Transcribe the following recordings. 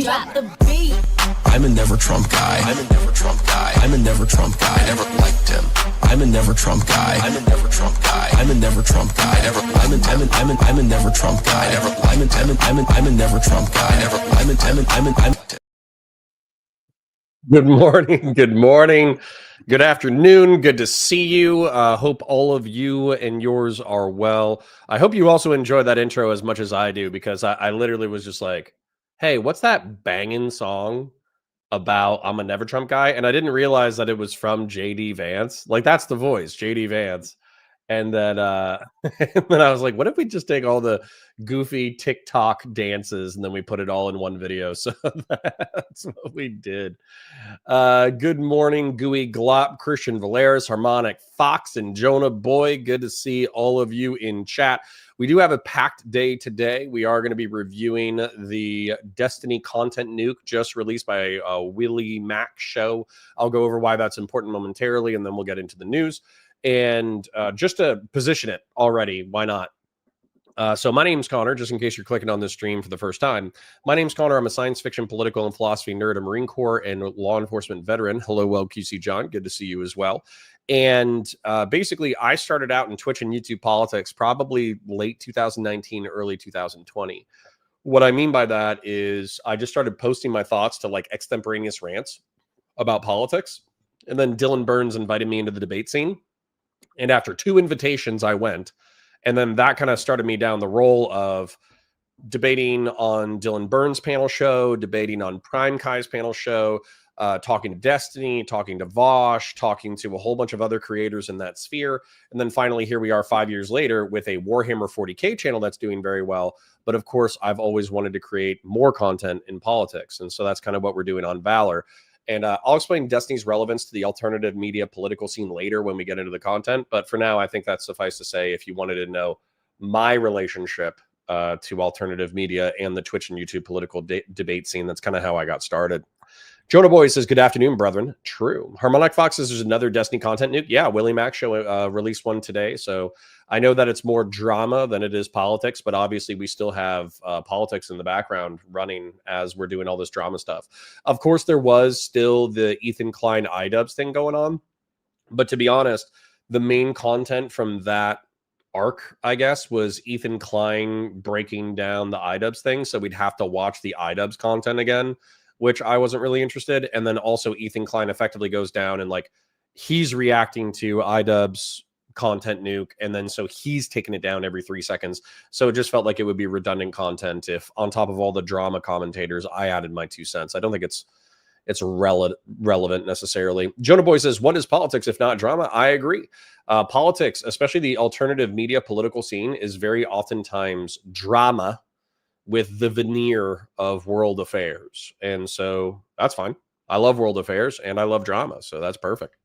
Drop the beat. I'm a never Trump guy. I'm a never Trump guy. I'm a never Trump guy. I never liked him. I'm a never Trump guy. I'm a never Trump guy. I'm a never Trump guy. I'm a never Trump guy. I'm a never Trump guy. Good morning. Good morning. Good afternoon. Good to see you. Hope all of you and yours are well. I hope you also enjoy that intro as much as I do, because I literally was just like, hey, what's that banging song about I'm a never Trump guy? And I didn't realize that it was from JD Vance. Like, that's the voice, JD Vance. And then and then I was like, what if we just take all the goofy TikTok dances and then we put it all in one video? So that's what we did. Good morning, Gooey Glop, Christian Valeris, Harmonic Fox, and Jonah Boy. Good to see all of you in chat. We do have a packed day today. We are going to be reviewing the Destiny content nuke just released by Willie Mac show. I'll go over why that's important momentarily, and then we'll get into the news. And just to position it already, why not? So my name's Connor, just in case you're clicking on this stream for the first time. My name's Connor. I'm a science fiction, political, and philosophy nerd, a Marine Corps and law enforcement veteran. Hello, QC John. Good to see you as well. And basically, I started out in Twitch and YouTube politics probably late 2019, early 2020. What I mean by that is I just started posting my thoughts to like extemporaneous rants about politics. And then Dylan Burns invited me into the debate scene. And after 2 invitations, I went. And then that kind of started me down the role of debating on Dylan Burns' panel show, debating on Prime Kai's panel show, talking to Destiny, talking to Vosh, talking to a whole bunch of other creators in that sphere. And then finally, here we are 5 years later with a Warhammer 40K channel that's doing very well. But of course, I've always wanted to create more content in politics. And so that's kind of what we're doing on Valor. And I'll explain Destiny's relevance to the alternative media political scene later when we get into the content. But for now, I think that's suffice to say, if you wanted to know my relationship to alternative media and the Twitch and YouTube political debate scene, that's kind of how I got started. Jonah Boy says, good afternoon, brethren. True. Harmonic Fox says there's another Destiny content nuke. Yeah, Willie Mac show released one today. So I know that it's more drama than it is politics, but obviously we still have politics in the background running as we're doing all this drama stuff. Of course, there was still the Ethan Klein iDubbbz thing going on. But to be honest, the main content from that arc, I guess, was Ethan Klein breaking down the iDubbbz thing. So we'd have to watch the iDubbbz content again, which I wasn't really interested. And then also Ethan Klein effectively goes down and like he's reacting to iDubbbz content nuke. And then so he's taking it down every 3 seconds. So it just felt like it would be redundant content if on top of all the drama commentators, I added my 2 cents. I don't think it's relevant necessarily. Jonah Boy says, what is politics if not drama? I agree. Politics, especially the alternative media political scene, is very oftentimes drama with the veneer of world affairs. And so that's fine. I love world affairs and I love drama. So that's perfect.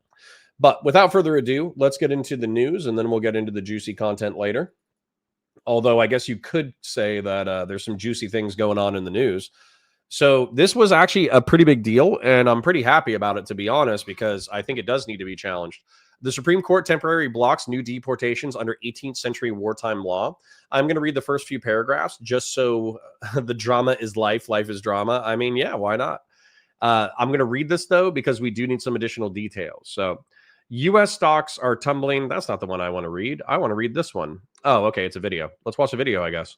But without further ado, let's get into the news and then we'll get into the juicy content later. Although I guess you could say that there's some juicy things going on in the news. So this was actually a pretty big deal, and I'm pretty happy about it, to be honest, because I think it does need to be challenged. The Supreme Court temporarily blocks new deportations under 18th century wartime law. I'm going to read the first few paragraphs just so the drama is life, life is drama. I mean, yeah, why not? I'm going to read this, though, because we do need some additional details. So U.S. stocks are tumbling. That's not the one I want to read. I want to read this one. Oh, okay, it's a video. Let's watch the video, I guess.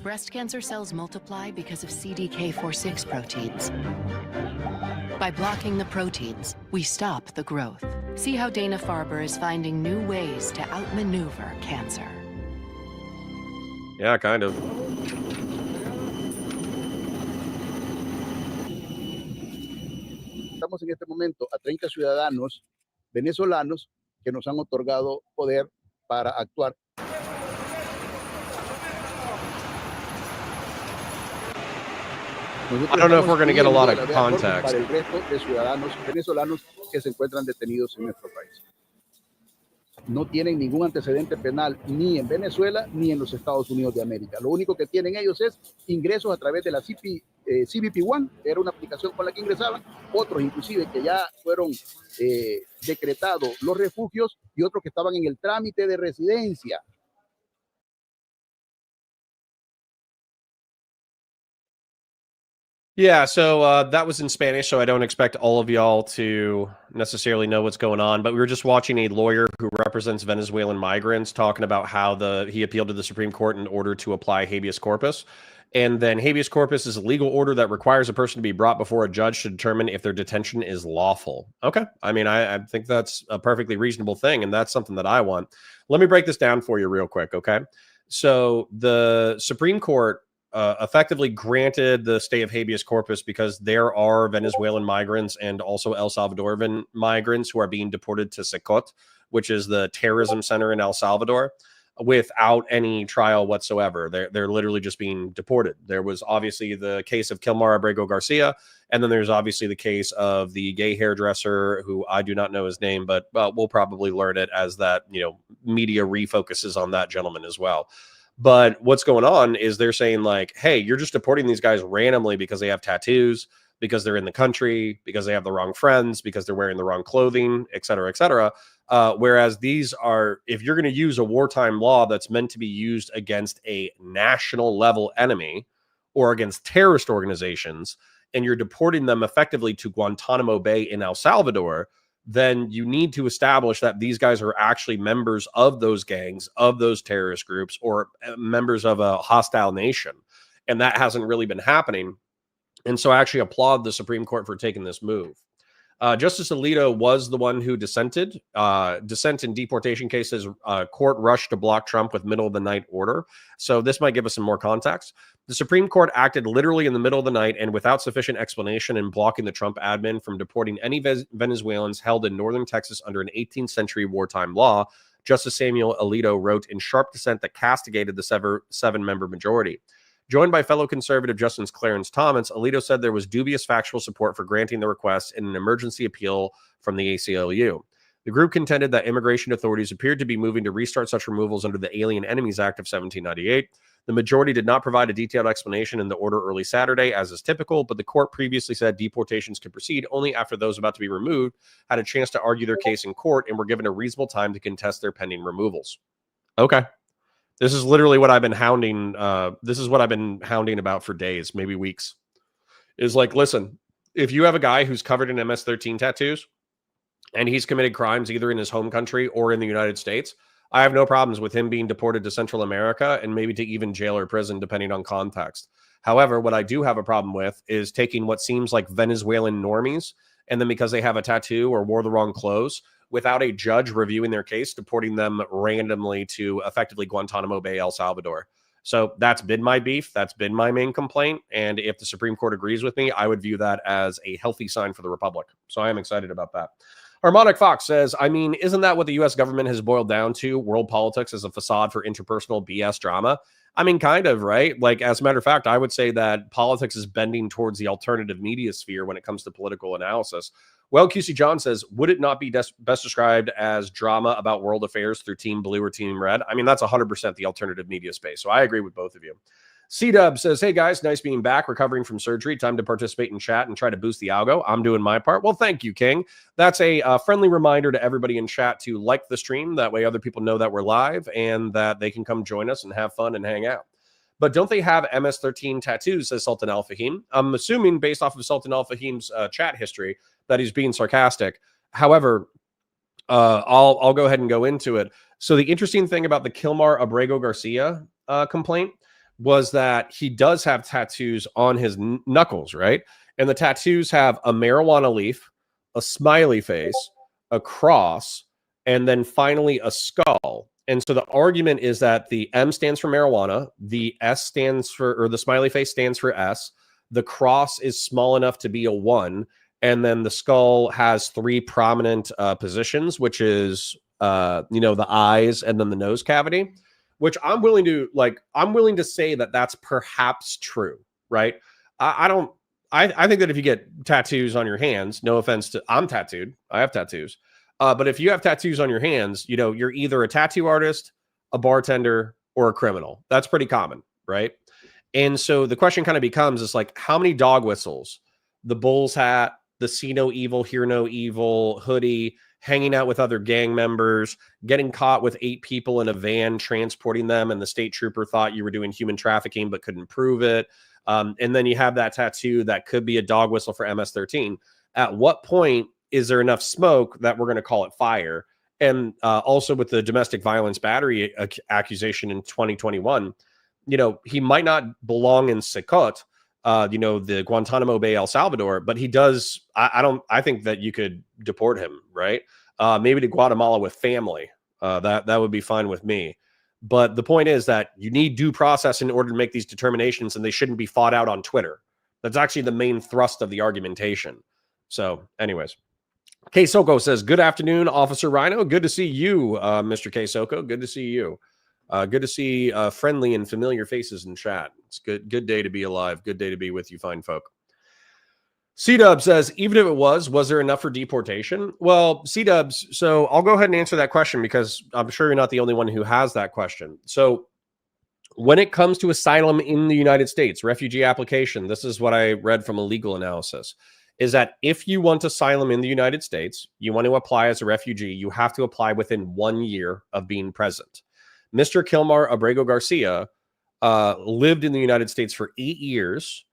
Breast cancer cells multiply because of CDK4/6 proteins. By blocking the proteins, we stop the growth. See how Dana-Farber is finding new ways to outmaneuver cancer. Yeah, kind of. Estamos en este momento a 30 ciudadanos venezolanos que nos han otorgado poder para actuar. I don't know if we're going to get a lot of context. Para el resto de ciudadanos venezolanos que se encuentran detenidos en nuestro país. No tienen ningún antecedente penal ni en Venezuela ni en los Estados Unidos de América. Lo único que tienen ellos es ingresos a través de la CBP One, que era una aplicación con la que ingresaban, otros inclusive que ya fueron decretados los refugios y otros que estaban en el trámite de residencia. Yeah, so that was in Spanish, so I don't expect all of y'all to necessarily know what's going on. But we were just watching a lawyer who represents Venezuelan migrants talking about how he appealed to the Supreme Court in order to apply habeas corpus. And then habeas corpus is a legal order that requires a person to be brought before a judge to determine if their detention is lawful. Okay. I mean, I think that's a perfectly reasonable thing, and that's something that I want. Let me break this down for you real quick, okay? So the Supreme Court effectively granted the stay of habeas corpus because there are Venezuelan migrants and also El Salvadoran migrants who are being deported to Secot, which is the terrorism center in El Salvador, without any trial whatsoever. They're literally just being deported. There was obviously the case of Kilmar Abrego Garcia, and then there's obviously the case of the gay hairdresser who I do not know his name, but we'll probably learn it as that, media refocuses on that gentleman as well. But what's going on is they're saying like, hey, you're just deporting these guys randomly because they have tattoos, because they're in the country, because they have the wrong friends, because they're wearing the wrong clothing, et cetera, et cetera. Whereas these are, if you're going to use a wartime law that's meant to be used against a national level enemy or against terrorist organizations, and you're deporting them effectively to Guantanamo Bay in El Salvador, then you need to establish that these guys are actually members of those gangs, of those terrorist groups, or members of a hostile nation. And that hasn't really been happening. And so I actually applaud the Supreme Court for taking this move. Justice Alito was the one who dissented. Dissent in deportation cases, court rushed to block Trump with middle of the night order. So this might give us some more context. The Supreme Court acted literally in the middle of the night and without sufficient explanation in blocking the Trump admin from deporting any Venezuelans held in northern Texas under an 18th century wartime law. Justice Samuel Alito wrote in sharp dissent that castigated the seven-member majority. Joined by fellow conservative Justice Clarence Thomas, Alito said there was dubious factual support for granting the request in an emergency appeal from the ACLU. The group contended that immigration authorities appeared to be moving to restart such removals under the Alien Enemies Act of 1798. The majority did not provide a detailed explanation in the order early Saturday, as is typical, but the court previously said deportations could proceed only after those about to be removed had a chance to argue their case in court and were given a reasonable time to contest their pending removals. Okay. This is literally what I've been hounding. This is what I've been hounding about for days, maybe weeks. Is like, listen, if you have a guy who's covered in MS-13 tattoos and he's committed crimes either in his home country or in the United States, I have no problems with him being deported to Central America and maybe to even jail or prison, depending on context. However, what I do have a problem with is taking what seems like Venezuelan normies, and then because they have a tattoo or wore the wrong clothes, without a judge reviewing their case, deporting them randomly to effectively Guantanamo Bay, El Salvador. So that's been my beef. That's been my main complaint. And if the Supreme Court agrees with me, I would view that as a healthy sign for the Republic. So I am excited about that. Harmonic Fox says, I mean, isn't that what the U.S. government has boiled down to? World politics as a facade for interpersonal BS drama? I mean, kind of, right? Like, as a matter of fact, I would say that politics is bending towards the alternative media sphere when it comes to political analysis. Well, QC John says, would it not be best described as drama about world affairs through Team Blue or Team Red? I mean, that's 100% the alternative media space. So I agree with both of you. C-Dub says, hey guys, nice being back, recovering from surgery. Time to participate in chat and try to boost the algo. I'm doing my part. Well, thank you, King. That's a friendly reminder to everybody in chat to like the stream. That way other people know that we're live and that they can come join us and have fun and hang out. But don't they have MS-13 tattoos, says Sultan Al-Fahim? I'm assuming based off of Sultan Al-Fahim's chat history that he's being sarcastic. However, I'll go ahead and go into it. So the interesting thing about the Kilmar Abrego Garcia complaint was that he does have tattoos on his knuckles, right? And the tattoos have a marijuana leaf, a smiley face, a cross, and then finally a skull. And so the argument is that the M stands for marijuana, the S stands for, or the smiley face stands for S, the cross is small enough to be a 1, and then the skull has 3 prominent positions, which is, the eyes and then the nose cavity, which I'm willing to say that that's perhaps true, right? I think that if you get tattoos on your hands, no offense to, I'm tattooed, I have tattoos. But if you have tattoos on your hands, you're either a tattoo artist, a bartender, or a criminal. That's pretty common, right? And so the question kind of becomes, is like, how many dog whistles, the Bulls hat, the see no evil, hear no evil hoodie, hanging out with other gang members, getting caught with 8 people in a van, transporting them, and the state trooper thought you were doing human trafficking but couldn't prove it. And then you have that tattoo that could be a dog whistle for MS-13. At what point is there enough smoke that we're going to call it fire? And also with the domestic violence battery accusation in 2021, he might not belong in Secot, the Guantanamo Bay, El Salvador, but he does. I think that you could deport him, right? Maybe to Guatemala with family. That would be fine with me. But the point is that you need due process in order to make these determinations, and they shouldn't be fought out on Twitter. That's actually the main thrust of the argumentation. So anyways, K Soko says, good afternoon, Officer Rhino. Good to see you, Mr. K Soko. Good to see you. Good to see friendly and familiar faces in chat. It's good day to be alive. Good day to be with you fine folk. C-Dub says, even if it was there enough for deportation? Well, C-Dubs, so I'll go ahead and answer that question because I'm sure you're not the only one who has that question. So when it comes to asylum in the United States, refugee application, this is what I read from a legal analysis, is that if you want asylum in the United States, you want to apply as a refugee, you have to apply within 1 year of being present. Mr. Kilmar Abrego Garcia lived in the United States for 8 years,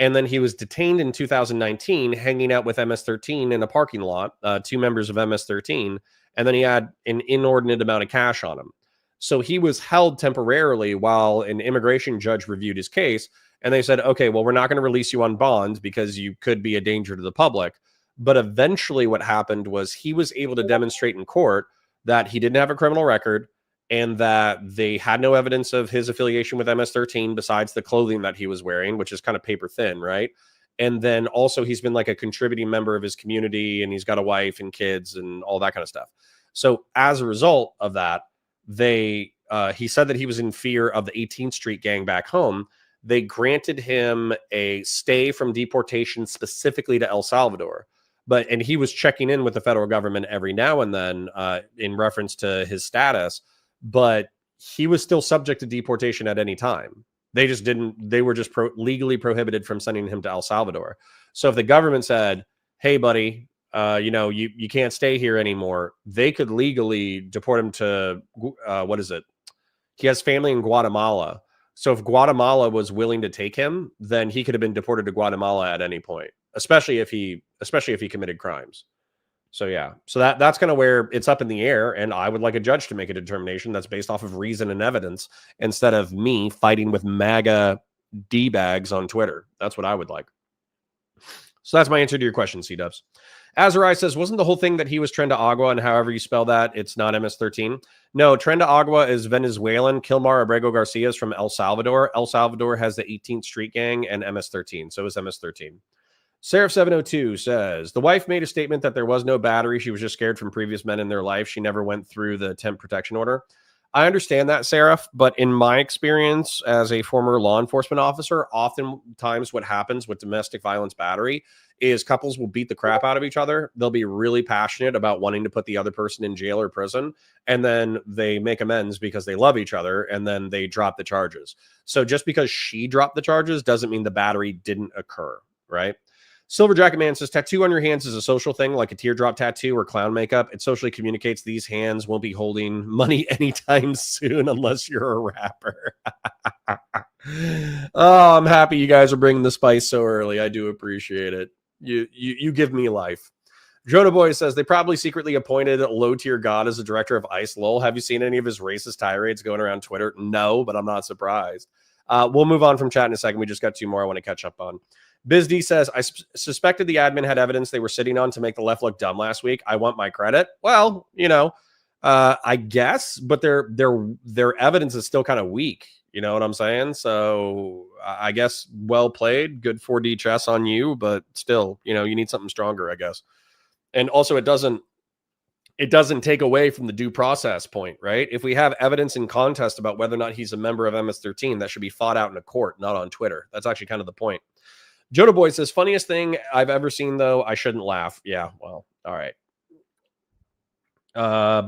and then he was detained in 2019, hanging out with MS-13 in a parking lot, 2 members of MS-13, and then he had an inordinate amount of cash on him. So he was held temporarily while an immigration judge reviewed his case, and they said, okay, well, we're not going to release you on bond because you could be a danger to the public. But eventually what happened was he was able to demonstrate in court that he didn't have a criminal record, and that they had no evidence of his affiliation with MS-13 besides the clothing that he was wearing, which is kind of paper thin, right? And then also he's been like a contributing member of his community, and he's got a wife and kids and all that kind of stuff. So as a result of that, he said that he was in fear of the 18th Street gang back home. They granted him a stay from deportation specifically to El Salvador. And he was checking in with the federal government every now and then in reference to his status. But he was still subject to deportation at any time. They were just legally prohibited from sending him to El Salvador. So if the government said, hey, buddy, you can't stay here anymore, they could legally deport him to, he has family in Guatemala. So if Guatemala was willing to take him, then he could have been deported to Guatemala at any point, especially if he committed crimes. So yeah, so that's kind of where it's up in the air, and I would like a judge to make a determination that's based off of reason and evidence instead of me fighting with MAGA D-bags on Twitter. That's what I would like. So that's my answer to your question, C-Dubs. Azurai says, wasn't the whole thing that he was Trenda Agua, and however you spell that, it's not MS-13? No, Trenda Agua is Venezuelan. Kilmar Abrego Garcia is from El Salvador. El Salvador has the 18th Street Gang and MS-13, so is MS-13. Seraph702 says, the wife made a statement that there was no battery. She was just scared from previous men in their life. She never went through the temp protection order. I understand that, Seraph, but in my experience as a former law enforcement officer, oftentimes what happens with domestic violence battery is couples will beat the crap out of each other. They'll be really passionate about wanting to put the other person in jail or prison, and then they make amends because they love each other, and then they drop the charges. So just because she dropped the charges doesn't mean the battery didn't occur, right? Silver Jacket Man says, tattoo on your hands is a social thing, like a teardrop tattoo or clown makeup. It socially communicates these hands won't be holding money anytime soon unless you're a rapper. Oh, I'm happy you guys are bringing the spice so early. I do appreciate it. You give me life. Jonah Boy says, they probably secretly appointed low-tier God as the director of ICE. Lol, have you seen any of his racist tirades going around Twitter? No, but I'm not surprised. We'll move on from chat in a second. We just got 2 more I want to catch up on. BizD says, I suspected the admin had evidence they were sitting on to make the left look dumb last week. I want my credit. Well, I guess, but their evidence is still kind of weak. You know what I'm saying? So I guess well played. Good 4D chess on you, but still, you need something stronger, I guess. And also it doesn't take away from the due process point, right? If we have evidence in contest about whether or not he's a member of MS-13, that should be fought out in a court, not on Twitter. That's actually kind of the point. Joda Boy says, funniest thing I've ever seen, though, I shouldn't laugh. Yeah, well, all right. Well,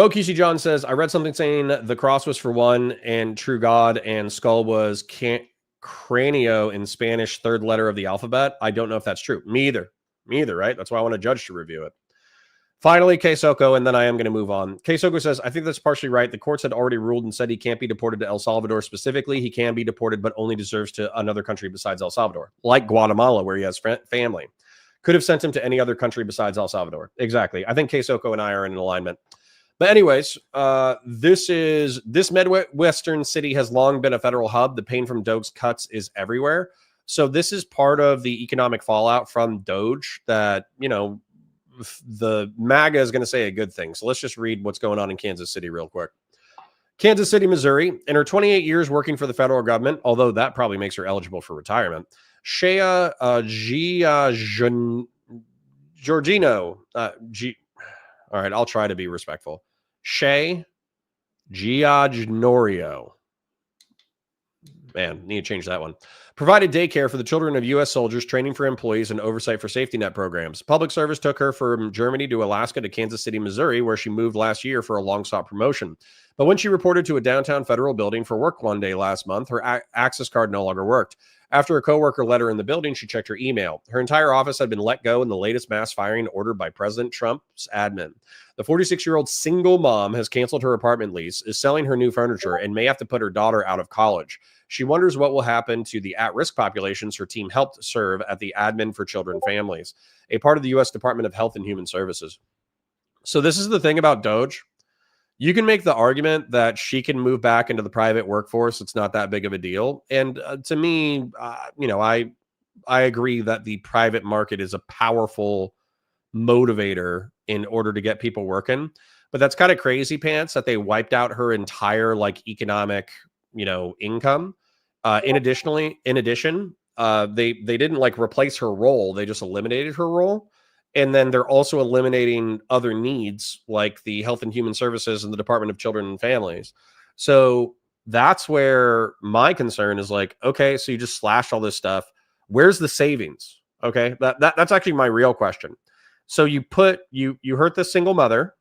Kishi John says, I read something saying the cross was for one and true God and skull was cranio in Spanish, 3rd letter of the alphabet. I don't know if that's true. Me either, right? That's why I want a judge to review it. Finally, Kesoko, and then I am going to move on. Kesoko says, I think that's partially right. The courts had already ruled and said he can't be deported to El Salvador specifically. He can be deported, but only deserves to another country besides El Salvador, like Guatemala, where he has family. Could have sent him to any other country besides El Salvador. Exactly. I think Kesoko and I are in alignment. But anyways, this Midwestern city has long been a federal hub. The pain from Doge's cuts is everywhere. So this is part of the economic fallout from Doge that, you know, the MAGA is going to say a good thing. So let's just read what's going on in Kansas City real quick. Kansas City, Missouri. In her 28 years working for the federal government, although that probably makes her eligible for retirement, Shea Giorgino, all right, I'll try to be respectful. Shea Giagnorio. Man, need to change that one. Provided daycare for the children of U.S. soldiers, training for employees, and oversight for safety net programs. Public service took her from Germany to Alaska to Kansas City, Missouri, where she moved last year for a long-sought promotion. But when she reported to a downtown federal building for work one day last month, her access card no longer worked. After a coworker let her in the building, she checked her email. Her entire office had been let go in the latest mass firing ordered by President Trump's admin. The 46-year-old single mom has canceled her apartment lease, is selling her new furniture, and may have to put her daughter out of college. She wonders what will happen to the at-risk populations her team helped serve at the Admin for Children Families, a part of the U.S. Department of Health and Human Services. So this is the thing about Doge. You can make the argument that she can move back into the private workforce. It's not that big of a deal. And to me, I agree that the private market is a powerful motivator in order to get people working. But that's kind of crazy pants that they wiped out her entire economic, income. In addition, they didn't replace her role. They just eliminated her role. And then they're also eliminating other needs like the Health and Human Services and the Department of Children and Families. So that's where my concern is okay, so you just slashed all this stuff. Where's the savings? Okay, that's actually my real question. So you hurt the single mother.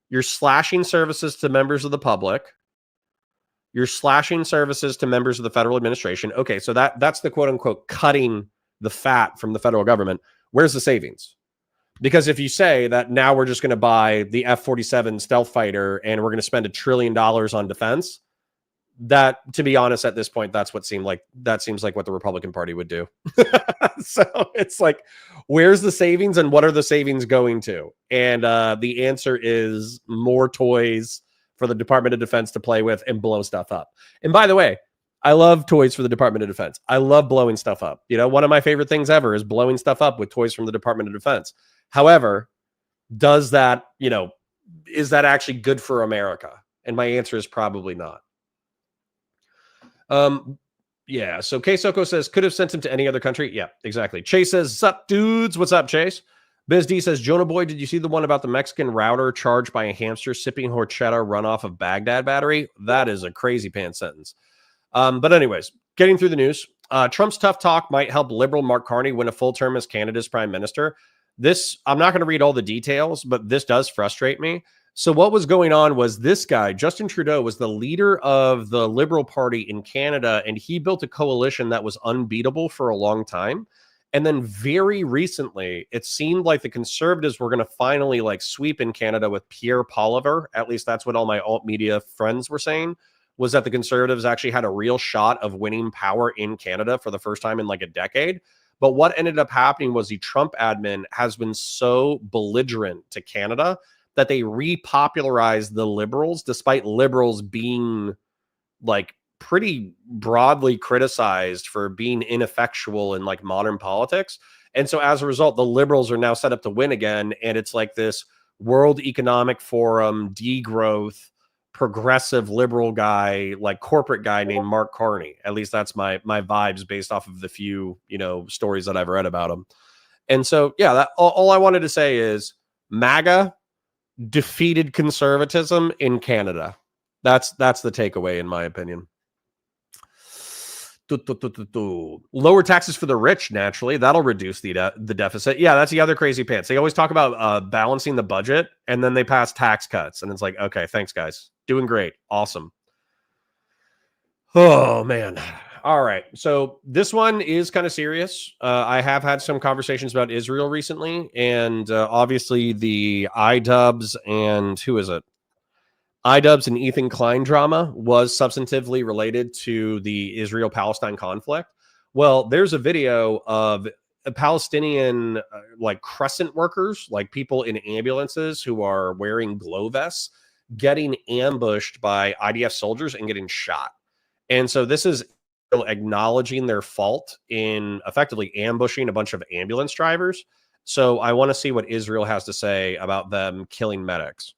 You're slashing services to members of the public. You're slashing services to members of the federal administration. Okay, so that's the quote unquote cutting the fat from the federal government. Where's the savings? Because if you say that now we're just going to buy the F-47 stealth fighter and we're going to spend $1 trillion on defense, that, to be honest, at this point, that seems like what the Republican Party would do. So it's where's the savings and what are the savings going to? And the answer is more toys for the Department of Defense to play with and blow stuff up. And by the way, I love toys for the Department of Defense. I love blowing stuff up. One of my favorite things ever is blowing stuff up with toys from the Department of Defense. However, is that actually good for America? And my answer is probably not. Yeah. So Kesoko says, could have sent him to any other country. Yeah, exactly. Chase says, sup dudes? What's up, Chase? Biz D says, Jonah boy, did you see the one about the Mexican router charged by a hamster sipping horchata runoff of Baghdad battery? That is a crazy pants sentence. But anyways, getting through the news, Trump's tough talk might help liberal Mark Carney win a full term as Canada's prime minister. I'm not going to read all the details, but this does frustrate me. So what was going on was this guy, Justin Trudeau, was the leader of the Liberal Party in Canada, and he built a coalition that was unbeatable for a long time. And then very recently, it seemed like the Conservatives were going to finally sweep in Canada with Pierre Poilievre. At least that's what all my alt media friends were saying, was that the Conservatives actually had a real shot of winning power in Canada for the first time in a decade. But what ended up happening was the Trump admin has been so belligerent to Canada that they repopularized the Liberals, despite Liberals being pretty broadly criticized for being ineffectual in modern politics. And so as a result, the Liberals are now set up to win again. And it's this World Economic Forum, degrowth, progressive liberal guy, corporate guy named Mark Carney. At least that's my vibes based off of the few, stories that I've read about him. And so, yeah, that all I wanted to say is MAGA defeated conservatism in Canada. That's the takeaway, in my opinion. Lower taxes for the rich, naturally. That'll reduce the deficit. Yeah, that's the other crazy pants. They always talk about balancing the budget, and then they pass tax cuts. And it's okay, thanks, guys. Doing great. Awesome. Oh, man. All right. So this one is kind of serious. I have had some conversations about Israel recently, and obviously the iDubbbz and who is it? iDubbbz and Ethan Klein drama was substantively related to the Israel-Palestine conflict. Well, there's a video of Palestinian like crescent workers, like people in ambulances who are wearing glow vests, getting ambushed by IDF soldiers and getting shot. And so this is acknowledging their fault in effectively ambushing a bunch of ambulance drivers. So I want to see what Israel has to say about them killing medics.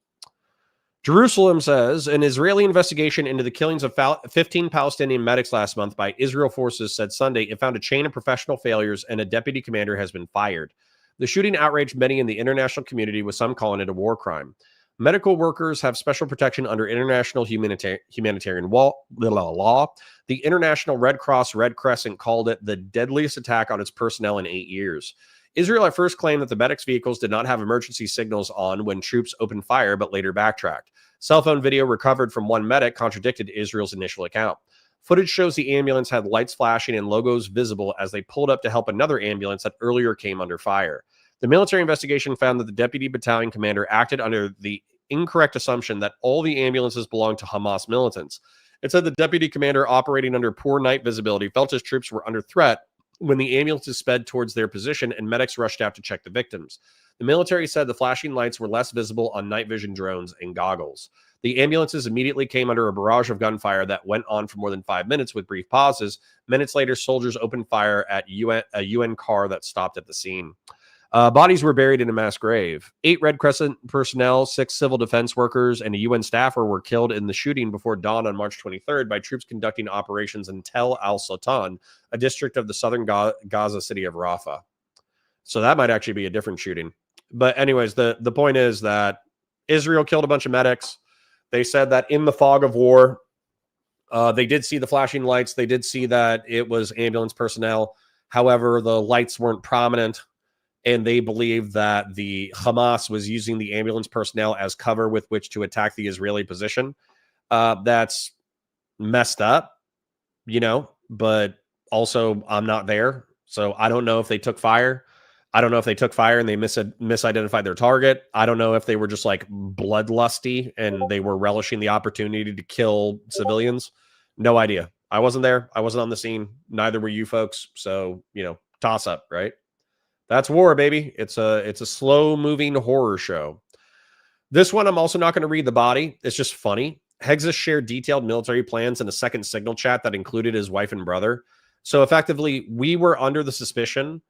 Jerusalem says an Israeli investigation into the killings of 15 Palestinian medics last month by Israel forces said Sunday it found a chain of professional failures and a deputy commander has been fired. The shooting outraged many in the international community, with some calling it a war crime. Medical workers have special protection under international humanitarian law. The International Red Cross Red Crescent called it the deadliest attack on its personnel in 8 years. Israel at first claimed that the medics' vehicles did not have emergency signals on when troops opened fire, but later backtracked. Cell phone video recovered from one medic contradicted Israel's initial account. Footage shows the ambulance had lights flashing and logos visible as they pulled up to help another ambulance that earlier came under fire. The military investigation found that the deputy battalion commander acted under the incorrect assumption that all the ambulances belonged to Hamas militants. It said the deputy commander, operating under poor night visibility, felt his troops were under threat when the ambulances sped towards their position and medics rushed out to check the victims. The military said the flashing lights were less visible on night vision drones and goggles. The ambulances immediately came under a barrage of gunfire that went on for more than 5 minutes with brief pauses. Minutes later, soldiers opened fire at a UN car that stopped at the scene. Bodies were buried in a mass grave. 8 Red Crescent personnel, 6 civil defense workers, and a UN staffer were killed in the shooting before dawn on March 23rd by troops conducting operations in Tel al-Sultan, a district of the southern Gaza city of Rafah. So that might actually be a different shooting. But anyways, the point is that Israel killed a bunch of medics. They said that in the fog of war, they did see the flashing lights. They did see that it was ambulance personnel. However, the lights weren't prominent. And they believe that the Hamas was using the ambulance personnel as cover with which to attack the Israeli position. That's messed up, but also I'm not there. So I don't know if they took fire. I don't know if they took fire and they misidentified their target. I don't know if they were just like bloodlusty and they were relishing the opportunity to kill civilians. No idea. I wasn't there. I wasn't on the scene. Neither were you folks. So, toss up, right? That's war, baby. It's a slow-moving horror show. This one, I'm also not going to read the body. It's just funny. Hexus shared detailed military plans in a second signal chat that included his wife and brother. So effectively, we were under the suspicion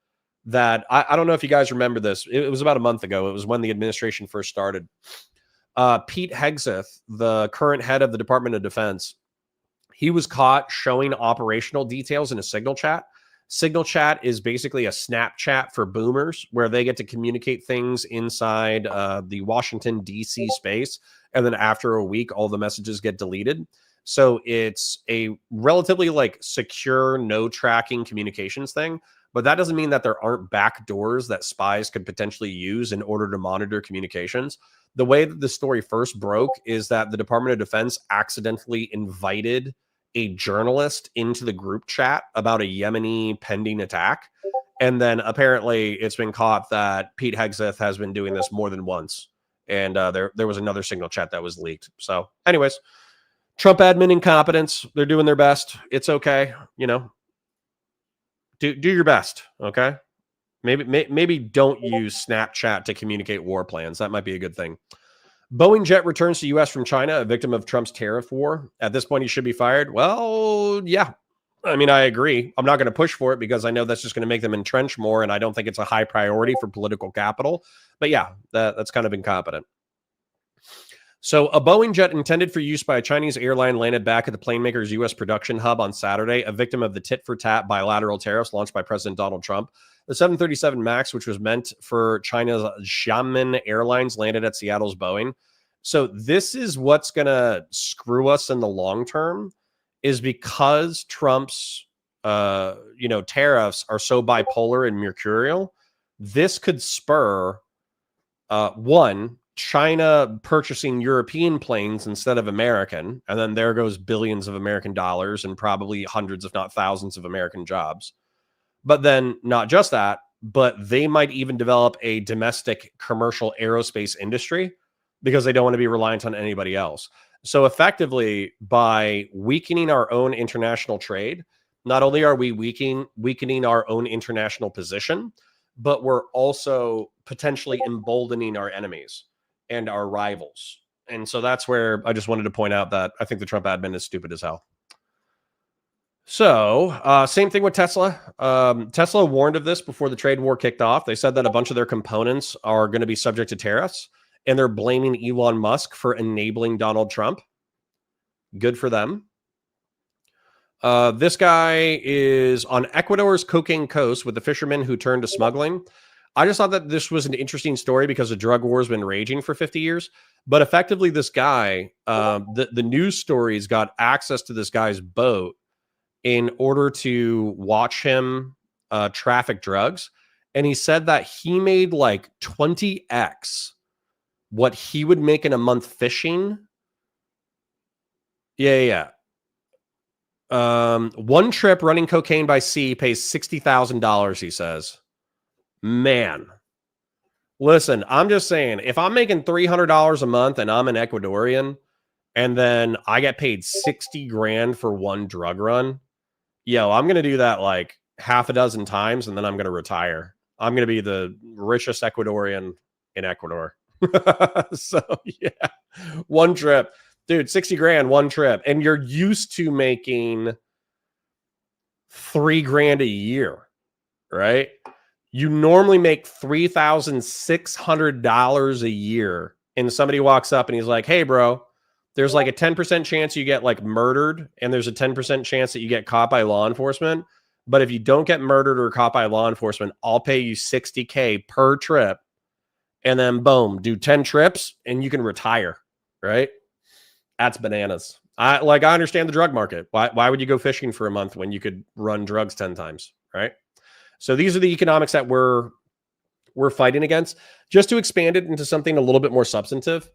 that, I don't know if you guys remember this. It was about a month ago. It was when the administration first started. Pete Hegseth, the current head of the Department of Defense, he was caught showing operational details in a signal chat. Signal chat is basically a Snapchat for boomers where they get to communicate things inside the Washington, D.C. space. And then after a week, all the messages get deleted. So it's a relatively secure, no tracking communications thing. But that doesn't mean that there aren't back doors that spies could potentially use in order to monitor communications. The way that the story first broke is that the Department of Defense accidentally invited a journalist into the group chat about a Yemeni pending attack. And then apparently it's been caught that Pete Hegseth has been doing this more than once. And there was another signal chat that was leaked. So anyways, Trump admin incompetence. They're doing their best. It's okay. Do your best. Okay. Maybe don't use Snapchat to communicate war plans. That might be a good thing. Boeing jet returns to U.S. from China, a victim of Trump's tariff war. At this point, he should be fired. Well, yeah. I mean, I agree. I'm not going to push for it because I know that's just going to make them entrench more, and I don't think it's a high priority for political capital. But yeah, that's kind of incompetent. So a Boeing jet intended for use by a Chinese airline landed back at the plane maker's U.S. production hub on Saturday, a victim of the tit-for-tat bilateral tariffs launched by President Donald Trump. The 737 MAX, which was meant for China's Xiamen Airlines, landed at Seattle's Boeing. So this is what's going to screw us in the long term, is because Trump's, tariffs are so bipolar and mercurial. This could spur, one, China purchasing European planes instead of American, and then there goes billions of American dollars and probably hundreds, if not thousands, of American jobs. But then not just that, but they might even develop a domestic commercial aerospace industry because they don't want to be reliant on anybody else. So effectively, by weakening our own international trade, not only are we weakening our own international position, but we're also potentially emboldening our enemies and our rivals. And so that's where I just wanted to point out that I think the Trump admin is stupid as hell. So same thing with Tesla. Tesla warned of this before the trade war kicked off. They said that a bunch of their components are going to be subject to tariffs, and they're blaming Elon Musk for enabling Donald Trump. Good for them. This guy is on Ecuador's cocaine coast with the fishermen who turned to smuggling. I just thought that this was an interesting story because the drug war has been raging for 50 years. But effectively, this guy, the news stories got access to this guy's boat in order to watch him traffic drugs. And he said that he made like 20x what he would make in a month fishing. Yeah. One trip running cocaine by sea pays $60,000, he says. Man, listen, I'm just saying, if I'm making $300 a month and I'm an Ecuadorian, and then I get paid 60 grand for one drug run, I'm going to do that like half a dozen times, and then I'm going to retire. I'm going to be the richest Ecuadorian in Ecuador. So yeah, one trip, dude, 60 grand, one trip. And you're used to making $3 grand a year, right? You normally make $3,600 a year. And somebody walks up and he's like, hey, bro, there's like a 10% chance you get like murdered. And there's a 10% chance that you get caught by law enforcement. But if you don't get murdered or caught by law enforcement, I'll pay you $60K per trip. And then boom, do 10 trips and you can retire, right? That's bananas. I understand the drug market. Why would you go fishing for a month when you could run drugs 10 times, right? So these are the economics that we're fighting against. Just to expand it into something a little bit more substantive,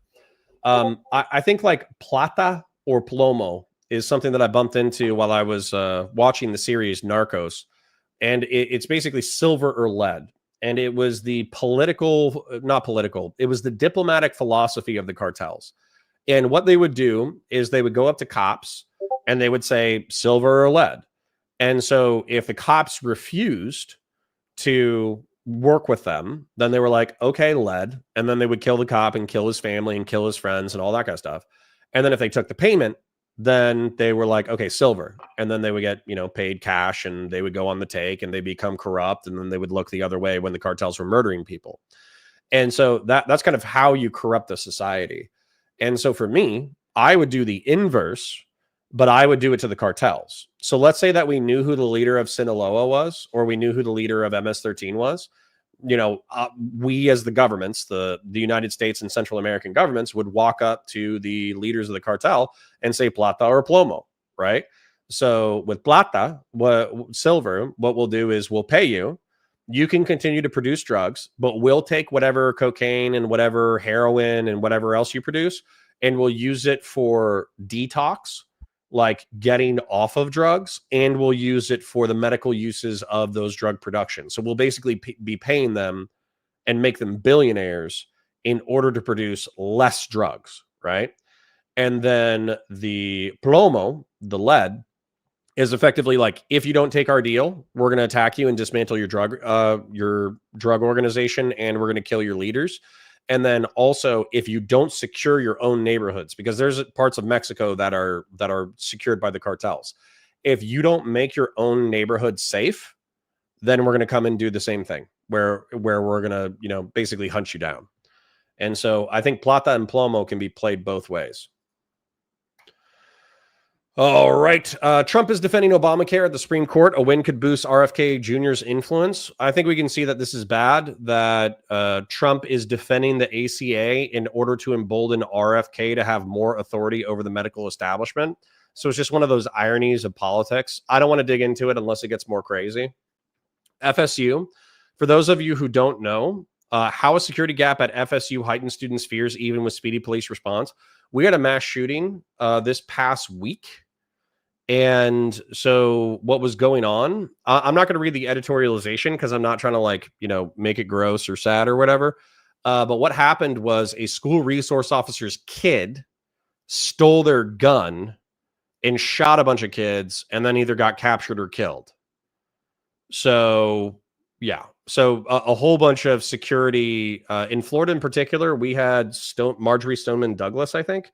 I think like plata or plomo is something that I bumped into while I was watching the series Narcos. And it's basically silver or lead. And it was the it was the diplomatic philosophy of the cartels. And what they would do is they would go up to cops and they would say silver or lead. And so if the cops refused to work with them, then they were like, okay, lead. And then they would kill the cop and kill his family and kill his friends and all that kind of stuff. And then if they took the payment, then they were like, okay, silver. And then they would get, paid cash, and they would go on the take and they become corrupt. And then they would look the other way when the cartels were murdering people. And so that's kind of how you corrupt the society. And so for me, I would do the inverse, but I would do it to the cartels. So let's say that we knew who the leader of Sinaloa was, or we knew who the leader of MS-13 was. We as the governments, the United States and Central American governments, would walk up to the leaders of the cartel and say plata or plomo, right? So with plata, silver, what we'll do is we'll pay you. You can continue to produce drugs, but we'll take whatever cocaine and whatever heroin and whatever else you produce, and we'll use it for detox, like getting off of drugs, and we'll use it for the medical uses of those drug production. So we'll basically be paying them and make them billionaires in order to produce less drugs, right? And then the plomo, the lead, is effectively like, if you don't take our deal, we're going to attack you and dismantle your drug organization, and we're going to kill your leaders. And then also, if you don't secure your own neighborhoods, because there's parts of Mexico that are secured by the cartels. If you don't make your own neighborhood safe, then we're going to come and do the same thing, where we're going to, basically hunt you down. And so I think plata and plomo can be played both ways. All right. Trump is defending Obamacare at the Supreme Court. A win could boost RFK Jr.'s influence. I think we can see that this is bad, that Trump is defending the ACA in order to embolden RFK to have more authority over the medical establishment. So it's just one of those ironies of politics. I don't want to dig into it unless it gets more crazy. FSU, for those of you who don't know, How a security gap at FSU heightened students' fears even with speedy police response. We had a mass shooting this past week. And so what was going on, I'm not going to read the editorialization because I'm not trying to like, make it gross or sad or whatever. But what happened was a school resource officer's kid stole their gun and shot a bunch of kids and then either got captured or killed. So, yeah. So a whole bunch of security in Florida in particular, we had Marjorie Stoneman Douglas, I think.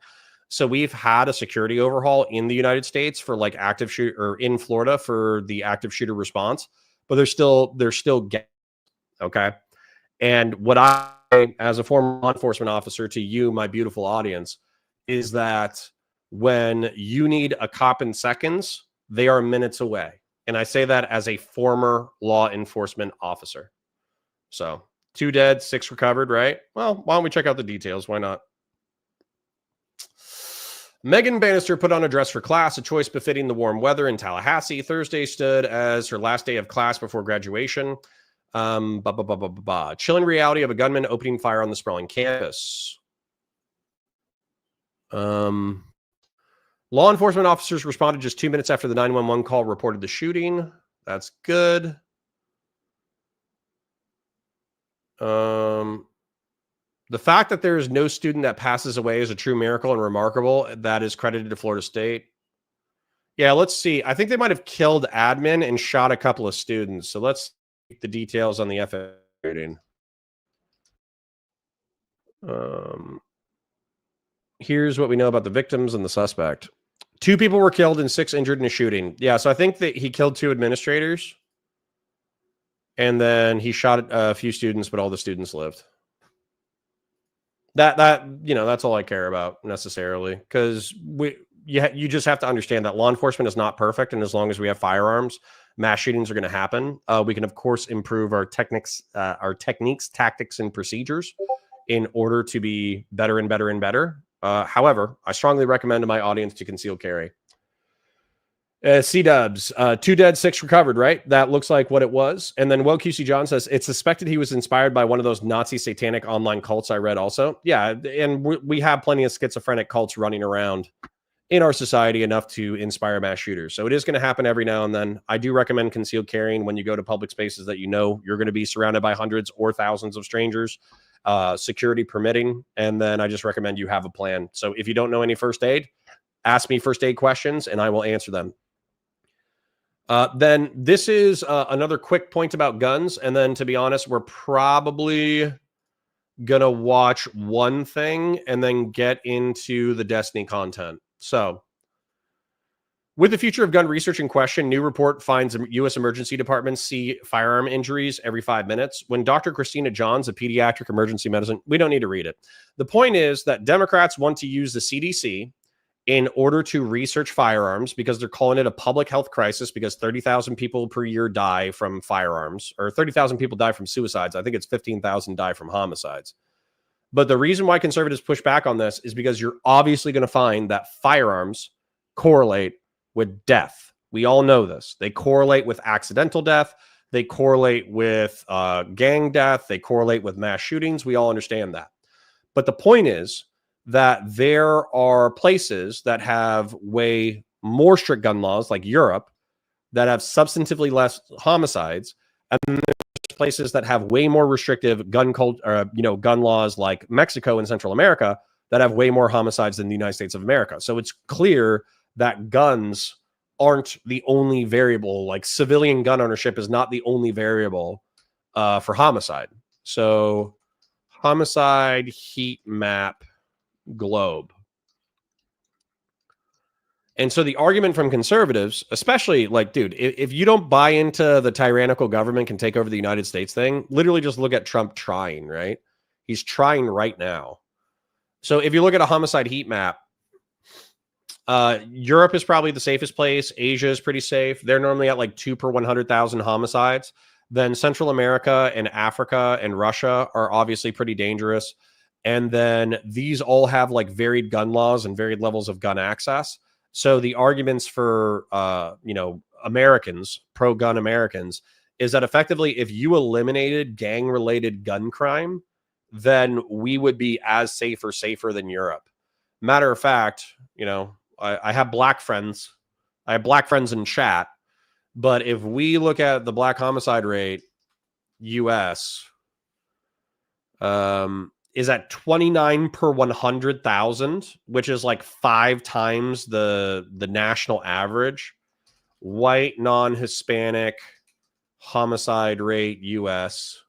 So we've had a security overhaul in the United States for like active shooter, or in Florida for the active shooter response, but there's still gaps. Okay. And what I, as a former law enforcement officer to you, my beautiful audience, is that when you need a cop in seconds, they are minutes away. And I say that as a former law enforcement officer. So 2 dead, 6 recovered, right? Well, why don't we check out the details? Why not? Megan Bannister put on a dress for class, a choice befitting the warm weather in Tallahassee. Thursday stood as her last day of class before graduation. Chilling reality of a gunman opening fire on the sprawling campus. Law enforcement officers responded just 2 minutes after the 911 call reported the shooting. That's good. The fact that there is no student that passes away is a true miracle and remarkable. That is credited to Florida State. Yeah, let's see. I think they might have killed admin and shot a couple of students. So let's see the details on the FA rating. Here's what we know about the victims and the suspect. 2 people were killed and 6 injured in a shooting. Yeah, so I think that he killed 2 administrators. And then he shot a few students, but all the students lived. That's all I care about necessarily, because you just have to understand that law enforcement is not perfect, and as long as we have firearms, mass shootings are going to happen. We can of course improve our techniques, tactics, and procedures in order to be better and better and better. However, I strongly recommend to my audience to conceal carry. C-dubs, 2 dead, 6 recovered, right? That looks like what it was. And then QC John says, it's suspected he was inspired by one of those Nazi satanic online cults I read also. Yeah, and we have plenty of schizophrenic cults running around in our society enough to inspire mass shooters. So it is going to happen every now and then. I do recommend concealed carrying when you go to public spaces that you know you're going to be surrounded by hundreds or thousands of strangers, security permitting. And then I just recommend you have a plan. So if you don't know any first aid, ask me first aid questions and I will answer them. Then this is another quick point about guns. And then, to be honest, we're probably going to watch one thing and then get into the Destiny content. So with the future of gun research in question, new report finds U.S. emergency departments see firearm injuries every 5 minutes. When Dr. Christina Johns, a pediatric emergency medicine, we don't need to read it. The point is that Democrats want to use the CDC in order to research firearms because they're calling it a public health crisis because 30,000 people per year die from firearms, or 30,000 people die from suicides. I think it's 15,000 die from homicides. But the reason why conservatives push back on this is because you're obviously going to find that firearms correlate with death. We all know this. They correlate with accidental death. They correlate with gang death. They correlate with mass shootings. We all understand that. But the point is that there are places that have way more strict gun laws, like Europe, that have substantively less homicides, and there's places that have way more restrictive gun laws, like Mexico and Central America, that have way more homicides than the United States of America. So it's clear that guns aren't the only variable. Like civilian gun ownership is not the only variable for homicide. So homicide heat map globe. And so the argument from conservatives, especially like, dude, if you don't buy into the tyrannical government can take over the United States thing, literally just look at Trump trying, right? He's trying right now. So if you look at a homicide heat map, Europe is probably the safest place. Asia is pretty safe. They're normally at like 2 per 100,000 homicides. Then Central America and Africa and Russia are obviously pretty dangerous. And then these all have like varied gun laws and varied levels of gun access. So the arguments for, Americans, pro-gun Americans, is that effectively, if you eliminated gang-related gun crime, then we would be as safe or safer than Europe. Matter of fact, you know, I have black friends. I have black friends in chat. But if we look at the black homicide rate, US, is at 29 per 100,000, which is like 5 times the national average. White, non-Hispanic homicide rate, US.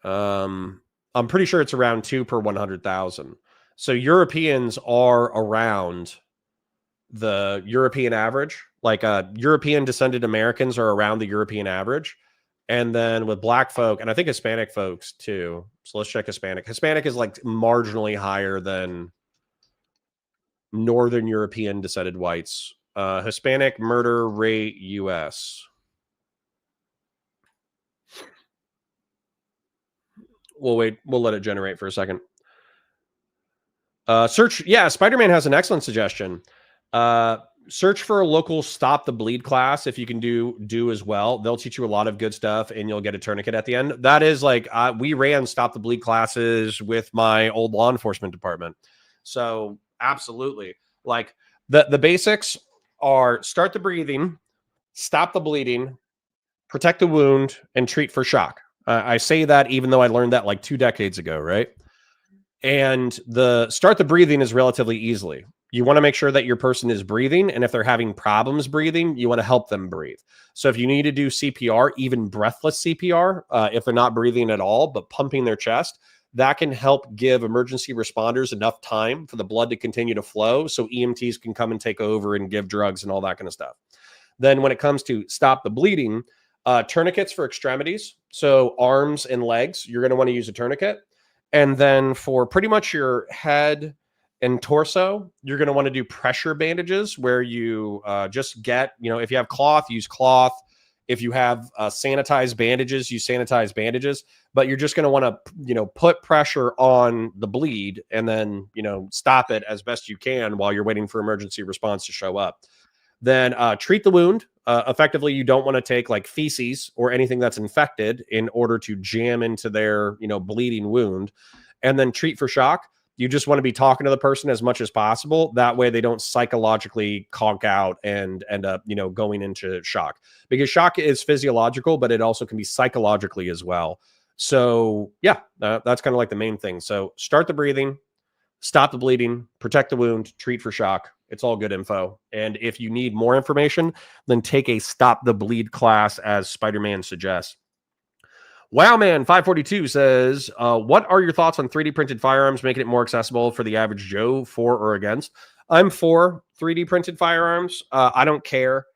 I'm pretty sure it's around 2 per 100,000. So Europeans are around the European average. Like European descended Americans are around the European average. And then with black folk, and I think Hispanic folks too. So let's check Hispanic. Hispanic is like marginally higher than Northern European descended whites. Hispanic murder rate US. We'll wait. We'll let it generate for a second. Search. Yeah, Spider-Man has an excellent suggestion. Search for a local Stop the Bleed class if you can do as well. They'll teach you a lot of good stuff, and you'll get a tourniquet at the end. That is like we ran Stop the Bleed classes with my old law enforcement department. So absolutely, like the basics are start the breathing, stop the bleeding, protect the wound, and treat for shock. I say that even though I learned that like 2 decades ago, right? And the start the breathing is relatively easily. You want to make sure that your person is breathing. And if they're having problems breathing, you want to help them breathe. So if you need to do CPR, even breathless CPR, if they're not breathing at all, but pumping their chest, that can help give emergency responders enough time for the blood to continue to flow so EMTs can come and take over and give drugs and all that kind of stuff. Then when it comes to stop the bleeding, tourniquets for extremities. So arms and legs, you're going to want to use a tourniquet. And then for pretty much your head and torso, you're going to want to do pressure bandages where you just get, you know, if you have cloth, use cloth. If you have sanitized bandages, use sanitized bandages. But you're just going to want to, you know, put pressure on the bleed and then, you know, stop it as best you can while you're waiting for emergency response to show up. Then treat the wound. Effectively, you don't want to take like feces or anything that's infected in order to jam into their, you know, bleeding wound. And then treat for shock. You just want to be talking to the person as much as possible. That way they don't psychologically conk out and end up, you know, going into shock. Because shock is physiological, but it also can be psychologically as well. So yeah, that's kind of like the main thing. So start the breathing, stop the bleeding, protect the wound, treat for shock. It's all good info. And if you need more information, then take a Stop the Bleed class as Spider-Man suggests. Wowman542 says, what are your thoughts on 3D printed firearms making it more accessible for the average Joe, for or against? I'm for 3D printed firearms. I don't care.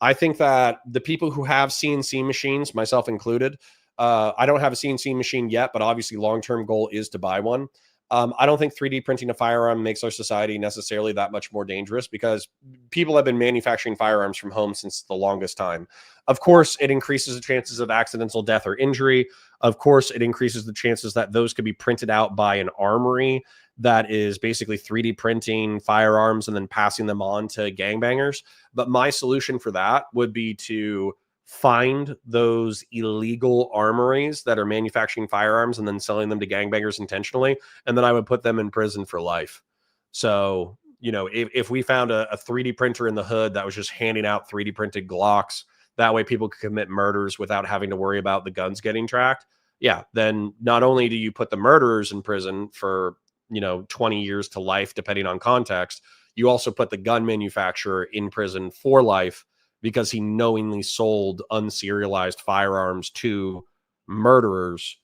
I think that the people who have CNC machines, myself included, I don't have a CNC machine yet, but obviously long-term goal is to buy one. I don't think 3D printing a firearm makes our society necessarily that much more dangerous because people have been manufacturing firearms from home since the longest time. Of course, it increases the chances of accidental death or injury. Of course, it increases the chances that those could be printed out by an armory that is basically 3D printing firearms and then passing them on to gangbangers. But my solution for that would be to find those illegal armories that are manufacturing firearms and then selling them to gangbangers intentionally. And then I would put them in prison for life. So, you know, if we found a 3D printer in the hood that was just handing out 3D printed Glocks, that way people could commit murders without having to worry about the guns getting tracked. Yeah. Then not only do you put the murderers in prison for, you know, 20 years to life, depending on context, you also put the gun manufacturer in prison for life because he knowingly sold unserialized firearms to murderers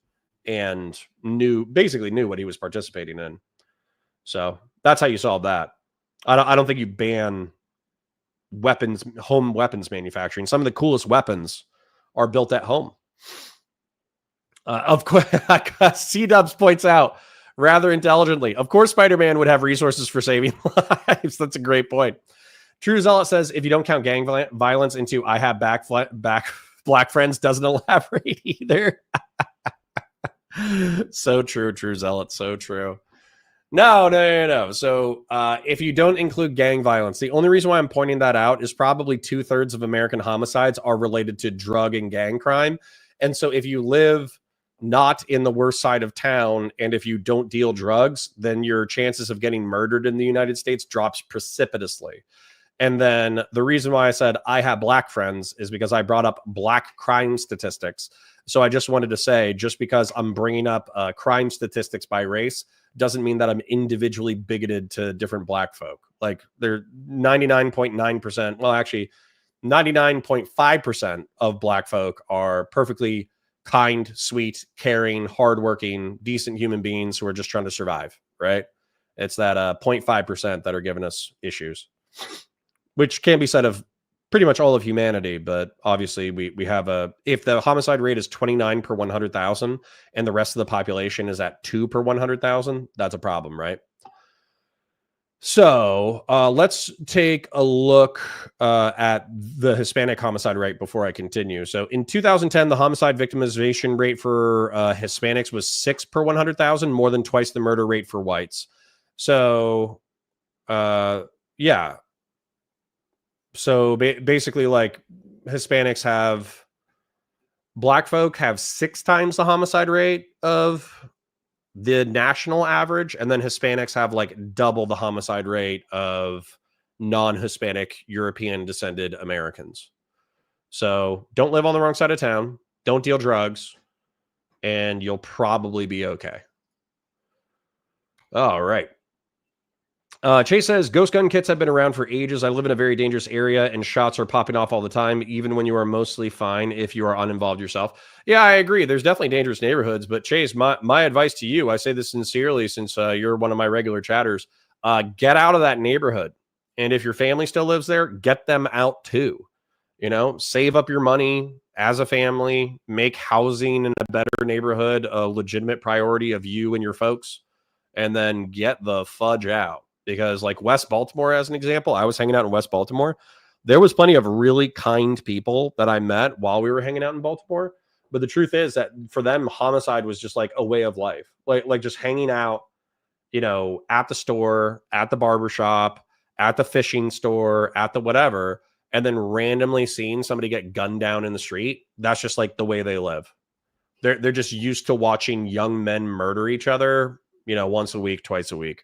and basically knew what he was participating in. So that's how you solve that. I don't think you ban home weapons manufacturing. Some of the coolest weapons are built at home. Of course, C-Dubs points out rather intelligently, of course, Spider-Man would have resources for saving lives. That's a great point. True Zealot says, if you don't count gang violence into I have black friends, doesn't elaborate either. So true, True Zealot. So true. No. So if you don't include gang violence, the only reason why I'm pointing that out is probably 2/3 of American homicides are related to drug and gang crime. And so if you live not in the worst side of town, and if you don't deal drugs, then your chances of getting murdered in the United States drops precipitously. And then the reason why I said I have black friends is because I brought up black crime statistics. So I just wanted to say, just because I'm bringing up crime statistics by race doesn't mean that I'm individually bigoted to different black folk. Like they're 99.9%. Well, actually 99.5% of black folk are perfectly kind, sweet, caring, hardworking, decent human beings who are just trying to survive. Right. It's that 0.5% that are giving us issues, which can be said of pretty much all of humanity. But obviously we have if the homicide rate is 29 per 100,000 and the rest of the population is at 2 per 100,000, that's a problem, right? So let's take a look at the Hispanic homicide rate before I continue. So in 2010, the homicide victimization rate for Hispanics was 6 per 100,000, more than twice the murder rate for whites. So yeah. So basically, like Hispanics black folk have 6 times the homicide rate of the national average, and then Hispanics have like double the homicide rate of non-Hispanic European descended Americans. So don't live on the wrong side of town, don't deal drugs, and you'll probably be okay. All right. Chase says, ghost gun kits have been around for ages. I live in a very dangerous area and shots are popping off all the time, even when you are mostly fine if you are uninvolved yourself. Yeah, I agree. There's definitely dangerous neighborhoods, but Chase, my advice to you, I say this sincerely since you're one of my regular chatters, get out of that neighborhood. And if your family still lives there, get them out too. You know, save up your money as a family, make housing in a better neighborhood a legitimate priority of you and your folks, and then get the fudge out. Because like West Baltimore, as an example, I was hanging out in West Baltimore. There was plenty of really kind people that I met while we were hanging out in Baltimore. But the truth is that for them, homicide was just like a way of life, like just hanging out, you know, at the store, at the barbershop, at the fishing store, at the whatever, and then randomly seeing somebody get gunned down in the street. That's just like the way they live. They're just used to watching young men murder each other, you know, once a week, twice a week.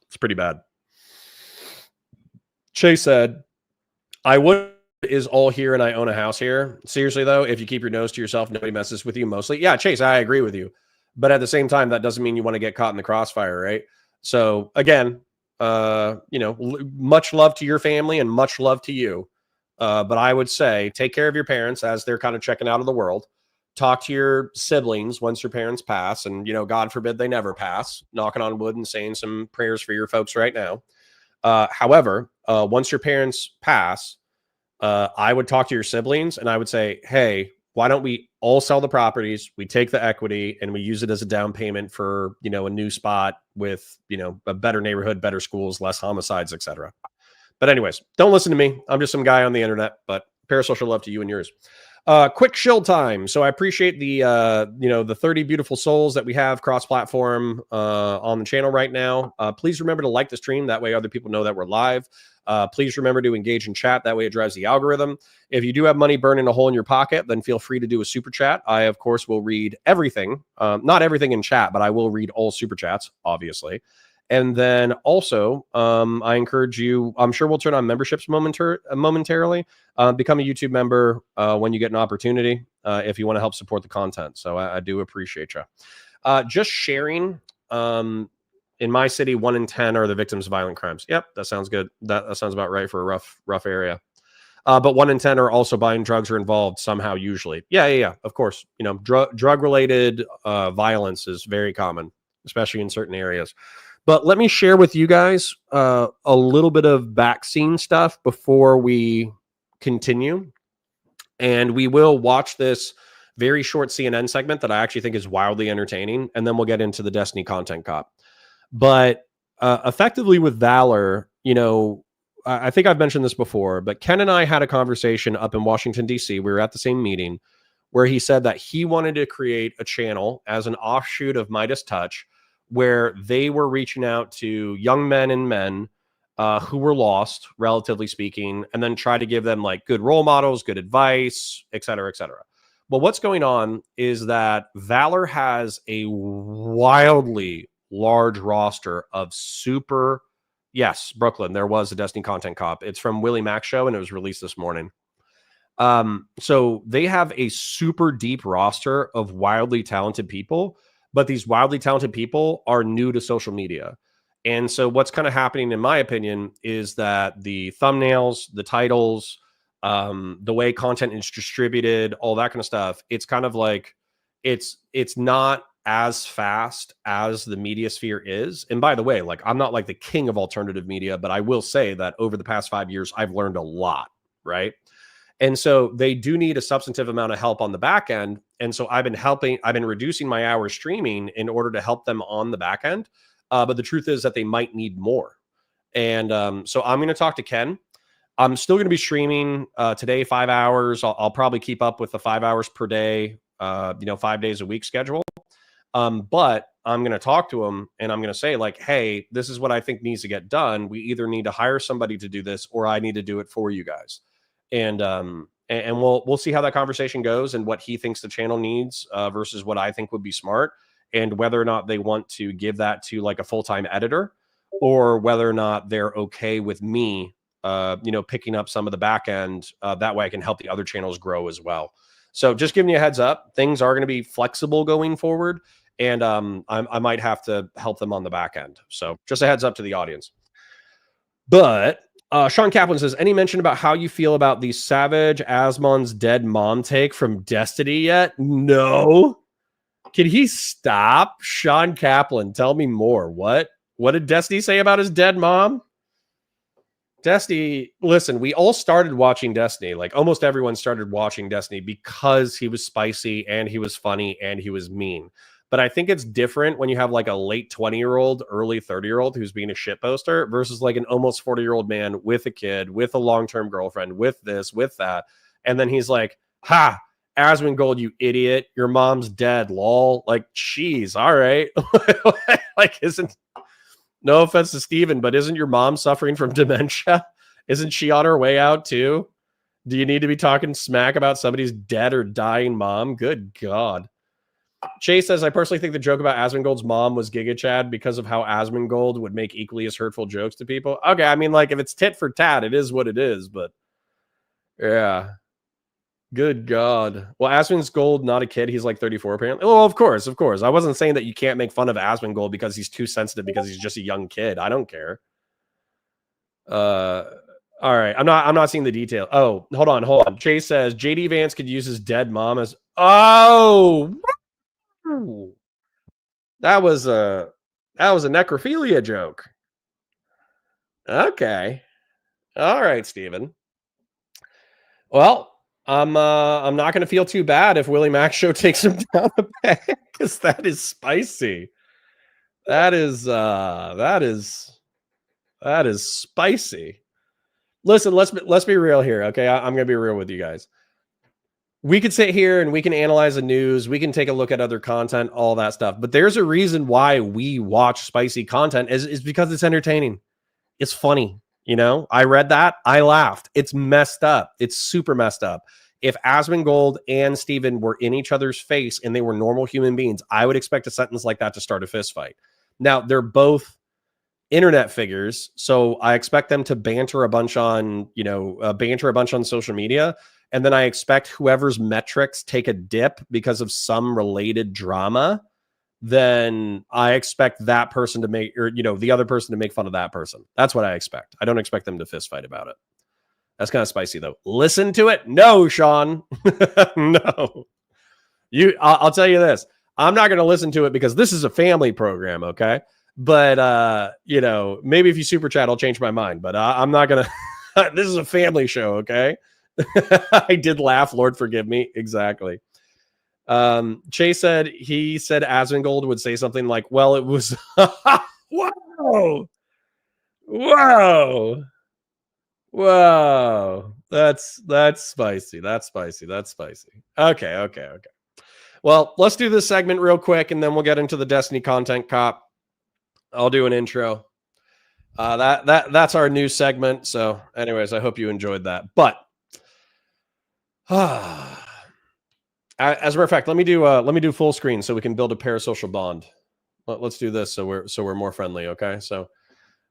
It's pretty bad. Chase said, I would is all here and I own a house here. Seriously, though, if you keep your nose to yourself, nobody messes with you mostly. Yeah, Chase, I agree with you. But at the same time, that doesn't mean you want to get caught in the crossfire, right? So again, you know, much love to your family and much love to you. But I would say take care of your parents as they're kind of checking out of the world. Talk to your siblings once your parents pass, and, you know, God forbid they never pass, knocking on wood and saying some prayers for your folks right now. However, once your parents pass, I would talk to your siblings and I would say, hey, why don't we all sell the properties? We take the equity and we use it as a down payment for, you know, a new spot with, you know, a better neighborhood, better schools, less homicides, etc. But anyways, don't listen to me. I'm just some guy on the internet, but parasocial love to you and yours. Quick shill time. So I appreciate the, you know, the 30 beautiful souls that we have cross-platform on the channel right now. Please remember to like the stream. That way other people know that we're live. Please remember to engage in chat. That way it drives the algorithm. If you do have money burning a hole in your pocket, then feel free to do a super chat. I, of course, will read everything. Not everything in chat, but I will read all super chats, obviously. And then also, I encourage you, I'm sure we'll turn on memberships momentarily. Become a YouTube member when you get an opportunity if you want to help support the content. So I do appreciate you. Just sharing. In my city, 1 in 10 are the victims of violent crimes. Yep, that sounds good. That sounds about right for a rough area. But 1 in 10 are also buying drugs or involved somehow, usually. Yeah, of course. You know, drug-related violence is very common, especially in certain areas. But let me share with you guys a little bit of back-scene stuff before we continue. And we will watch this very short CNN segment that I actually think is wildly entertaining. And then we'll get into the Destiny Content Cop. But effectively with Valor, you know, I think I've mentioned this before, but Ken and I had a conversation up in Washington, D.C. We were at the same meeting where he said that he wanted to create a channel as an offshoot of Midas Touch where they were reaching out to young men and men who were lost, relatively speaking, and then try to give them like good role models, good advice, et cetera, et cetera. But what's going on is that Valor has a wildly large roster of super, yes, Brooklyn, there was a Destiny content cop. It's from Willie Mack's show, and it was released this morning. So they have a super deep roster of wildly talented people, but these wildly talented people are new to social media. And so what's kind of happening, in my opinion, is that the thumbnails, the titles, the way content is distributed, all that kind of stuff, it's kind of like it's not as fast as the media sphere is. And by the way, like, I'm not like the king of alternative media, but I will say that over the past 5 years, I've learned a lot, right? And so they do need a substantive amount of help on the back end. And so I've been reducing my hours streaming in order to help them on the back end. But the truth is that they might need more. And so I'm going to talk to Ken. I'm still going to be streaming today, 5 hours. I'll probably keep up with the 5 hours per day, 5 days a week schedule. But I'm going to talk to him and I'm going to say like, hey, this is what I think needs to get done. We either need to hire somebody to do this or I need to do it for you guys. And we'll see how that conversation goes and what he thinks the channel needs versus what I think would be smart, and whether or not they want to give that to like a full-time editor, or whether or not they're okay with me, picking up some of the back end. That way I can help the other channels grow as well. So just giving you a heads up, things are going to be flexible going forward. And I might have to help them on the back end. So just a heads up to the audience. But Sean Kaplan says, any mention about how you feel about the Savage Asmon's dead mom take from Destiny yet? No. Can he stop? Sean Kaplan, tell me more. What did Destiny say about his dead mom? Destiny, listen, we all started watching Destiny. Like almost everyone started watching Destiny because he was spicy and he was funny and he was mean. But I think it's different when you have like a late 20-year-old, early 30-year-old who's being a shitposter versus like an almost 40-year-old man with a kid, with a long-term girlfriend, with this, with that. And then he's like, ha, Asmongold, you idiot. Your mom's dead, lol. Like, jeez, all right. Like, no offense to Steven, but isn't your mom suffering from dementia? Isn't she on her way out too? Do you need to be talking smack about somebody's dead or dying mom? Good God. Chase says, I personally think the joke about Asmongold's mom was Giga Chad because of how Asmongold would make equally as hurtful jokes to people. Okay, I mean, like, if it's tit for tat, it is what it is, but yeah. Good God. Well, Asmongold, not a kid. He's like 34, apparently. Oh, of course. I wasn't saying that you can't make fun of Asmongold because he's too sensitive because he's just a young kid. I don't care. All right. I'm not seeing the detail. Oh, hold on. Chase says JD Vance could use his dead mom as that was a necrophilia joke. Okay. All right, Steven. Well, I'm not going to feel too bad if Willie Mack's show takes him down the peg, because that is spicy. That is spicy. Listen, let's be real here, okay? I'm going to be real with you guys. We could sit here and we can analyze the news. We can take a look at other content, all that stuff. But there's a reason why we watch spicy content is because it's entertaining. It's funny. You know, I read that. I laughed. It's messed up. It's super messed up. If Asmongold and Steven were in each other's face and they were normal human beings, I would expect a sentence like that to start a fist fight. Now, they're both internet figures, so I expect them to banter a bunch on, social media. And then I expect whoever's metrics take a dip because of some related drama, then I expect that person to make, or, the other person to make fun of that person. That's what I expect. I don't expect them to fist fight about it. That's kind of spicy, though. Listen to it? No, Sean. No. I'll tell you this. I'm not going to listen to it because this is a family program, okay? But, maybe if you super chat, I'll change my mind. But I'm not going to. This is a family show, okay? I did laugh. Lord forgive me. Exactly. Chase said Asmongold would say something like, well, it was whoa, that's spicy. Okay. Well, let's do this segment real quick and then we'll get into the Destiny content cop. I'll do an intro. That's our new segment. So, anyways, I hope you enjoyed that. But as a matter of fact, let me do full screen so we can build a parasocial bond. Let's do this so we're more friendly. Okay, so.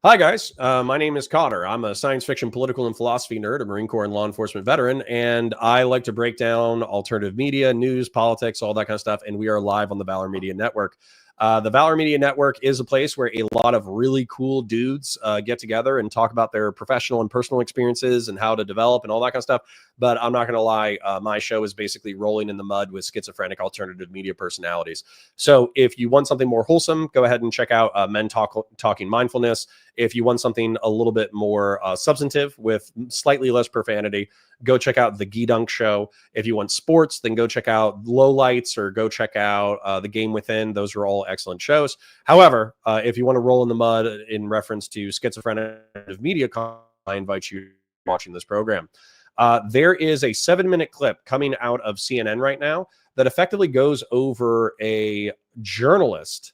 Hi, guys. My name is Cotter. I'm a science fiction, political, and philosophy nerd, a Marine Corps and law enforcement veteran, and I like to break down alternative media, news, politics, all that kind of stuff, and we are live on the Valor Media Network. The Valor Media Network is a place where a lot of really cool dudes get together and talk about their professional and personal experiences and how to develop and all that kind of stuff. But I'm not going to lie, my show is basically rolling in the mud with schizophrenic alternative media personalities. So if you want something more wholesome, go ahead and check out Men Talking Mindfulness. If you want something a little bit more substantive with slightly less profanity, go check out The Geedunk Show. If you want sports, then go check out Lowlights or go check out The Game Within. Those are all excellent shows. However, if you want to roll in the mud in reference to schizophrenic media, I invite you watching this program. There is a 7-minute clip coming out of CNN right now that effectively goes over a journalist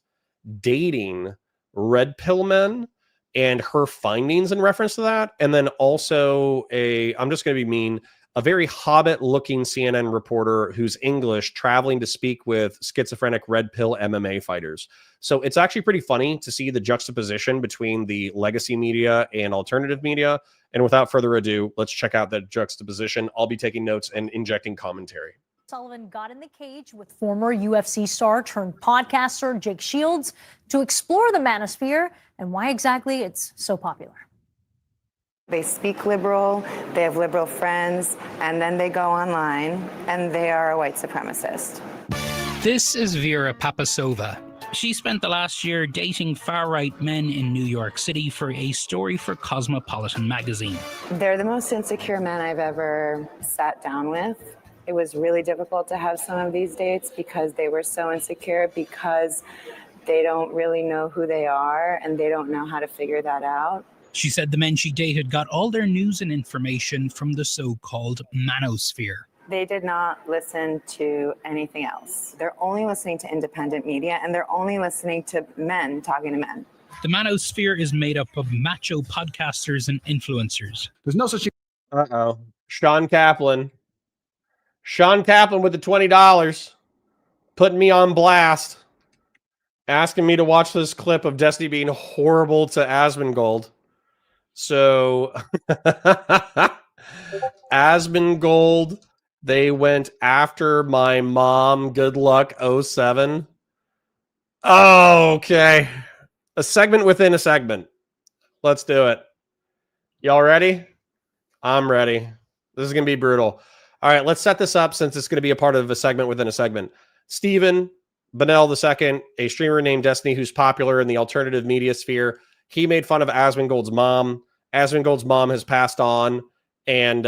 dating red pill men and her findings in reference to that. And then also I'm just going to be mean, a very Hobbit-looking CNN reporter who's English traveling to speak with schizophrenic red pill MMA fighters. So it's actually pretty funny to see the juxtaposition between the legacy media and alternative media. And without further ado, let's check out that juxtaposition. I'll be taking notes and injecting commentary. Sullivan got in the cage with former UFC star turned podcaster Jake Shields to explore the manosphere and why exactly it's so popular. They speak liberal, they have liberal friends, and then they go online and they are a white supremacist. This is Vera Papasova. She spent the last year dating far-right men in New York City for a story for Cosmopolitan magazine. They're the most insecure men I've ever sat down with. It was really difficult to have some of these dates because they were so insecure, because they don't really know who they are and they don't know how to figure that out. She said the men she dated got all their news and information from the so-called manosphere. They did not listen to anything else. They're only listening to independent media, and they're only listening to men talking to men. The manosphere is made up of macho podcasters and influencers. There's no such thing. Uh-oh. Sean Kaplan with the $20, putting me on blast, asking me to watch this clip of Destiny being horrible to Asmongold. So, Asmongold, they went after my mom. Good luck, 07. Oh, okay. A segment within a segment. Let's do it. Y'all ready? I'm ready. This is going to be brutal. All right, let's set this up since it's going to be a part of a segment within a segment. Stephen Bonnell II, a streamer named Destiny who's popular in the alternative media sphere, he made fun of Asmongold's mom. Asmongold's mom has passed on, and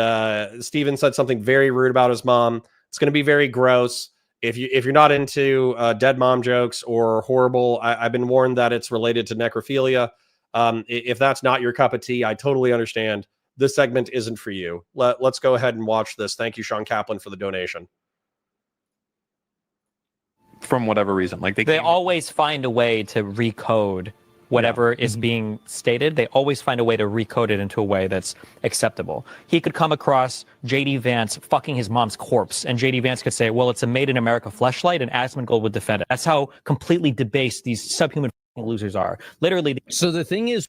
Stephen said something very rude about his mom. It's going to be very gross. If you're not into dead mom jokes or horrible, I've been warned that it's related to necrophilia. If that's not your cup of tea, I totally understand. This segment isn't for you. Let's go ahead and watch this. Thank you, Sean Kaplan, for the donation. From whatever reason, like they always find a way to recode whatever is being stated. They always find a way to recode it into a way that's acceptable. He could come across J.D. Vance fucking his mom's corpse, and J.D. Vance could say, well, it's a Made in America fleshlight, and Asmongold would defend it. That's how completely debased these subhuman losers are. Literally. So the thing is,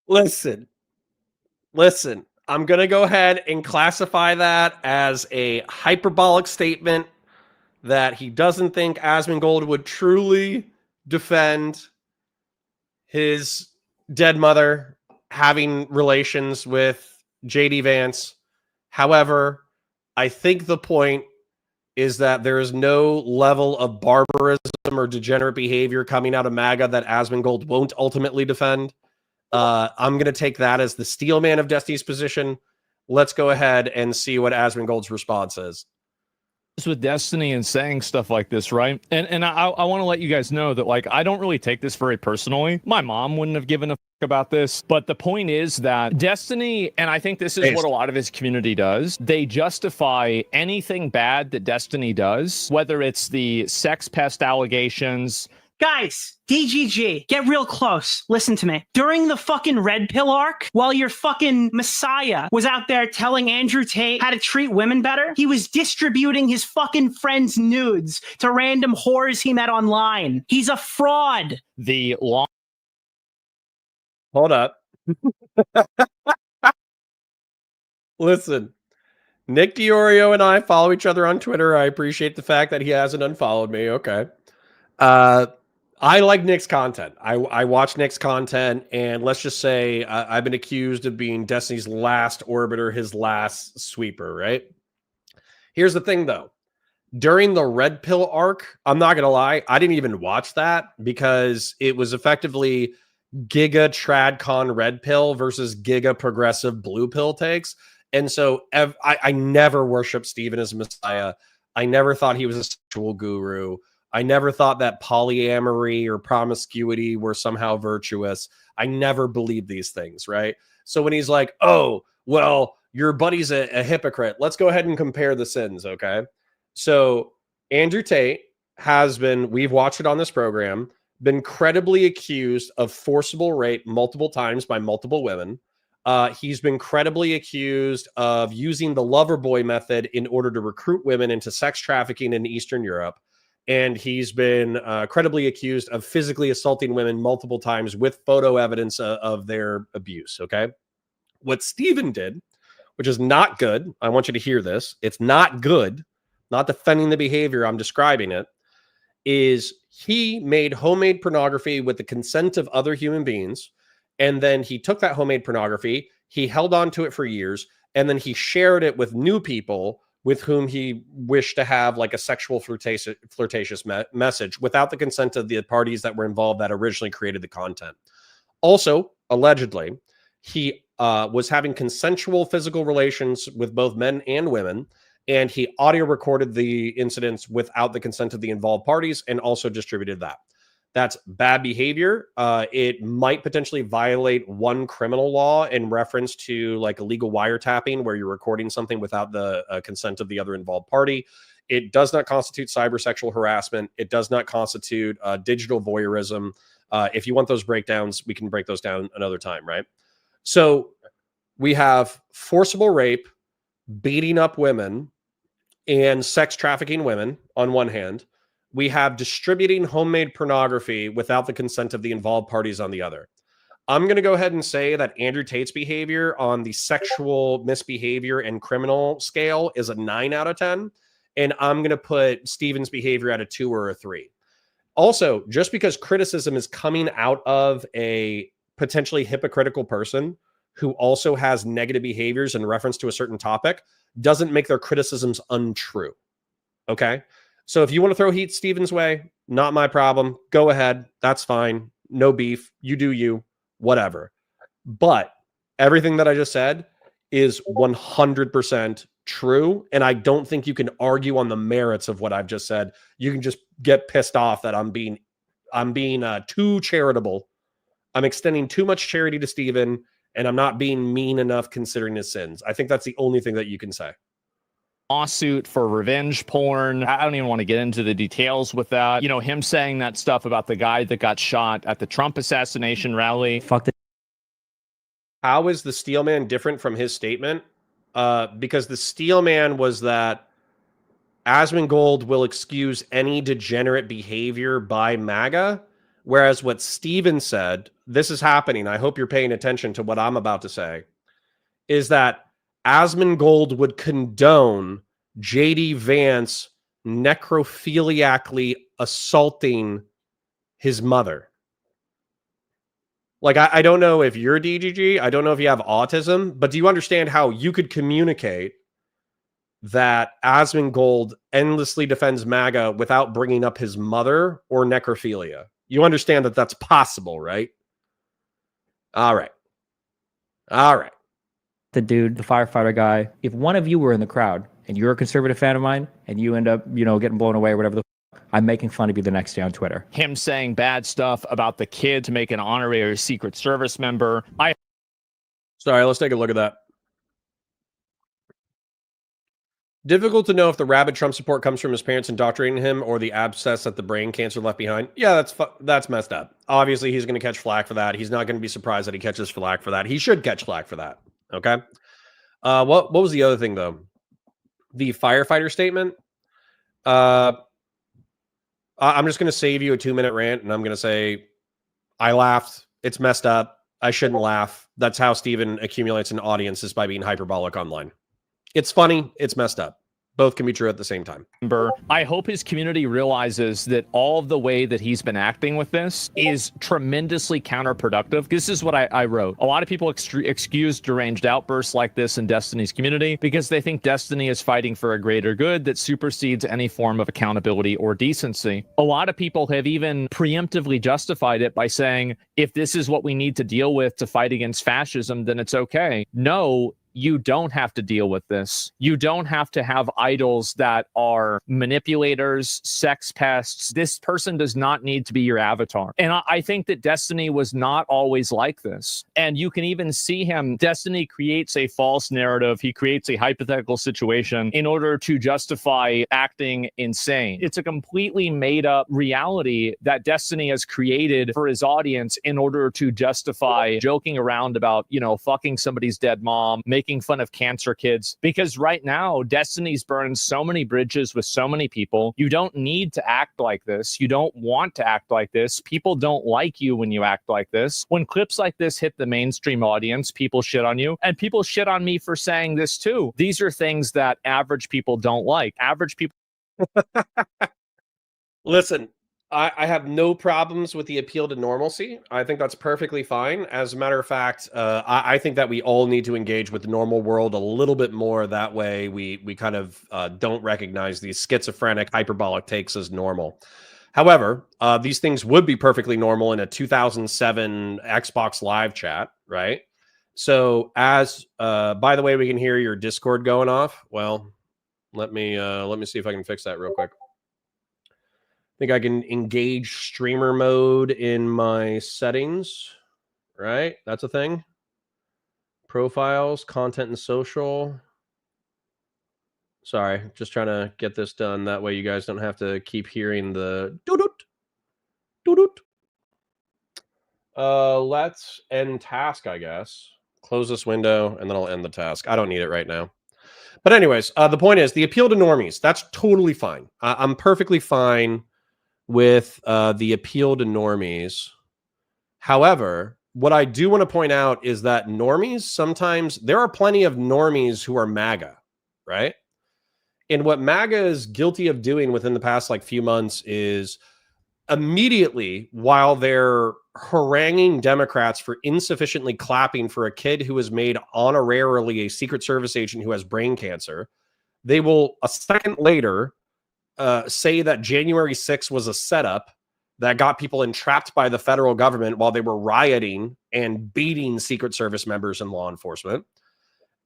Listen, I'm going to go ahead and classify that as a hyperbolic statement that he doesn't think Asmongold would truly defend his dead mother having relations with J.D. Vance. However, I think the point is that there is no level of barbarism or degenerate behavior coming out of MAGA that Asmongold won't ultimately defend. I'm going to take that as the steel man of Destiny's position. Let's go ahead and see what Asmongold's response is. With Destiny and saying stuff like this, right? And I want to let you guys know that, like, I don't really take this very personally. My mom wouldn't have given a about this, but the point is that Destiny, and I think this is what a lot of his community does, they justify anything bad that Destiny does, whether it's the sex pest allegations. Guys, DGG, get real close. Listen to me. During the fucking Red Pill arc, while your fucking Messiah was out there telling Andrew Tate how to treat women better, he was distributing his fucking friends' nudes to random whores he met online. He's a fraud. The long. Hold up. Listen, Nick Diorio and I follow each other on Twitter. I appreciate the fact that he hasn't unfollowed me. Okay. I like Nick's content. I watch Nick's content, and let's just say I've been accused of being Destiny's last orbiter, his last sweeper, right? Here's the thing, though. During the Red Pill arc, I'm not going to lie, I didn't even watch that because it was effectively Giga Tradcon Red Pill versus Giga Progressive Blue Pill takes. And so I never worshiped Steven as a messiah. I never thought he was a sexual guru. I never thought that polyamory or promiscuity were somehow virtuous. I never believed these things, right? So when he's like, oh, well, your buddy's a hypocrite, let's go ahead and compare the sins, okay? So Andrew Tate has been, we've watched it on this program, been credibly accused of forcible rape multiple times by multiple women. He's been credibly accused of using the lover boy method in order to recruit women into sex trafficking in Eastern Europe. And he's been credibly accused of physically assaulting women multiple times with photo evidence of their abuse, okay? What Steven did, which is not good, I want you to hear this, it's not good, not defending the behavior, I'm describing it, is he made homemade pornography with the consent of other human beings, and then he took that homemade pornography, he held on to it for years, and then he shared it with new people with whom he wished to have like a sexual flirtatious message without the consent of the parties that were involved that originally created the content. Also, allegedly, he was having consensual physical relations with both men and women, and he audio recorded the incidents without the consent of the involved parties and also distributed that. That's bad behavior. It might potentially violate one criminal law in reference to like illegal wiretapping where you're recording something without the consent of the other involved party. It does not constitute cybersexual harassment. It does not constitute digital voyeurism. If you want those breakdowns, we can break those down another time, right? So we have forcible rape, beating up women, and sex trafficking women on one hand. We have distributing homemade pornography without the consent of the involved parties on the other. I'm going to go ahead and say that Andrew Tate's behavior on the sexual misbehavior and criminal scale is a 9 out of 10. And I'm going to put Steven's behavior at a 2 or a 3. Also, just because criticism is coming out of a potentially hypocritical person who also has negative behaviors in reference to a certain topic doesn't make their criticisms untrue. Okay? So if you want to throw heat Steven's way, not my problem. Go ahead. That's fine. No beef. You do you. Whatever. But everything that I just said is 100% true. And I don't think you can argue on the merits of what I've just said. You can just get pissed off that I'm being too charitable. I'm extending too much charity to Steven, and I'm not being mean enough considering his sins. I think that's the only thing that you can say. Lawsuit for revenge porn. I don't even want to get into the details with that. You know, him saying that stuff about the guy that got shot at the Trump assassination rally. Fuck the. How is the Steel Man different from his statement? Because the Steel Man was that Asmongold will excuse any degenerate behavior by MAGA, whereas what Steven said, this is happening, I hope you're paying attention to what I'm about to say, is that Asmongold would condone J.D. Vance necrophiliacally assaulting his mother. Like, I don't know if you're DGG, I don't know if you have autism, but do you understand how you could communicate that Asmongold endlessly defends MAGA without bringing up his mother or necrophilia? You understand that that's possible, right? All right. All right. The dude, the firefighter guy, if one of you were in the crowd and you're a conservative fan of mine and you end up, getting blown away or whatever the I'm making fun of you the next day on Twitter. Him saying bad stuff about the kid to make an honorary Secret Service member. Sorry, let's take a look at that. Difficult to know if the rabid Trump support comes from his parents indoctrinating him or the abscess that the brain cancer left behind. Yeah, that's messed up. Obviously, he's going to catch flack for that. He's not going to be surprised that he catches flack for that. He should catch flack for that. Okay. What was the other thing though? The firefighter statement. I'm just going to save you a 2-minute rant, and I'm going to say, I laughed. It's messed up. I shouldn't laugh. That's how Steven accumulates an audience, is by being hyperbolic online. It's funny. It's messed up. Both can be true at the same time. I hope his community realizes that all of the way that he's been acting with this is tremendously counterproductive. This is what I wrote. A lot of people excuse deranged outbursts like this in Destiny's community because they think Destiny is fighting for a greater good that supersedes any form of accountability or decency. A lot of people have even preemptively justified it by saying, if this is what we need to deal with to fight against fascism, then it's okay. No, you don't have to deal with this. You don't have to have idols that are manipulators, sex pests. This person does not need to be your avatar. And I think that Destiny was not always like this. And you can even see him. Destiny creates a false narrative. He creates a hypothetical situation in order to justify acting insane. It's a completely made up reality that Destiny has created for his audience in order to justify joking around about, fucking somebody's dead mom, making fun of cancer kids, because right now Destiny's burned so many bridges with so many people. You don't need to act like this. You don't want to act like this. People don't like you when you act like this. When clips like this hit the mainstream audience, people shit on you, and people shit on me for saying this too. These are things that average people don't like. Average people. Listen, I have no problems with the appeal to normalcy. I think that's perfectly fine. As a matter of fact, I think that we all need to engage with the normal world a little bit more. That way we kind of don't recognize these schizophrenic, hyperbolic takes as normal. However, these things would be perfectly normal in a 2007 Xbox Live chat, right? So as, by the way, we can hear your Discord going off. Well, let me see if I can fix that real quick. I think I can engage streamer mode in my settings, right? That's a thing. Profiles, content and social. Sorry, just trying to get this done. That way you guys don't have to keep hearing the doo-doot, doo-doot. Let's end task, I guess. Close this window, and then I'll end the task. I don't need it right now. But anyways, the point is, the appeal to normies, that's totally fine. I'm perfectly fine with the appeal to normies. However, what I do want to point out is that normies, sometimes there are plenty of normies who are MAGA, right? And what MAGA is guilty of doing within the past few months is immediately, while they're haranguing Democrats for insufficiently clapping for a kid who was made honorarily a Secret Service agent who has brain cancer, they will a second later say that January 6th was a setup that got people entrapped by the federal government while they were rioting and beating Secret Service members and law enforcement.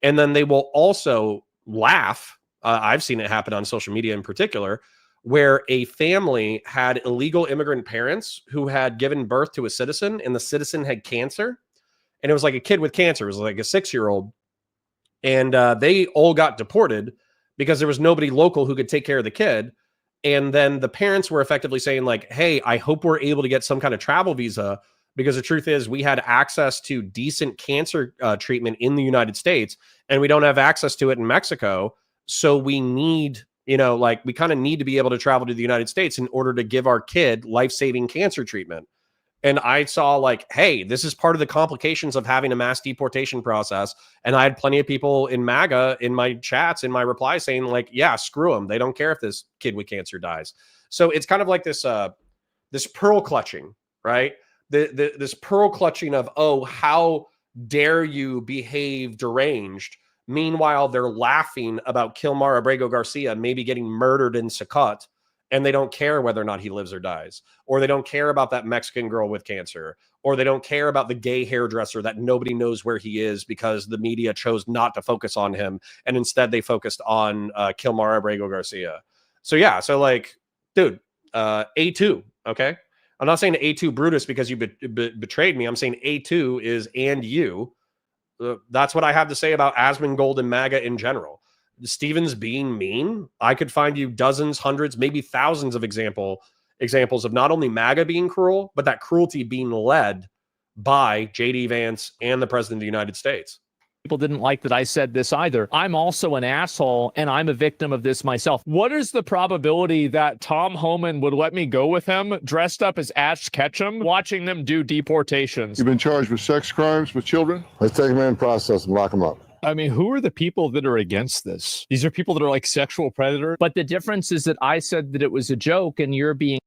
And then they will also laugh. I've seen it happen on social media in particular, where a family had illegal immigrant parents who had given birth to a citizen, and the citizen had cancer. And it was like a kid with cancer. It was like a 6-year-old. And they all got deported because there was nobody local who could take care of the kid. And then the parents were effectively saying hey, I hope we're able to get some kind of travel visa, because the truth is we had access to decent cancer treatment in the United States, and we don't have access to it in Mexico. So we need, we kind of need to be able to travel to the United States in order to give our kid life-saving cancer treatment. And I saw hey, this is part of the complications of having a mass deportation process. And I had plenty of people in MAGA in my chats, in my replies saying yeah, screw them. They don't care if this kid with cancer dies. So it's kind of like this, this pearl clutching, right? This pearl clutching of, oh, how dare you behave deranged? Meanwhile, they're laughing about Kilmar Abrego Garcia maybe getting murdered in Sakat, and they don't care whether or not he lives or dies, or they don't care about that Mexican girl with cancer, or they don't care about the gay hairdresser that nobody knows where he is because the media chose not to focus on him, and instead they focused on Kilmar Abrego Garcia. So yeah, so dude, A2. Okay. I'm not saying A2 Brutus because you betrayed me. I'm saying A2 is and you. That's what I have to say about Asmongold and MAGA in general. Steven's being mean. I could find you dozens, hundreds, maybe thousands of examples of not only MAGA being cruel, but that cruelty being led by JD Vance and the President of the United States. People didn't like that I said this either. I'm also an asshole, and I'm a victim of this myself. What is the probability that Tom Homan would let me go with him dressed up as Ash Ketchum, watching them do deportations? You've been charged with sex crimes with children? Let's take them in, process them, lock them up. I mean, who are the people that are against this? These are people that are like sexual predators. But the difference is that I said that it was a joke, and you're being...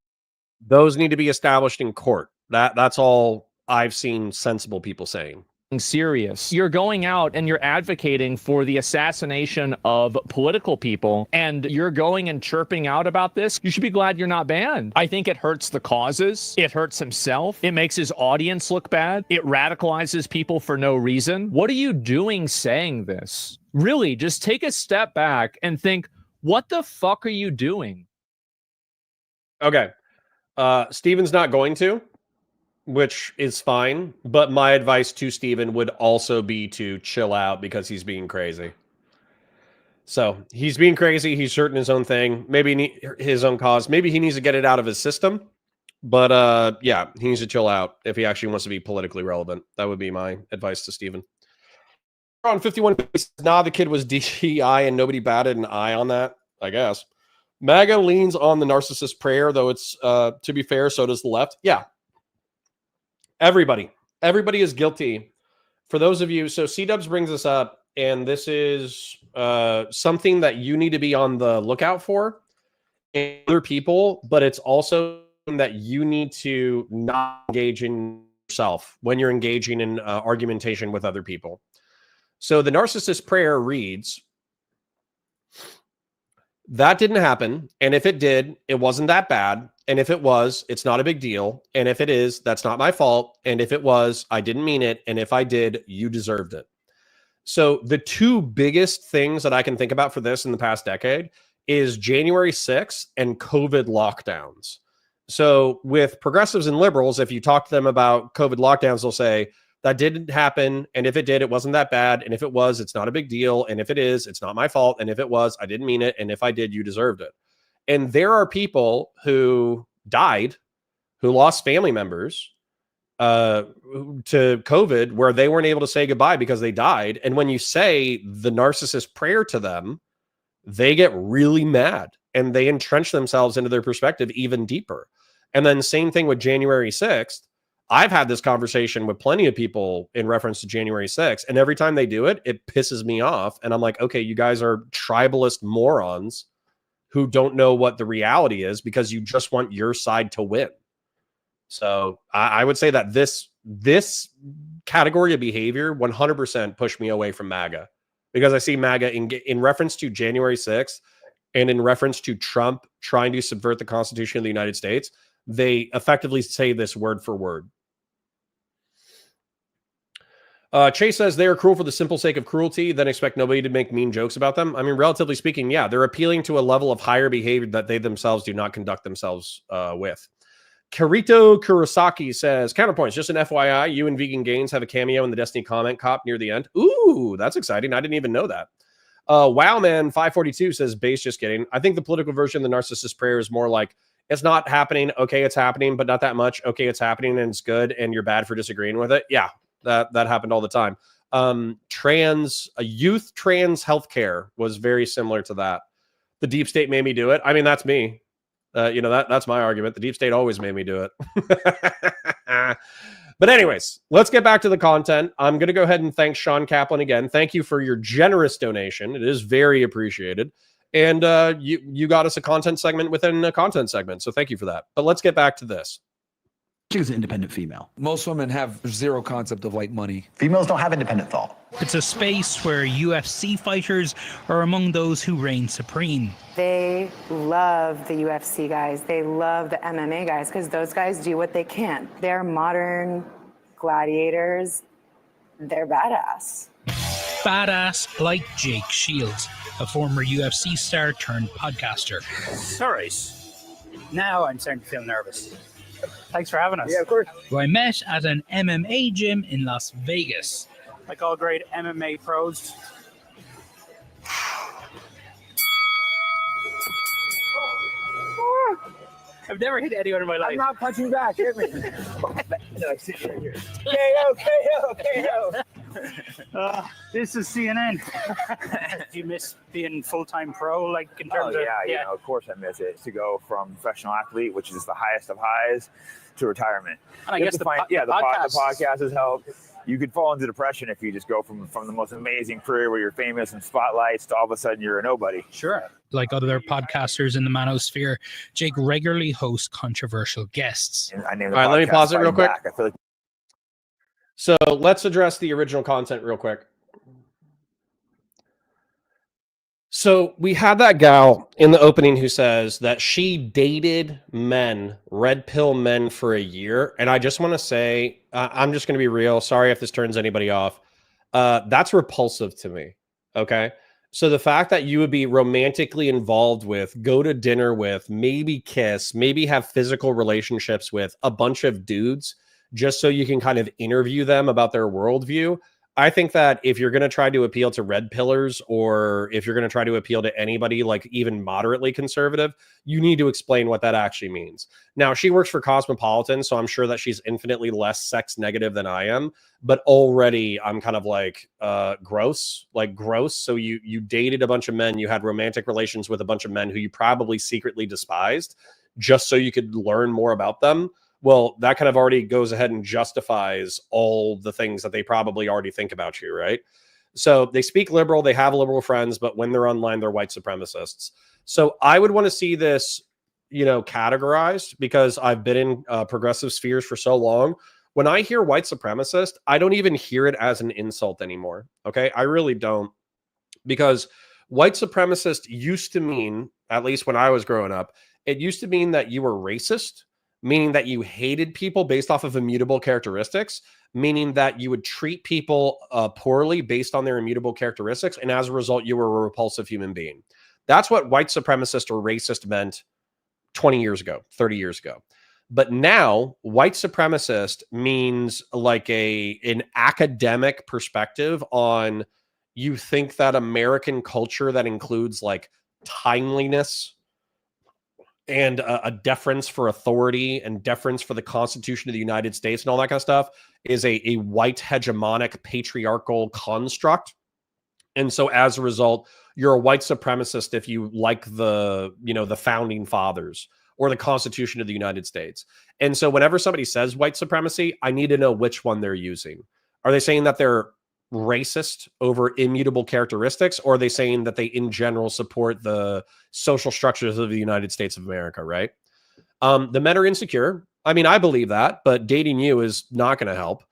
Those need to be established in court. That's all I've seen sensible people saying. Serious. You're going out and you're advocating for the assassination of political people, and you're going and chirping out about this. You should be glad you're not banned. I think it hurts the causes. It hurts himself. It makes his audience look bad. It radicalizes people for no reason. What are you doing saying this? Really, just take a step back and think, what the fuck are you doing? Okay. Steven's not going to, which is fine, but my advice to Steven would also be to chill out because he's being crazy. So he's being crazy. He's hurting his own thing, maybe his own cause. Maybe he needs to get it out of his system. But yeah, he needs to chill out if he actually wants to be politically relevant. That would be my advice to Steven. On 51, nah, the kid was DEI and nobody batted an eye on that, I guess. MAGA leans on the narcissist prayer, though it's, to be fair, so does the left. Yeah. Everybody is guilty. For those of you, so C-Dubs brings this up, and this is something that you need to be on the lookout for in other people, but it's also that you need to not engage in yourself when you're engaging in argumentation with other people. So the narcissist prayer reads, that didn't happen, and if it did, it wasn't that bad. And if it was, it's not a big deal. And if it is, that's not my fault. And if it was, I didn't mean it. And if I did, you deserved it. So the two biggest things that I can think about for this in the past decade is January 6th and COVID lockdowns. So with progressives and liberals, if you talk to them about COVID lockdowns, they'll say, that didn't happen. And if it did, it wasn't that bad. And if it was, it's not a big deal. And if it is, it's not my fault. And if it was, I didn't mean it. And if I did, you deserved it. And there are people who died, who lost family members to COVID, where they weren't able to say goodbye because they died. And when you say the narcissist prayer to them, they get really mad and they entrench themselves into their perspective even deeper. And then same thing with January 6th. I've had this conversation with plenty of people in reference to January 6th. And every time they do it, it pisses me off. And I'm like, okay, you guys are tribalist morons who don't know what the reality is because you just want your side to win. So I would say that this category of behavior 100% pushed me away from MAGA, because I see MAGA in reference to January 6th and in reference to Trump trying to subvert the Constitution of the United States. They effectively say this word for word. Chase says they are cruel for the simple sake of cruelty, then expect nobody to make mean jokes about them. I mean, relatively speaking, yeah, they're appealing to a level of higher behavior that they themselves do not conduct themselves with. Kirito Kurosaki says, counterpoints, just an FYI, you and Vegan Gains have a cameo in the Destiny comment cop near the end. Ooh, that's exciting. I didn't even know that. Wowman542 says, base, just kidding. I think the political version of the narcissist prayer is more like, it's not happening. Okay, it's happening, but not that much. Okay, it's happening and it's good, and you're bad for disagreeing with it. Yeah. That happened all the time. Youth trans healthcare was very similar to that. The deep state made me do it. I mean, that's me. That's my argument. The deep state always made me do it. But anyways, let's get back to the content. I'm going to go ahead and thank Sean Kaplan again. Thank you for your generous donation. It is very appreciated. And you got us a content segment within a content segment. So thank you for that. But let's get back to this. She's an independent female. Most women have zero concept of like money. Females don't have independent thought. It's a space where UFC fighters are among those who reign supreme. They love the UFC guys. They love the MMA guys because those guys do what they can. They're modern gladiators. They're badass. Badass like Jake Shields, a former UFC star turned podcaster. Tariff, Now I'm starting to feel nervous. Thanks for having us. Yeah, of course. Who I met at an MMA gym in Las Vegas. Like all great MMA pros. I've never hit anyone in my life. I'm not punching back. Hit me. No, sit right here. KO. This is CNN. Do you miss being full-time pro? Like in terms of You know, of course I miss it. To go from professional athlete, which is the highest of highs, to retirement. And I guess the podcast has helped. You could fall into depression if you just go from the most amazing career where you're famous and spotlights to all of a sudden you're a nobody. Sure. Like other podcasters in the Manosphere, Jake regularly hosts controversial guests. And I named All right, let me pause it real quick. I feel like So let's address the original content real quick. So we had that gal in the opening who says that she dated men, red pill men, for a year. And I just want to say, I'm just going to be real. Sorry if this turns anybody off. That's repulsive to me. Okay. So the fact that you would be romantically involved with, go to dinner with, maybe kiss, maybe have physical relationships with a bunch of dudes just so you can kind of interview them about their worldview. I think that if you're going to try to appeal to red pillars, or if you're going to try to appeal to anybody like even moderately conservative, you need to explain what that actually means. Now, she works for Cosmopolitan, so I'm sure that she's infinitely less sex negative than I am, but already I'm kind of like gross. So you dated a bunch of men, you had romantic relations with a bunch of men who you probably secretly despised just so you could learn more about them. Well, that kind of already goes ahead and justifies all the things that they probably already think about you, right? So they speak liberal, they have liberal friends, but when they're online, they're white supremacists. So I would want to see this, categorized, because I've been in progressive spheres for so long. When I hear white supremacist, I don't even hear it as an insult anymore. Okay, I really don't, because white supremacist used to mean, at least when I was growing up, it used to mean that you were racist, meaning that you hated people based off of immutable characteristics, meaning that you would treat people poorly based on their immutable characteristics, and as a result, you were a repulsive human being. That's what white supremacist or racist meant 20 years ago, 30 years ago. But now, white supremacist means like an academic perspective on, you think that American culture that includes like timeliness and a deference for authority and deference for the Constitution of the United States and all that kind of stuff is a white hegemonic patriarchal construct. And so as a result, you're a white supremacist if you like the founding fathers or the Constitution of the United States. And so whenever somebody says white supremacy, I need to know which one they're using. Are they saying that they're racist over immutable characteristics, or are they saying that they in general support the social structures of the United States of America, right? The men are insecure. I mean, I believe that, but dating you is not going to help.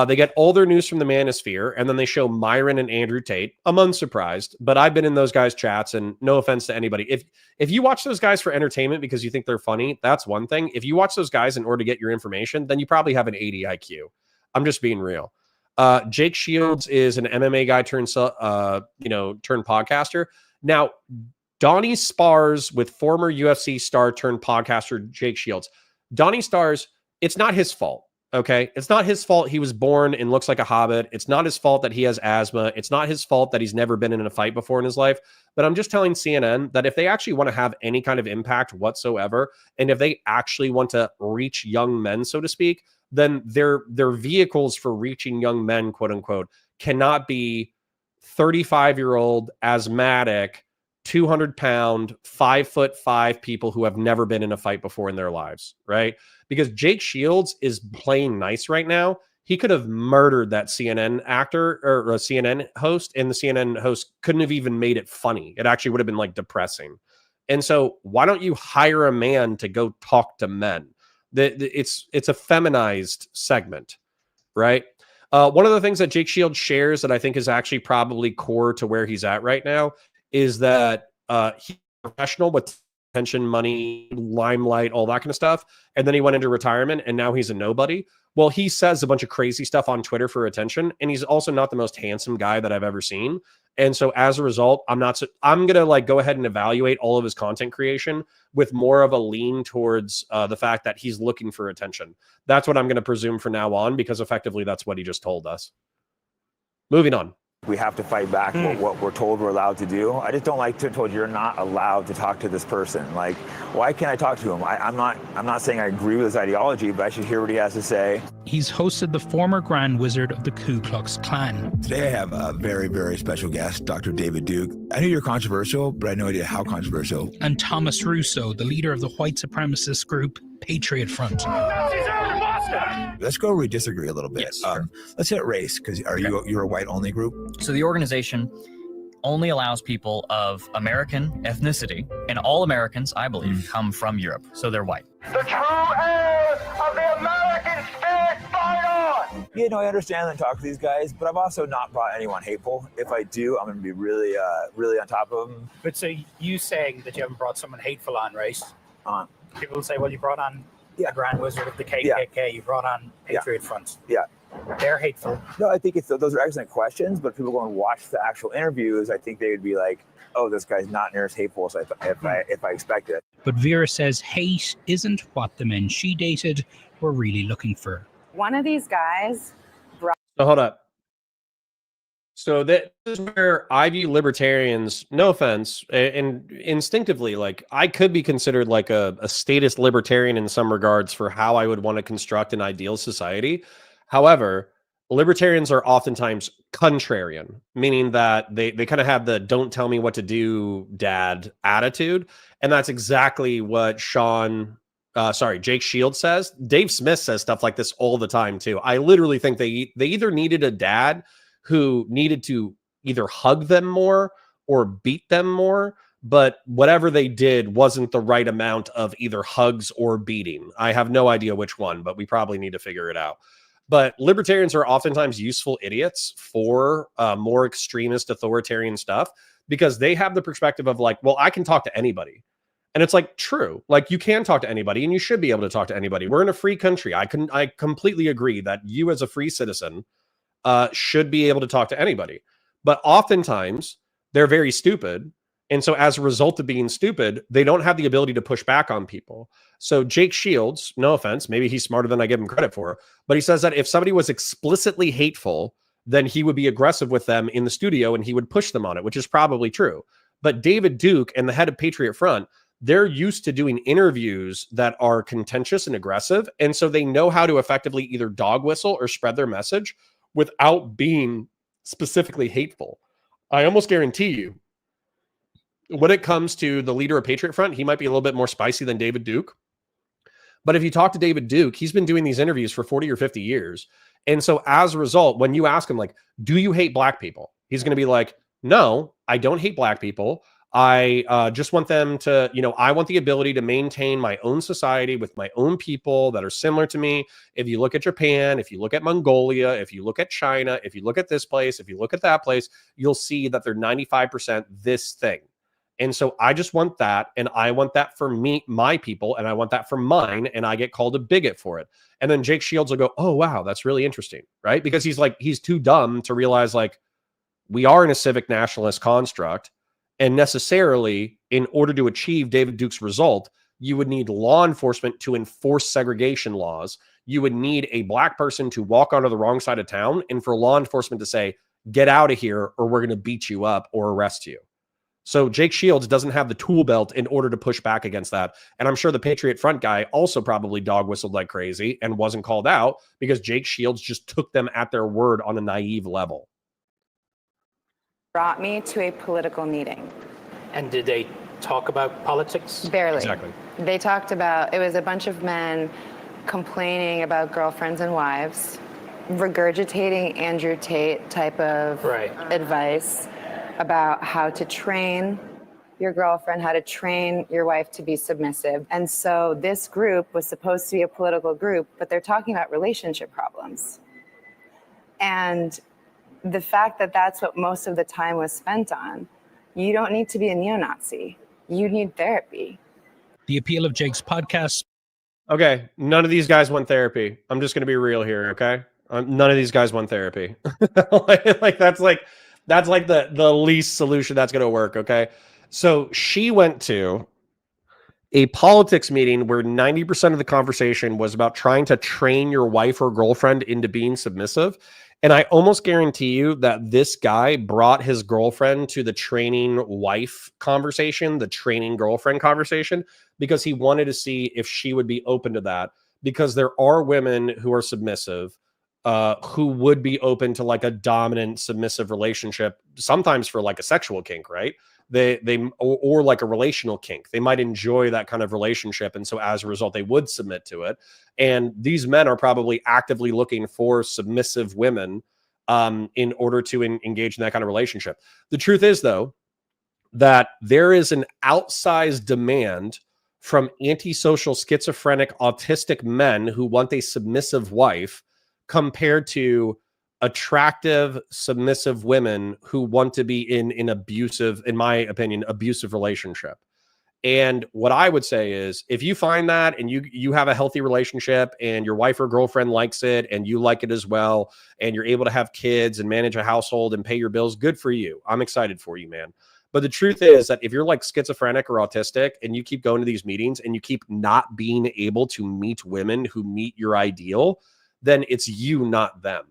They get all their news from the Manosphere, and then they show Myron and Andrew Tate. I'm unsurprised, but I've been in those guys' chats, and no offense to anybody. If you watch those guys for entertainment because you think they're funny, that's one thing. If you watch those guys in order to get your information, then you probably have an 80 IQ. I'm just being real. Jake Shields is an MMA guy turned podcaster. Now, Donnie spars with former UFC star turned podcaster Jake Shields. Donnie stars, it's not his fault. Okay. It's not his fault he was born and looks like a hobbit. It's not his fault that he has asthma. It's not his fault that he's never been in a fight before in his life. But I'm just telling CNN that if they actually want to have any kind of impact whatsoever, and if they actually want to reach young men, so to speak, then their vehicles for reaching young men, quote unquote, cannot be 35-year-old asthmatic, 200-pound, 5'5" people who have never been in a fight before in their lives, right? Because Jake Shields is playing nice right now. He could have murdered that CNN actor or a CNN host, and the CNN host couldn't have even made it funny. It actually would have been like depressing. And so why don't you hire a man to go talk to men? It's a feminized segment, right? One of the things that Jake Shields shares that I think is actually probably core to where he's at right now is that he's professional with pension money, limelight, all that kind of stuff. And then he went into retirement and now he's a nobody. Well, he says a bunch of crazy stuff on Twitter for attention. And he's also not the most handsome guy that I've ever seen. And so as a result, I'm going to like go ahead and evaluate all of his content creation with more of a lean towards the fact that he's looking for attention. That's what I'm going to presume from now on, because effectively that's what he just told us. Moving on. We have to fight back what we're told we're allowed to do. I just don't like to be told you're not allowed to talk to this person. Like, why can't I talk to him? I'm not saying I agree with his ideology, but I should hear what he has to say. He's hosted the former Grand Wizard of the Ku Klux Klan. Today I have a very, very special guest, Dr. David Duke. I know you're controversial, but I have no idea how controversial. And Thomas Russo, the leader of the white supremacist group Patriot Front. Let's go where we disagree a little bit. Yes, sure. Let's hit race, because you're a white-only group? So the organization only allows people of American ethnicity, and all Americans, I believe, come from Europe, so they're white. The true heirs of the American spirit fight on! Yeah, no, I understand and talk to these guys, but I've also not brought anyone hateful. If I do, I'm going to be really, really on top of them. But so you saying that you haven't brought someone hateful on, right? People will say, well, you brought on a Grand Wizard of the KKK, you brought on Patriot Front. Yeah. They're hateful. No, I think those are excellent questions, but people go and watch the actual interviews, I think they would be like, oh, this guy's not near as hateful as if I expect it. But Vera says hate isn't what the men she dated were really looking for. One of these guys brought... So hold up. So this is where I view libertarians, no offense, and instinctively, like, I could be considered like a statist libertarian in some regards for how I would want to construct an ideal society. However, libertarians are oftentimes contrarian, meaning that they kind of have the don't tell me what to do, dad attitude. And that's exactly what Jake Shields says. Dave Smith says stuff like this all the time too. I literally think they either needed a dad who needed to either hug them more or beat them more, but whatever they did wasn't the right amount of either hugs or beating. I have no idea which one, but we probably need to figure it out. But libertarians are oftentimes useful idiots for more extremist authoritarian stuff, because they have the perspective of like, well, I can talk to anybody. And it's like, true, like you can talk to anybody and you should be able to talk to anybody. We're in a free country. I completely agree that you as a free citizen should be able to talk to anybody. But oftentimes they're very stupid. And so as a result of being stupid, they don't have the ability to push back on people. So Jake Shields, no offense, maybe he's smarter than I give him credit for, but he says that if somebody was explicitly hateful, then he would be aggressive with them in the studio and he would push them on it, which is probably true. But David Duke and the head of Patriot Front, they're used to doing interviews that are contentious and aggressive. And so they know how to effectively either dog whistle or spread their message without being specifically hateful. I almost guarantee you, when it comes to the leader of Patriot Front, he might be a little bit more spicy than David Duke. But if you talk to David Duke, he's been doing these interviews for 40 or 50 years. And so as a result, when you ask him, like, do you hate black people? He's going to be like, no, I don't hate black people. I just want them to, I want the ability to maintain my own society with my own people that are similar to me. If you look at Japan, if you look at Mongolia, if you look at China, if you look at this place, if you look at that place, you'll see that they're 95% this thing. And so I just want that. And I want that for me, my people, and I want that for mine. And I get called a bigot for it. And then Jake Shields will go, oh, wow, that's really interesting. Right. Because he's too dumb to realize, like, we are in a civic nationalist construct. And necessarily, in order to achieve David Duke's result, you would need law enforcement to enforce segregation laws. You would need a black person to walk onto the wrong side of town and for law enforcement to say, get out of here or we're going to beat you up or arrest you. So Jake Shields doesn't have the tool belt in order to push back against that. And I'm sure the Patriot Front guy also probably dog whistled like crazy and wasn't called out because Jake Shields just took them at their word on a naive level. Brought me to a political meeting. And did they talk about politics? Barely. Exactly. They talked about, it was a bunch of men complaining about girlfriends and wives, regurgitating Andrew Tate type of advice about how to train your girlfriend, how to train your wife to be submissive. And so this group was supposed to be a political group, but they're talking about relationship problems. And the fact that that's what most of the time was spent on, you don't need to be a neo-Nazi. You need therapy. The appeal of Jake's podcast. Okay, none of these guys want therapy. I'm just going to be real here, okay? None of these guys want therapy. That's like the least solution that's going to work, okay? So she went to a politics meeting where 90% of the conversation was about trying to train your wife or girlfriend into being submissive. And I almost guarantee you that this guy brought his girlfriend to the training wife conversation, the training girlfriend conversation, because he wanted to see if she would be open to that. Because there are women who are submissive, who would be open to like a dominant submissive relationship, sometimes for like a sexual kink, right? Or like a relational kink. They might enjoy that kind of relationship. And so as a result, they would submit to it. And these men are probably actively looking for submissive women in order to engage in that kind of relationship. The truth is, though, that there is an outsized demand from antisocial, schizophrenic, autistic men who want a submissive wife compared to attractive, submissive women who want to be in an abusive, in my opinion, abusive relationship. And what I would say is, if you find that and you have a healthy relationship and your wife or girlfriend likes it and you like it as well, and you're able to have kids and manage a household and pay your bills, good for you. I'm excited for you, man. But the truth is that if you're like schizophrenic or autistic and you keep going to these meetings and you keep not being able to meet women who meet your ideal, then it's you, not them.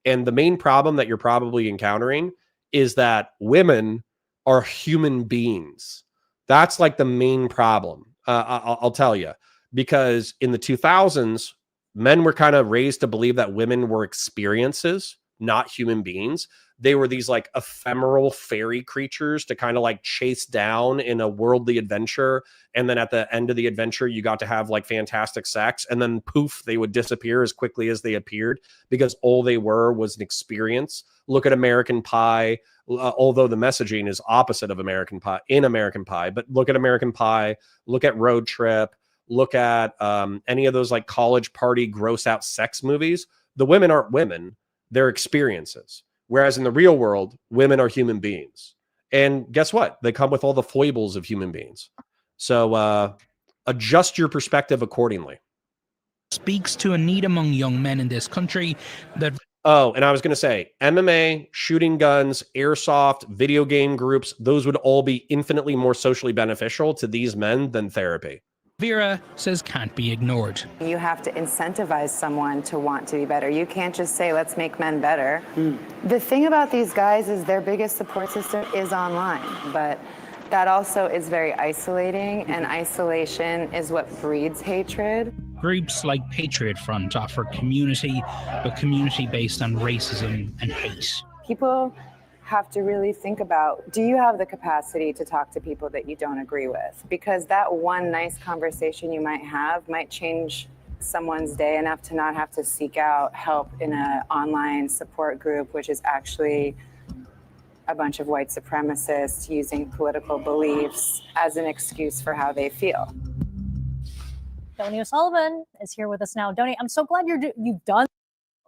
And the main problem that you're probably encountering is that women are human beings. That's like the main problem. I'll tell you, because in the 2000s, men were kind of raised to believe that women were experiences, not human beings. They were these like ephemeral fairy creatures to kind of like chase down in a worldly adventure. And then at the end of the adventure, you got to have like fantastic sex. And then poof, they would disappear as quickly as they appeared because all they were was an experience. Look at American Pie, although the messaging is opposite of American Pie in American Pie. But look at American Pie, look at Road Trip, look at any of those like college party gross out sex movies. The women aren't women, they're experiences. Whereas in the real world, women are human beings. And guess what? They come with all the foibles of human beings. So adjust your perspective accordingly. Speaks to a need among young men in this country that... Oh, and I was going to say, MMA, shooting guns, airsoft, video game groups, those would all be infinitely more socially beneficial to these men than therapy. Vera says can't be ignored. You have to incentivize someone to want to be better. You can't just say, let's make men better. The thing about these guys is their biggest support system is online, but that also is very isolating, and isolation is what breeds hatred. Groups like Patriot Front offer community, but community based on racism and hate. People have to really think about, do you have the capacity to talk to people that you don't agree with? Because that one nice conversation you might have might change someone's day enough to not have to seek out help in an online support group, which is actually a bunch of white supremacists using political beliefs as an excuse for how they feel. Donnie O'Sullivan is here with us now. Donnie, I'm so glad you've done.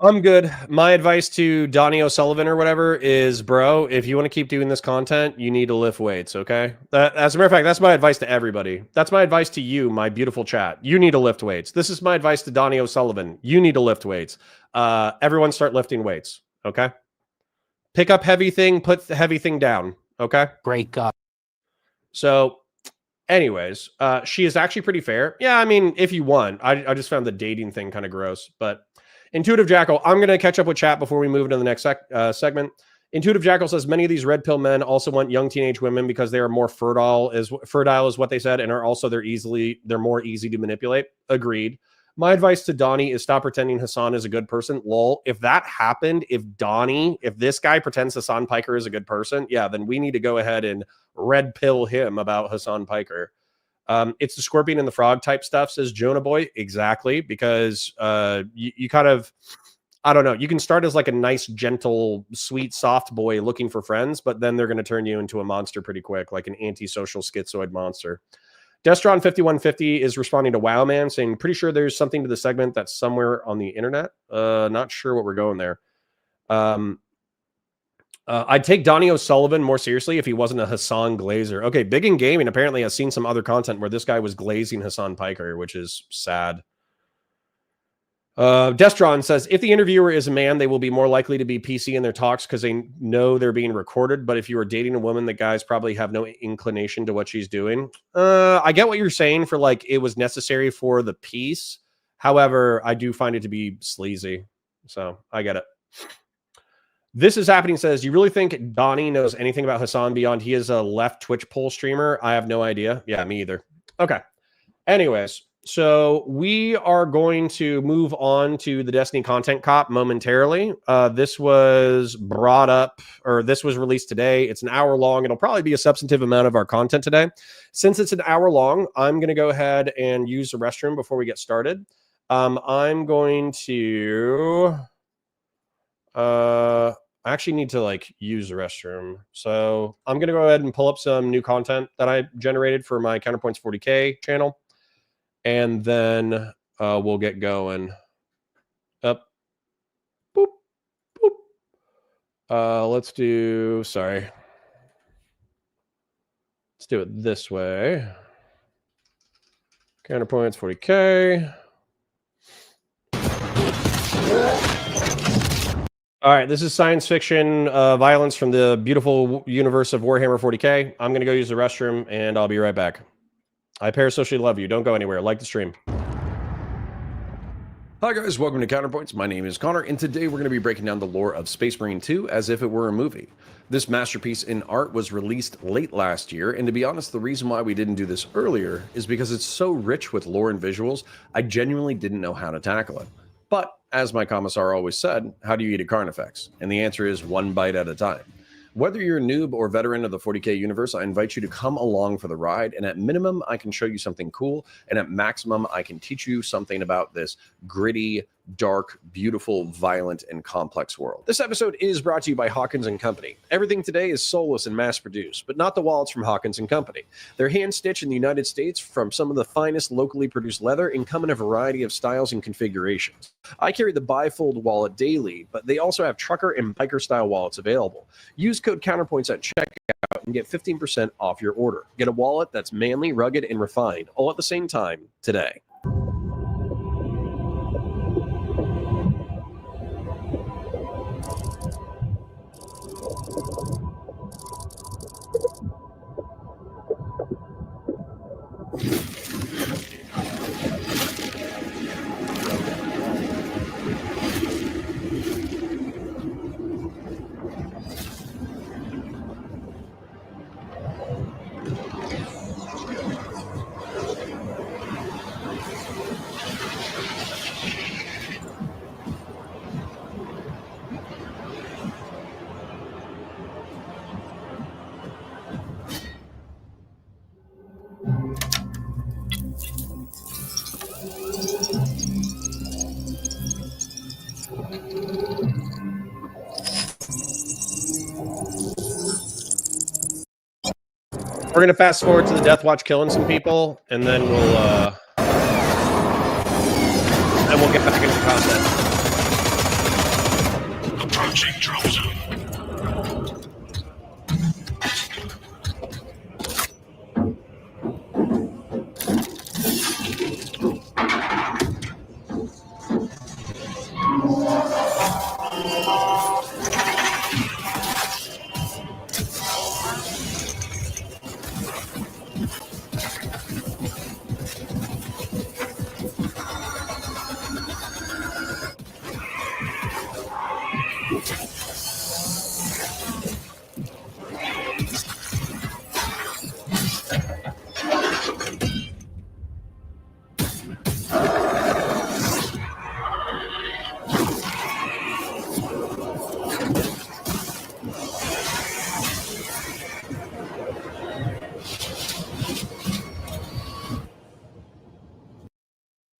I'm good. My advice to Donnie O'Sullivan or whatever is, bro, if you want to keep doing this content, you need to lift weights, okay? As a matter of fact, that's my advice to everybody. That's my advice to you, my beautiful chat. You need to lift weights. This is my advice to Donnie O'Sullivan. You need to lift weights. Everyone start lifting weights, okay? Pick up heavy thing, put the heavy thing down, okay? Great God. So, anyways, she is actually pretty fair. Yeah, I mean, if you want. I just found the dating thing kind of gross, but... Intuitive Jackal, I'm going to catch up with chat before we move into the next segment. Intuitive Jackal says many of these red pill men also want young teenage women because they are more fertile is what they said, and are also they're more easy to manipulate. Agreed. My advice to Donnie is stop pretending Hassan is a good person. Lol. If that happened, if this guy pretends Hassan Piker is a good person, yeah, then we need to go ahead and red pill him about Hassan Piker. It's the scorpion and the frog type stuff, says Jonah Boy. Exactly, because you kind of, I don't know, you can start as like a nice, gentle, sweet, soft boy looking for friends, but then they're going to turn you into a monster pretty quick, like an antisocial schizoid monster. Destron 5150 is responding to Wow Man, saying, pretty sure there's something to the segment that's somewhere on the internet. Not sure what we're going there. I'd take Donnie O'Sullivan more seriously if he wasn't a Hassan Glazer. Okay, Big in Gaming apparently has seen some other content where this guy was glazing Hassan Piker, which is sad. Destron says, if the interviewer is a man, they will be more likely to be PC in their talks because they know they're being recorded. But if you are dating a woman, the guys probably have no inclination to what she's doing. I get what you're saying for like it was necessary for the piece. However, I do find it to be sleazy. So I get it. This is happening says, you really think Donnie knows anything about Hassan beyond he is a left Twitch poll streamer? I have no idea. Yeah, me either. Okay. Anyways, so we are going to move on to the Destiny Content Cop momentarily. This was brought up, or this was released today. It's an hour long. It'll probably be a substantive amount of our content today. Since it's an hour long, I'm going to go ahead and use the restroom before we get started. I'm going to... I actually need to like use the restroom. So I'm going to go ahead and pull up some new content that I generated for my Counterpoints 40K channel. And then we'll get going. Up. Boop. Boop. Let's do, sorry. Let's do it this way. Counterpoints 40K. All right, this is science fiction violence from the beautiful universe of Warhammer 40K. I'm going to go use the restroom, and I'll be right back. I parasocially love you. Don't go anywhere. Like the stream. Hi guys, welcome to Counterpoints. My name is Connor, and today we're going to be breaking down the lore of Space Marine 2 as if it were a movie. This masterpiece in art was released late last year, and to be honest, the reason why we didn't do this earlier is because it's so rich with lore and visuals, I genuinely didn't know how to tackle it. But, as my commissar always said, how do you eat a Carnifex? And the answer is one bite at a time. Whether you're a noob or veteran of the 40K universe, I invite you to come along for the ride, and at minimum, I can show you something cool, and at maximum, I can teach you something about this gritty, dark, beautiful, violent, and complex world. This episode is brought to you by Hawkins & Company. Everything today is soulless and mass-produced, but not the wallets from Hawkins & Company. They're hand-stitched in the United States from some of the finest locally produced leather and come in a variety of styles and configurations. I carry the bifold wallet daily, but they also have trucker and biker-style wallets available. Use code Counterpoints at checkout and get 15% off your order. Get a wallet that's manly, rugged, and refined, all at the same time today. We're going to fast forward to the Death Watch killing some people, and then we'll get back into content. Approaching drop zone.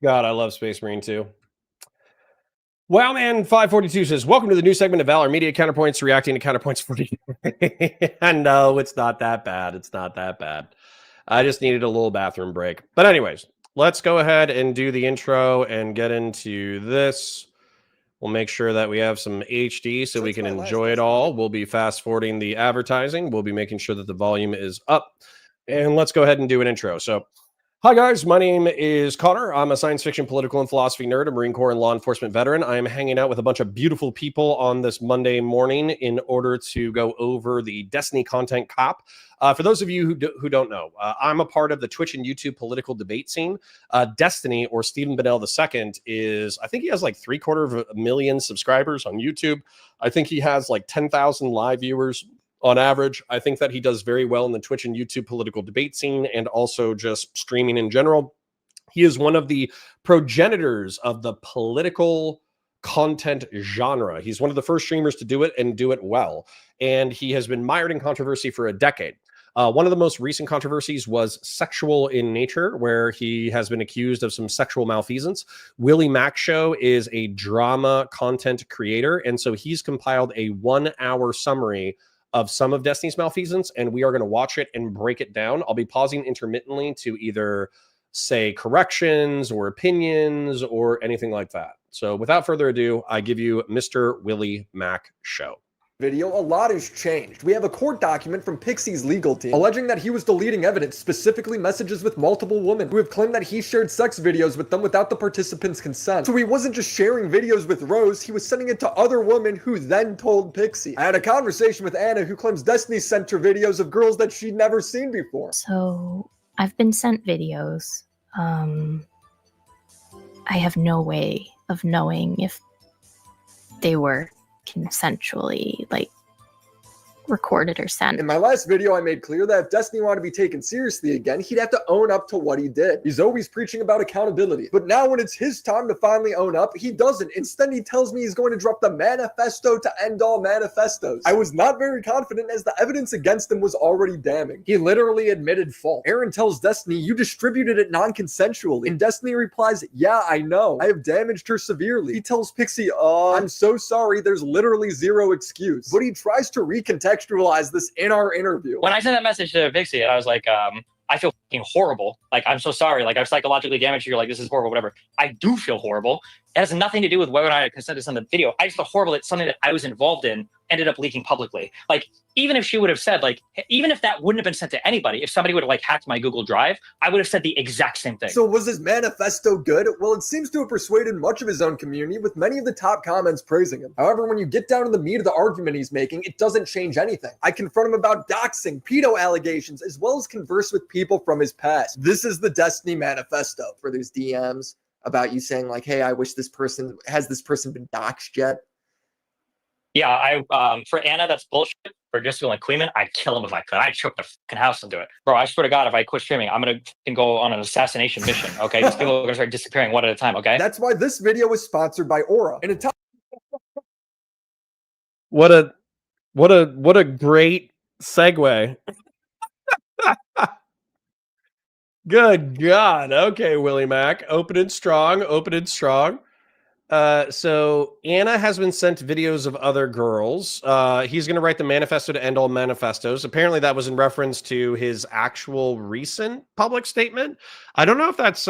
God, I love Space Marine 2. Wowman542 says, welcome to the new segment of Valor Media Counterpoints, reacting to Counterpoints 40. And no, it's not that bad. It's not that bad. I just needed a little bathroom break. But anyways, let's go ahead and do the intro and get into this. We'll make sure that we have some HD so we can enjoy it all. We'll be fast forwarding the advertising. We'll be making sure that the volume is up. And let's go ahead and do an intro. So, hi guys, my name is Connor. I'm a science fiction, political, and philosophy nerd, a Marine Corps and law enforcement veteran. I am hanging out with a bunch of beautiful people on this Monday morning in order to go over the Destiny content cop. For those of you who don't know, I'm a part of the Twitch and YouTube political debate scene. Destiny, or Stephen Bennell II, is, I think he has like 750,000 subscribers on YouTube. I think he has like 10,000 live viewers on average. I think that he does very well in the Twitch and YouTube political debate scene and also just streaming in general. He is one of the progenitors of the political content genre. He's one of the first streamers to do it and do it well. And he has been mired in controversy for a decade. One of the most recent controversies was sexual in nature, where he has been accused of some sexual malfeasance. Willie Mac Show is a drama content creator, and so he's compiled a 1-hour summary of some of Destiny's malfeasance, and we are going to watch it and break it down. I'll be pausing intermittently to either say corrections or opinions or anything like that. So without further ado, I give you Mr. Willie Mac Show. Video, a lot has changed. We have a court document from Pixie's legal team alleging that he was deleting evidence, specifically messages with multiple women who have claimed that he shared sex videos with them without the participants' consent. So he wasn't just sharing videos with Rose, he was sending it to other women who then told Pixie. I had a conversation with Anna, who claims Destiny sent her videos of girls that she'd never seen before. So I've been sent videos. I have no way of knowing if they were consensually recorded or sent. In my last video, I made clear that if Destiny wanted to be taken seriously again, he'd have to own up to what he did. He's always preaching about accountability, but now when it's his time to finally own up, he doesn't. Instead, he tells me he's going to drop the manifesto to end all manifestos. I was not very confident, as the evidence against him was already damning. He literally admitted fault. Aaron tells Destiny, "You distributed it non-consensually," and Destiny replies, "Yeah, I know. I have damaged her severely." He tells Pixie, "I'm so sorry, there's literally zero excuse." But he tries to recontextualize this in our interview. When I sent that message to Pixie, I was like, I feel fucking horrible. Like, I'm so sorry. Like, I've psychologically damaged you. Like, this is horrible, whatever. I do feel horrible. It has nothing to do with whether or not I consented to send the video. I just feel horrible that something that I was involved in ended up leaking publicly. Like, even if she would have said, like, even if that wouldn't have been sent to anybody, if somebody would have hacked my Google Drive, I would have said the exact same thing. So was his manifesto good? Well, it seems to have persuaded much of his own community, with many of the top comments praising him. However, when you get down to the meat of the argument he's making, it doesn't change anything. I confront him about doxing, pedo allegations, as well as converse with people from his past. This is the Destiny manifesto. For those DMs about you saying like, hey, I wish this person, has this person been doxed yet? Yeah, for Anna, that's bullshit. For just feeling like Queenman, I'd kill him if I could. I'd choke the fucking house and do it. Bro, I swear to God, if I quit streaming, I'm going to go on an assassination mission, okay? These people are going to start disappearing one at a time, okay? That's why this video was sponsored by Aura. And it What a great segue. Good God. Okay, Willie Mac. Opening strong. So Anna has been sent videos of other girls. He's going to write the manifesto to end all manifestos. Apparently that was in reference to his actual recent public statement. I don't know if that's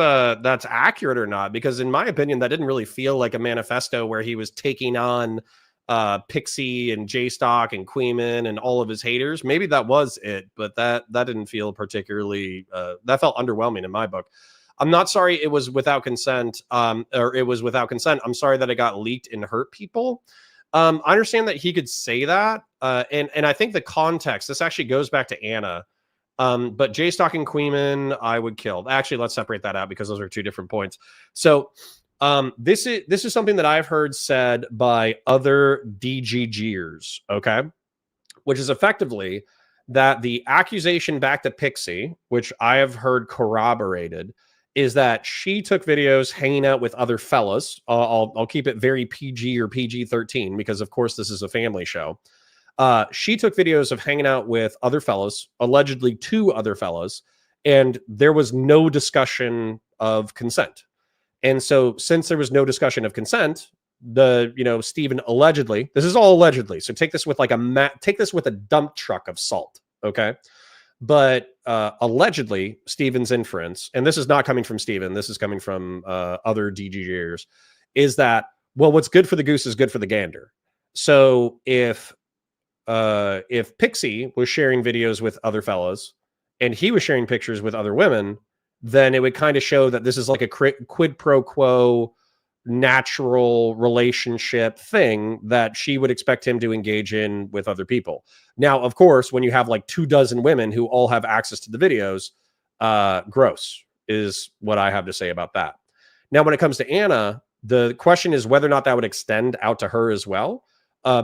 accurate or not, because in my opinion, that didn't really feel like a manifesto where he was taking on Pixie and J-Stock and Queeman and all of his haters. Maybe that was it, but that didn't feel particularly, that felt underwhelming in my book. I'm not sorry it was without consent, or it was without consent. I'm sorry that it got leaked and hurt people. I understand that he could say that, and I think the context, this actually goes back to Anna, but J-Stock and Queeman, I would kill. Actually, let's separate that out because those are two different points. So this is something that I've heard said by other DGGers, okay? Which is effectively that the accusation back to Pixie, which I have heard corroborated, is that she took videos hanging out with other fellas. I'll keep it very PG or PG-13 because, of course, this is a family show. She took videos of hanging out with other fellas, allegedly 2 other fellas, and there was no discussion of consent. And so since there was no discussion of consent, Stephen allegedly, this is all allegedly, so take this with take this with a dump truck of salt, okay? But allegedly, Stephen's inference, and this is not coming from Stephen, this is coming from other DGers, is that Well, what's good for the goose is good for the gander. So if Pixie was sharing videos with other fellas and he was sharing pictures with other women, then it would kind of show that this is like a quid pro quo natural relationship thing that she would expect him to engage in with other people. Now, of course, when you have like 24 women who all have access to the videos, gross is what I have to say about that. Now, when it comes to Anna, the question is whether or not that would extend out to her as well.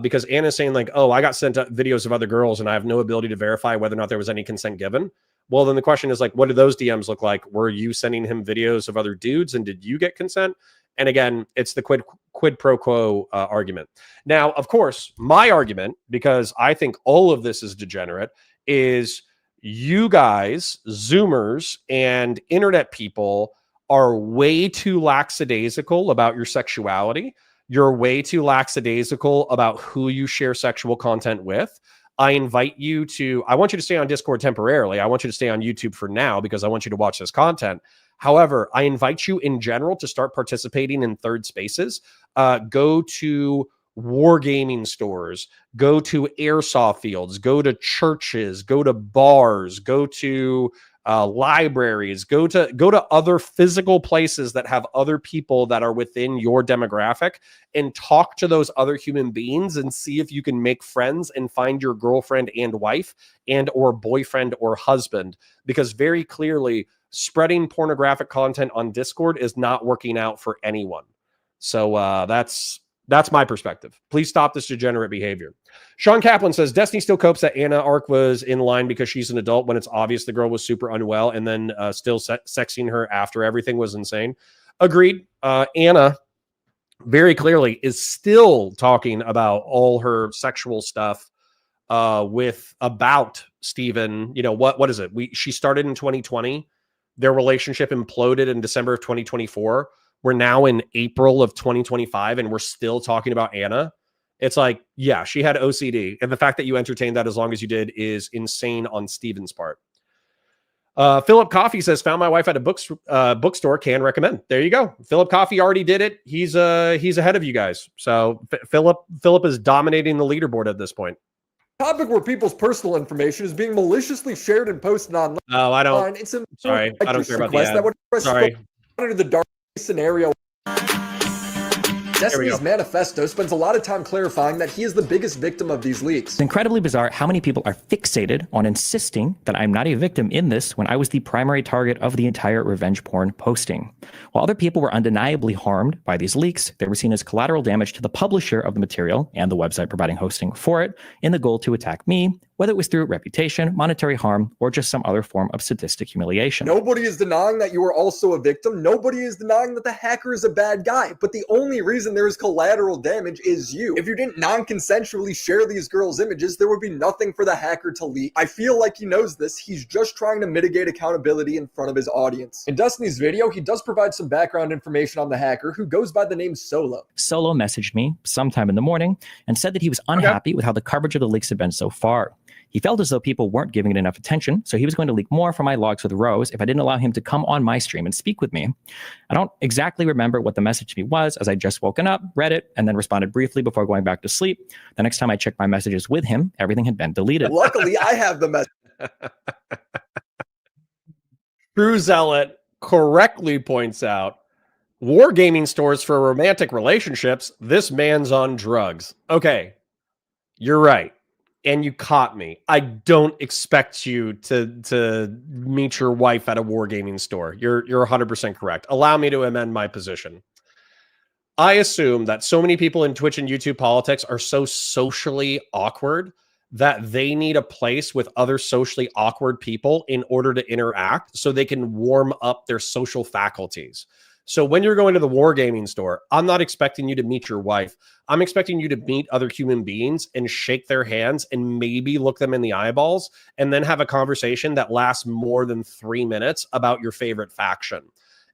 Because Anna's saying like, oh, I got sent videos of other girls and I have no ability to verify whether or not there was any consent given. Well, then the question is like, what do those DMs look like? Were you sending him videos of other dudes and did you get consent? And again, it's the quid pro quo argument. Now, of course, my argument, because I think all of this is degenerate, is you guys, Zoomers and internet people, are way too lackadaisical about your sexuality. You're way too lackadaisical about who you share sexual content with. I want you to stay on Discord temporarily. I want you to stay on YouTube for now because I want you to watch this content. However, I invite you in general to start participating in third spaces. Go to wargaming stores, go to airsoft fields, go to churches, go to bars, go to libraries, go to other physical places that have other people that are within your demographic and talk to those other human beings and see if you can make friends and find your girlfriend and wife and or boyfriend or husband, because very clearly spreading pornographic content on Discord is not working out for anyone. So that's my perspective. Please stop this degenerate behavior. Sean Kaplan says, Destiny still copes that Anna arc was in line because she's an adult when it's obvious the girl was super unwell and then still sexing her after everything was insane. Agreed. Anna very clearly is still talking about all her sexual stuff about Steven. You know, what is it? She started in 2020. Their relationship imploded in December of 2024. We're now in April of 2025 and we're still talking about Anna. It's like, yeah, she had OCD. And the fact that you entertained that as long as you did is insane on Steven's part. Philip Coffey says, found my wife at a bookstore, can recommend. There you go. Philip Coffey already did it. He's ahead of you guys. So Philip is dominating the leaderboard at this point. Topic where people's personal information is being maliciously shared and posted online. Oh, I don't. It's a sorry, I don't care about the ad. that would Sorry. Under the dark scenario. Destiny's manifesto spends a lot of time clarifying that he is the biggest victim of these leaks. It's incredibly bizarre how many people are fixated on insisting that I'm not a victim in this when I was the primary target of the entire revenge porn posting. While other people were undeniably harmed by these leaks, they were seen as collateral damage to the publisher of the material and the website providing hosting for it in the goal to attack me, whether it was through reputation, monetary harm, or just some other form of sadistic humiliation. Nobody is denying that you are also a victim. Nobody is denying that the hacker is a bad guy. But the only reason there is collateral damage is you. If you didn't non-consensually share these girls' images, there would be nothing for the hacker to leak. I feel like he knows this. He's just trying to mitigate accountability in front of his audience. In Destiny's video, he does provide some background information on the hacker, who goes by the name Solo. Solo messaged me sometime in the morning and said that he was unhappy with how the coverage of the leaks had been so far. He felt as though people weren't giving it enough attention, so he was going to leak more from my logs with Rose if I didn't allow him to come on my stream and speak with me. I don't exactly remember what the message to me was, as I just woken up, read it, and then responded briefly before going back to sleep. The next time I checked my messages with him, everything had been deleted. Luckily, I have the message. True Zealot correctly points out, wargaming stores for romantic relationships, this man's on drugs. Okay, you're right. And you caught me. I don't expect you to meet your wife at a wargaming store. You're 100% correct. Allow me to amend my position. I assume that so many people in Twitch and YouTube politics are so socially awkward that they need a place with other socially awkward people in order to interact so they can warm up their social faculties. So when you're going to the wargaming store, I'm not expecting you to meet your wife. I'm expecting you to meet other human beings and shake their hands and maybe look them in the eyeballs and then have a conversation that lasts more than 3 minutes about your favorite faction.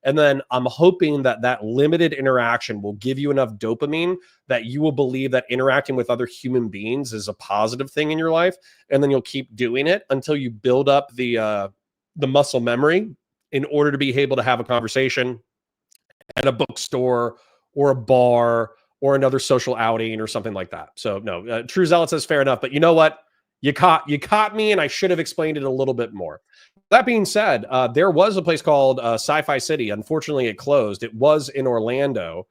And then I'm hoping that that limited interaction will give you enough dopamine that you will believe that interacting with other human beings is a positive thing in your life. And then you'll keep doing it until you build up the muscle memory in order to be able to have a conversation at a bookstore or a bar or another social outing or something like that. So no, True Zealot says fair enough, but you know what? You caught me, and I should have explained it a little bit more. That being said, there was a place called Sci-Fi City. Unfortunately, it closed. It was in Orlando,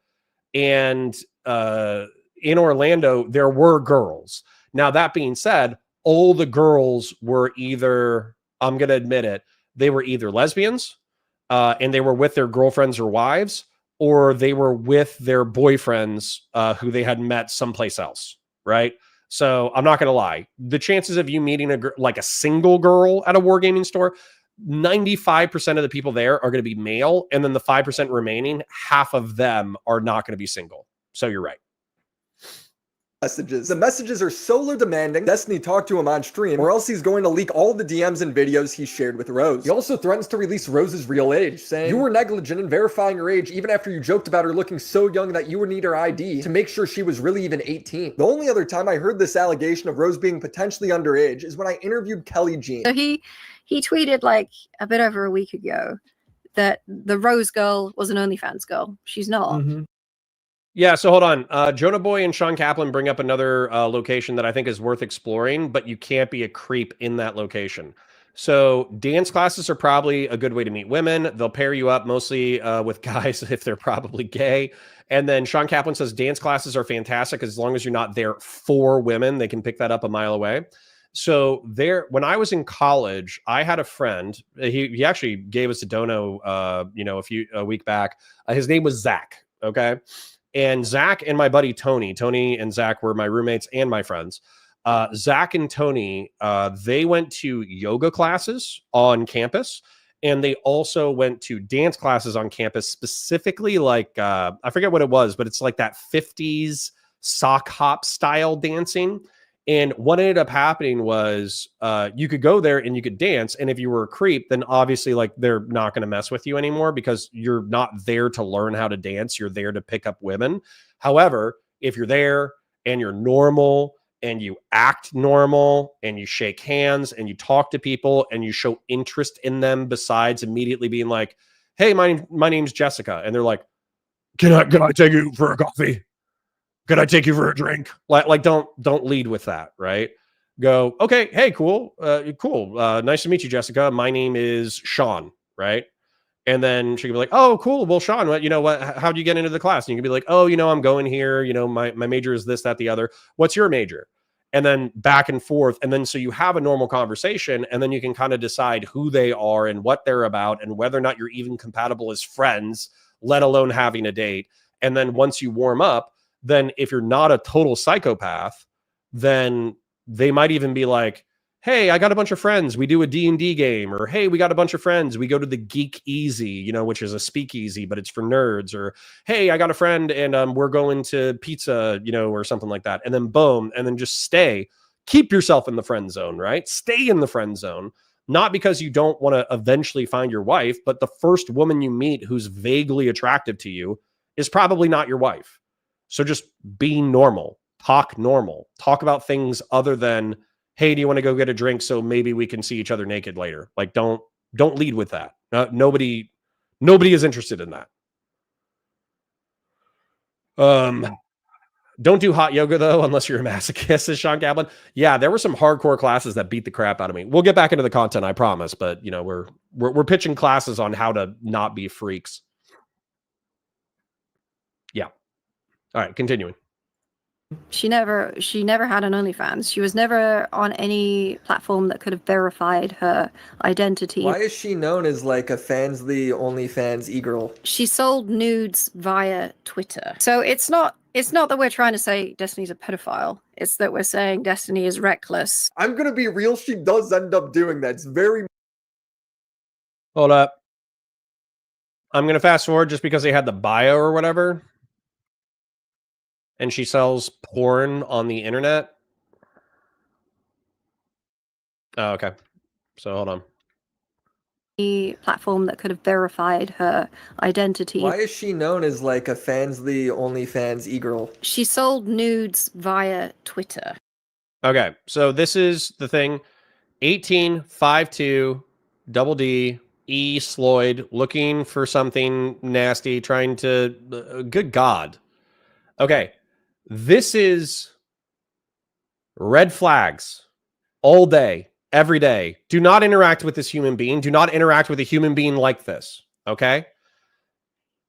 and in Orlando, there were girls. Now, that being said, all the girls were either, I'm going to admit it, they were either lesbians, and they were with their girlfriends or wives, or they were with their boyfriends who they had met someplace else, right? So I'm not going to lie. The chances of you meeting like a single girl at a wargaming store, 95% of the people there are going to be male. And then the 5% remaining, half of them are not going to be single. So you're right. Messages. The messages are so demanding, Destiny talked to him on stream, or else he's going to leak all the DMs and videos he shared with Rose. He also threatens to release Rose's real age, saying, "You were negligent in verifying her age even after you joked about her looking so young that you would need her ID to make sure she was really even 18. The only other time I heard this allegation of Rose being potentially underage is when I interviewed Kelly Jean. So he tweeted like a bit over a week ago that the Rose girl was an OnlyFans girl. She's not. Yeah, so hold on. Jonah Boy and Sean Kaplan bring up another location that I think is worth exploring, but you can't be a creep in that location. So dance classes are probably a good way to meet women. They'll pair you up mostly with guys if they're probably gay. And then Sean Kaplan says dance classes are fantastic as long as you're not there for women. They can pick that up a mile away. So there, when I was in college, I had a friend. He actually gave us a dono, a week back. His name was Zach. Okay. And Zach and my buddy Tony and Zach were my roommates and my friends. Zach and Tony, they went to yoga classes on campus, and they also went to dance classes on campus, specifically like, I forget what it was, but it's like that 50s sock hop style dancing. And what ended up happening was you could go there and you could dance. And if you were a creep, then obviously like they're not going to mess with you anymore because you're not there to learn how to dance. You're there to pick up women. However, if you're there and you're normal and you act normal and you shake hands and you talk to people and you show interest in them besides immediately being like, "Hey, my name's Jessica." And they're like, can I take you for a coffee? Could I take you for a drink? Like don't lead with that, right? Go, okay, hey, cool. Nice to meet you, Jessica. My name is Sean, right? And then she could be like, oh, cool. Well, Sean, how'd you get into the class? And you could be like, oh, I'm going here. My major is this, that, the other. What's your major? And then back and forth. And then so you have a normal conversation, and then you can kind of decide who they are and what they're about and whether or not you're even compatible as friends, let alone having a date. And then once you warm up, then if you're not a total psychopath, then they might even be like, hey, I got a bunch of friends. We do a D&D game. Or, hey, we got a bunch of friends. We go to the Geek Easy, which is a speakeasy, but it's for nerds. Or, hey, I got a friend and we're going to pizza, or something like that. And then boom, and then just stay. Keep yourself in the friend zone, right? Stay in the friend zone. Not because you don't want to eventually find your wife, but the first woman you meet who's vaguely attractive to you is probably not your wife. So just be normal, talk about things other than, hey, do you want to go get a drink so maybe we can see each other naked later? Like, don't lead with that. Nobody is interested in that. Don't do hot yoga though, unless you're a masochist, says Sean Kaplan. Yeah, there were some hardcore classes that beat the crap out of me. We'll get back into the content, I promise. But we're pitching classes on how to not be freaks. Yeah. All right, continuing. She never had an OnlyFans. She was never on any platform that could have verified her identity. Why is she known as like a Fansly OnlyFans e-girl? She sold nudes via Twitter. So it's not that we're trying to say Destiny's a pedophile. It's that we're saying Destiny is reckless. I'm gonna be real, she does end up doing that. It's very... Hold up. I'm gonna fast forward just because they had the bio or whatever. And she sells porn on the internet. Oh, okay. So hold on. The platform that could have verified her identity. Why is she known as like a Fansly OnlyFans e-girl? She sold nudes via Twitter. Okay, so this is the thing. 1852 double D E Sloyd looking for something nasty, trying to good God. Okay. This is red flags all day, every day. Do not interact with this human being. Do not interact with a human being like this. Okay?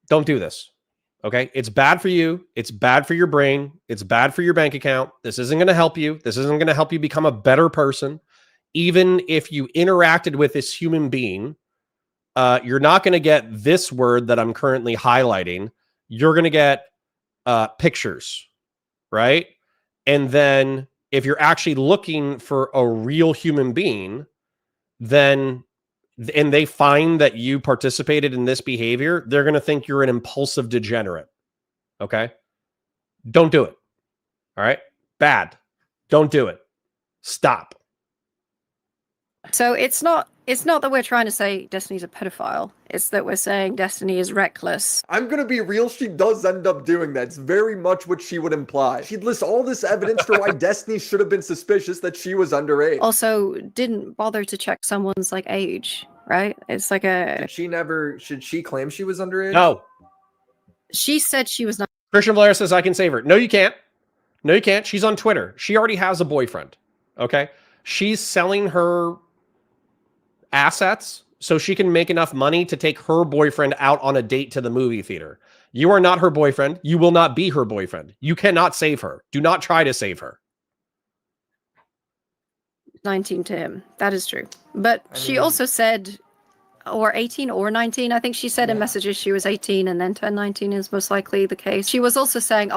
Don't do this. Okay? It's bad for you. It's bad for your brain. It's bad for your bank account. This isn't going to help you. This isn't going to help you become a better person. Even if you interacted with this human being, you're not going to get this word that I'm currently highlighting. You're going to get pictures, right? And then if you're actually looking for a real human being, then and they find that you participated in this behavior, they're going to think you're an impulsive degenerate. Okay? Don't do it. All right? Bad. Don't do it. Stop. So it's not that we're trying to say Destiny's a pedophile. It's that we're saying Destiny is reckless. I'm gonna be real, she does end up doing that. It's very much what she would imply. She'd list all this evidence for why Destiny should have been suspicious that she was underage. Also, didn't bother to check someone's like age, right? It's like a. Should she claim she was underage? No. She said she was not. Christian Blair says I can save her. No, you can't. No, you can't. She's on Twitter. She already has a boyfriend. Okay? She's selling her assets so she can make enough money to take her boyfriend out on a date to the movie theater. You are not her boyfriend. You will not be her boyfriend. You cannot save her. Do not try to save her. 19 to him. That is true. But she also said, or 18 or 19. I think she said in messages she was 18 and then turned 19 is most likely the case. She was also saying,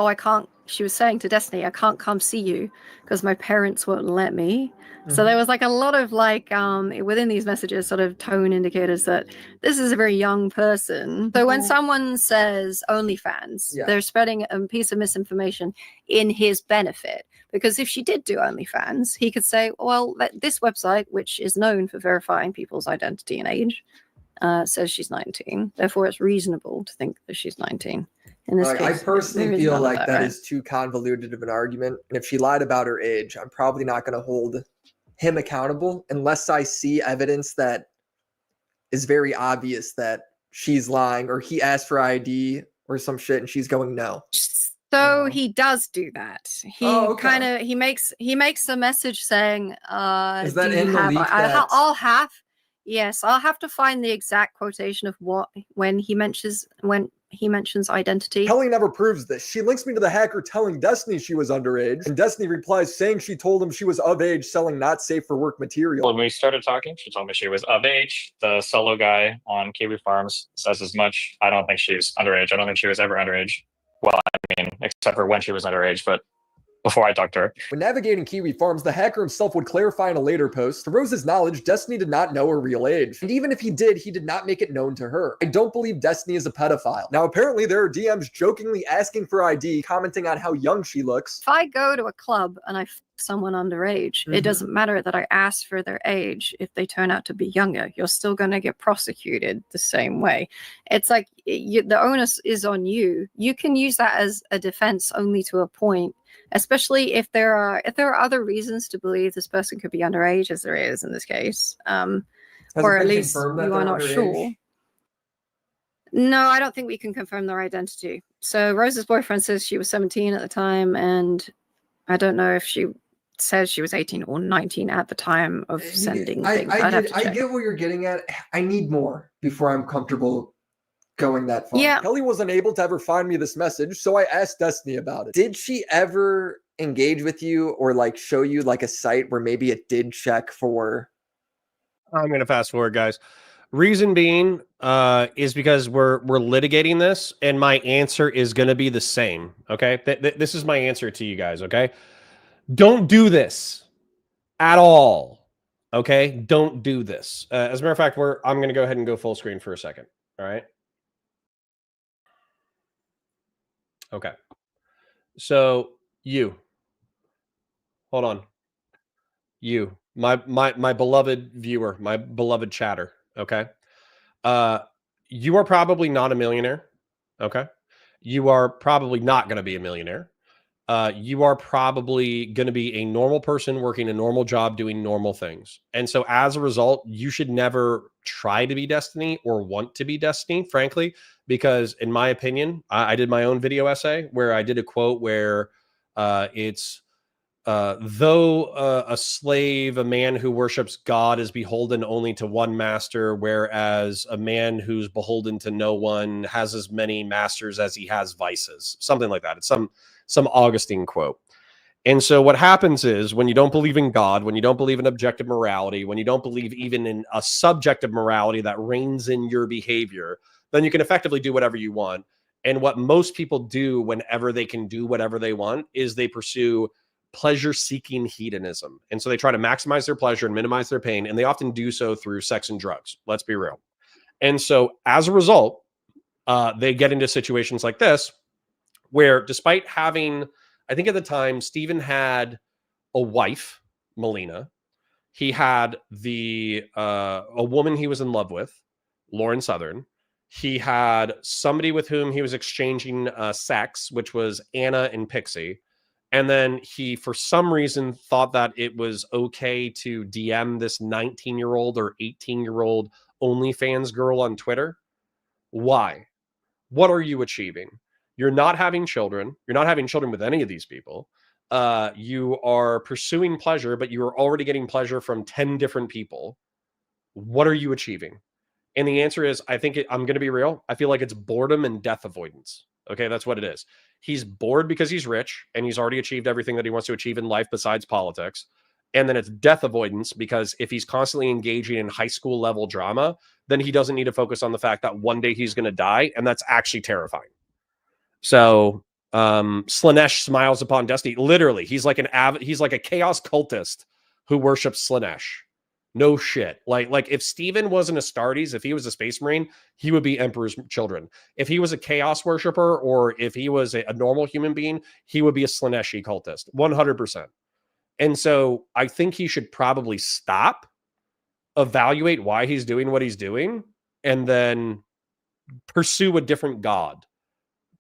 she was saying to Destiny, I can't come see you because my parents won't let me. So there was like a lot of like within these messages sort of tone indicators that this is a very young person. So when someone says OnlyFans, they're spreading a piece of misinformation in his benefit. Because if she did do OnlyFans, he could say, well, this website, which is known for verifying people's identity and age, says she's 19. Therefore, it's reasonable to think that she's 19. In this case, I personally feel like that is too convoluted of an argument. And if she lied about her age, I'm probably not going to hold him accountable unless I see evidence that is very obvious that she's lying or he asked for ID or some shit and she's going no. So he does do that. He makes a message saying, is that in the leak? I'll have to find the exact quotation of when he mentions identity. Kelly never proves this. She links me to the hacker telling Destiny she was underage, and Destiny replies saying she told him she was of age selling not safe for work material. When we started talking, she told me she was of age. The solo guy on Kiwi Farms says as much. I don't think she's underage. I don't think she was ever underage. Well, I mean, except for when she was underage, but before I talked to her. When navigating Kiwi Farms, the hacker himself would clarify in a later post, to Rose's knowledge, Destiny did not know her real age. And even if he did not make it known to her. I don't believe Destiny is a pedophile. Now, apparently there are DMs jokingly asking for ID, commenting on how young she looks. If I go to a club and I f someone underage, it doesn't matter that I ask for their age. If they turn out to be younger, you're still going to get prosecuted the same way. It's like the onus is on you. You can use that as a defense only to a point. Especially if there are other reasons to believe this person could be underage, as there is in this case, or at least you are not sure. No, I don't think we can confirm their identity. So Rose's boyfriend says she was 17 at the time, and I don't know if she says she was 18 or 19 at the time of sending things. I get what you're getting at. I need more before I'm comfortable going that far. Yeah. Kelly wasn't able to ever find me this message, so I asked Destiny about it. Did she ever engage with you or like show you like a site where maybe it did check for? I'm going to fast forward, guys. Reason being is because we're litigating this, and my answer is going to be the same. Okay, this is my answer to you guys. Okay, don't do this at all. Okay, don't do this. As a matter of fact, I'm going to go ahead and go full screen for a second. All right. Okay. So hold on. My beloved viewer, my beloved chatter. Okay. You are probably not a millionaire. Okay. You are probably not going to be a millionaire. You are probably going to be a normal person working a normal job, doing normal things. And so as a result, you should never try to be Destiny or want to be Destiny, frankly, because in my opinion, I did my own video essay where I did a quote where It's though a slave, a man who worships God is beholden only to one master, whereas a man who's beholden to no one has as many masters as he has vices. Something like that. It's some Augustine quote. And so what happens is when you don't believe in God, when you don't believe in objective morality, when you don't believe even in a subjective morality that reigns in your behavior, then you can effectively do whatever you want. And what most people do whenever they can do whatever they want is they pursue pleasure-seeking hedonism. And so they try to maximize their pleasure and minimize their pain, and they often do so through sex and drugs. Let's be real. And so as a result, they get into situations like this, where despite having, I think at the time, Stephen had a wife, Melina. He had a woman he was in love with, Lauren Southern. He had somebody with whom he was exchanging sex, which was Anna and Pixie. And then he, for some reason, thought that it was okay to DM this 19-year-old or 18-year-old OnlyFans girl on Twitter. Why? What are you achieving? You're not having children. You're not having children with any of these people. You are pursuing pleasure, but you are already getting pleasure from 10 different people. What are you achieving? And the answer is, I'm going to be real. I feel like it's boredom and death avoidance. Okay, that's what it is. He's bored because he's rich and he's already achieved everything that he wants to achieve in life besides politics. And then it's death avoidance because if he's constantly engaging in high school level drama, then he doesn't need to focus on the fact that one day he's going to die. And that's actually terrifying. So Slaanesh smiles upon destiny. Literally, he's like a chaos cultist who worships Slaanesh. No shit. Like if Steven wasn't Astartes, if he was a space marine, he would be Emperor's children. If he was a chaos worshiper, or if he was a normal human being, he would be a Slaaneshi cultist. 100%. And so I think he should probably stop, evaluate why he's doing what he's doing, and then pursue a different god,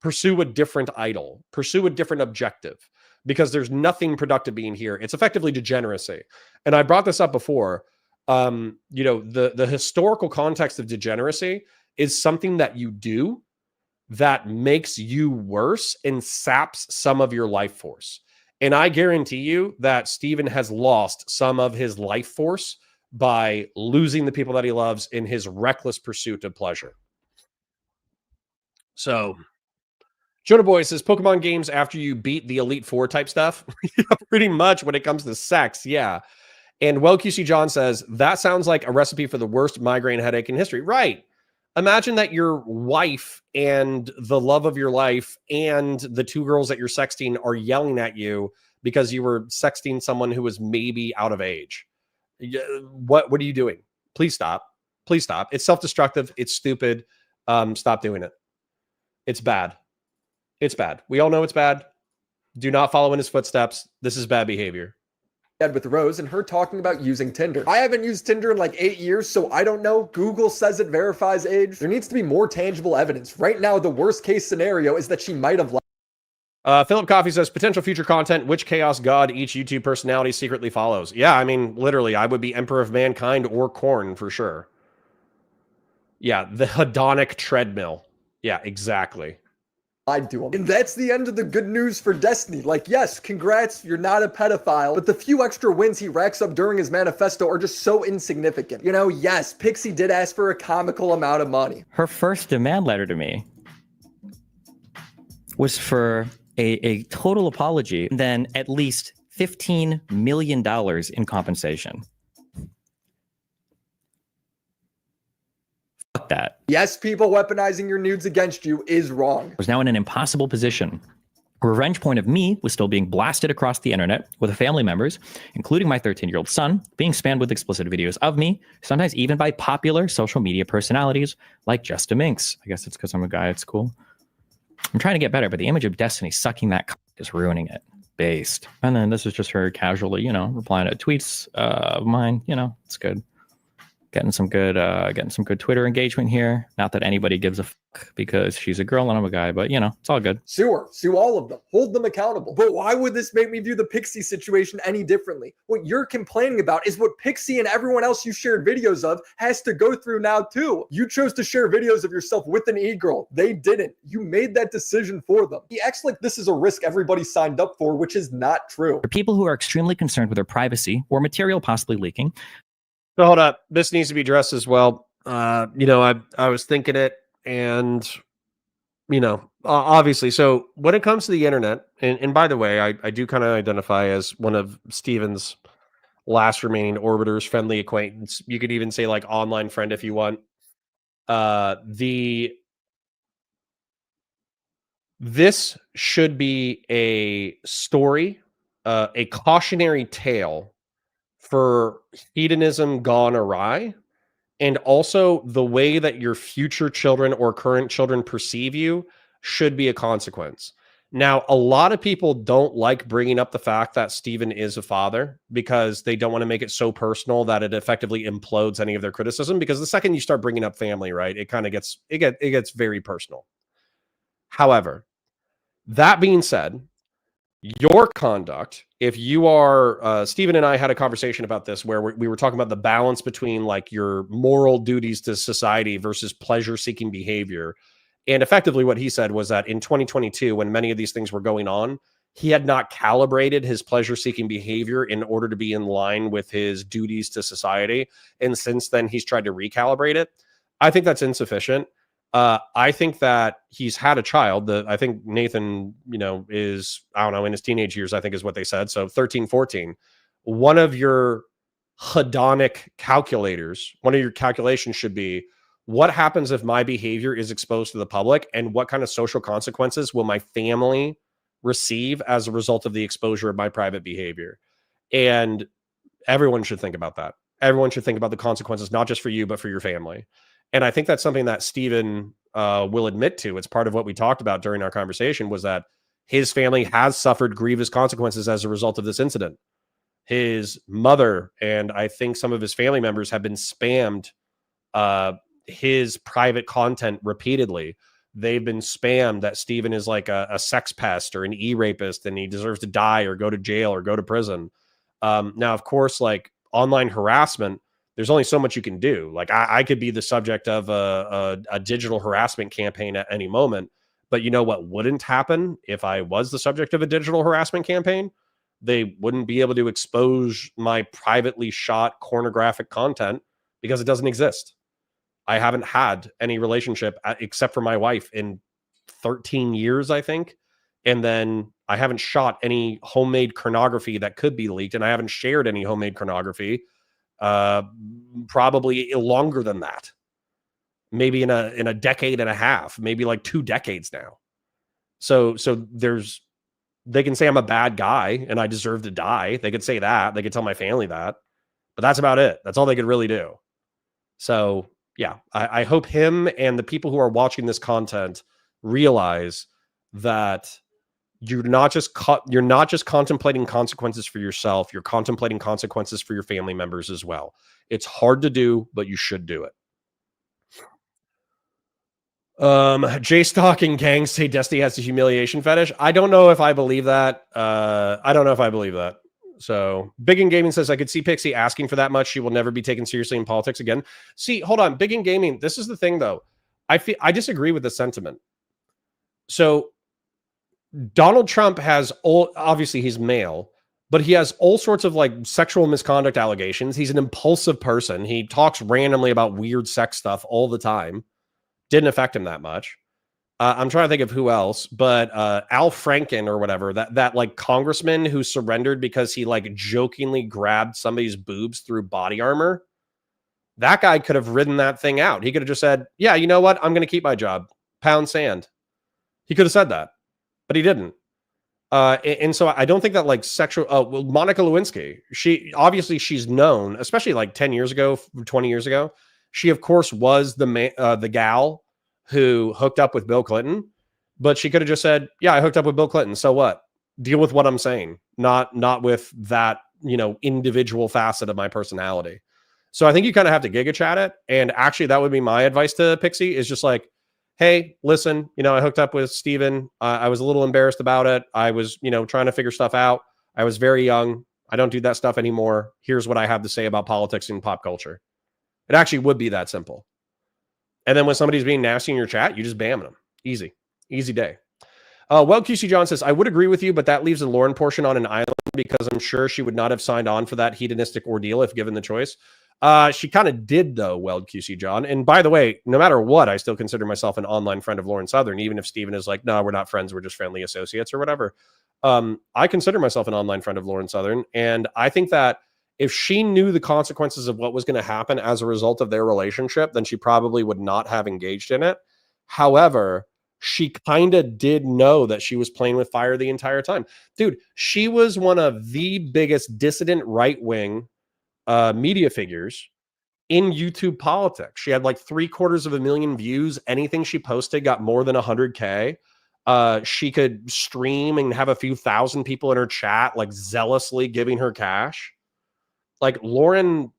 pursue a different idol, pursue a different objective, because there's nothing productive being here. It's effectively degeneracy. And I brought this up before. The historical context of degeneracy is something that you do that makes you worse and saps some of your life force. And I guarantee you that Stephen has lost some of his life force by losing the people that he loves in his reckless pursuit of pleasure. So Jonah Boy says, Pokemon games after you beat the Elite Four type stuff? Pretty much when it comes to sex, yeah. And QC John says, that sounds like a recipe for the worst migraine headache in history. Right. Imagine that your wife and the love of your life and the two girls that you're sexting are yelling at you because you were sexting someone who was maybe out of age. What are you doing? Please stop. Please stop. It's self-destructive. It's stupid. Stop doing it. It's bad. It's bad. We all know it's bad. Do not follow in his footsteps. This is bad behavior. With Rose and her talking about using Tinder. I haven't used Tinder in like 8 years, so I don't know. Google says it verifies age. There needs to be more tangible evidence. Right now, the worst case scenario is that she might have lied. Philip Coffey says, potential future content, which chaos god each YouTube personality secretly follows. Yeah, I mean, literally, I would be Emperor of Mankind or Korn for sure. Yeah, the hedonic treadmill. Yeah, exactly. Lied to him. And that's the end of the good news for Destiny. Like, yes, congrats, you're not a pedophile, but the few extra wins he racks up during his manifesto are just so insignificant. You know, yes, Pixie did ask for a comical amount of money. Her first demand letter to me was for a total apology, then at least $15 million in compensation. Fuck that. Yes, people weaponizing your nudes against you is wrong. I was now in an impossible position. A revenge point of me was still being blasted across the internet with family members, including my 13-year-old son, being spammed with explicit videos of me, sometimes even by popular social media personalities like Just a Minx. I guess it's because I'm a guy at school. I'm trying to get better, but the image of Destiny sucking that is ruining it. Based. And then this is just her casually, replying to tweets of mine. It's good. Getting some good Twitter engagement here. Not that anybody gives a fuck because she's a girl and I'm a guy, but you know, it's all good. Sue her. Sue all of them. Hold them accountable. But why would this make me view the Pixie situation any differently? What you're complaining about is what Pixie and everyone else you shared videos of has to go through now too. You chose to share videos of yourself with an e-girl. They didn't. You made that decision for them. He acts like this is a risk everybody signed up for, which is not true. For people who are extremely concerned with their privacy or material possibly leaking. So hold up. This needs to be addressed as well. You know, I was thinking it, and you know, obviously. So when it comes to the internet, and by the way, I do kind of identify as one of Steven's last remaining orbiters, friendly acquaintance. You could even say like online friend if you want. This should be a story, a cautionary tale for hedonism gone awry, and also the way that your future children or current children perceive you should be a consequence. Now, a lot of people don't like bringing up the fact that Stephen is a father because they don't want to make it so personal that it effectively implodes any of their criticism, because the second you start bringing up family, right, it kind of gets very personal. However, that being said, your conduct, if you are, Stephen and I had a conversation about this where we were talking about the balance between like your moral duties to society versus pleasure-seeking behavior. And effectively what he said was that in 2022, when many of these things were going on, he had not calibrated his pleasure-seeking behavior in order to be in line with his duties to society. And since then, he's tried to recalibrate it. I think that's insufficient. I think that he's had a child that I think Nathan, you know, is, I don't know, in his teenage years, I think is what they said. So 13, 14, one of your hedonic calculators, one of your calculations should be, what happens if my behavior is exposed to the public, and what kind of social consequences will my family receive as a result of the exposure of my private behavior? And everyone should think about that. Everyone should think about the consequences, not just for you, but for your family. And I think that's something that Stephen will admit to. It's part of what we talked about during our conversation, was that his family has suffered grievous consequences as a result of this incident. His mother and I think some of his family members have been spammed his private content repeatedly. They've been spammed that Stephen is like a sex pest or an e-rapist and he deserves to die or go to jail or go to prison. Now, of course, like online harassment, there's only so much you can do. Like I could be the subject of a digital harassment campaign at any moment, but you know what wouldn't happen if I was the subject of a digital harassment campaign? They wouldn't be able to expose my privately shot pornographic content because it doesn't exist. I haven't had any relationship except for my wife in 13 years, I think. And then I haven't shot any homemade pornography that could be leaked, and I haven't shared any homemade pornography probably longer than that, maybe in a decade and a half, maybe like 2 decades now. So they can say I'm a bad guy and I deserve to die. They could say that. They could tell my family that, but that's about it. That's all they could really do. So yeah, I hope him and the people who are watching this content realize that you're not just contemplating consequences for yourself. You're contemplating consequences for your family members as well. It's hard to do, but you should do it. J-Stock and Gang say Destiny has a humiliation fetish. I don't know if I believe that. So Big in Gaming says, I could see Pixie asking for that much. She will never be taken seriously in politics again. See, hold on. Big in Gaming. This is the thing though. I disagree with the sentiment. So Donald Trump has obviously he's male, but he has all sorts of like sexual misconduct allegations. He's an impulsive person. He talks randomly about weird sex stuff all the time. Didn't affect him that much. I'm trying to think of who else, but Al Franken or whatever, that like congressman who surrendered because he like jokingly grabbed somebody's boobs through body armor. That guy could have ridden that thing out. He could have just said, yeah, you know what? I'm going to keep my job. Pound sand. He could have said that, but he didn't. And so I don't think that like sexual, well, Monica Lewinsky, she's known, especially like 10 years ago, 20 years ago. She of course was the gal who hooked up with Bill Clinton, but she could have just said, yeah, I hooked up with Bill Clinton. So what? Deal with what I'm saying, not with that, individual facet of my personality. So I think you kind of have to giga chat it. And actually, that would be my advice to Pixie is just like, hey, listen, I hooked up with Steven. I was a little embarrassed about it. I was, trying to figure stuff out. I was very young. I don't do that stuff anymore. Here's what I have to say about politics and pop culture. It actually would be that simple. And then when somebody's being nasty in your chat, you just bam them. Easy day. Well, QC John says, I would agree with you, but that leaves the Lauren portion on an island because I'm sure she would not have signed on for that hedonistic ordeal if given the choice. She kind of did, though, Weld QC John. And by the way, no matter what, I still consider myself an online friend of Lauren Southern, even if Steven is like, no, we're not friends, we're just friendly associates or whatever. I consider myself an online friend of Lauren Southern. And I think that if she knew the consequences of what was going to happen as a result of their relationship, then she probably would not have engaged in it. However, she kind of did know that she was playing with fire the entire time. Dude, she was one of the biggest dissident right-wing media figures in YouTube politics. She had like 750,000 views. Anything she posted got more than 100K. She could stream and have a few thousand people in her chat, like zealously giving her cash. Like Lauren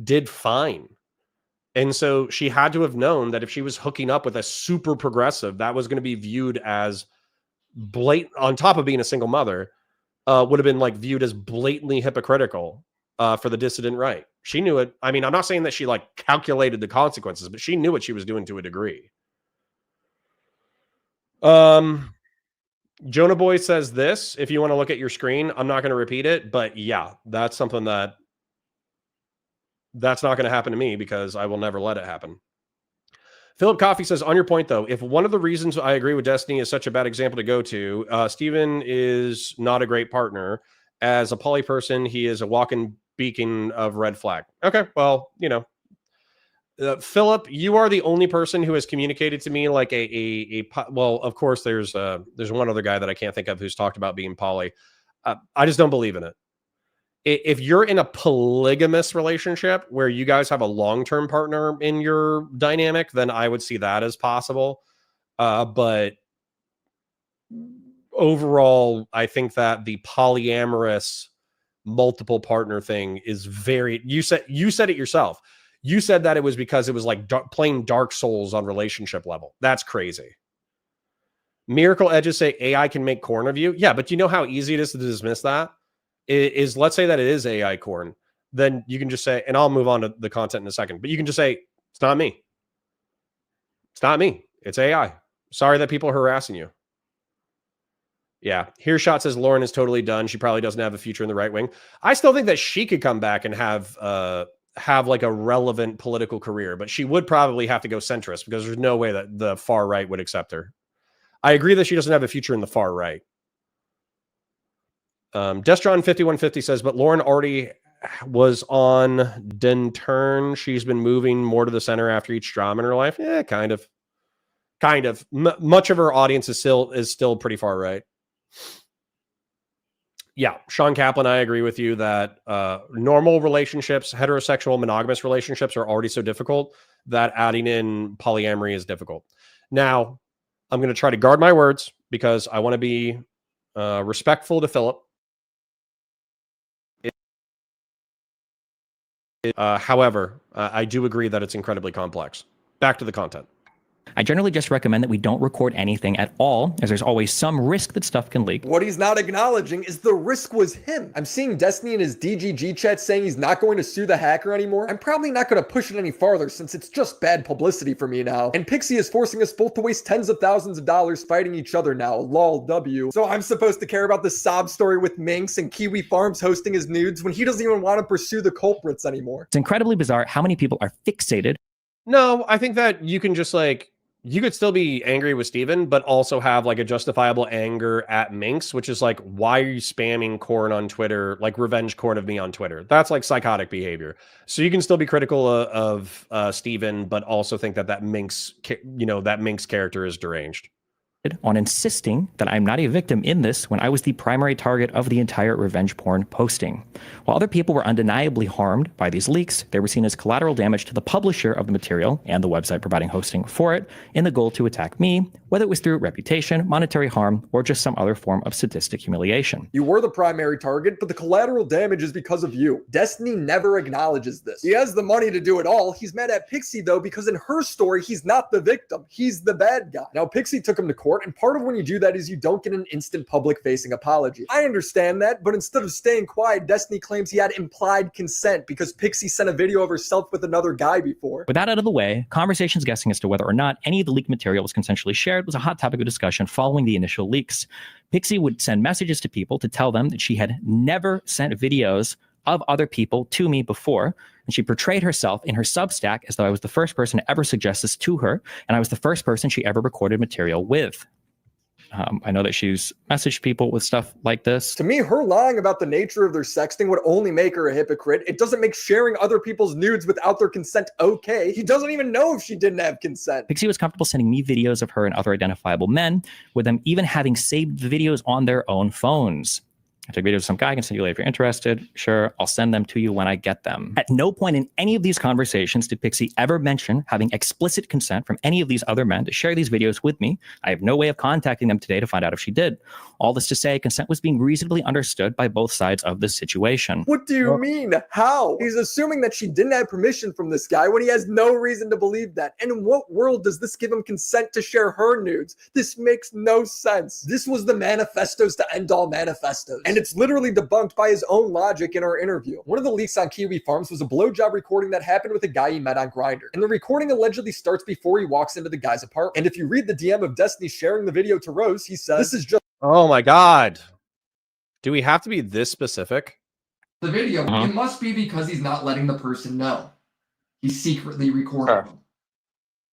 did fine. And so she had to have known that if she was hooking up with a super progressive, that was going to be viewed as blatant, on top of being a single mother, would have been like viewed as blatantly hypocritical for the dissident right. She knew it. I mean, I'm not saying that she like calculated the consequences, but she knew what she was doing to a degree. Jonah Boy says this, if you want to look at your screen, I'm not going to repeat it, but yeah, that's something that's not going to happen to me because I will never let it happen. Philip Coffey says, on your point, though, if one of the reasons I agree with Destiny is such a bad example to go to, Steven is not a great partner. As a poly person, he is a walking beacon of red flag. Okay, well, Philip, you are the only person who has communicated to me like well, of course, there's one other guy that I can't think of who's talked about being poly. I just don't believe in it. If you're in a polygamous relationship where you guys have a long-term partner in your dynamic, then I would see that as possible. But overall, I think that the polyamorous multiple partner thing is very, you said it yourself. You said that it was because it was like playing Dark Souls on relationship level. That's crazy. Miracle Edges say AI can make corn of you. Yeah, but you know how easy it is to dismiss that? Is let's say that it is AI corn, then you can just say, and I'll move on to the content in a second, but you can just say, it's not me. It's not me. It's AI. Sorry that people are harassing you. Yeah. Hearshot says Lauren is totally done. She probably doesn't have a future in the right wing. I still think that she could come back and have like a relevant political career, but she would probably have to go centrist because there's no way that the far right would accept her. I agree that she doesn't have a future in the far right. Destron 5150 says, but Lauren already was on Den Turn. She's been moving more to the center after each drama in her life. Yeah, kind of. Much of her audience is still pretty far right. Yeah, Sean Kaplan, I agree with you that normal relationships, heterosexual monogamous relationships are already so difficult that adding in polyamory is difficult. Now, I'm going to try to guard my words because I want to be respectful to Philip. However, I do agree that it's incredibly complex. Back to the content. I generally just recommend that we don't record anything at all, as there's always some risk that stuff can leak. What he's not acknowledging is the risk was him. I'm seeing Destiny in his DGG chat saying he's not going to sue the hacker anymore. I'm probably not going to push it any farther since it's just bad publicity for me now. And Pixie is forcing us both to waste tens of thousands of dollars fighting each other now. Lol W. So I'm supposed to care about this sob story with Minx and Kiwi Farms hosting his nudes when he doesn't even want to pursue the culprits anymore. It's incredibly bizarre how many people are fixated. No, I think that you can just like, you could still be angry with Steven, but also have like a justifiable anger at Minx, which is like, why are you spamming corn on Twitter? Like revenge corn of me on Twitter. That's like psychotic behavior. So you can still be critical of Steven, but also think that Minx, that Minx character is deranged. on insisting that I'm not a victim in this when I was the primary target of the entire revenge porn posting. While other people were undeniably harmed by these leaks, they were seen as collateral damage to the publisher of the material and the website providing hosting for it in the goal to attack me, whether it was through reputation, monetary harm, or just some other form of sadistic humiliation. You were the primary target, but the collateral damage is because of you. Destiny never acknowledges this. He has the money to do it all. He's mad at Pixie though, because in her story, he's not the victim. He's the bad guy. Now, Pixie took him to court, and part of when you do that is you don't get an instant public-facing apology. I understand that, but instead of staying quiet, Destiny claims he had implied consent because Pixie sent a video of herself with another guy before. With that out of the way, conversations guessing as to whether or not any of the leaked material was consensually shared was a hot topic of discussion following the initial leaks. Pixie would send messages to people to tell them that she had never sent videos of other people to me before, and she portrayed herself in her Substack as though I was the first person to ever suggest this to her, and I was the first person she ever recorded material with. I know that she's messaged people with stuff like this. To me, her lying about the nature of their sexting would only make her a hypocrite. It doesn't make sharing other people's nudes without their consent okay. He doesn't even know if she didn't have consent. Pixie was comfortable sending me videos of her and other identifiable men, with them even having saved the videos on their own phones. I took videos of some guy, I can send you later if you're interested. Sure, I'll send them to you when I get them. At no point in any of these conversations did Pixie ever mention having explicit consent from any of these other men to share these videos with me. I have no way of contacting them today to find out if she did. All this to say, consent was being reasonably understood by both sides of this situation. What do you mean? How? He's assuming that she didn't have permission from this guy when he has no reason to believe that. And in what world does this give him consent to share her nudes? This makes no sense. This was the manifestos to end all manifestos. And it's literally debunked by his own logic in our interview. One of the leaks on Kiwi Farms was a blowjob recording that happened with a guy he met on Grindr. And the recording allegedly starts before he walks into the guy's apartment. And if you read the DM of Destiny sharing the video to Rose, he says, "This is just..." Oh my God. Do we have to be this specific? The video, it must be because he's not letting the person know. He's secretly recording them.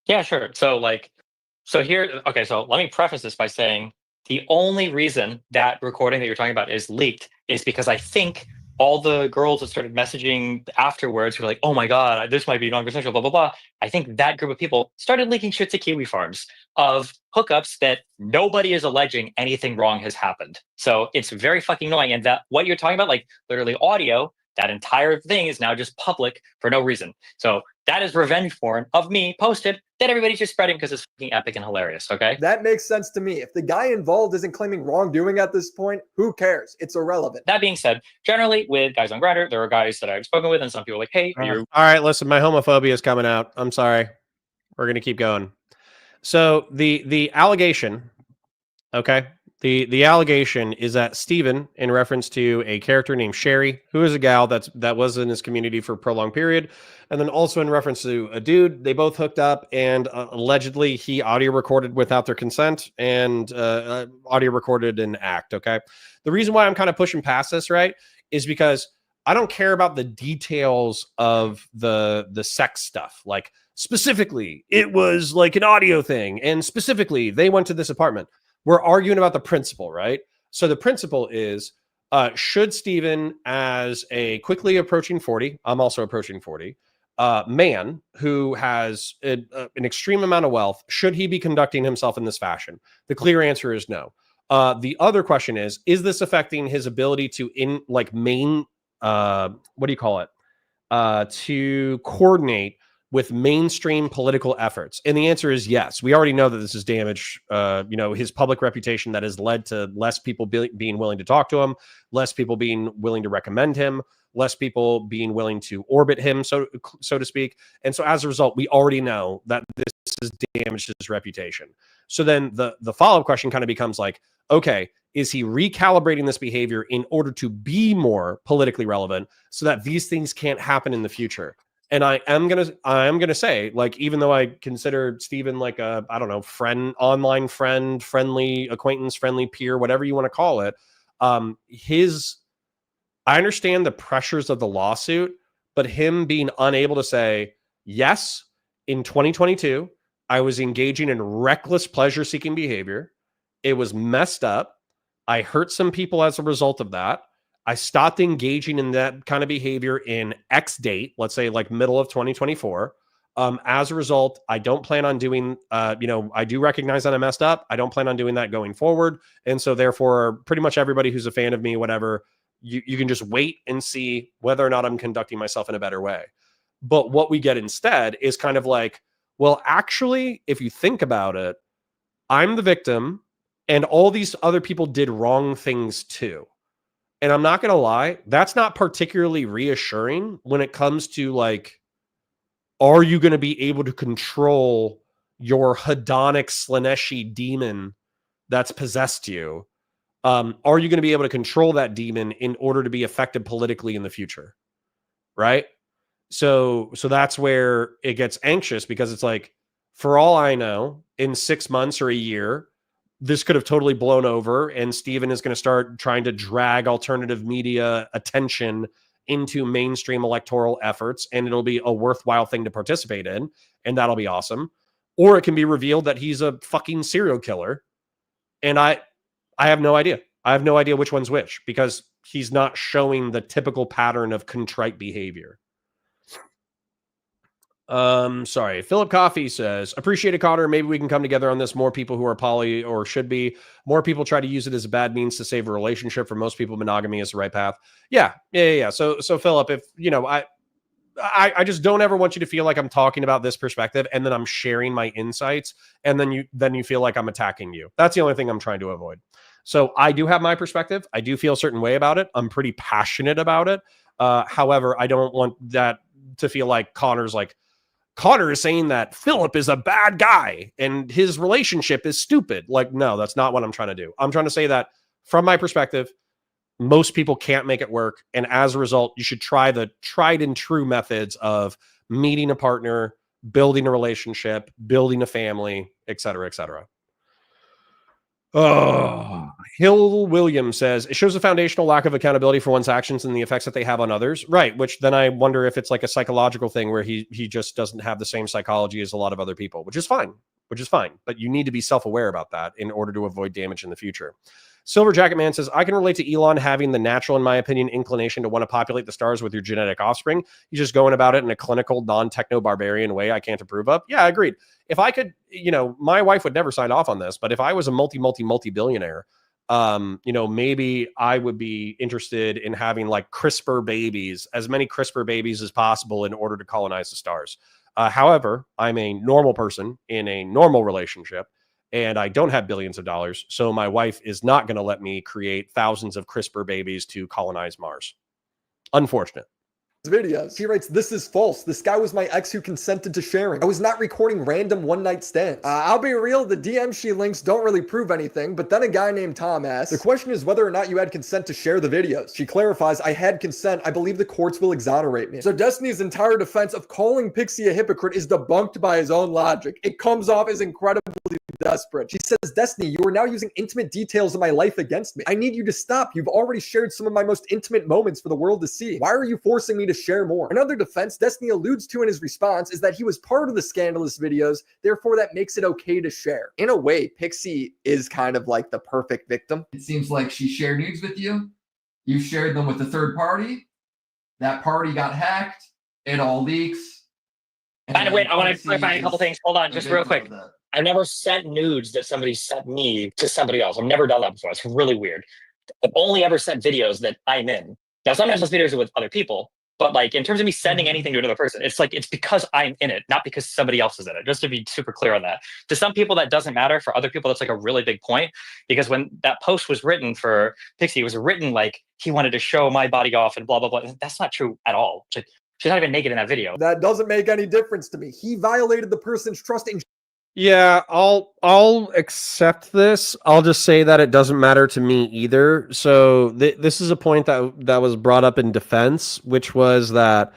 Yeah, sure. So here, okay, so let me preface this by saying the only reason that recording that you're talking about is leaked is because I think all the girls that started messaging afterwards were like, oh my God, this might be non-consensual, blah, blah, blah. I think that group of people started leaking shit to Kiwi Farms of hookups that nobody is alleging anything wrong has happened. So it's very fucking annoying. And that what you're talking about, like literally audio, that entire thing is now just public for no reason. So that is revenge porn of me posted that everybody's just spreading because it's fucking epic and hilarious, okay? That makes sense to me. If the guy involved isn't claiming wrongdoing at this point, who cares? It's irrelevant. That being said, generally with guys on Grindr, there are guys that I've spoken with and some people are like, hey, are you... All right, listen, my homophobia is coming out. I'm sorry. We're going to keep going. So the allegation, okay? The allegation is that Steven, in reference to a character named Sherry, who is a gal that was in his community for a prolonged period, and then also in reference to a dude, they both hooked up, and allegedly he audio recorded without their consent and audio recorded an act, okay? The reason why I'm kind of pushing past this, right, is because I don't care about the details of the sex stuff. Like, specifically, it was like an audio thing, and specifically, they went to this apartment. We're arguing about the principle, right? So the principle is, should Steven, as a quickly approaching 40, I'm also approaching 40, man who has an extreme amount of wealth, should he be conducting himself in this fashion? The clear answer is no. The other question is this affecting his ability to to coordinate with mainstream political efforts? And the answer is yes. We already know that this has damaged, his public reputation, that has led to less people being willing to talk to him, less people being willing to recommend him, less people being willing to orbit him, so to speak. And so as a result, we already know that this has damaged his reputation. So then the follow-up question kind of becomes like, okay, is he recalibrating this behavior in order to be more politically relevant so that these things can't happen in the future? And I am gonna say, like, even though I consider Steven like a, I don't know, friend, online friend, friendly acquaintance, friendly peer, whatever you want to call it, I understand the pressures of the lawsuit, but him being unable to say, yes, in 2022, I was engaging in reckless pleasure-seeking behavior. It was messed up. I hurt some people as a result of that. I stopped engaging in that kind of behavior in X date, let's say like middle of 2024. As a result, I don't plan on doing, I do recognize that I messed up. I don't plan on doing that going forward. And so therefore, pretty much everybody who's a fan of me, whatever, you can just wait and see whether or not I'm conducting myself in a better way. But what we get instead is kind of like, well, actually, if you think about it, I'm the victim and all these other people did wrong things too. And I'm not going to lie, that's not particularly reassuring when it comes to like, are you going to be able to control your hedonic Slaneshi demon that's possessed you? Are you going to be able to control that demon in order to be effective politically in the future? Right? So that's where it gets anxious, because it's like, for all I know, in 6 months or a year, this could have totally blown over, and Steven is going to start trying to drag alternative media attention into mainstream electoral efforts, and it'll be a worthwhile thing to participate in, and that'll be awesome. Or it can be revealed that he's a fucking serial killer, and I have no idea. I have no idea which one's which, because he's not showing the typical pattern of contrite behavior. Sorry. Philip Coffey says, appreciate it, Connor. Maybe we can come together on this. More people who are poly, or should be. More people try to use it as a bad means to save a relationship. For most people, monogamy is the right path. Yeah. So Philip, if I just don't ever want you to feel like I'm talking about this perspective and then I'm sharing my insights, and then you feel like I'm attacking you. That's the only thing I'm trying to avoid. So I do have my perspective. I do feel a certain way about it. I'm pretty passionate about it. However, I don't want that to feel like Connor is saying that Philip is a bad guy and his relationship is stupid. Like, no, that's not what I'm trying to do. I'm trying to say that from my perspective, most people can't make it work. And as a result, you should try the tried and true methods of meeting a partner, building a relationship, building a family, et cetera, et cetera. Oh, Hill Williams says, it shows a foundational lack of accountability for one's actions and the effects that they have on others. Right. Which then I wonder if it's like a psychological thing where he just doesn't have the same psychology as a lot of other people, which is fine. But you need to be self-aware about that in order to avoid damage in the future. Silver Jacket Man says, I can relate to Elon having the natural, in my opinion, inclination to want to populate the stars with your genetic offspring. He's just going about it in a clinical, non-techno-barbarian way I can't approve of. Yeah, agreed. If I could, my wife would never sign off on this, but if I was a multi-billionaire, maybe I would be interested in having like CRISPR babies, as many CRISPR babies as possible in order to colonize the stars. However, I'm a normal person in a normal relationship, and I don't have billions of dollars. So my wife is not going to let me create thousands of CRISPR babies to colonize Mars. Unfortunate. Videos. He writes, this is false. This guy was my ex who consented to sharing. I was not recording random one-night stands. I'll be real, the DM she links don't really prove anything, but then a guy named Tom asks, the question is whether or not you had consent to share the videos. She clarifies, I had consent. I believe the courts will exonerate me. So Destiny's entire defense of calling Pixie a hypocrite is debunked by his own logic. It comes off as incredibly desperate. She says, Destiny, you are now using intimate details of my life against me. I need you to stop. You've already shared some of my most intimate moments for the world to see. Why are you forcing me to share more? Another defense Destiny alludes to in his response is that he was part of the scandalous videos, therefore that makes it okay to share. In a way, Pixie is kind of like the perfect victim. It seems like she shared nudes with you. You shared them with a third party. That party got hacked. It all leaks. And wait, I want to clarify a couple things. Hold on, just real quick. I never sent nudes that somebody sent me to somebody else. I've never done that before. It's really weird. I've only ever sent videos that I'm in. Now, sometimes those videos are with other people, but like in terms of me sending anything to another person, it's like it's because I'm in it, not because somebody else is in it. Just to be super clear on that. To some people, that doesn't matter. For other people, that's like a really big point, because when that post was written for Pixie, it was written like he wanted to show my body off and blah blah blah. That's not true at all. Like, she's not even naked in that video. That doesn't make any difference to me. He violated the person's trust in. Yeah, I'll accept this. I'll just say that it doesn't matter to me either. So this is a point that was brought up in defense, which was that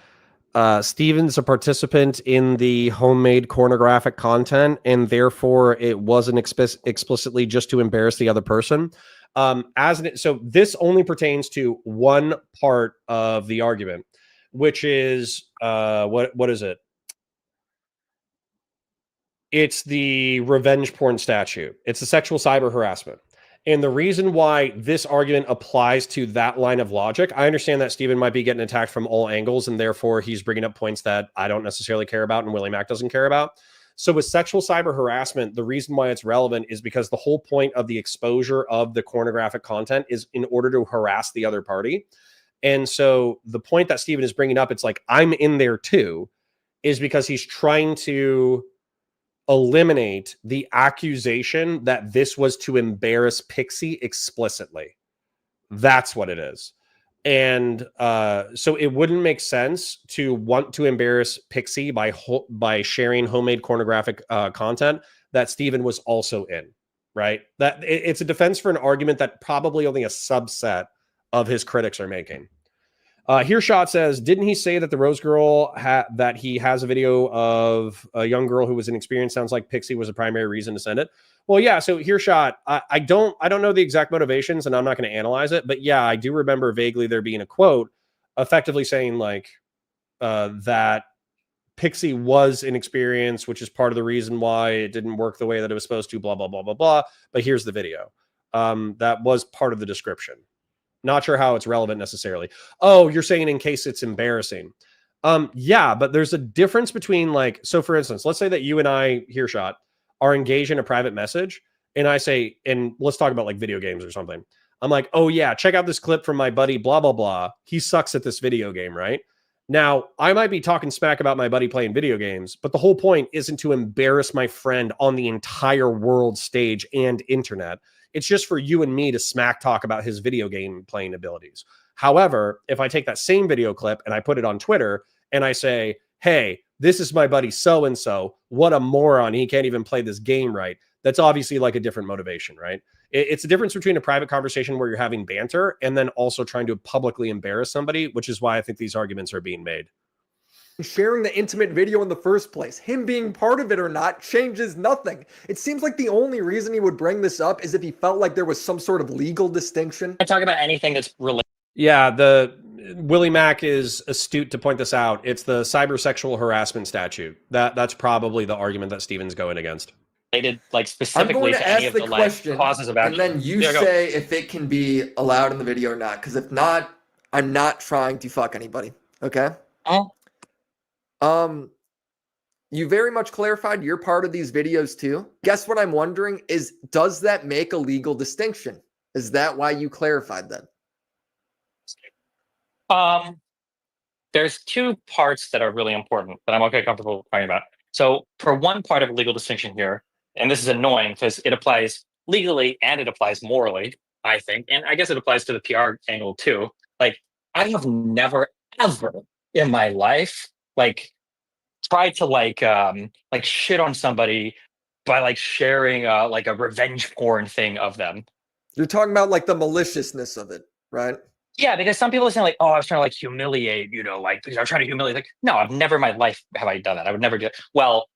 Steven's a participant in the homemade pornographic content, and therefore it wasn't explicitly just to embarrass the other person. So this only pertains to one part of the argument, which is what is it? It's the revenge porn statute. It's the sexual cyber harassment. And the reason why this argument applies to that line of logic, I understand that Stephen might be getting attacked from all angles, and therefore he's bringing up points that I don't necessarily care about and Willie Mack doesn't care about. So with sexual cyber harassment, the reason why it's relevant is because the whole point of the exposure of the pornographic content is in order to harass the other party. And so the point that Stephen is bringing up, it's like, I'm in there too, is because he's trying to eliminate the accusation that this was to embarrass Pixie explicitly. That's what it is. And so it wouldn't make sense to want to embarrass Pixie by sharing homemade pornographic content that Stephen was also in, right? That it's a defense for an argument that probably only a subset of his critics are making. Hearshot says, didn't he say that the Rose Girl that he has a video of a young girl who was inexperienced? Sounds like Pixie was a primary reason to send it. Well, yeah. So Hearshot, I don't know the exact motivations, and I'm not going to analyze it. But yeah, I do remember vaguely there being a quote, effectively saying like that Pixie was inexperienced, which is part of the reason why it didn't work the way that it was supposed to. Blah blah blah blah blah. But here's the video. That was part of the description. Not sure how it's relevant necessarily. Oh, you're saying in case it's embarrassing. Yeah, but there's a difference between like, so for instance, let's say that you and I, Hearshot, are engaged in a private message, and I say, and let's talk about like video games or something. I'm like, oh yeah, check out this clip from my buddy, blah, blah, blah. He sucks at this video game, right? Now, I might be talking smack about my buddy playing video games, but the whole point isn't to embarrass my friend on the entire world stage and internet. It's just for you and me to smack talk about his video game playing abilities. However, if I take that same video clip and I put it on Twitter and I say, hey, this is my buddy so-and-so, what a moron, he can't even play this game right. That's obviously like a different motivation, right? It's a difference between a private conversation where you're having banter and then also trying to publicly embarrass somebody, which is why I think these arguments are being made. Sharing the intimate video in the first place, him being part of it or not, changes nothing. It seems like the only reason he would bring this up is if he felt like there was some sort of legal distinction. I talk about anything that's related. Yeah, the Willie Mack is astute to point this out. It's the cyber sexual harassment statute. That's probably the argument that Stephen's going against. Related, like specifically I'm going to any of the question, causes of action. and then you say if it can be allowed in the video or not. Because if not, I'm not trying to fuck anybody. Okay. Oh. You very much clarified you're part of these videos too. Guess what I'm wondering is, does that make a legal distinction? Is that why you clarified that? There's two parts that are really important that I'm okay comfortable talking about. So for one part of legal distinction here, and this is annoying because it applies legally and it applies morally, I think, and I guess it applies to the PR angle too. Like, I have never ever in my life like tried to like shit on somebody by like sharing like a revenge porn thing of them. You're talking about like the maliciousness of it, right? Yeah, because some people are saying like, oh, I was trying to like humiliate, like because I'm trying to humiliate. Like, no, I've never in my life have I done that. I would never do it. Well,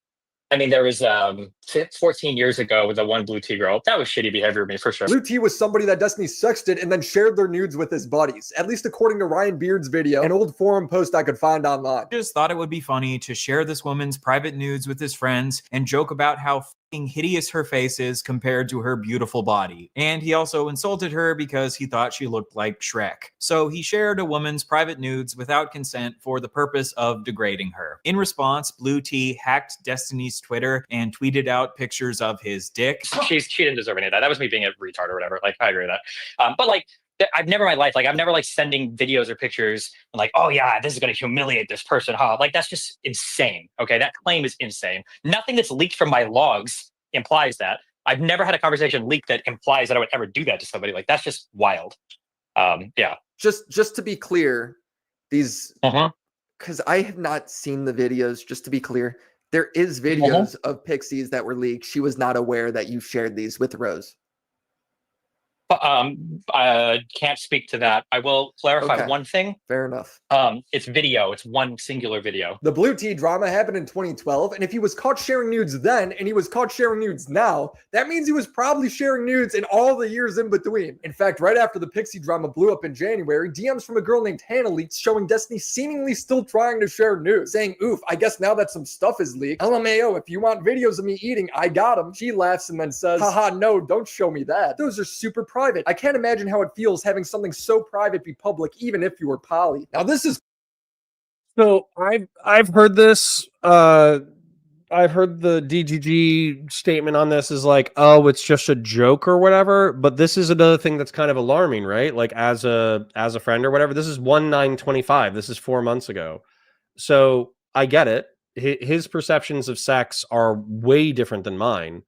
I mean, there was 14 years ago with the one blue tea girl. That was shitty behavior of me for sure. Blue Tea was somebody that Destiny sexted and then shared their nudes with his buddies, at least according to Ryan Beard's video, an old forum post I could find online. Just thought it would be funny to share this woman's private nudes with his friends and joke about how hideous her face is compared to her beautiful body. And he also insulted her because he thought she looked like Shrek. So he shared a woman's private nudes without consent for the purpose of degrading her. In response, Blue Tea hacked Destiny's Twitter and tweeted out pictures of his dick. She didn't deserve any of that. That was me being a retard or whatever. Like, I agree with that. But like, I've never in my life, like I've never like sending videos or pictures and like, oh yeah, this is going to humiliate this person. Huh? Like, that's just insane. Okay. That claim is insane. Nothing that's leaked from my logs implies that. I've never had a conversation leaked that implies that I would ever do that to somebody. Like, that's just wild. Yeah. Just to be clear, these, because I have not seen the videos, just to be clear, there is videos of Pixies that were leaked. She was not aware that you shared these with Rose. Can't speak to that. I will clarify Okay. one thing. Fair enough. It's video. It's one singular video. The Blue Tea drama happened in 2012, and if he was caught sharing nudes then and he was caught sharing nudes now, that means he was probably sharing nudes in all the years in between. In fact, right after the Pixie drama blew up in January, DMs from a girl named Hannah leaked showing Destiny seemingly still trying to share nudes, saying, "Oof, I guess now that some stuff is leaked, LMAO, if you want videos of me eating, I got them." She laughs and then says, "Haha, no, don't show me that. Those are super private. I can't imagine how it feels having something so private be public, even if you were poly." Now this is So I've heard this. I've heard the DGG statement on this is like, oh, it's just a joke or whatever. But this is another thing that's kind of alarming, right? Like as a friend or whatever. This is 1925. This is 4 months ago. So I get it. His perceptions of sex are way different than mine.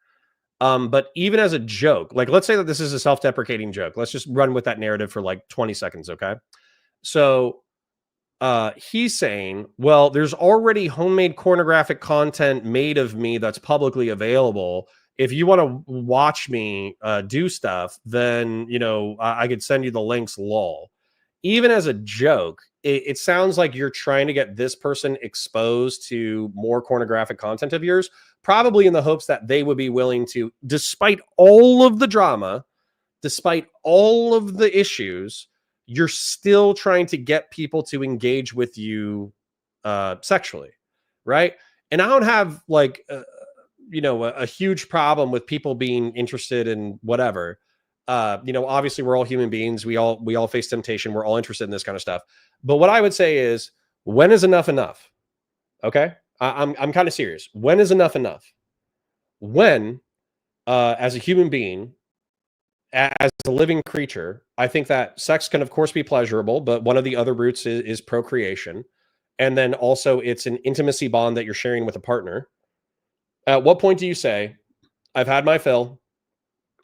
But even as a joke, like let's say that this is a self-deprecating joke. Let's just run with that narrative for like 20 seconds, okay? So he's saying, well, there's already homemade pornographic content made of me that's publicly available. If you want to watch me do stuff, then, you know, I could send you the links, lol. Even as a joke, it sounds like you're trying to get this person exposed to more pornographic content of yours, probably in the hopes that they would be willing to, despite all of the drama, despite all of the issues, you're still trying to get people to engage with you sexually, right? And I don't have like, you know, a huge problem with people being interested in whatever. You know, obviously we're all human beings. We all face temptation. We're all interested in this kind of stuff. But what I would say is, when is enough enough? Okay, I'm kind of serious. When is enough enough? When, as a human being, as a living creature, I think that sex can, of course, be pleasurable, but one of the other roots is procreation. And then also it's an intimacy bond that you're sharing with a partner. At what point do you say, I've had my fill,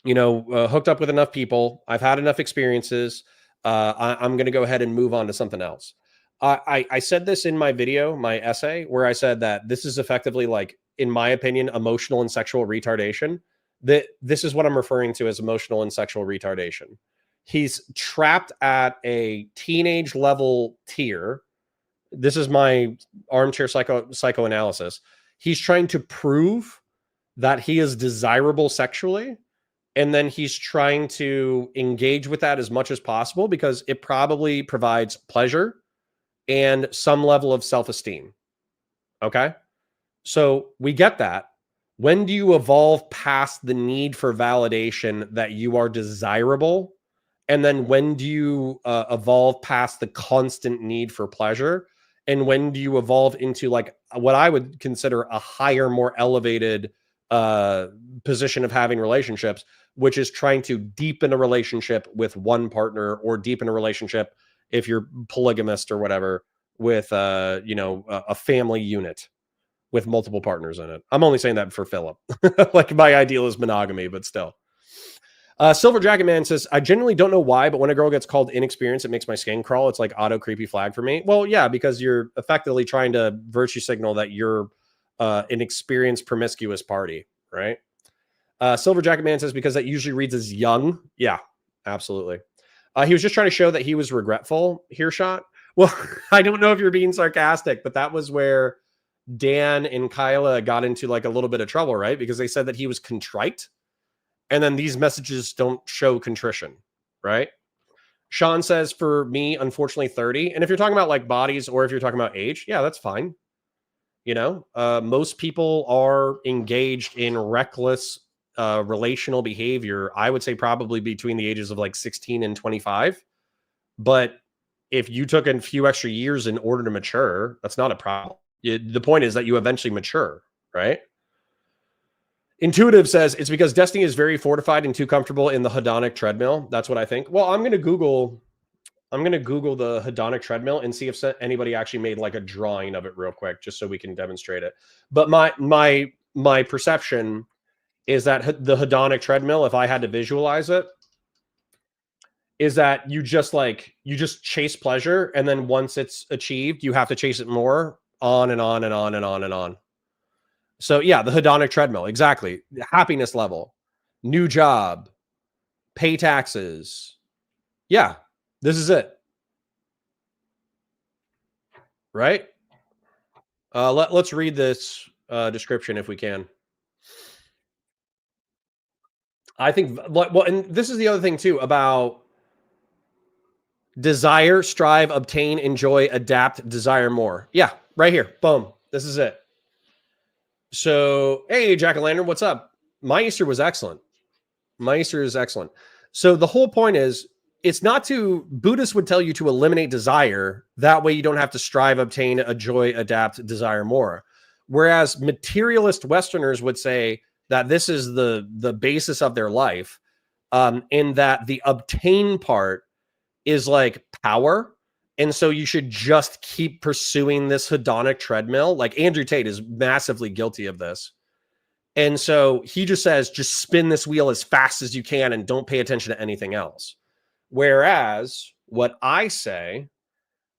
you know, hooked up with enough people, I've had enough experiences, I'm going to go ahead and move on to something else? I said this in my video, my essay, where I said that this is effectively, like, in my opinion, emotional and sexual retardation. That this is what I'm referring to as emotional and sexual retardation. He's trapped at a teenage level tier. This is my armchair psychoanalysis. He's trying to prove that he is desirable sexually, and then he's trying to engage with that as much as possible because it probably provides pleasure and some level of self-esteem. Okay? So we get that. When do you evolve past the need for validation that you are desirable? And then when do you evolve past the constant need for pleasure? And when do you evolve into, like, what I would consider a higher, more elevated position of having relationships, which is trying to deepen a relationship with one partner, or deepen a relationship, if you're polygamist or whatever, with you know, a family unit with multiple partners in it. I'm only saying that for Philip. Like, my ideal is monogamy, but still. Silver Jacket Man says, I genuinely don't know why, but when a girl gets called inexperienced, it makes my skin crawl. It's like auto creepy flag for me. Well, yeah, because you're effectively trying to virtue signal that you're an experienced promiscuous party, right? Silver Jacket Man says, because that usually reads as young. Yeah, absolutely. He was just trying to show that he was regretful, Hearshot. Well, I don't know if you're being sarcastic, but that was where Dan and Kyla got into, like, a little bit of trouble, right? Because they said that he was contrite, and then these messages don't show contrition, right? Sean says, for me, unfortunately, 30. And if you're talking about, like, bodies, or if you're talking about age, yeah, that's fine. You know, most people are engaged in reckless relational behavior, I would say probably between the ages of like 16 and 25. But if you took a few extra years in order to mature, that's not a problem. The point is that you eventually mature, right? Intuitive says it's because Destiny is very fortified and too comfortable in the hedonic treadmill. That's what I think. Well, I'm going to Google the hedonic treadmill and see if anybody actually made like a drawing of it real quick, just so we can demonstrate it. But my perception is that the hedonic treadmill, if I had to visualize it, is that you just chase pleasure, and then once it's achieved, you have to chase it more, on and on and on and on and on. So yeah, the hedonic treadmill, exactly. Happiness level, new job, pay taxes. Yeah, this is it. Right? Let's read this description if we can. I think, well, and this is the other thing too about desire, strive, obtain, enjoy, adapt, desire more. Yeah, right here. Boom. This is it. So, hey, Jack-o'-lantern, what's up? My Easter was excellent. My Easter is excellent. So the whole point is, it's not to, Buddhists would tell you to eliminate desire. That way you don't have to strive, obtain, enjoy, adapt, desire more. Whereas materialist Westerners would say that this is the basis of their life, in that the obtain part is like power. And so you should just keep pursuing this hedonic treadmill. Like Andrew Tate is massively guilty of this. And so he just says, just spin this wheel as fast as you can and don't pay attention to anything else. Whereas what I say,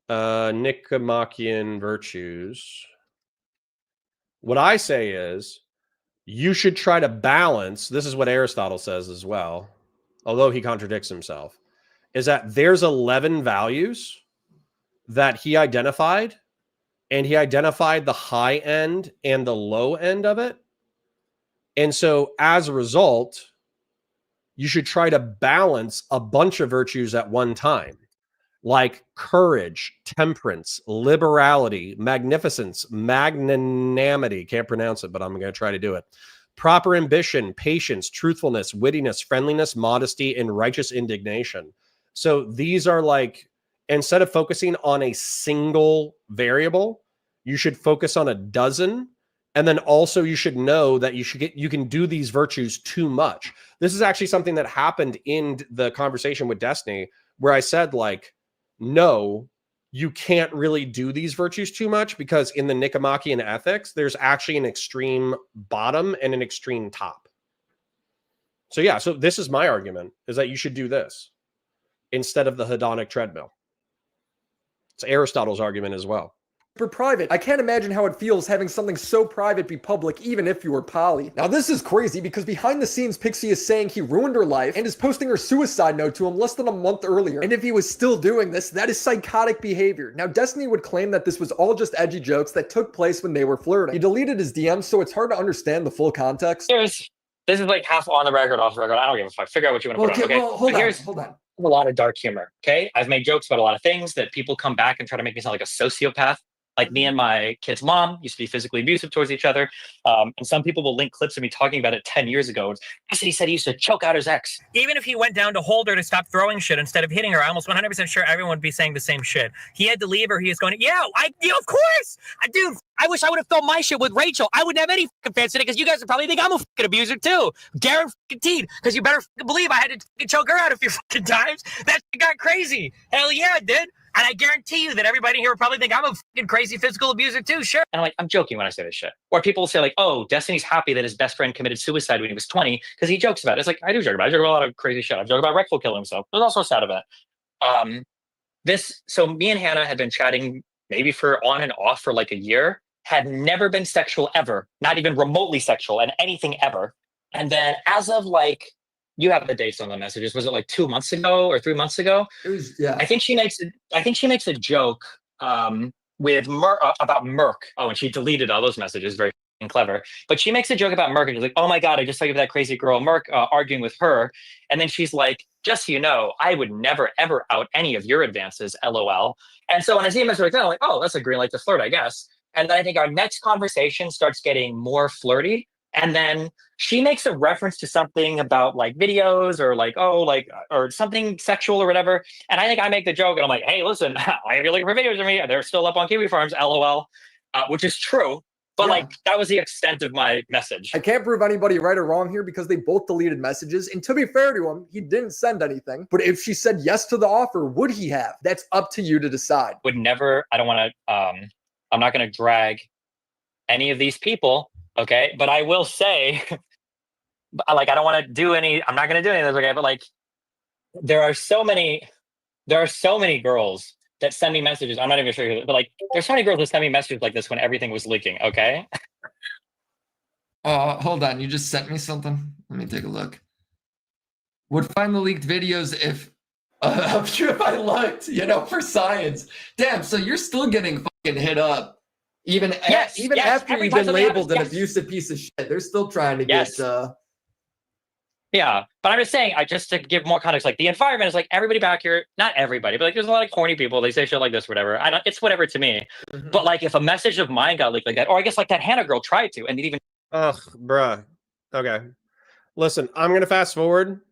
Nicomachean virtues, what I say is you should try to balance. This is what Aristotle says as well, although he contradicts himself, is that there's 11 values that he identified, and he identified the high end and the low end of it. And so as a result, you should try to balance a bunch of virtues at one time, like courage, temperance, liberality, magnificence, magnanimity. Can't pronounce it, but I'm going to try to do it. Proper ambition, patience, truthfulness, wittiness, friendliness, modesty, and righteous indignation. So these are like, instead of focusing on a single variable, you should focus on a dozen. And then also you should know that you can do these virtues too much. This is actually something that happened in the conversation with Destiny, where I said, like, no, you can't really do these virtues too much, because in the Nicomachean ethics, there's actually an extreme bottom and an extreme top. So yeah, so this is my argument, is that you should do this instead of the hedonic treadmill. It's Aristotle's argument as well. For private, I can't imagine how it feels having something so private be public, even if you were poly. Now this is crazy, because behind the scenes Pixie is saying he ruined her life and is posting her suicide note to him less than a month earlier. And if he was still doing this, that is psychotic behavior. Now Destiny would claim that this was all just edgy jokes that took place when they were flirting. He deleted his DMs, so it's hard to understand the full context. This is like half on the record, off the record. I don't give a fuck. Figure out what you want to put on. Okay, well, hold on. A lot of dark humor. Okay, I've made jokes about a lot of things that people come back and try to make me sound like a sociopath. Like me and my kid's mom used to be physically abusive towards each other. And some people will link clips of me talking about it 10 years ago. He said he used to choke out his ex. Even if he went down to hold her to stop throwing shit instead of hitting her, I'm almost 100% sure everyone would be saying the same shit. He had to leave her. He was going, of course. Dude, I wish I would have filmed my shit with Rachel. I wouldn't have any fucking fans today, because you guys would probably think I'm a fucking abuser too. Guaranteed. Because you better fucking believe I had to choke her out a few fucking times. That shit got crazy. Hell yeah, it did. And I guarantee you that everybody here would probably think I'm a fucking crazy physical abuser too, sure. And I'm joking when I say this shit. Or people will say like, oh, Destiny's happy that his best friend committed suicide when he was 20 because he jokes about it. It's like, I do joke about it. I joke about a lot of crazy shit. I joke about Rex will kill himself. There's also sad about it. So me and Hannah had been chatting maybe for on and off for like a year, had never been sexual ever, not even remotely sexual and anything ever. And then as of like, you have the dates on the messages. Was it like 2 months ago or 3 months ago? It was, yeah. I think she makes a joke with about Merck. Oh, and she deleted all those messages. Very clever. But she makes a joke about Merck, and she's like, "Oh my god, I just saw you with that crazy girl Merck arguing with her." And then she's like, "Just so you know, I would never ever out any of your advances, LOL." And so when I see a message like that, I'm like, "Oh, that's a green light to flirt, I guess." And then I think our next conversation starts getting more flirty. And then she makes a reference to something about like videos or like, or something sexual or whatever. And I think I make the joke and I'm like, hey, listen, if you're looking for videos of me, they're still up on Kiwi Farms, LOL, which is true. But like, that was the extent of my message. I can't prove anybody right or wrong here because they both deleted messages. And to be fair to him, he didn't send anything. But if she said yes to the offer, would he have? That's up to you to decide. Would never, I don't want to, I'm not going to drag any of these people. Okay, but I will say, like, I don't want to do any. I'm not going to do any of this. Okay, but like, there are so many girls that send me messages. I'm not even sure, but like, there's so many girls that send me messages like this when everything was leaking. Okay. Hold on, you just sent me something. Let me take a look. would find the leaked videos if I'm sure if I looked, for science. Damn, so you're still getting fucking hit up. Even after every you've time been something labeled happens, an abusive piece of shit, they're still trying to get Yeah, but I'm just saying, just to give more context, like the environment is like everybody back here, not everybody, but like there's a lot of corny people. They say shit like this, whatever. It's whatever to me. But like if a message of mine got leaked like that, or I guess like that Hannah girl tried to, and it even. Ugh, bruh. Okay, listen, I'm gonna fast forward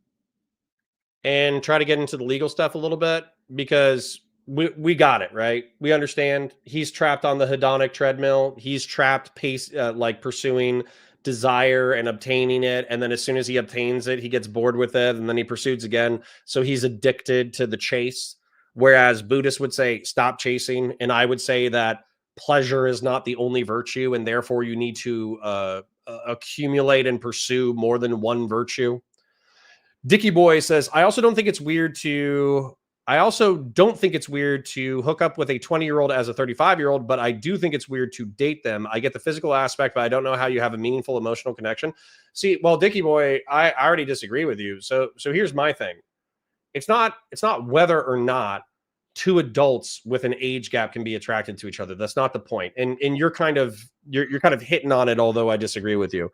and try to get into the legal stuff a little bit because we got it right. We understand he's trapped on the hedonic treadmill. He's trapped pursuing desire and obtaining it, and then as soon as he obtains it, he gets bored with it, and then he pursues again. So he's addicted to the chase. Whereas Buddhists would say stop chasing, and I would say that pleasure is not the only virtue, and therefore you need to accumulate and pursue more than one virtue. Dicky Boy says, I also don't think it's weird to hook up with a 20-year-old as a 35-year-old, but I do think it's weird to date them. I get the physical aspect, but I don't know how you have a meaningful emotional connection. See, well, Dicky Boy, I already disagree with you. So here's my thing. It's not whether or not two adults with an age gap can be attracted to each other. That's not the point. And you're kind of hitting on it, although I disagree with you.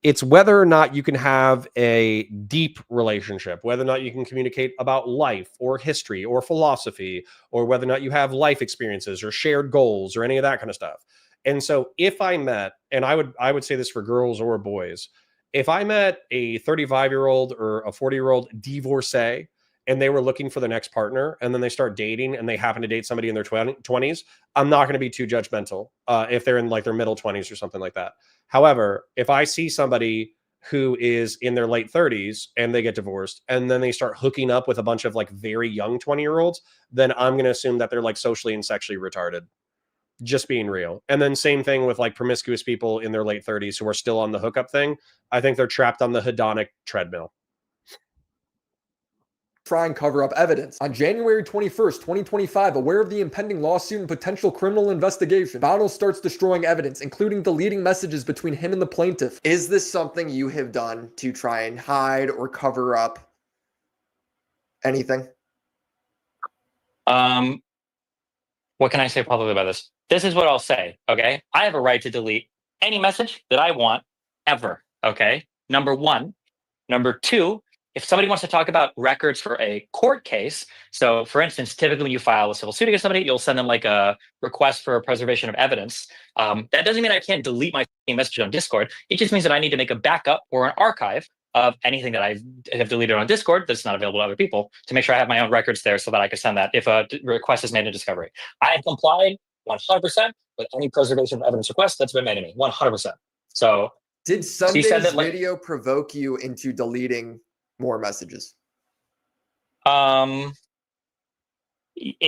It's whether or not you can have a deep relationship, whether or not you can communicate about life or history or philosophy, or whether or not you have life experiences or shared goals or any of that kind of stuff. And so if I met, and I would say this for girls or boys, if I met a 35-year-old or a 40-year-old divorcee and they were looking for the next partner and then they start dating and they happen to date somebody in their 20s, I'm not going to be too judgmental if they're in like their middle 20s or something like that. However, if I see somebody who is in their late 30s and they get divorced and then they start hooking up with a bunch of like very young 20-year-olds, then I'm going to assume that they're like socially and sexually retarded. Just being real. And then same thing with like promiscuous people in their late 30s who are still on the hookup thing. I think they're trapped on the hedonic treadmill. Try and cover up evidence. On January 21st, 2025, aware of the impending lawsuit and potential criminal investigation, Valor starts destroying evidence, including deleting messages between him and the plaintiff. Is this something you have done to try and hide or cover up anything? What can I say publicly about this? This is what I'll say, okay? I have a right to delete any message that I want ever, okay? Number one. Number two, if somebody wants to talk about records for a court case, so for instance, typically when you file a civil suit against somebody, you'll send them like a request for a preservation of evidence. That doesn't mean I can't delete my message on Discord. It just means that I need to make a backup or an archive of anything that I have deleted on Discord that's not available to other people to make sure I have my own records there so that I can send that if a request is made in Discovery. I have complied 100% with any preservation of evidence request that's been made to me, 100%. So did Sunday's video provoke you into deleting more messages? It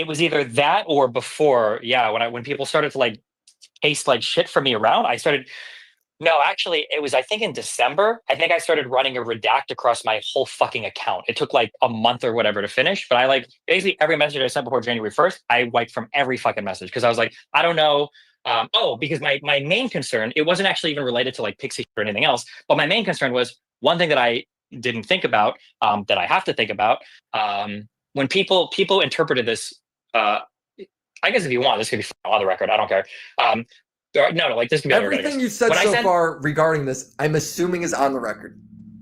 was either that or before. Yeah, when people started to like taste like shit from me around, I started. No, actually, it was, I think in December, I think I started running a redact across my whole fucking account. It took like a month or whatever to finish, but I like basically every message I sent before January 1st, I wiped from every fucking message because I was like, I don't know. Because my main concern, it wasn't actually even related to like Pixie or anything else, but my main concern was one thing that I didn't think about, that I have to think about. When people interpreted this, I guess if you want, this could be on the record. I don't care. No, like this can be everything you've said so far regarding this, I'm assuming is on the record.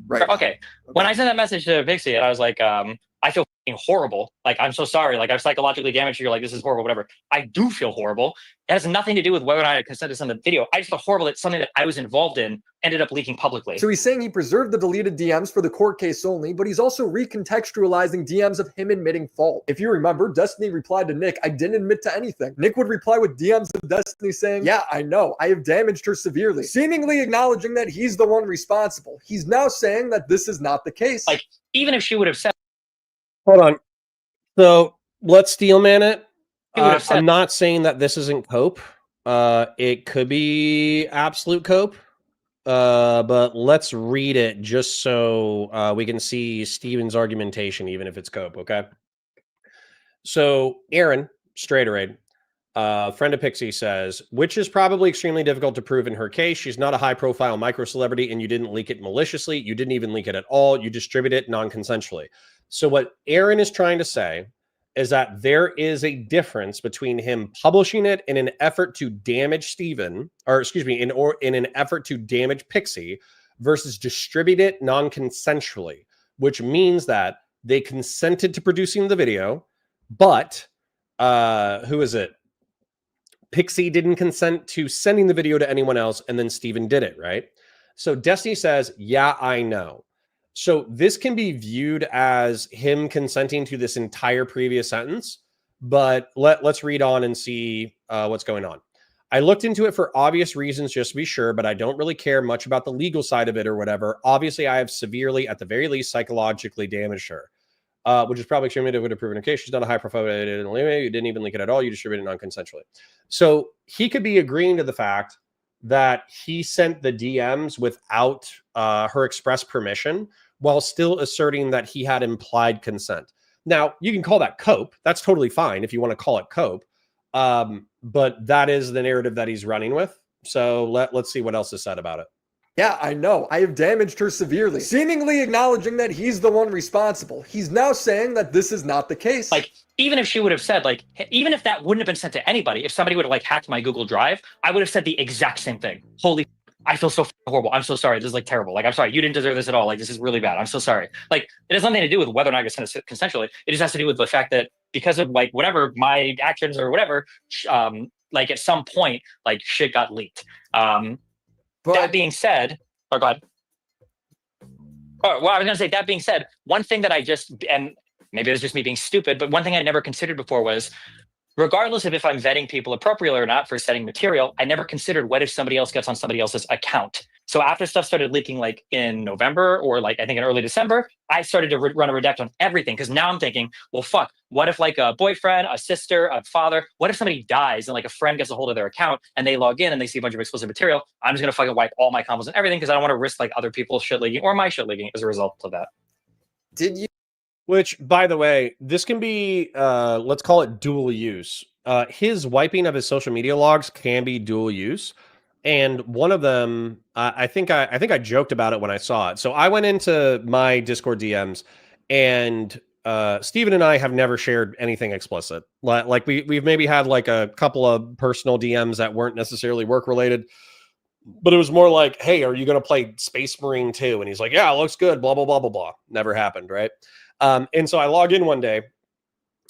Right. Okay. When I sent that message to Pixie, I was like, I feel horrible. Like, I'm so sorry. Like, I'm psychologically damaged. You're like, this is horrible, whatever. I do feel horrible. It has nothing to do with whether or not I consented to send the video. I just feel horrible that something that I was involved in ended up leaking publicly. So he's saying he preserved the deleted DMs for the court case only, but he's also recontextualizing DMs of him admitting fault. If you remember, Destiny replied to Nick, I didn't admit to anything. Nick would reply with DMs of Destiny saying, yeah, I know. I have damaged her severely, seemingly acknowledging that he's the one responsible. He's now saying that this is not the case. Like, even if she would have said, hold on. So let's steelman it. I'm not saying that this isn't cope. It could be absolute cope. But let's read it just so we can see Steven's argumentation, even if it's cope, okay? So Aaron, Straighteraid, Friend of Pixie says, which is probably extremely difficult to prove in her case. She's not a high-profile micro-celebrity, and you didn't leak it maliciously. You didn't even leak it at all. You distributed it non-consensually. So what Aaron is trying to say is that there is a difference between him publishing it in an effort to damage Steven, or excuse me, in an effort to damage Pixie, versus distribute it non-consensually, which means that they consented to producing the video, but who is it? Pixie didn't consent to sending the video to anyone else, and then Steven did it, right? So Destiny says, yeah, I know. So this can be viewed as him consenting to this entire previous sentence, but let's read on and see what's going on. I looked into it for obvious reasons just to be sure, but I don't really care much about the legal side of it or whatever. Obviously, I have severely, at the very least, psychologically damaged her. Which is probably extremely difficult to prove in her case. She's not a high profile. You didn't even leak it at all. You distributed it non-consensually. So he could be agreeing to the fact that he sent the DMs without her express permission, while still asserting that he had implied consent. Now, you can call that cope. That's totally fine if you want to call it cope. But that is the narrative that he's running with. So let's see what else is said about it. Yeah, I know. I have damaged her severely, seemingly acknowledging that he's the one responsible. He's now saying that this is not the case. Like, even if she would have said, like, even if that wouldn't have been sent to anybody, if somebody would have, like, hacked my Google Drive, I would have said the exact same thing. Holy, I feel so horrible. I'm so sorry. This is, like, terrible. Like, I'm sorry. You didn't deserve this at all. Like, this is really bad. I'm so sorry. Like, it has nothing to do with whether or not I sent it consensually. It just has to do with the fact that because of, like, whatever, my actions or whatever, like, at some point, like, shit got leaked. That being said... Oh, go ahead. Oh, well, I was going to say, that being said, one thing that I just, and maybe it was just me being stupid, but one thing I never considered before was, regardless of if I'm vetting people appropriately or not for setting material, I never considered what if somebody else gets on somebody else's account. So after stuff started leaking, like in November or like I think in early December, I started to run a redact on everything, because now I'm thinking, well, fuck, what if like a boyfriend, a sister, a father, what if somebody dies and like a friend gets a hold of their account and they log in and they see a bunch of explicit material? I'm just going to fucking wipe all my combos and everything, because I don't want to risk like other people's shit leaking or my shit leaking as a result of that. Did you? Which, by the way, this can be, let's call it dual use. His wiping of his social media logs can be dual use. And one of them, I think I joked about it when I saw it. So I went into my Discord DMs, and Steven and I have never shared anything explicit. Like we've maybe had like a couple of personal DMs that weren't necessarily work related, but it was more like, hey, are you going to play Space Marine 2? And he's like, yeah, it looks good, blah, blah, blah, blah, blah. Never happened, right? And so I log in one day,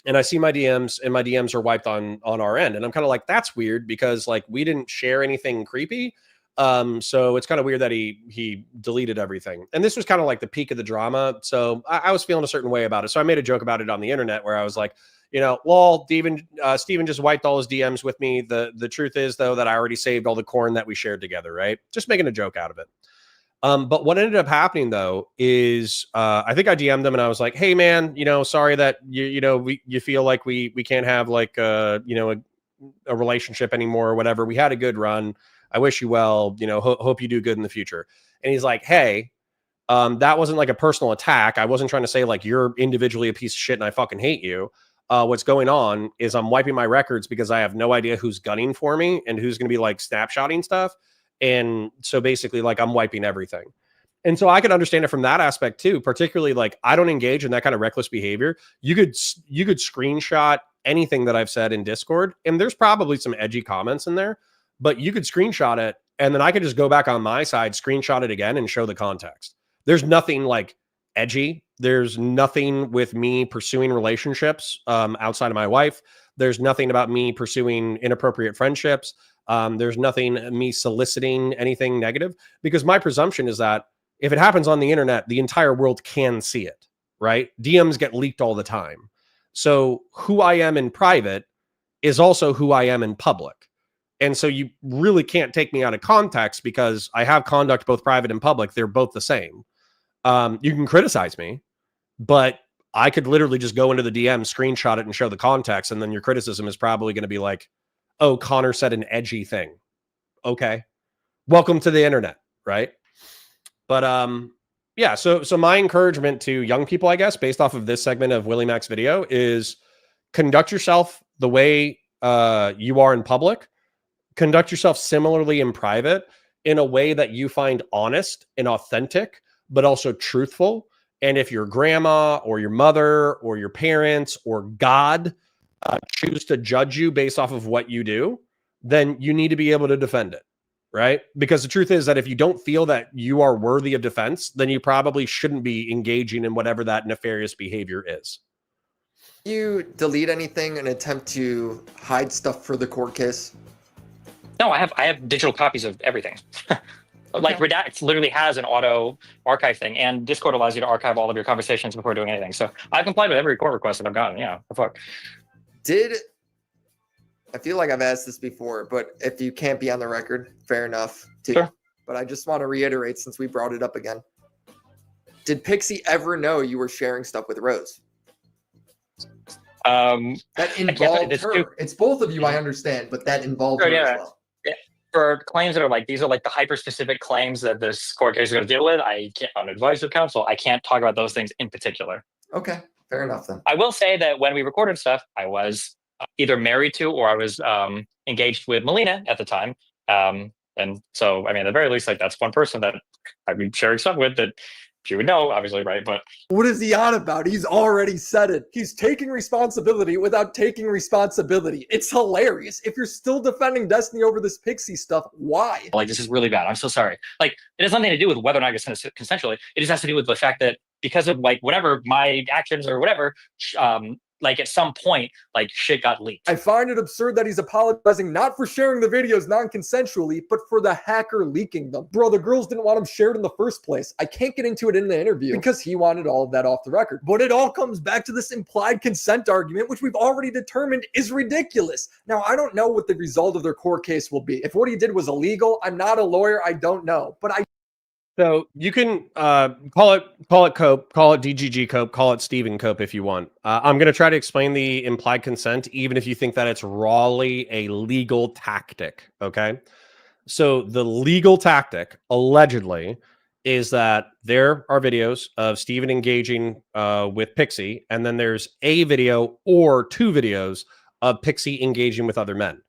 and I see my DMs, and my DMs are wiped on our end. And I'm kind of like, that's weird, because like we didn't share anything creepy. So it's kind of weird that he deleted everything. And this was kind of like the peak of the drama. So I was feeling a certain way about it. So I made a joke about it on the internet where I was like, you know, lol, Steven just wiped all his DMs with me. The truth is, though, that I already saved all the corn that we shared together, right? Just making a joke out of it. But what ended up happening, though, is I think I DM'd them and I was like, hey, man, you know, sorry that you feel like we can't have like, a relationship anymore or whatever. We had a good run. I wish you well, you know, hope you do good in the future. And he's like, hey, that wasn't like a personal attack. I wasn't trying to say like you're individually a piece of shit and I fucking hate you. What's going on is I'm wiping my records because I have no idea who's gunning for me and who's going to be like snapshotting stuff. And so basically like I'm wiping everything. And so I could understand it from that aspect too, particularly like I don't engage in that kind of reckless behavior. You could screenshot anything that I've said in Discord, and there's probably some edgy comments in there, but you could screenshot it and then I could just go back on my side, screenshot it again and show the context. There's nothing like edgy. There's nothing with me pursuing relationships outside of my wife. There's nothing about me pursuing inappropriate friendships. There's nothing me soliciting anything negative, because my presumption is that if it happens on the internet, the entire world can see it, right? DMs get leaked all the time. So who I am in private is also who I am in public. And so you really can't take me out of context because I have conduct both private and public. They're both the same. You can criticize me, but I could literally just go into the DM, screenshot it and show the context. And then your criticism is probably going to be like, oh, Connor said an edgy thing. Okay. Welcome to the internet. Right. But, yeah, so my encouragement to young people, I guess, based off of this segment of Willie Mac's video is conduct yourself the way you are in public, conduct yourself similarly in private in a way that you find honest and authentic, but also truthful. And if your grandma or your mother or your parents or God choose to judge you based off of what you do, then you need to be able to defend it, right? Because the truth is that if you don't feel that you are worthy of defense, then you probably shouldn't be engaging in whatever that nefarious behavior is. You delete anything in an attempt to hide stuff for the court case? No, I have digital copies of everything. Like Redact literally has an auto archive thing, and Discord allows you to archive all of your conversations before doing anything. So I've complied with every court request that I've gotten. Yeah, the fuck. I feel like I've asked this before, but if you can't be on the record, fair enough too. Sure. But I just want to reiterate since we brought it up again. Did Pixie ever know you were sharing stuff with Rose? That involved her. It's both of you, I understand, but that involved her as well. For claims that are like, these are like the hyper-specific claims that this court case is going to deal with, I can't, on advice of counsel, I can't talk about those things in particular. Okay, fair enough then. I will say that when we recorded stuff, I was either married to or I was engaged with Melina at the time. And so, I mean, at the very least, like that's one person that I'd be sharing stuff with that she would know, obviously, right? But what is he on about? He's already said it. He's taking responsibility without taking responsibility. It's hilarious. If you're still defending Destiny over this Pixie stuff, why? Like, this is really bad. I'm so sorry. Like, it has nothing to do with whether or not I consent consensually. It just has to do with the fact that because of like whatever my actions or whatever, like at some point, like shit got leaked. I find it absurd that he's apologizing not for sharing the videos non-consensually, but for the hacker leaking them. Bro, the girls didn't want them shared in the first place. I can't get into it in the interview because he wanted all of that off the record. But it all comes back to this implied consent argument, which we've already determined is ridiculous. Now, I don't know what the result of their court case will be. If what he did was illegal, I'm not a lawyer, I don't know. But So you can call it Cope, call it DGG Cope, call it Stephen Cope if you want. I'm going to try to explain the implied consent, even if you think that it's rawly a legal tactic. Okay. So the legal tactic, allegedly, is that there are videos of Stephen engaging with Pixie, and then there's a video or two videos of Pixie engaging with other men.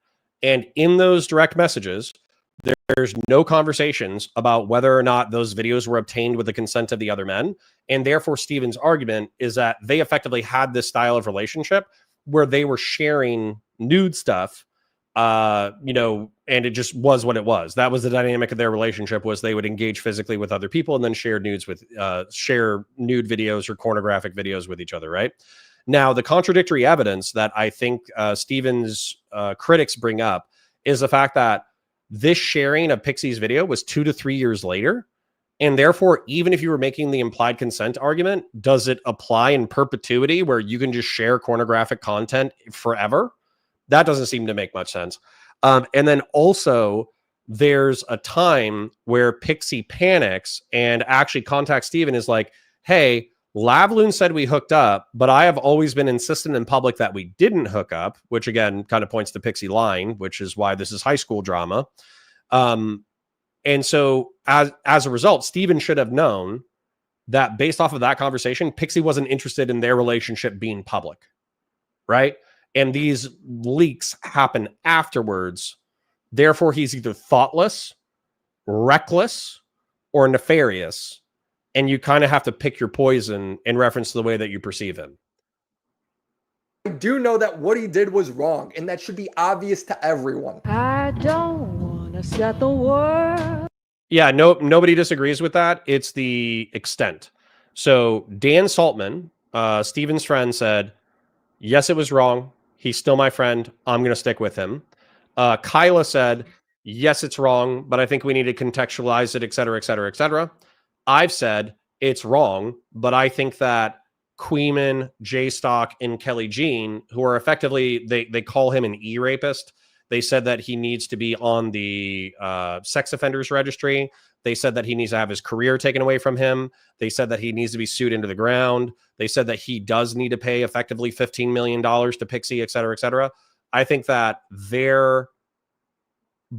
And in those direct messages, there's no conversations about whether or not those videos were obtained with the consent of the other men. And therefore, Stephen's argument is that they effectively had this style of relationship where they were sharing nude stuff, you know, and it just was what it was. That was the dynamic of their relationship, was they would engage physically with other people and then share nudes with, share nude videos or pornographic videos with each other, right? Now, the contradictory evidence that I think Stephen's critics bring up is the fact that this sharing of Pixie's video was 2 to 3 years later. And therefore, even if you were making the implied consent argument, does it apply in perpetuity where you can just share pornographic content forever? That doesn't seem to make much sense. And then also, there's a time where Pixie panics and actually contacts Stephen, is like, hey, Lavloon said we hooked up, but I have always been insistent in public that we didn't hook up, which again kind of points to Pixie lying, which is why this is high school drama. And so as a result, Stephen should have known that based off of that conversation, Pixie wasn't interested in their relationship being public, right? And these leaks happen afterwards. Therefore, he's either thoughtless, reckless, or nefarious. And you kind of have to pick your poison in reference to the way that you perceive him. I do know that what he did was wrong, and that should be obvious to everyone. I don't want to set the world. Yeah, nobody disagrees with that. It's the extent. So Dan Saltman, Stephen's friend, said, yes, it was wrong. He's still my friend. I'm going to stick with him. Kyla said, yes, it's wrong, but I think we need to contextualize it, et cetera, et cetera, et cetera. I've said it's wrong, but I think that Queeman, J-Stock, and Kelly Jean, who are effectively, they call him an e-rapist. They said that he needs to be on the sex offenders registry. They said that he needs to have his career taken away from him. They said that he needs to be sued into the ground. They said that he does need to pay effectively $15 million to Pixie, et cetera, et cetera. I think that their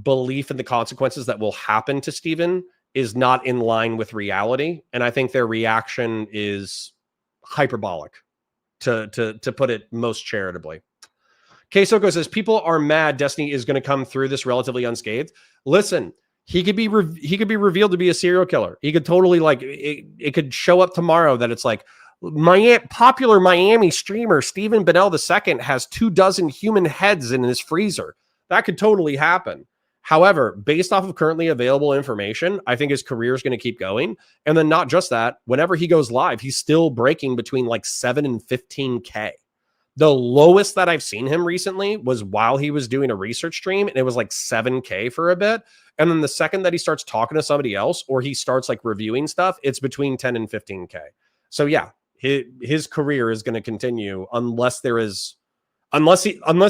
belief in the consequences that will happen to Stephen is not in line with reality. And I think their reaction is hyperbolic, to put it most charitably. K-Soko says, people are mad Destiny is going to come through this relatively unscathed. Listen, he could be revealed to be a serial killer. He could totally, like, it could show up tomorrow that it's like, popular Miami streamer Stephen Bennell II has 24 human heads in his freezer. That could totally happen. However, based off of currently available information, I think his career is going to keep going. And then not just that, whenever he goes live, he's still breaking between like 7 and 15K. The lowest that I've seen him recently was while he was doing a research stream, and it was like 7K for a bit. And then the second that he starts talking to somebody else or he starts like reviewing stuff, it's between 10 and 15K. So yeah, his career is going to continue unless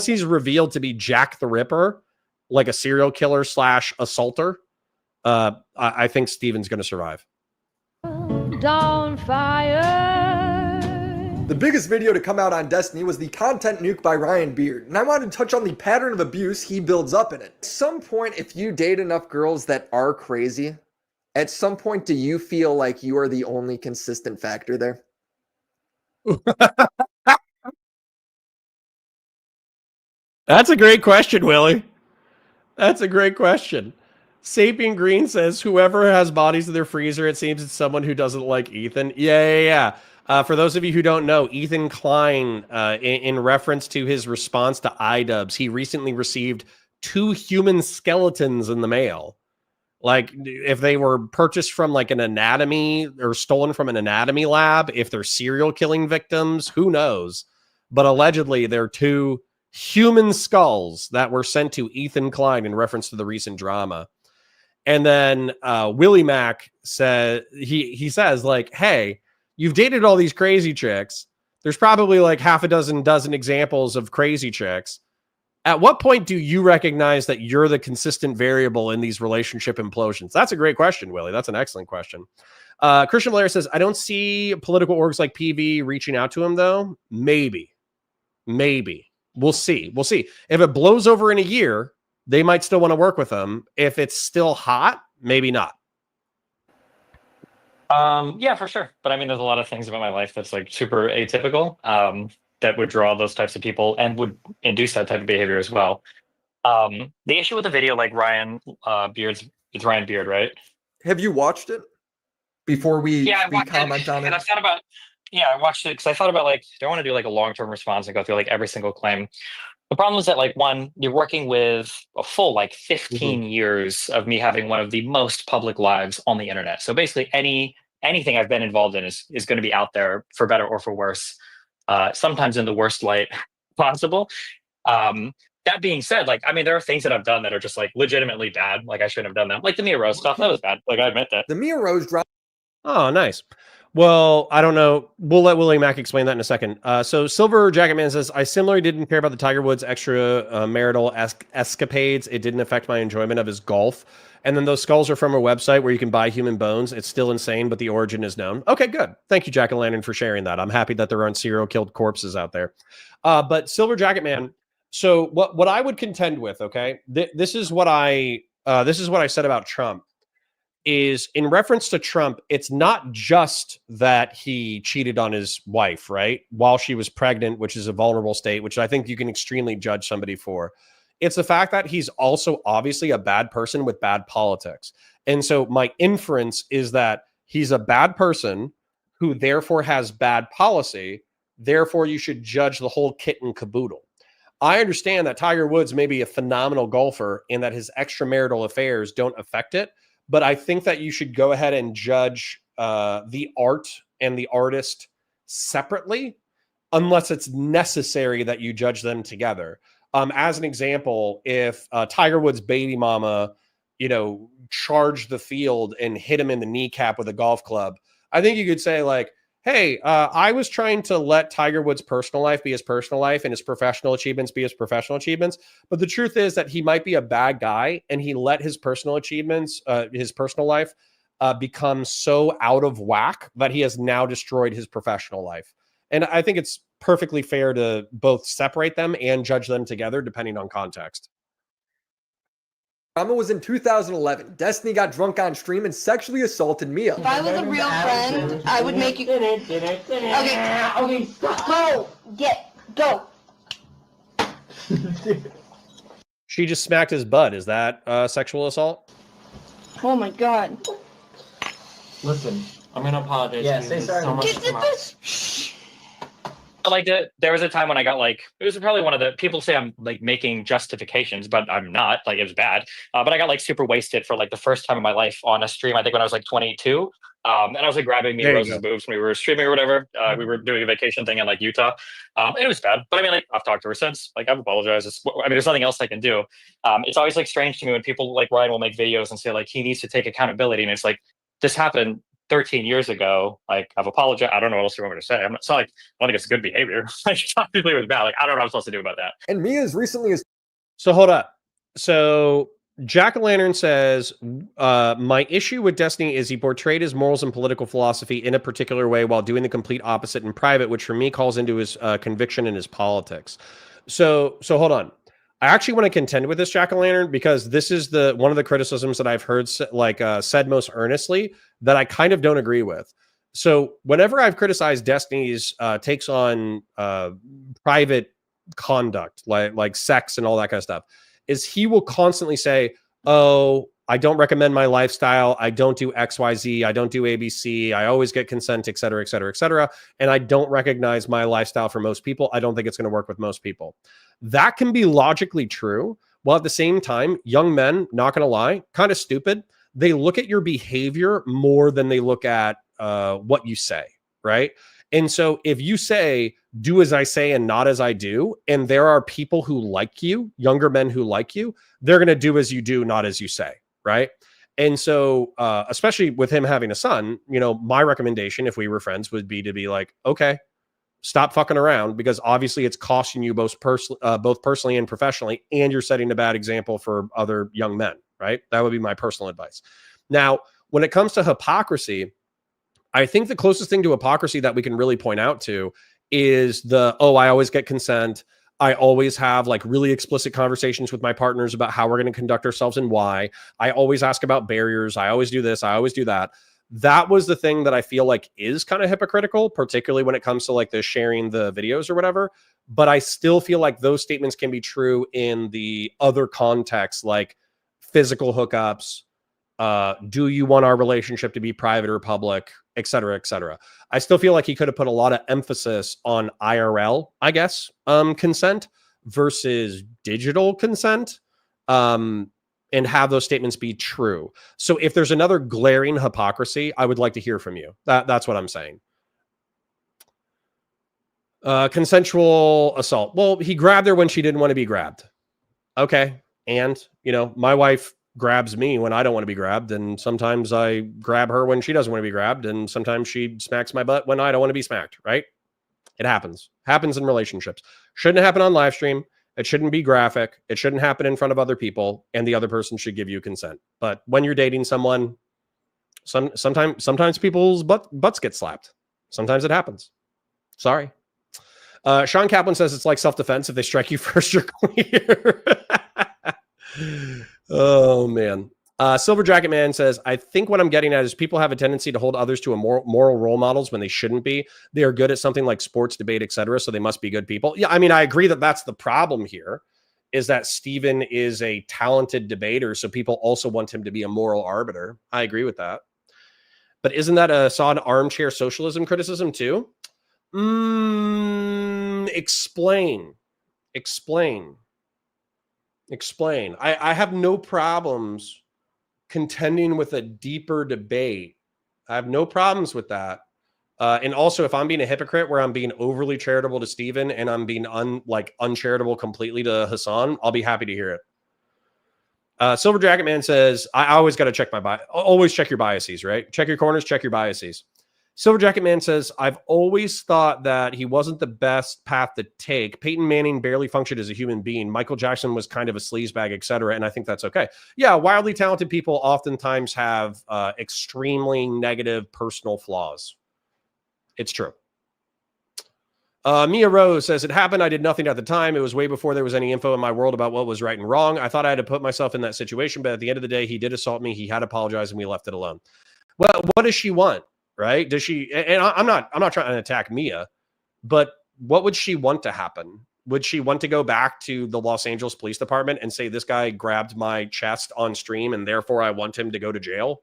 he's revealed to be Jack the Ripper, like a serial killer / assaulter. I think Steven's going to survive. Down fire. The biggest video to come out on Destiny was the content nuke by Ryan Beard, and I wanted to touch on the pattern of abuse he builds up in it. At some point, if you date enough girls that are crazy, at some point do you feel like you are the only consistent factor there? That's a great question, Willie. That's a great question. Sapien Green says, whoever has bodies in their freezer, it seems it's someone who doesn't like Ethan. Yeah. For those of you who don't know, Ethan Klein, in reference to his response to iDubbbz, he recently received 2 human skeletons in the mail. Like, if they were purchased from like an anatomy or stolen from an anatomy lab, if they're serial killing victims, who knows? But allegedly, they're 2 human skulls that were sent to Ethan Klein in reference to the recent drama. And then Willie Mack said, he says, like, hey, you've dated all these crazy chicks. There's probably like half a dozen examples of crazy chicks. At what point do you recognize that you're the consistent variable in these relationship implosions? That's a great question, Willie. That's an excellent question. Christian Blair says, I don't see political orgs like PV reaching out to him, though. Maybe. We'll see. If it blows over in a year, they might still want to work with him. If it's still hot, maybe not. Yeah, for sure. But I mean, there's a lot of things about my life that's like super atypical that would draw those types of people and would induce that type of behavior as well. The issue with a video like Ryan Beard's, it's Ryan Beard, right? Have you watched it before we comment on it? And I thought about, I watched it because I thought about like, do I want to do like a long-term response and go through like every single claim? The problem is that, like, one, you're working with a full, like, 15 years of me having one of the most public lives on the internet. So basically anything I've been involved in is going to be out there for better or for worse, sometimes in the worst light possible. That being said, like, I mean, there are things that I've done that are just, like, legitimately bad. Like, I shouldn't have done them. Like the Mia Rose stuff, that was bad. Like, I admit that. The Mia Rose drop. Oh, nice. Well, I don't know. We'll let Willie Mack explain that in a second. So Silver Jacket Man says, I similarly didn't care about the Tiger Woods extra marital escapades. It didn't affect my enjoyment of his golf. And then those skulls are from a website where you can buy human bones. It's still insane, but the origin is known. Okay, good. Thank you, Jack-o'-lantern, for sharing that. I'm happy that there aren't serial killed corpses out there. But Silver Jacket Man, so what I would contend with, okay, this is what I said about Trump. Is in reference to Trump, it's not just that he cheated on his wife, right? While she was pregnant, which is a vulnerable state, which I think you can extremely judge somebody for. It's the fact that he's also obviously a bad person with bad politics. And so my inference is that he's a bad person who therefore has bad policy. Therefore, you should judge the whole kit and caboodle. I understand that Tiger Woods may be a phenomenal golfer and that his extramarital affairs don't affect it. But I think that you should go ahead and judge the art and the artist separately, unless it's necessary that you judge them together. As an example, if Tiger Woods' baby mama, charged the field and hit him in the kneecap with a golf club, I think you could say like, hey, I was trying to let Tiger Woods' personal life be his personal life and his professional achievements be his professional achievements. But the truth is that he might be a bad guy and he let his personal achievements, his personal life become so out of whack that he has now destroyed his professional life. And I think it's perfectly fair to both separate them and judge them together depending on context. Drama was in 2011. Destiny got drunk on stream and sexually assaulted Mia. If I was a real friend, I would make you. Okay, go. She just smacked his butt. Is that sexual assault? Oh my god. Listen, I'm gonna apologize. Yeah, to you. say There's sorry. So much Get to come out. this. Like there was a time when I got like, it was probably one of the people say I'm like making justifications, but I'm not. Like it was bad, but I got like super wasted for like the first time in my life on a stream. I think when I was like 22, and I was like grabbing me There you Rose's go. boobs when we were streaming or whatever. We were doing a vacation thing in like Utah. It was bad, but I mean, like I've talked to her since. Like I've apologized. I mean, there's nothing else I can do. It's always like strange to me when people like Ryan will make videos and say like he needs to take accountability, and it's like this happened 13 years ago. Like I've apologized. I don't know what else you want me to say. It's not like I don't think it's good behavior. Like obviously it was bad. Like I don't know what I'm supposed to do about that. And me as recently as So hold up. So Jack-o'-lantern says, my issue with Destiny is he portrayed his morals and political philosophy in a particular way while doing the complete opposite in private, which for me calls into his conviction and his politics. So hold on. I actually want to contend with this, Jack-o'-lantern, because this is one of the criticisms that I've heard said most earnestly that I kind of don't agree with. So whenever I've criticized Destiny's takes on private conduct, like sex and all that kind of stuff, is he will constantly say, oh, I don't recommend my lifestyle. I don't do XYZ. I don't do ABC. I always get consent, et cetera, et cetera, et cetera. And I don't recognize my lifestyle for most people. I don't think it's going to work with most people. That can be logically true. While at the same time, young men, not going to lie, kind of stupid. They look at your behavior more than they look at what you say, right? And so if you say, do as I say and not as I do, and there are people who like you, younger men who like you, they're going to do as you do, not as you say, right? And so, especially with him having a son, you know, my recommendation, if we were friends, would be to be like, okay, stop fucking around, because obviously it's costing you both personally and professionally, and you're setting a bad example for other young men, right? That would be my personal advice. Now, when it comes to hypocrisy, I think the closest thing to hypocrisy that we can really point out to is I always get consent. I always have like really explicit conversations with my partners about how we're going to conduct ourselves and why. I always ask about barriers. I always do this. I always do that. That was the thing that I feel like is kind of hypocritical, particularly when it comes to like the sharing the videos or whatever. But I still feel like those statements can be true in the other contexts, like physical hookups. Do you want our relationship to be private or public, et cetera, et cetera. I still feel like he could have put a lot of emphasis on IRL, I guess, consent versus digital consent, and have those statements be true. So if there's another glaring hypocrisy, I would like to hear from you. That's what I'm saying. Consensual assault. Well, he grabbed her when she didn't want to be grabbed. Okay. And, you know, my wife grabs me when I don't want to be grabbed, and sometimes I grab her when she doesn't want to be grabbed, and sometimes she smacks my butt when I don't want to be smacked, right? It happens in relationships. Shouldn't happen on live stream. It shouldn't be graphic. It shouldn't happen in front of other people, and the other person should give you consent. But when you're dating someone, sometimes people's butts get slapped. Sometimes it happens. Sorry. Sean Kaplan says it's like self-defense. If they strike you first, you're clear. Oh, man. Silver Jacket Man says, I think what I'm getting at is people have a tendency to hold others to a moral role models when they shouldn't be. They are good at something like sports, debate, etc., so they must be good people. Yeah, I mean, I agree that that's the problem here, is that Steven is a talented debater, so people also want him to be a moral arbiter. I agree with that. But isn't that a solid armchair socialism criticism too? Explain. I have no problems contending with a deeper debate. I have no problems with that. And also, if I'm being a hypocrite where I'm being overly charitable to Steven and I'm being uncharitable completely to Hassan, I'll be happy to hear it. Silver Jacket Man says, I always got to check always check your biases, right? Check your corners, check your biases. Silver Jacket Man says, I've always thought that he wasn't the best path to take. Peyton Manning barely functioned as a human being. Michael Jackson was kind of a sleazebag, etc. And I think that's okay. Yeah, wildly talented people oftentimes have extremely negative personal flaws. It's true. Mia Rose says, it happened. I did nothing at the time. It was way before there was any info in my world about what was right and wrong. I thought I had to put myself in that situation. But at the end of the day, he did assault me. He had apologized and we left it alone. Well, what does she want? Right? Does she, and I'm not trying to attack Mia, but what would she want to happen? would she want to go back to the Los Angeles Police Department and say, this guy grabbed my chest on stream and therefore I want him to go to jail?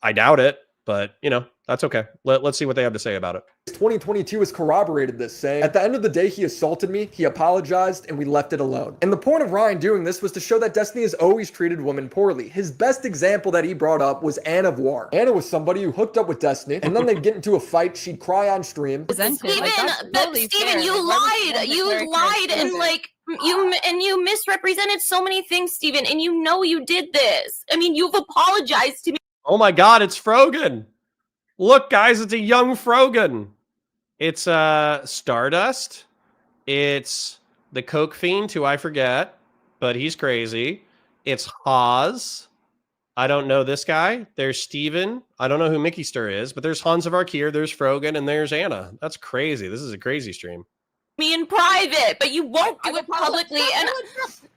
I doubt it, but you know, that's okay. Let's see what they have to say about it. 2022 has corroborated this, saying, at the end of the day, he assaulted me, he apologized, and we left it alone. And the point of Ryan doing this was to show that Destiny has always treated women poorly. His best example that he brought up was Anna Voir. Anna was somebody who hooked up with Destiny, and then they'd get into a fight, she'd cry on stream. Steven, you lied. You lied and like you misrepresented so many things, Steven, and you know you did this. I mean, you've apologized to me. Oh my God, it's Frogan. Look, guys, it's a young Frogan. It's Stardust. It's the Coke Fiend, who I forget, but he's crazy. It's Haas. I don't know this guy. There's Steven. I don't know who Mickey Stir is, but there's Hans of Arkir, there's Frogan, and there's Anna. That's crazy. This is a crazy stream. Me in private, but you won't do it publicly.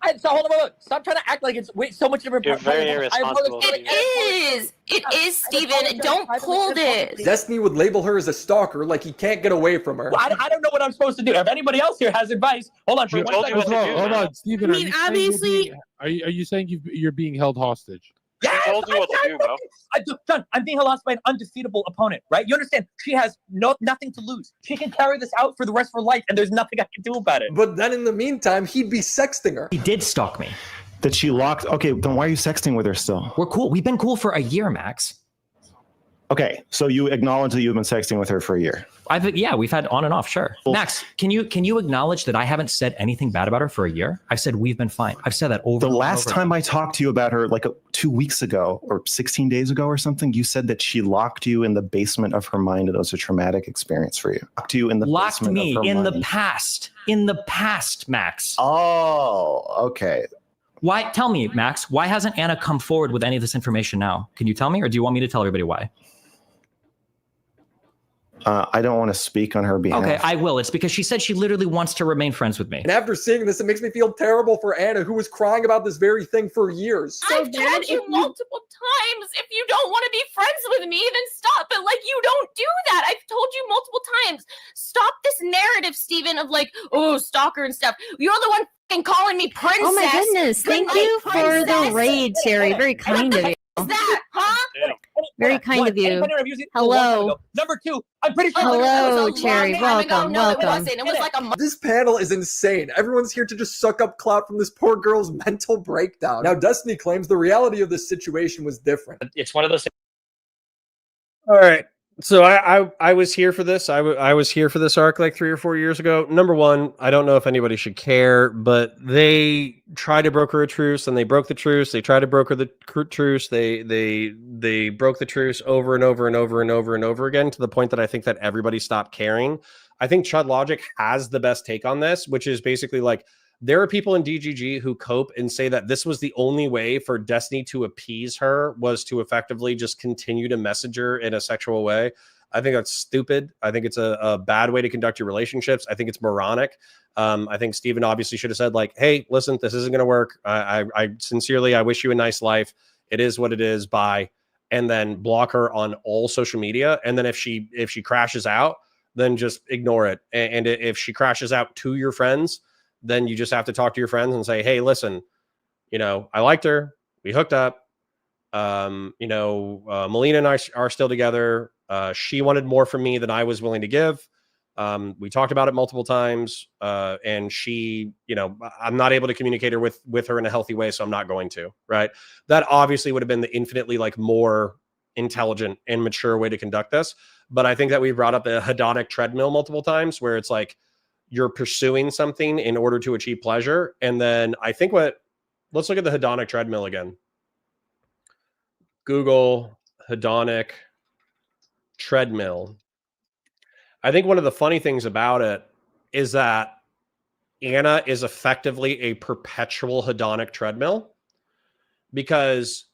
And so hold on, stop trying to act like it's so much different. You're very irresponsible. It is, Steven. Don't pull this. Destiny would label her as a stalker, like he can't get away from her. Well, I don't know what I'm supposed to do. If anybody else here has advice, hold on. Hold on, Steven. I mean, obviously, are you saying you're being held hostage? Yes, I told you what to do, bro. John, I'm being held hostage by an undefeatable opponent, right? You understand? She has nothing to lose. She can carry this out for the rest of her life, and there's nothing I can do about it. But then in the meantime, he'd be sexting her. He did stalk me. That she locked. Okay, then why are you sexting with her still? We're cool. We've been cool for a year, Max. Okay, so you acknowledge that you've been sexting with her for a year. Yeah, we've had on and off, sure. Max, can you acknowledge that I haven't said anything bad about her for a year? I've said we've been fine. I've said that over. The last time I talked to you about her, like 2 weeks ago or 16 days ago or something, you said that she locked you in the basement of her mind. It was a traumatic experience for you. Locked you in the basement me of her in mind. the past. In the past, Max. Oh, okay. Why? Tell me, Max. Why hasn't Anna come forward with any of this information now? Can you tell me, or do you want me to tell everybody why? I don't want to speak on her behalf. Okay, I will. It's because she said she literally wants to remain friends with me. And after seeing this, it makes me feel terrible for Anna, who was crying about this very thing for years. I've told you multiple times, if you don't want to be friends with me, then stop. But like, you don't do that. I've told you multiple times. Stop this narrative, Steven, of like, oh, stalker and stuff. You're the one f***ing calling me princess. Oh my goodness. Thank you for the raid, Terry. Very kind of you. That, huh? Very kind of you. Hello. Number two, I'm pretty sure. Hello, Cherry. Welcome. This panel is insane. Everyone's here to just suck up clout from this poor girl's mental breakdown. Now, Destiny claims the reality of this situation was different. It's one of those. All right. So I was here for this. I was here for this arc like 3 or 4 years ago. Number one, I don't know if anybody should care, but they tried to broker a truce and they broke the truce. They tried to broker the truce. They broke the truce over and over and over and over and over again, to the point that I think that everybody stopped caring. I think Chud Logic has the best take on this, which is basically like, there are people in DGG who cope and say that this was the only way for Destiny to appease her, was to effectively just continue to message her in a sexual way. I think that's stupid. I think it's a bad way to conduct your relationships. I think it's moronic. I think Steven obviously should have said like, hey, listen, this isn't going to work. I sincerely, I wish you a nice life. It is what it is. Bye. And then block her on all social media. And then if she crashes out, then just ignore it. And if she crashes out to your friends, then you just have to talk to your friends and say, hey, listen, I liked her. We hooked up. Melina and I are still together. She wanted more from me than I was willing to give. We talked about it multiple times. And she, I'm not able to communicate with her in a healthy way, so I'm not going to, right? That obviously would have been the infinitely like more intelligent and mature way to conduct this. But I think that we brought up the hedonic treadmill multiple times, where it's like, you're pursuing something in order to achieve pleasure. And then I think let's look at the hedonic treadmill again. Google hedonic treadmill. I think one of the funny things about it is that Anna is effectively a perpetual hedonic treadmill, because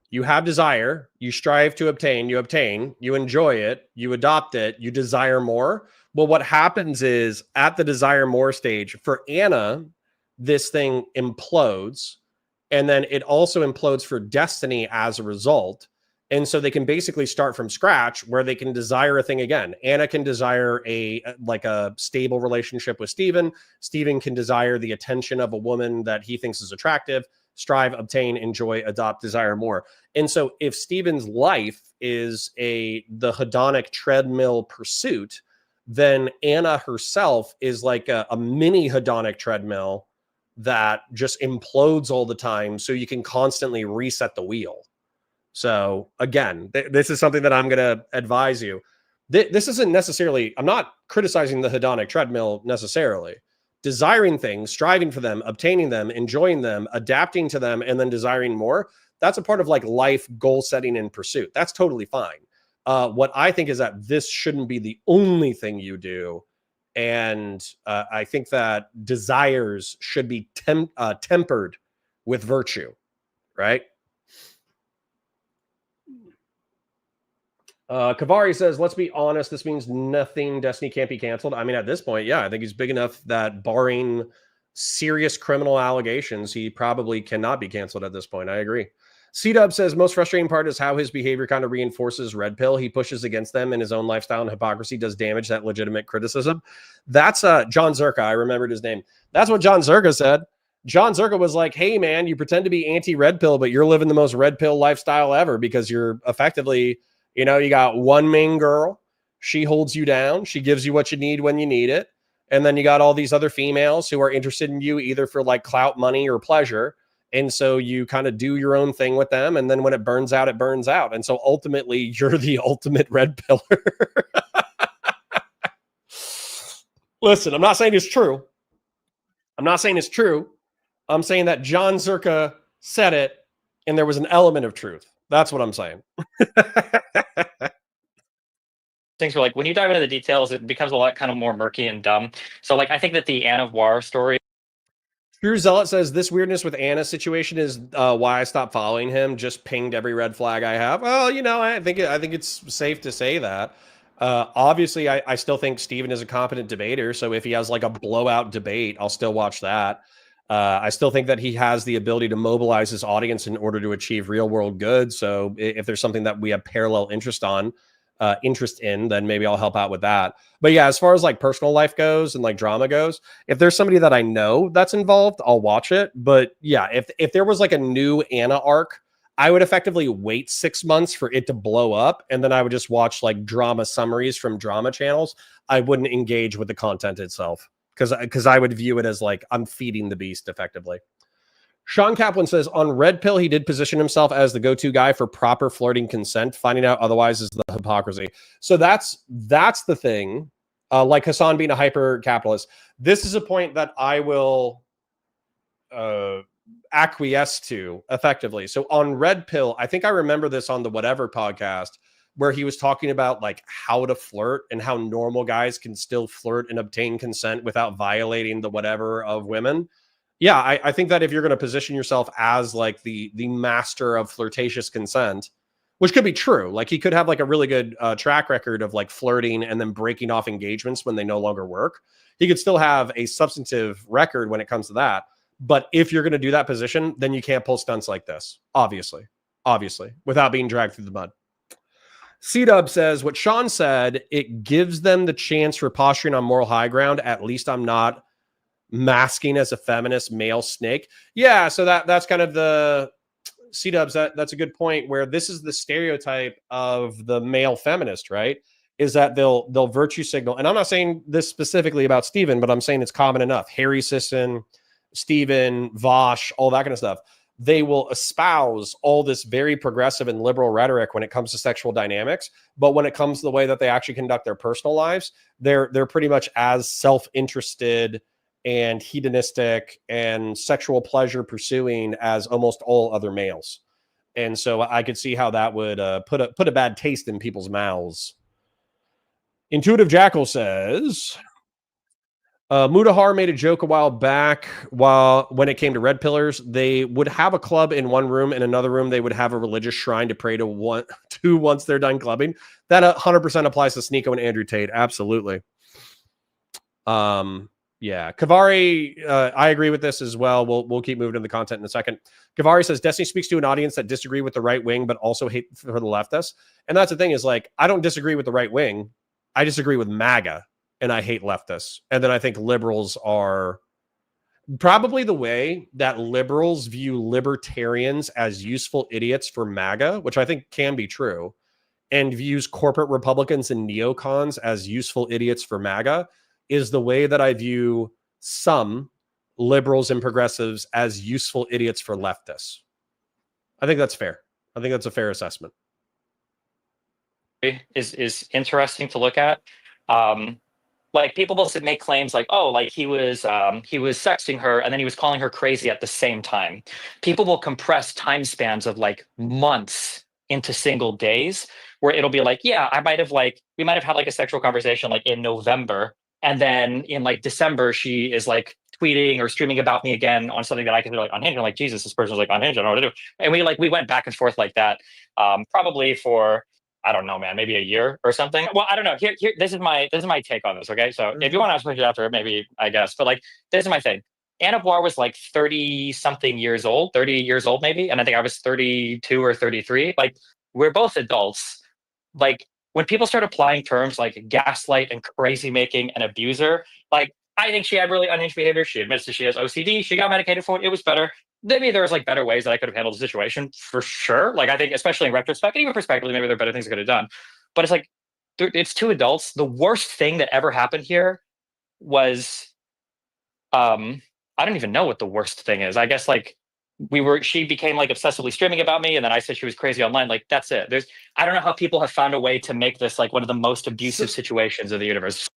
you have desire, you strive to obtain, you enjoy it, you adopt it, you desire more. Well, what happens is at the desire more stage for Anna, this thing implodes, and then it also implodes for Destiny as a result. And so they can basically start from scratch where they can desire a thing again. Anna can desire a stable relationship with Steven. Steven can desire the attention of a woman that he thinks is attractive, strive, obtain, enjoy, adopt, desire more. And so if Steven's life is the hedonic treadmill pursuit, then Anna herself is like a mini hedonic treadmill that just implodes all the time. So you can constantly reset the wheel. So again, this is something that I'm going to advise you. This isn't necessarily, I'm not criticizing the hedonic treadmill necessarily. Desiring things, striving for them, obtaining them, enjoying them, adapting to them, and then desiring more. That's a part of like life goal setting and pursuit. That's totally fine. What I think is that this shouldn't be the only thing you do. And I think that desires should be tempered with virtue, right? Kavari says, let's be honest, this means nothing. Destiny can't be canceled. I mean, at this point, yeah, I think he's big enough that barring serious criminal allegations, he probably cannot be canceled at this point. I agree. C-Dub says, most frustrating part is how his behavior kind of reinforces Red Pill. He pushes against them and his own lifestyle and hypocrisy does damage that legitimate criticism. That's John Zerka. I remembered his name. That's what John Zerka said. John Zerka was like, hey, man, you pretend to be anti-Red Pill, but you're living the most Red Pill lifestyle ever because you're effectively... You know, you got one main girl. She holds you down. She gives you what you need when you need it. And then you got all these other females who are interested in you either for like clout, money, or pleasure. And so you kind of do your own thing with them. And then when it burns out, it burns out. And so ultimately, you're the ultimate Red Pillar. Listen, I'm not saying it's true. I'm not saying it's true. I'm saying that John Zerka said it and there was an element of truth. That's what I'm saying. Things were like, when you dive into the details, it becomes a lot kind of more murky and dumb. So like, I think that the Anna War story. True Zealot says this weirdness with Anna's situation is why I stopped following him. Just pinged every red flag I have. Well, you know, I think it's safe to say that. Obviously, I still think Steven is a competent debater. So if he has like a blowout debate, I'll still watch that. I still think that he has the ability to mobilize his audience in order to achieve real world good. So if there's something that we have parallel interest in, then maybe I'll help out with that. But yeah, as far as like personal life goes and like drama goes, if there's somebody that I know that's involved, I'll watch it. But yeah, if there was like a new Anna arc, I would effectively wait 6 months for it to blow up. And then I would just watch like drama summaries from drama channels. I wouldn't engage with the content itself. Because I would view it as like I'm feeding the beast effectively. Sean Kaplan says on Red Pill, he did position himself as the go-to guy for proper flirting consent. Finding out otherwise is the hypocrisy. So that's the thing. Like Hassan being a hyper capitalist. This is a point that I will acquiesce to effectively. So on Red Pill, I think I remember this on the Whatever podcast, where he was talking about like how to flirt and how normal guys can still flirt and obtain consent without violating the whatever of women. Yeah, I think that if you're going to position yourself as like the master of flirtatious consent, which could be true, like he could have like a really good track record of like flirting and then breaking off engagements when they no longer work. He could still have a substantive record when it comes to that. But if you're going to do that position, then you can't pull stunts like this, obviously, without being dragged through the mud. C-Dub says, what Sean said, it gives them the chance for posturing on moral high ground. At least I'm not masking as a feminist male snake. Yeah, so that's kind of the C-Dubs. That's a good point where this is the stereotype of the male feminist, right? Is that they'll virtue signal. And I'm not saying this specifically about Steven, but I'm saying it's common enough. Harry Sisson, Steven, Vosh, all that kind of stuff. They will espouse all this very progressive and liberal rhetoric when it comes to sexual dynamics. But when it comes to the way that they actually conduct their personal lives, they're pretty much as self-interested and hedonistic and sexual pleasure pursuing as almost all other males. And so I could see how that would put a bad taste in people's mouths. Intuitive Jackal says... Mudahar made a joke a while back when it came to red pillars. They would have a club in one room. In another room, they would have a religious shrine to pray to once they're done clubbing. That 100% applies to Sneeko and Andrew Tate. Absolutely. Yeah, Kavari, I agree with this as well. We'll keep moving to the content in a second. Kavari says Destiny speaks to an audience that disagree with the right wing, but also hate for the leftists. And that's the thing is like, I don't disagree with the right wing. I disagree with MAGA and I hate leftists. And then I think liberals are probably the way that liberals view libertarians as useful idiots for MAGA, which I think can be true, and views corporate Republicans and neocons as useful idiots for MAGA is the way that I view some liberals and progressives as useful idiots for leftists. I think that's fair. I think that's a fair assessment. Is interesting to look at. Like people will make claims like, oh, like he was sexting her and then he was calling her crazy at the same time. People will compress time spans of like months into single days where it'll be like, yeah, we might have had like a sexual conversation like in November, and then in like December she is like tweeting or streaming about me again on something that I consider like unhinged. I'm like, Jesus, this person's like unhinged. I don't know what to do. And we went back and forth like that, probably for, I don't know, man, maybe a year or something. Well, I don't know. Here, this is my take on this. Okay, so if you want to ask questions after, maybe I guess. But like, this is my thing. Anna Blair was like 30 something years old, 30 years old maybe, and I think I was 32 or 33. Like, we're both adults. Like, when people start applying terms like gaslight and crazy making and abuser, like, I think she had really unhinged behavior. She admits that she has OCD. She got medicated for it. It was better. Maybe there's like better ways that I could have handled the situation for sure. Like I think, especially in retrospect, and even prospectively, maybe there are better things I could have done. But it's like, it's two adults. The worst thing that ever happened here was, I don't even know what the worst thing is. I guess like she became like obsessively streaming about me, and then I said she was crazy online. Like that's it. I don't know how people have found a way to make this like one of the most abusive situations of the universe.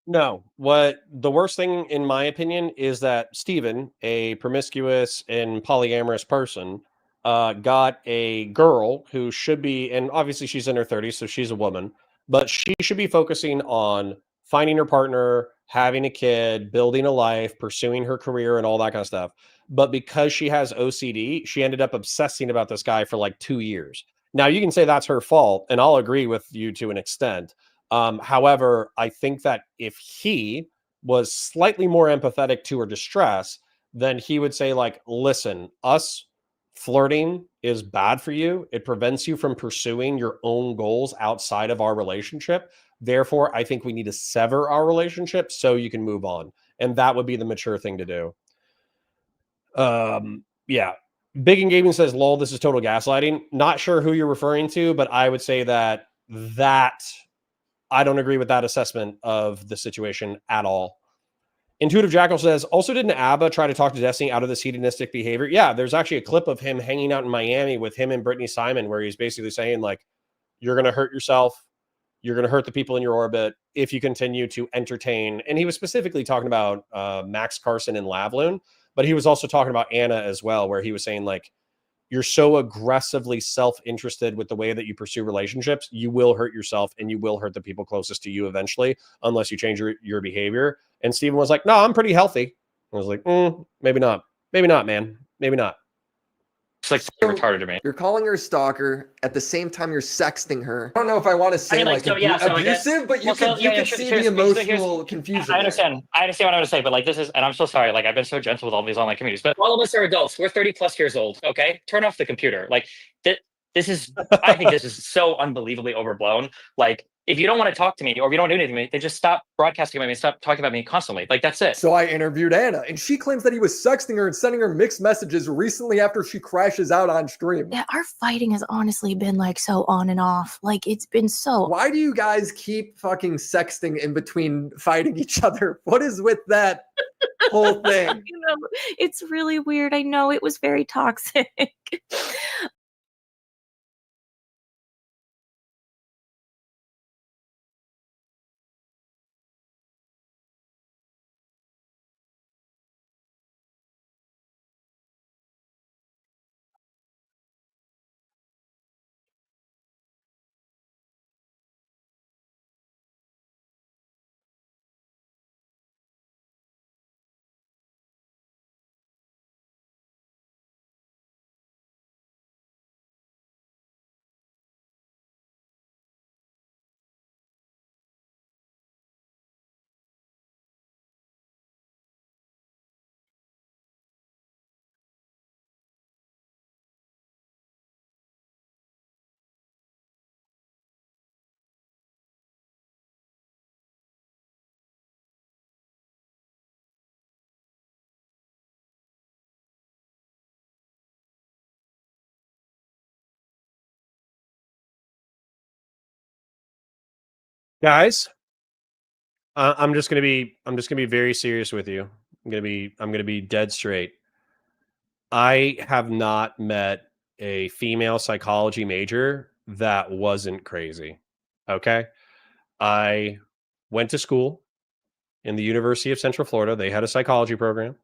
No, what the worst thing, in my opinion, is that Steven, a promiscuous and polyamorous person, got a girl who should be, and obviously she's in her 30s, so she's a woman, but she should be focusing on finding her partner, having a kid, building a life, pursuing her career, and all that kind of stuff. But because she has OCD, she ended up obsessing about this guy for like 2 years. Now, you can say that's her fault, and I'll agree with you to an extent. However, I think that if he was slightly more empathetic to her distress, then he would say, like, listen, us flirting is bad for you. It prevents you from pursuing your own goals outside of our relationship. Therefore, I think we need to sever our relationship so you can move on. And that would be the mature thing to do. Yeah. Big and Gaming says, lol, this is total gaslighting. Not sure who you're referring to, but I would say that I don't agree with that assessment of the situation at all. Intuitive Jackal says, also didn't ABBA try to talk to Destiny out of this hedonistic behavior? Yeah, there's actually a clip of him hanging out in Miami with him and Brittany Simon where he's basically saying, like, you're going to hurt yourself. You're going to hurt the people in your orbit if you continue to entertain. And he was specifically talking about Max Carson and Lavloon, but he was also talking about Anna as well, where he was saying, like, you're so aggressively self-interested with the way that you pursue relationships, you will hurt yourself and you will hurt the people closest to you eventually, unless you change your behavior. And Steven was like, no, I'm pretty healthy. I was like, maybe not. Maybe not, man. Maybe not. It's like retarded to me. You're calling her a stalker at the same time you're sexting her. I don't know if I want to say abusive, but you can see the emotional confusion. I understand. I understand what I'm going to say, but like this is, and I'm so sorry. Like I've been so gentle with all these online communities, but all of us are adults. We're 30 plus years old. Okay, turn off the computer. Like this is. I think this is so unbelievably overblown. Like if you don't want to talk to me or if you don't do anything to me, then just stop broadcasting about me and stop talking about me constantly. Like that's it. So I interviewed Anna, and she claims that he was sexting her and sending her mixed messages recently after she crashes out on stream. Yeah, our fighting has honestly been like so on and off. Like it's been so. Why do you guys keep fucking sexting in between fighting each other? What is with that whole thing? You know, it's really weird. I know it was very toxic. Guys, I'm just gonna be very serious with you. I'm gonna be dead straight. I have not met a female psychology major that wasn't crazy. Okay. I went to school in the University of Central Florida. They had a psychology program.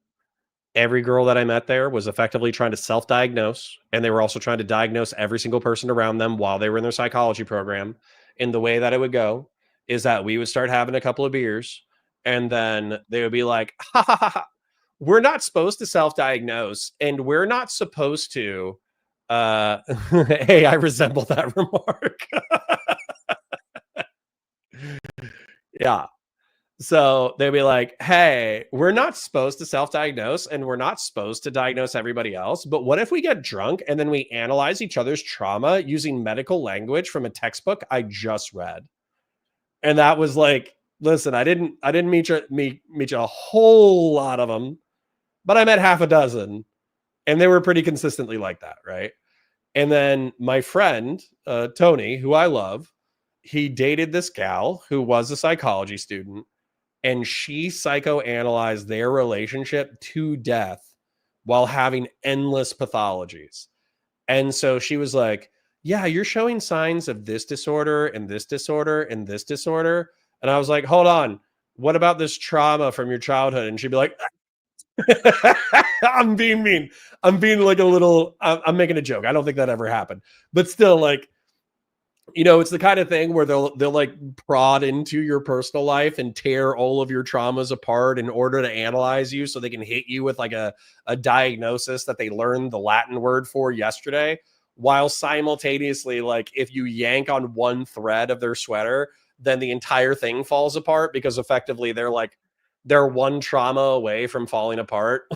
Every girl that I met there was effectively trying to self-diagnose, and they were also trying to diagnose every single person around them while they were in their psychology program. And the way that it would go is that we would start having a couple of beers, and then they would be like, ha ha ha, ha. We're not supposed to self-diagnose, and we're not supposed to hey, I resemble that remark. Yeah. So they'd be like, hey, we're not supposed to self-diagnose and we're not supposed to diagnose everybody else. But what if we get drunk and then we analyze each other's trauma using medical language from a textbook I just read? And that was like, listen, I didn't meet you a whole lot of them, but I met half a dozen, and they were pretty consistently like that, right? And then my friend, Tony, who I love, he dated this gal who was a psychology student, and she psychoanalyzed their relationship to death while having endless pathologies. And so she was like, yeah, you're showing signs of this disorder and this disorder and this disorder. And I was like, hold on, what about this trauma from your childhood? And she'd be like, I'm being mean. I'm being like a little, I'm making a joke. I don't think that ever happened. But still, like, you know, it's the kind of thing where they'll like prod into your personal life and tear all of your traumas apart in order to analyze you so they can hit you with like a diagnosis that they learned the Latin word for yesterday, while simultaneously, like, if you yank on one thread of their sweater, then the entire thing falls apart because effectively they're one trauma away from falling apart.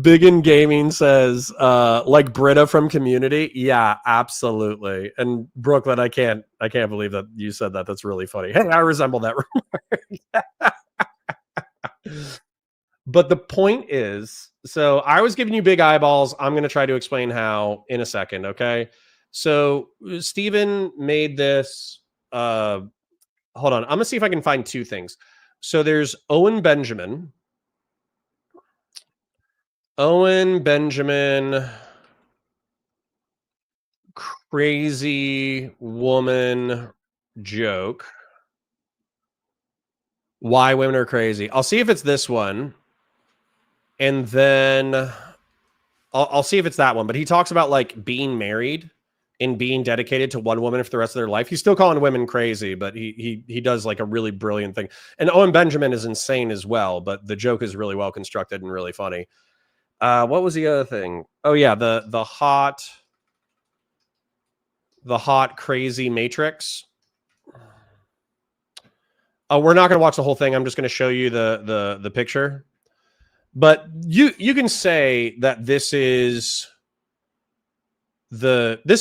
Big in Gaming says, like Britta from Community. Yeah, absolutely. And Brooklyn, I can't believe that you said that. That's really funny. Hey, I resemble that remark. But the point is, so I was giving you big eyeballs. I'm going to try to explain how in a second. Okay. So Steven made this, hold on. I'm going to see if I can find two things. So there's Owen Benjamin, crazy woman joke. Why women are crazy. I'll see if it's this one. And then I'll see if it's that one. But he talks about like being married and being dedicated to one woman for the rest of their life. He's still calling women crazy, but he does like a really brilliant thing. And Owen Benjamin is insane as well, but the joke is really well constructed and really funny. What was the other thing? Oh yeah, the hot crazy Matrix. We're not going to watch the whole thing. I'm just going to show you the picture. But you can say that this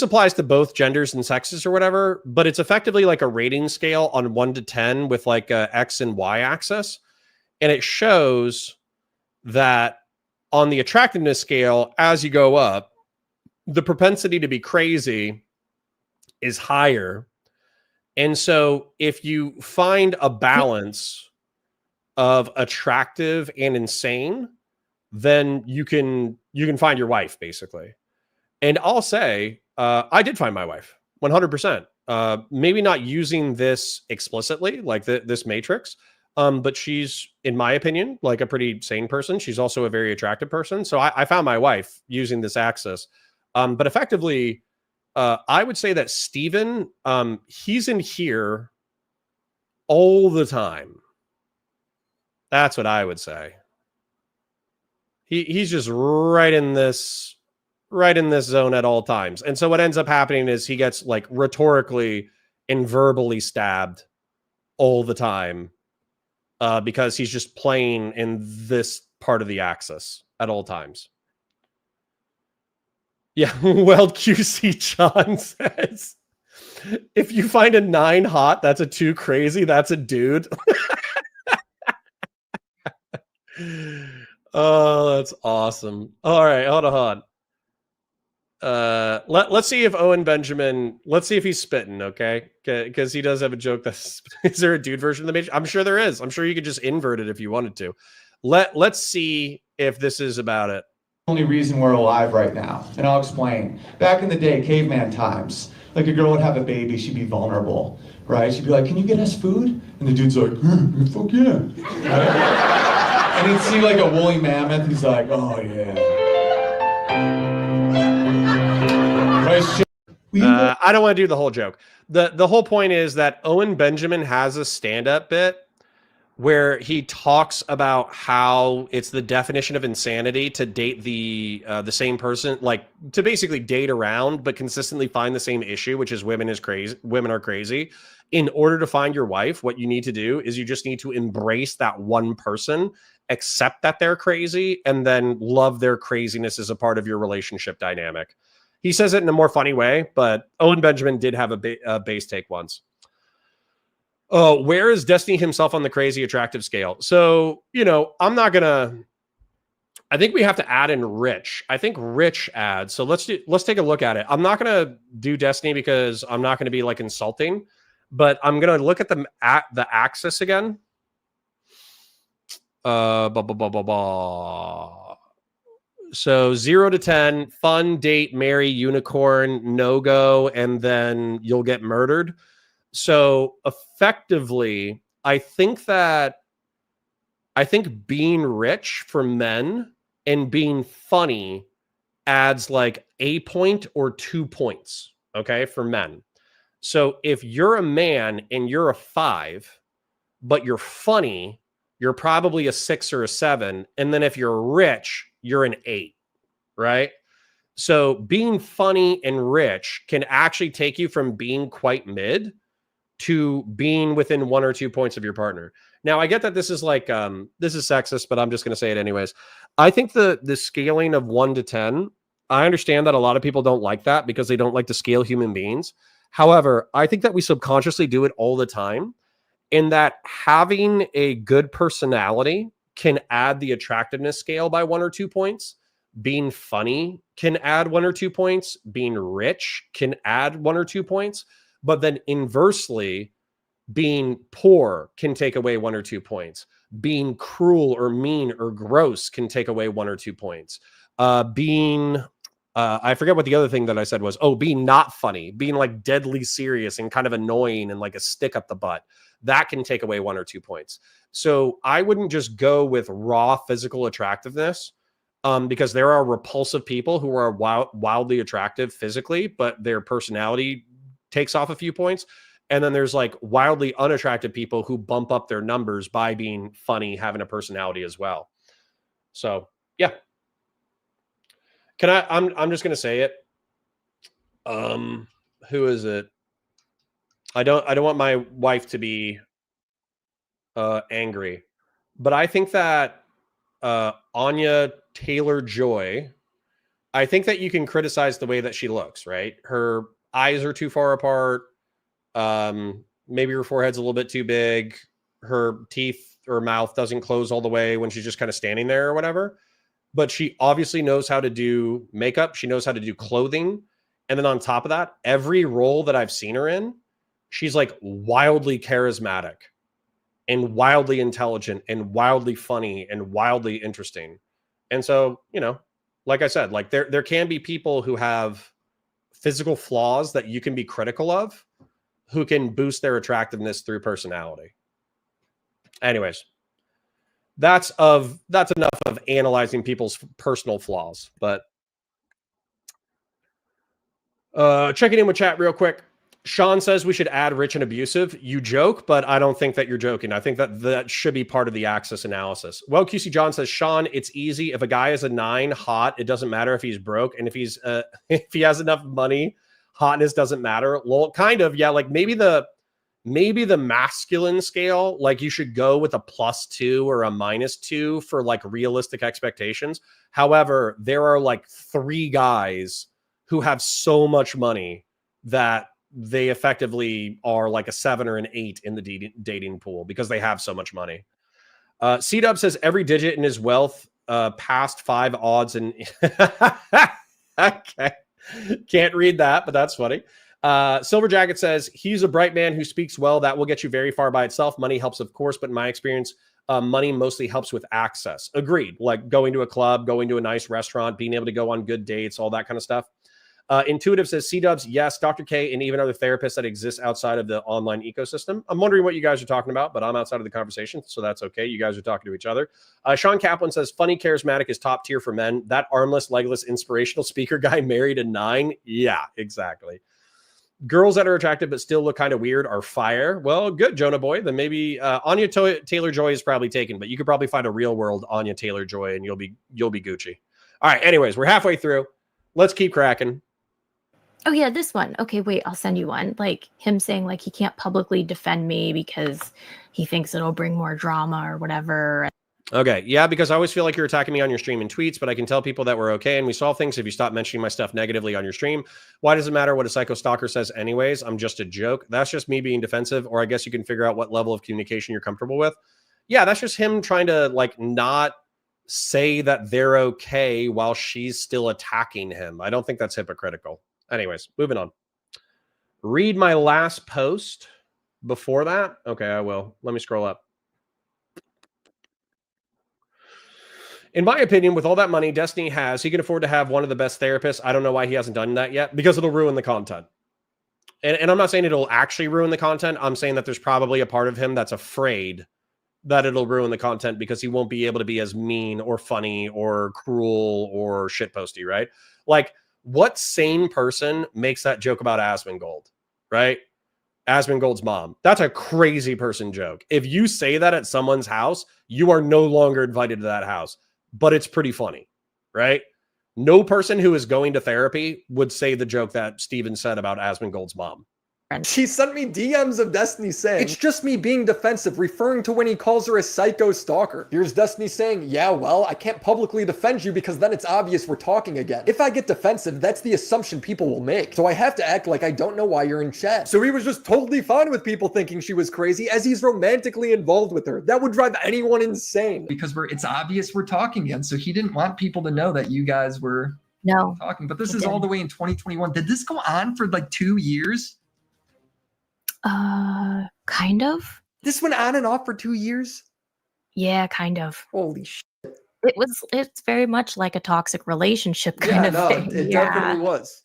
applies to both genders and sexes or whatever, but it's effectively like a rating scale on 1 to 10 with like a X and Y axis. And it shows that on the attractiveness scale, as you go up, the propensity to be crazy is higher. And so if you find a balance of attractive and insane, then you can find your wife, basically. And I'll say, I did find my wife 100%. Maybe not using this explicitly, like this matrix, but she's, in my opinion, like a pretty sane person. She's also a very attractive person. So I found my wife using this axis. But effectively, I would say that Steven, he's in here all the time. That's what I would say. He's just right in this zone at all times. And so what ends up happening is he gets like rhetorically and verbally stabbed all the time because he's just playing in this part of the axis at all times. Yeah, well, QC John says, if you find a 9 hot, that's a 2 crazy, that's a dude. Oh, that's awesome. All right, hold on. Let's see if Owen Benjamin, let's see if he's spitting, okay? Because he does have a joke that's, is there a dude version of the Matrix? I'm sure there is. I'm sure you could just invert it if you wanted to. Let's see if this is about it. Only reason we're alive right now, and I'll explain. Back in the day, caveman times, like a girl would have a baby, she'd be vulnerable, right? She'd be like, "Can you get us food?" And the dude's like, "Fuck yeah." Right? And he'd see like a woolly mammoth, he's like, "Oh yeah." I don't want to do the whole joke. The whole point is that Owen Benjamin has a stand-up bit where he talks about how it's the definition of insanity to date the same person, like to basically date around, but consistently find the same issue, which is women are crazy. In order to find your wife, what you need to do is you just need to embrace that one person, accept that they're crazy, and then love their craziness as a part of your relationship dynamic. He says it in a more funny way, but Owen Benjamin did have a base take once. Oh, where is Destiny himself on the crazy attractive scale? So, you know, I think we have to add in Rich. I think Rich adds. So let's take a look at it. I'm not going to do Destiny because I'm not going to be like insulting, but I'm going to look at the axis again. So 0 to 10, fun, date, marry, unicorn, no-go, and then you'll get murdered. So effectively, I think being rich for men and being funny adds like a point or 2 points, okay, for men. So if you're a man and you're a 5, but you're funny, you're probably a 6 or a 7. And then if you're rich, you're an 8, right? So being funny and rich can actually take you from being quite mid to being within 1 or 2 points of your partner. Now, I get that this is like, this is sexist, but I'm just going to say it anyways. I think the scaling of 1 to 10, I understand that a lot of people don't like that because they don't like to scale human beings. However, I think that we subconsciously do it all the time, in that having a good personality can add the attractiveness scale by 1 or 2 points. Being funny can add 1 or 2 points. Being rich can add 1 or 2 points. But then inversely, being poor can take away 1 or 2 points. Being cruel or mean or gross can take away 1 or 2 points. I forget what the other thing that I said was. Oh, being not funny, being like deadly serious and kind of annoying and like a stick up the butt, that can take away 1 or 2 points. So I wouldn't just go with raw physical attractiveness, because there are repulsive people who are wildly attractive physically, but their personality takes off a few points. And then there's like wildly unattractive people who bump up their numbers by being funny, having a personality as well. So yeah. I'm just going to say it. Who is it? I don't want my wife to be angry, but I think that Anya Taylor-Joy, I think that you can criticize the way that she looks, right? Her eyes are too far apart. Maybe her forehead's a little bit too big. Her teeth or mouth doesn't close all the way when she's just kind of standing there or whatever. But she obviously knows how to do makeup. She knows how to do clothing. And then on top of that, every role that I've seen her in, she's like wildly charismatic and wildly intelligent and wildly funny and wildly interesting. And so, you know, like I said, like there can be people who have physical flaws that you can be critical of, who can boost their attractiveness through personality. Anyways, that's enough of analyzing people's personal flaws. But checking in with chat real quick. Sean says we should add rich and abusive. You joke, but I don't think that you're joking. I think that should be part of the axis analysis. Well, QC John says, Sean, it's easy. If a guy is a 9, hot, it doesn't matter if he's broke. And if he has enough money, hotness doesn't matter. Well, kind of, yeah. Like maybe the masculine scale, like you should go with a +2 or a -2 for like realistic expectations. However, there are like 3 guys who have so much money that they effectively are like a 7 or an 8 in the dating pool because they have so much money. C-Dub says every digit in his wealth past 5 odds and okay. Can't read that, but that's funny. Silver Jacket says, he's a bright man who speaks well. That will get you very far by itself. Money helps, of course, but in my experience, money mostly helps with access. Agreed. Like going to a club, going to a nice restaurant, being able to go on good dates, all that kind of stuff. Intuitive says, C-dubs, yes, Dr. K, and even other therapists that exist outside of the online ecosystem. I'm wondering what you guys are talking about, but I'm outside of the conversation, so that's okay. You guys are talking to each other. Sean Kaplan says, funny, charismatic is top tier for men. That armless, legless, inspirational speaker guy married a 9? Yeah, exactly. Girls that are attractive but still look kind of weird are fire. Well, good, Jonah Boy. Then maybe Anya Taylor-Joy is probably taken, but you could probably find a real world Anya Taylor-Joy and you'll be Gucci. All right, anyways, we're halfway through. Let's keep cracking. Oh yeah, this one. Okay, wait, I'll send you one. Like him saying like he can't publicly defend me because he thinks it'll bring more drama or whatever. Okay, yeah, because I always feel like you're attacking me on your stream and tweets, but I can tell people that we're okay and we solve things if you stop mentioning my stuff negatively on your stream. Why does it matter what a psycho stalker says anyways? I'm just a joke. That's just me being defensive, or I guess you can figure out what level of communication you're comfortable with. Yeah, that's just him trying to like not say that they're okay while she's still attacking him. I don't think that's hypocritical. Anyways, moving on. Read my last post before that. Okay, I will. Let me scroll up. In my opinion, with all that money Destiny has, he can afford to have one of the best therapists. I don't know why he hasn't done that yet, because it'll ruin the content. And I'm not saying it'll actually ruin the content. I'm saying that there's probably a part of him that's afraid that it'll ruin the content because he won't be able to be as mean or funny or cruel or shitposty, right? Like, what sane person makes that joke about Asmongold, right? Asmongold's mom. That's a crazy person joke. If you say that at someone's house, you are no longer invited to that house. But it's pretty funny, right? No person who is going to therapy would say the joke that Steven said about Asmongold's mom. She sent me DMs of Destiny saying, it's just me being defensive, referring to when he calls her a psycho stalker. Here's Destiny saying, yeah, well, I can't publicly defend you because then it's obvious we're talking again. If I get defensive, that's the assumption people will make. So I have to act like I don't know why you're in chat. So he was just totally fine with people thinking she was crazy as he's romantically involved with her. That would drive anyone insane. Because it's obvious we're talking again. So he didn't want people to know that you guys were talking. But this is all the way in 2021. Did this go on for like 2 years? Kind of. This went on and off for 2 years? Yeah, kind of. Holy shit. It's very much like a toxic relationship kind of thing. It definitely was.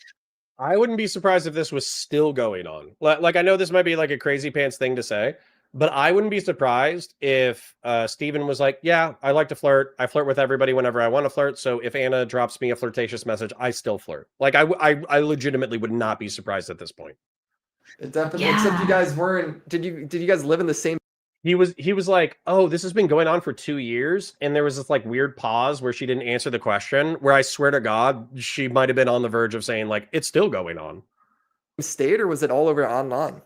I wouldn't be surprised if this was still going on. Like, I know this might be like a crazy pants thing to say, but I wouldn't be surprised if Steven was like, yeah, I like to flirt. I flirt with everybody whenever I want to flirt. So if Anna drops me a flirtatious message, I still flirt. Like, I legitimately would not be surprised at this point. It definitely, except you guys weren't, did you guys live in the same? He was like, oh, this has been going on for 2 years. And there was this like weird pause where she didn't answer the question, where I swear to God, she might've been on the verge of saying like, it's still going on. State, or was it all over online?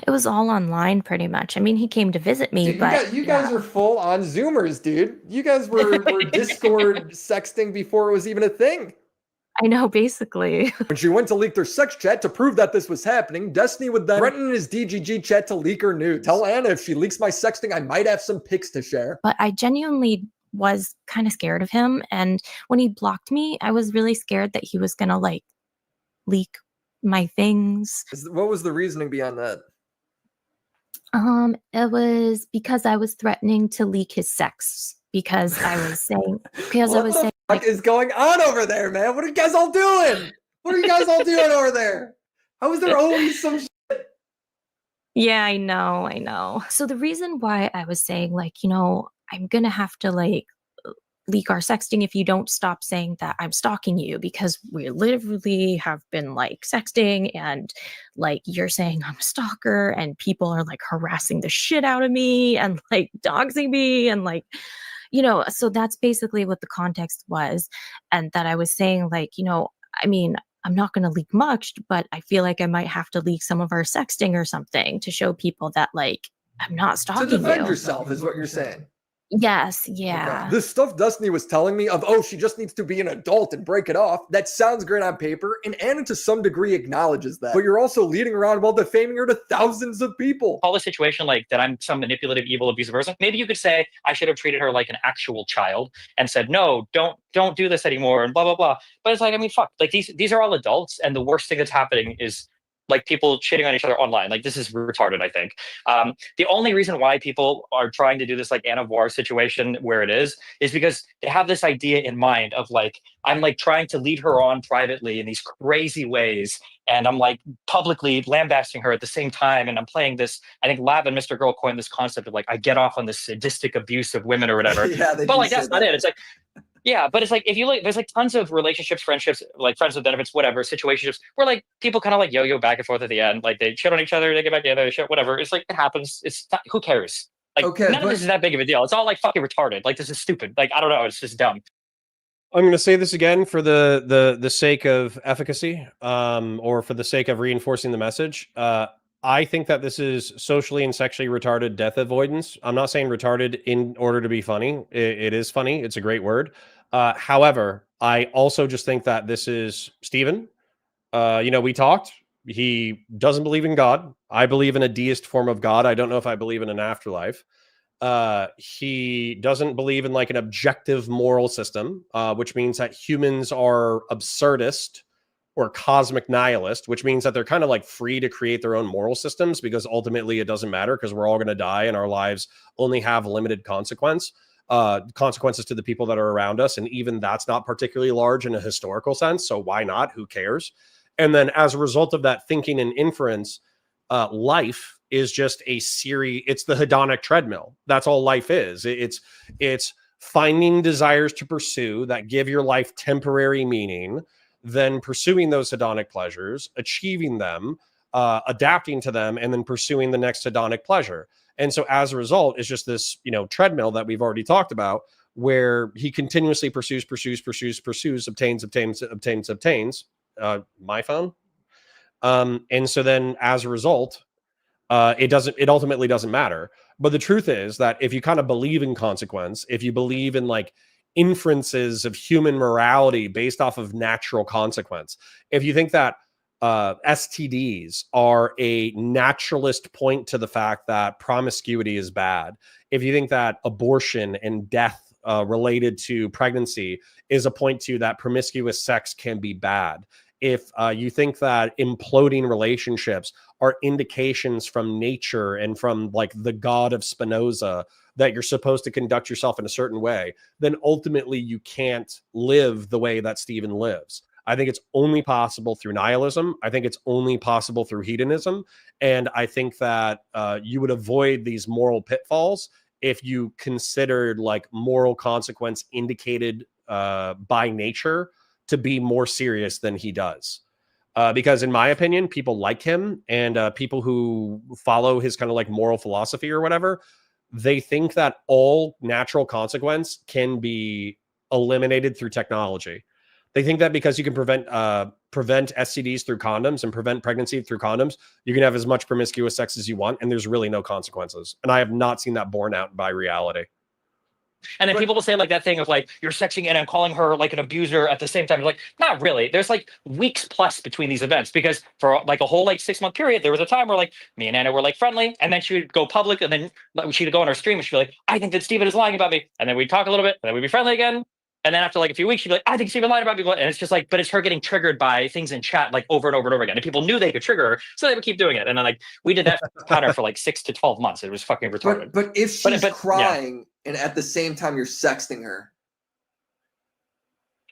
It was all online pretty much. I mean, he came to visit me, Dude, but you guys are full on Zoomers, dude. You guys were Discord sexting before it was even a thing. I know, basically. When she went to leak their sex chat to prove that this was happening, Destiny would then threaten his DGG chat to leak her nudes. Tell Anna if she leaks my sexting, I might have some pics to share. But I genuinely was kind of scared of him. And when he blocked me, I was really scared that he was going to like leak my things. What was the reasoning behind that? It was because I was threatening to leak his sex. Because I was saying, what is going on over there, man? What are you guys all doing? What are you guys all doing over there? How is there always some shit? Yeah, I know. So the reason why I was saying like, I'm going to have to like leak our sexting if you don't stop saying that I'm stalking you, because we literally have been like sexting and like you're saying I'm a stalker and people are like harassing the shit out of me and like doxing me and like, so that's basically what the context was. And that I was saying like, I mean, I'm not going to leak much, but I feel like I might have to leak some of our sexting or something to show people that like, I'm not stalking you. To defend yourself is what you're saying. Yes, yeah. The stuff Destiny was telling me of, oh, she just needs to be an adult and break it off, that sounds great on paper, and Anna to some degree acknowledges that. But you're also leading around while defaming her to thousands of people. Call the situation like that I'm some manipulative, evil, abusive person. Maybe you could say I should have treated her like an actual child and said, no, don't do this anymore, and blah, blah, blah. But it's like, I mean, fuck. Like, these are all adults, and the worst thing that's happening is like people shitting on each other online. Like, this is retarded, I think. The only reason why people are trying to do this like Anna Voir situation where it is because they have this idea in mind of like, I'm like trying to lead her on privately in these crazy ways. And I'm like publicly lambasting her at the same time. And I'm playing this, I think Lav and Mr. Girl coined this concept of like, I get off on this sadistic abuse of women or whatever. Yeah, but like, that's not it. It's like, yeah, but it's like, if you look, there's like tons of relationships, friendships, like friends with benefits, whatever, situationships, where like people kind of like yo-yo back and forth at the end. Like they shit on each other, they get back together, they shit, whatever. It's like, it happens. It's not, who cares? Like, none of this is that big of a deal. It's all like fucking retarded. Like, this is stupid. Like, I don't know. It's just dumb. I'm going to say this again for the sake of efficacy, or for the sake of reinforcing the message. I think that this is socially and sexually retarded death avoidance. I'm not saying retarded in order to be funny. It is funny. It's a great word. However, I also just think that this is Stephen. We talked. He doesn't believe in God. I believe in a deist form of God. I don't know if I believe in an afterlife. He doesn't believe in like an objective moral system, which means that humans are absurdist or cosmic nihilist, which means that they're kind of like free to create their own moral systems because ultimately it doesn't matter because we're all going to die and our lives only have limited consequences to the people that are around us. And even that's not particularly large in a historical sense. So why not? Who cares? And then as a result of that thinking and inference, life is just a series. It's the hedonic treadmill. That's all life is. It's finding desires to pursue that give your life temporary meaning, then pursuing those hedonic pleasures, achieving them, adapting to them, and then pursuing the next hedonic pleasure. And so as a result, it's just this, treadmill that we've already talked about, where he continuously pursues, obtains, my phone. And so then as a result, it ultimately doesn't matter. But the truth is that if you kind of believe in consequence, if you believe in like inferences of human morality based off of natural consequence, if you think that STDs are a naturalist point to the fact that promiscuity is bad, if you think that abortion and death related to pregnancy is a point to that promiscuous sex can be bad, if you think that imploding relationships are indications from nature and from like the God of Spinoza that you're supposed to conduct yourself in a certain way, then ultimately you can't live the way that Stephen lives. I think it's only possible through nihilism. I think it's only possible through hedonism. And I think that you would avoid these moral pitfalls if you considered like moral consequence indicated by nature to be more serious than he does. Because in my opinion, people like him and people who follow his kind of like moral philosophy or whatever, they think that all natural consequence can be eliminated through technology. They think that because you can prevent STDs through condoms and prevent pregnancy through condoms, you can have as much promiscuous sex as you want, and there's really no consequences. And I have not seen that borne out by reality. And then people will say like that thing of like, you're sexing in and calling her like an abuser at the same time. Like, not really. There's like weeks plus between these events, because for like a whole like 6-month period, there was a time where like me and Anna were like friendly, and then she would go public, and then she'd go on her stream and she'd be like, I think that Stephen is lying about me. And then we'd talk a little bit, and then we'd be friendly again. And then after like a few weeks, she'd be like, I think Stephen lied about me. And it's just like, but it's her getting triggered by things in chat like over and over and over again. And people knew they could trigger her, so they would keep doing it. And then like we did that pattern for like 6 to 12 months. It was fucking retarded. But if she's crying and at the same time you're sexting her.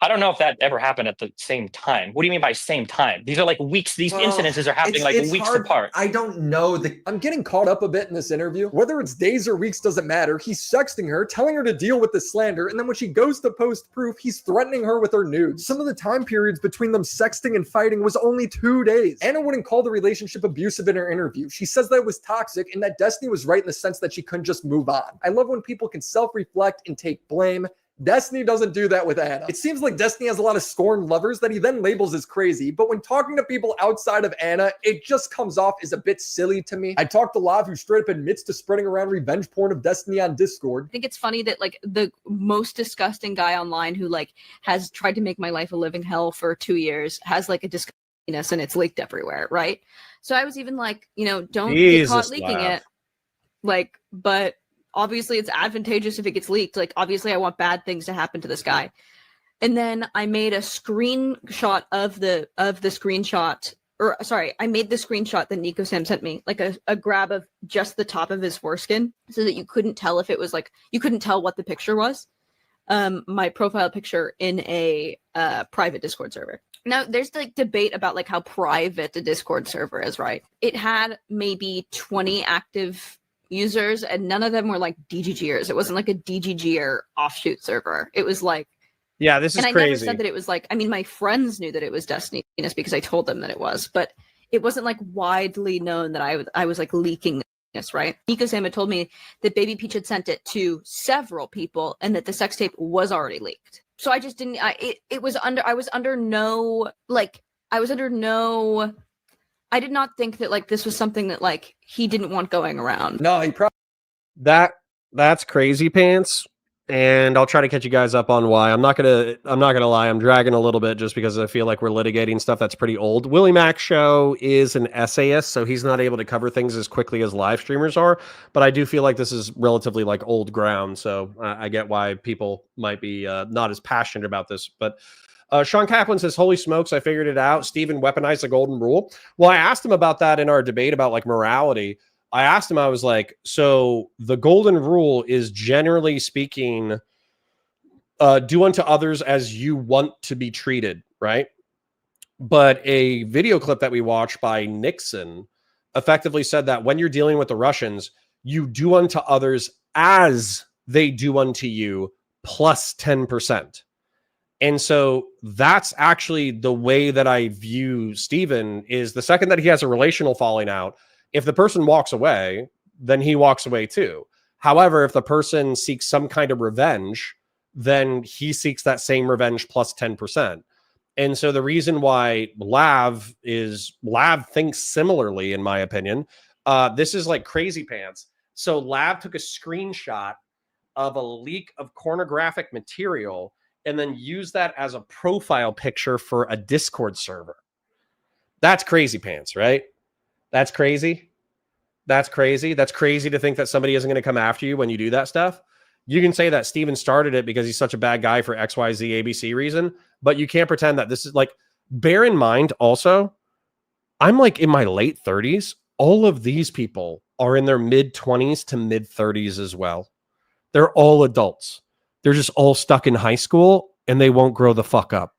I don't know if that ever happened at the same time. What do you mean by same time? These are like weeks. These incidences are happening like weeks apart. I don't know. I'm getting caught up a bit in this interview. Whether it's days or weeks doesn't matter. He's sexting her, telling her to deal with the slander, and then when she goes to post proof, he's threatening her with her nudes. Some of the time periods between them sexting and fighting was only 2 days. Anna wouldn't call the relationship abusive in her interview. She says that it was toxic and that Destiny was right in the sense that she couldn't just move on. I love when people can self-reflect and take blame. Destiny doesn't do that with Anna. It seems like Destiny has a lot of scorned lovers that he then labels as crazy, but when talking to people outside of Anna, it just comes off as a bit silly to me. I talked to Lav, who straight up admits to spreading around revenge porn of Destiny on Discord. I think it's funny that like the most disgusting guy online who like has tried to make my life a living hell for 2 years has like a disgustingness and it's leaked everywhere, right? So I was even like, you know, don't get caught leaking it. Like, but obviously it's advantageous if it gets leaked. Like, obviously I want bad things to happen to this guy. And then I made a screenshot of the screenshot, or sorry, I made the screenshot that Nico Sam sent me, like a grab of just the top of his foreskin so that you couldn't tell if it was like, you couldn't tell what the picture was. My profile picture in a private Discord server. Now there's like debate about like how private the Discord server is, right? It had maybe 20 active users and none of them were like DGGers. It wasn't like a DGGer offshoot server. It was like, yeah, this is and crazy. I never said that it was like, I mean, my friends knew that it was Destiny because I told them that it was, but it wasn't like widely known that I was like leaking this, right? Nico Sam had told me that Baby Peach had sent it to several people and that the sex tape was already leaked. So I just didn't, I did not think that like this was something that like he didn't want going around. No, he probably that's crazy pants. And I'll try to catch you guys up on why. I'm not gonna lie, I'm dragging a little bit just because I feel like we're litigating stuff that's pretty old. Willie Mac Show is an essayist, so he's not able to cover things as quickly as live streamers are. But I do feel like this is relatively like old ground, so I get why people might be not as passionate about this. But Sean Kaplan says, holy smokes, I figured it out. Steven weaponized the golden rule. Well, I asked him about that in our debate about like morality. I asked him, I was like, so the golden rule is generally speaking, do unto others as you want to be treated, right? But a video clip that we watched by Nixon effectively said that when you're dealing with the Russians, you do unto others as they do unto you plus 10%. And so that's actually the way that I view Steven is the second that he has a relational falling out, if the person walks away, then he walks away too. However, if the person seeks some kind of revenge, then he seeks that same revenge plus 10%. And so the reason why Lav thinks similarly, in my opinion, this is like crazy pants. So Lav took a screenshot of a leak of pornographic material and then use that as a profile picture for a Discord server. That's crazy pants, right? That's crazy. That's crazy. That's crazy to think that somebody isn't going to come after you when you do that stuff. You can say that Steven started it because he's such a bad guy for XYZ ABC reason, but you can't pretend that this is like, bear in mind also, I'm like in my late 30s. All of these people are in their mid 20s to mid 30s as well. They're all adults. They're just all stuck in high school and they won't grow the fuck up.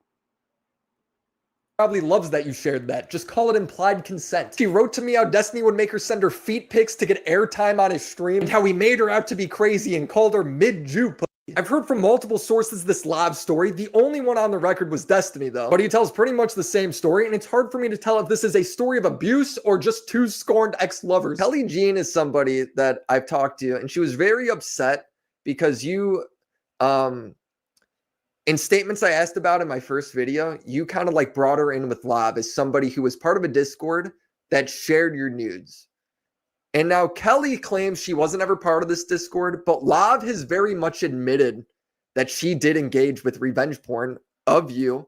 Probably loves that you shared that. Just call it implied consent. She wrote to me how Destiny would make her send her feet pics to get airtime on his stream and how he made her out to be crazy and called her mid-Jew. I've heard from multiple sources this live story. The only one on the record was Destiny though, but he tells pretty much the same story and it's hard for me to tell if this is a story of abuse or just two scorned ex-lovers. Kelly Jean is somebody that I've talked to and she was very upset because you, in statements I asked about in my first video, you kind of like brought her in with Lav as somebody who was part of a Discord that shared your nudes. And now Kelly claims she wasn't ever part of this Discord, but Lav has very much admitted that she did engage with revenge porn of you.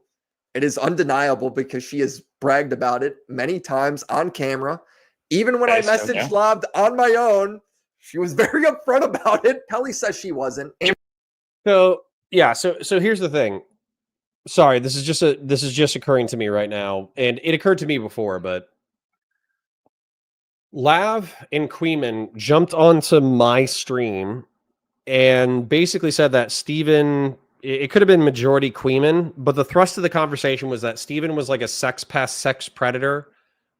It is undeniable because she has bragged about it many times on camera. Even when I messaged Lav on my own, she was very upfront about it. Kelly says she wasn't. So yeah, so here's the thing. Sorry, this is just occurring to me right now, and it occurred to me before, but Lav and Queeman jumped onto my stream and basically said that Steven, it could have been majority Queeman, but the thrust of the conversation was that Steven was like a sex predator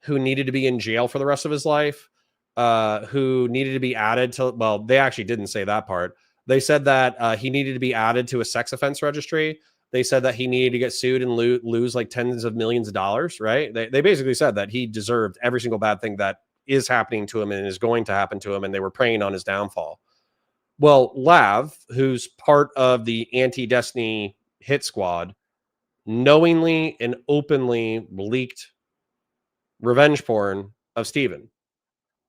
who needed to be in jail for the rest of his life, who needed to be added to, well, they actually didn't say that part. They said that he needed to be added to a sex offense registry. They said that he needed to get sued and lose like tens of millions of dollars, right? They basically said that he deserved every single bad thing that is happening to him and is going to happen to him, and they were preying on his downfall. Well, Lav, who's part of the anti-Destiny hit squad, knowingly and openly leaked revenge porn of Steven.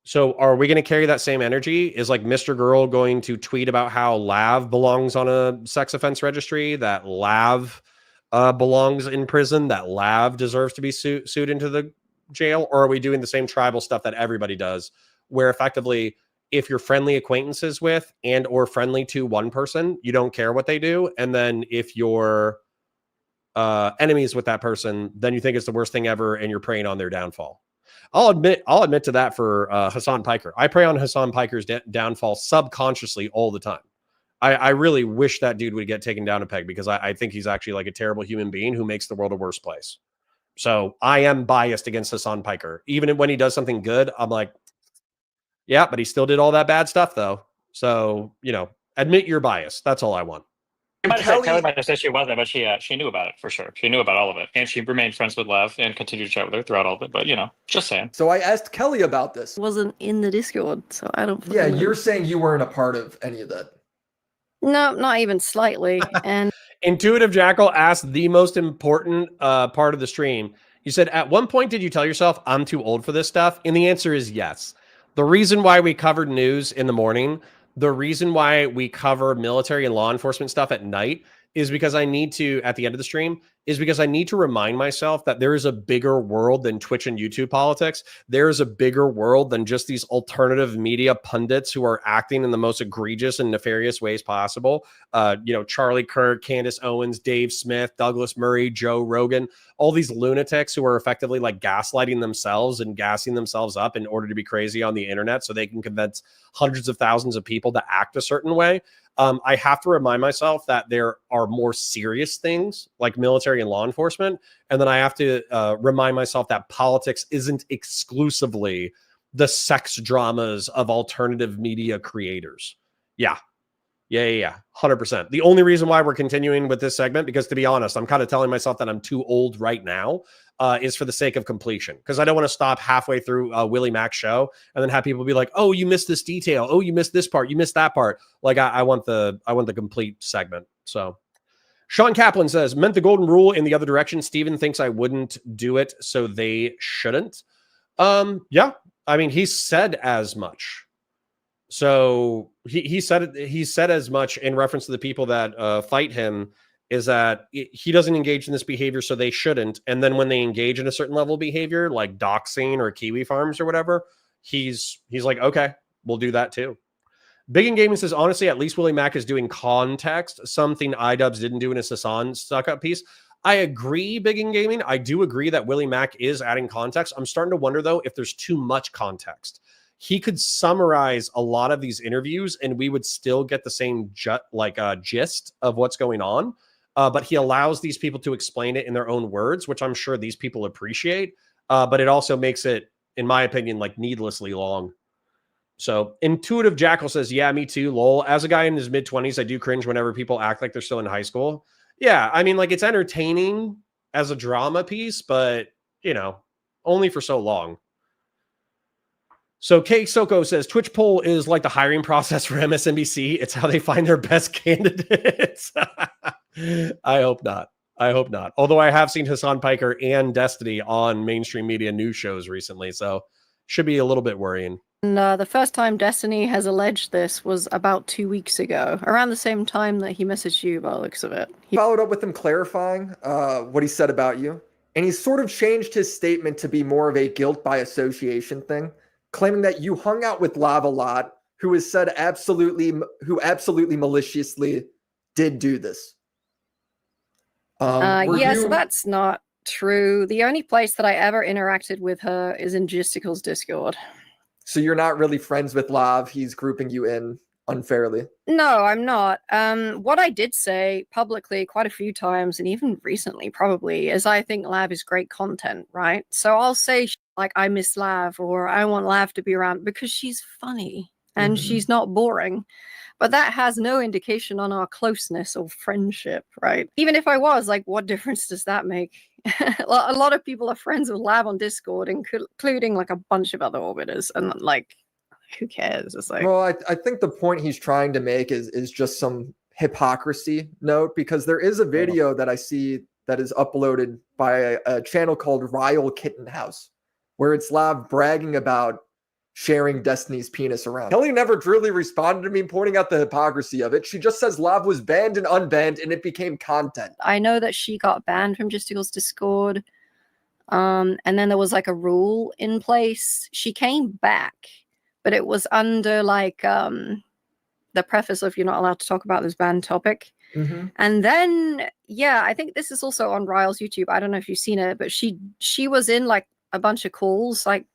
So are we going to carry that same energy? Is like Mr. Girl going to tweet about how Lav belongs on a sex offense registry, that Lav belongs in prison, that Lav deserves to be sued into the jail? Or are we doing the same tribal stuff that everybody does, where effectively if you're friendly acquaintances with and or friendly to one person, you don't care what they do. And then if you're enemies with that person, then you think it's the worst thing ever and you're preying on their downfall. I'll admit to that for Hassan Piker. I prey on Hassan Piker's downfall subconsciously all the time. I really wish that dude would get taken down a peg, because I think he's actually like a terrible human being who makes the world a worse place. So I am biased against Hassan Piker. Even when he does something good, I'm like, yeah, but he still did all that bad stuff though. So, you know, admit your bias. That's all I want. Kelly might have said she wasn't, but she knew about it for sure. She knew about all of it, and she remained friends with Lev and continued to chat with her throughout all of it. But you know, just saying. So I asked Kelly about this. Wasn't in the Discord, so I don't. Yeah, you're saying you weren't a part of any of that. No, not even slightly. And Intuitive Jackal asked the most important part of the stream. You said, at one point, did you tell yourself, I'm too old for this stuff? And the answer is yes. The reason why we covered news in the morning, the reason why we cover military and law enforcement stuff at night, is because I need to, at the end of the stream, is because I need to remind myself that there is a bigger world than Twitch and YouTube politics. There is a bigger world than just these alternative media pundits who are acting in the most egregious and nefarious ways possible. You know, Charlie Kirk, Candace Owens, Dave Smith, Douglas Murray, Joe Rogan, all these lunatics who are effectively like gaslighting themselves and gassing themselves up in order to be crazy on the internet so they can convince hundreds of thousands of people to act a certain way. I have to remind myself that there are more serious things like military and law enforcement. And then I have to remind myself that politics isn't exclusively the sex dramas of alternative media creators. Yeah. 100%. The only reason why we're continuing with this segment, because to be honest, I'm kind of telling myself that I'm too old right now, is for the sake of completion. Because I don't want to stop halfway through Willie Mac's show and then have people be like, oh, you missed this detail. Oh, you missed this part. You missed that part. Like I want the complete segment. So Sean Kaplan says, meant the golden rule in the other direction. Steven thinks I wouldn't do it, so they shouldn't. Yeah, I mean, he said as much. So he said as much in reference to the people that fight him, is that he doesn't engage in this behavior, so they shouldn't. And then when they engage in a certain level of behavior, like doxing or Kiwi Farms or whatever, he's like, okay, we'll do that too. Big in Gaming says, honestly, at least Willie Mac is doing context, something iDubbbz didn't do in his Hassan stuck-up piece. I agree, Big in Gaming. I do agree that Willie Mac is adding context. I'm starting to wonder, though, if there's too much context. He could summarize a lot of these interviews and we would still get the same gist of what's going on. But he allows these people to explain it in their own words, which I'm sure these people appreciate. But it also makes it, in my opinion, like needlessly long. So Intuitive Jackal says, yeah, me too, lol. As a guy in his mid-20s, I do cringe whenever people act like they're still in high school. Yeah, I mean, like, it's entertaining as a drama piece, but, you know, only for so long. So Kay Soko says, Twitch poll is like the hiring process for MSNBC. It's how they find their best candidates. I hope not. Although I have seen Hassan Piker and Destiny on mainstream media news shows recently, so should be a little bit worrying. And the first time Destiny has alleged this was about 2 weeks ago, around the same time that he messaged you by the looks of it. He followed up with him clarifying what he said about you. And he sort of changed his statement to be more of a guilt by association thing, claiming that you hung out with Lav a lot, who absolutely maliciously did do this. Yes, that's not true. The only place that I ever interacted with her is in Gisticle's Discord. So you're not really friends with Lav. He's grouping you in unfairly. No, I'm not. What I did say publicly quite a few times, and even recently probably, is I think Lav is great content, right? So I'll say like, I miss Lav, or I want Lav to be around because she's funny and she's not boring. But that has no indication on our closeness or friendship, right? Even if I was, like, what difference does that make? A lot of people are friends with Lav on Discord, including like a bunch of other orbiters, and like, who cares? It's like, well, I think the point he's trying to make is just some hypocrisy note, because there is a video that I see that is uploaded by a channel called Ryle Kitten House, where it's Lav bragging about sharing Destiny's penis around. Kelly never truly responded to me pointing out the hypocrisy of it. She just says Lav was banned and unbanned and it became content. I know that she got banned from Justicle's Discord. And then there was like a rule in place. She came back, but it was under like the preface of you're not allowed to talk about this banned topic. And then, yeah, I think this is also on Ryle's YouTube. I don't know if you've seen it, but she was in like a bunch of calls like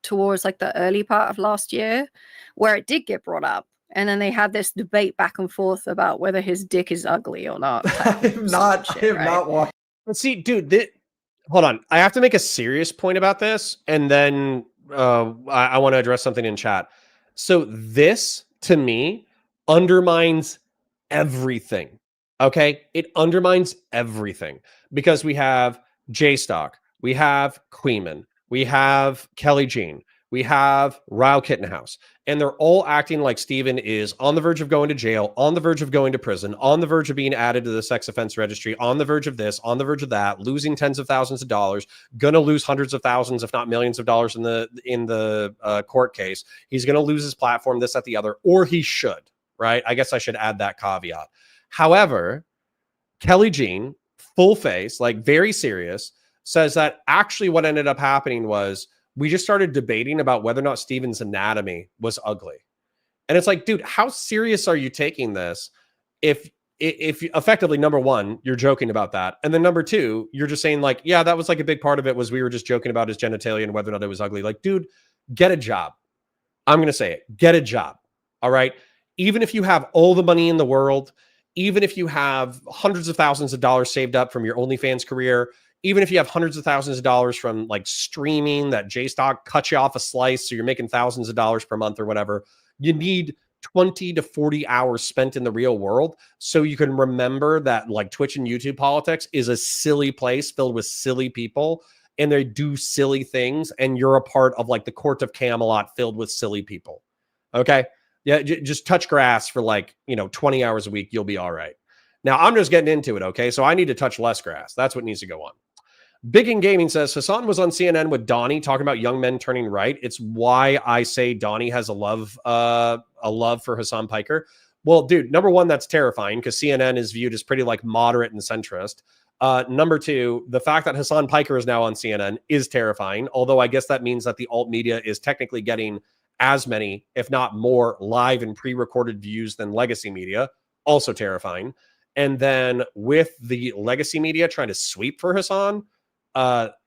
towards like the early part of last year where it did get brought up. And then they had this debate back and forth about whether his dick is ugly or not. I am not watching. Let's see, dude, hold on. I have to make a serious point about this, and then I want to address something in chat. So this, to me, undermines everything. Okay? It undermines everything because we have J-Stock, we have Queeman, we have Kelly Jean, we have Ryle Kittenhouse, and they're all acting like Steven is on the verge of going to jail, on the verge of going to prison, on the verge of being added to the sex offense registry, on the verge of this, on the verge of that, losing tens of thousands of dollars, gonna lose hundreds of thousands, if not millions of dollars in the court case. He's gonna lose his platform, this, that, the other, or he should, right? I guess I should add that caveat. However, Kelly Jean, full face, like very serious, says that actually what ended up happening was we just started debating about whether or not Steven's anatomy was ugly. And it's like, dude, how serious are you taking this? If effectively, number one, you're joking about that. And then number two, you're just saying like, yeah, that was like a big part of it was we were just joking about his genitalia and whether or not it was ugly. Like, dude, get a job. I'm going to say it. Get a job. All right. Even if you have all the money in the world, even if you have hundreds of thousands of dollars saved up from your OnlyFans career, even if you have hundreds of thousands of dollars from like streaming that J-Stock cut you off a slice, so you're making thousands of dollars per month or whatever, you need 20 to 40 hours spent in the real world so you can remember that like Twitch and YouTube politics is a silly place filled with silly people and they do silly things and you're a part of like the court of Camelot filled with silly people. Okay? Yeah, just touch grass for like, 20 hours a week. You'll be all right. Now, I'm just getting into it, okay? So I need to touch less grass. That's what needs to go on. Big in Gaming says, Hassan was on CNN with Donnie talking about young men turning right. It's why I say Donnie has a love for Hassan Piker. Well, dude, number one, that's terrifying because CNN is viewed as pretty like moderate and centrist. Number two, the fact that Hassan Piker is now on CNN is terrifying. Although I guess that means that the alt media is technically getting as many, if not more, live and pre-recorded views than legacy media. Also terrifying. And then with the legacy media trying to sweep for Hassan,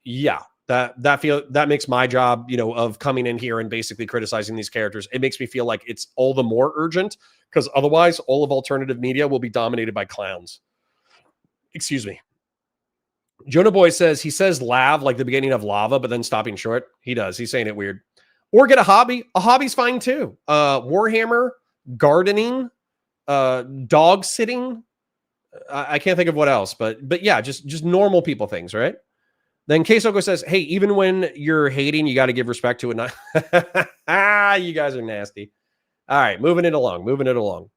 yeah, that makes my job, of coming in here and basically criticizing these characters. It makes me feel like it's all the more urgent because otherwise all of alternative media will be dominated by clowns. Excuse me. Jonah Boy says, he says lav like the beginning of lava, but then stopping short. He does. He's saying it weird. Or get a hobby. A hobby's fine too. Warhammer, gardening, dog sitting. I can't think of what else, but yeah, just normal people things, right? Then Kesoko says, hey, even when you're hating, you got to give respect to it. You guys are nasty. All right, moving it along.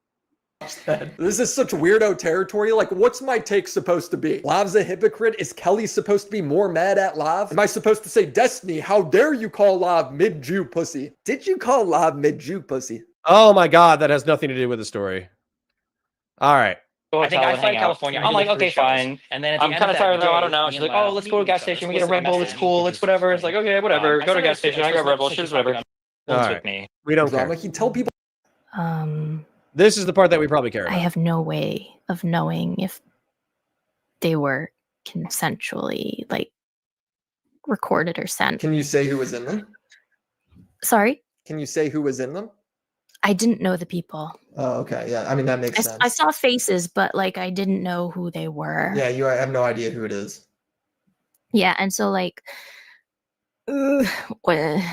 This is such weirdo territory. Like, what's my take supposed to be? Lav's a hypocrite? Is Kelly supposed to be more mad at Lav? Am I supposed to say, Destiny, how dare you call Lav mid-Jew pussy? Did you call Lav mid-Jew pussy? Oh my God, that has nothing to do with the story. All right. I think I fly to California. I'm like, okay, fine. And then at the I'm kind of tired though. I don't know. She's like, oh, let's go to a gas station. We get a Red Bull. It's cool. It's whatever. It's like, okay, whatever. Go to a gas station. I got Red Bull. Shit's whatever. All right. With me. We don't care. Like, he tell people. This is the part that we probably care about. I have no way of knowing if they were consensually like recorded or sent. Can you say who was in them? Sorry? Can you say who was in them? I didn't know the people. Oh, okay. Yeah. I mean, that makes sense. I saw faces, but like I didn't know who they were. Yeah, I have no idea who it is. Yeah, and so like when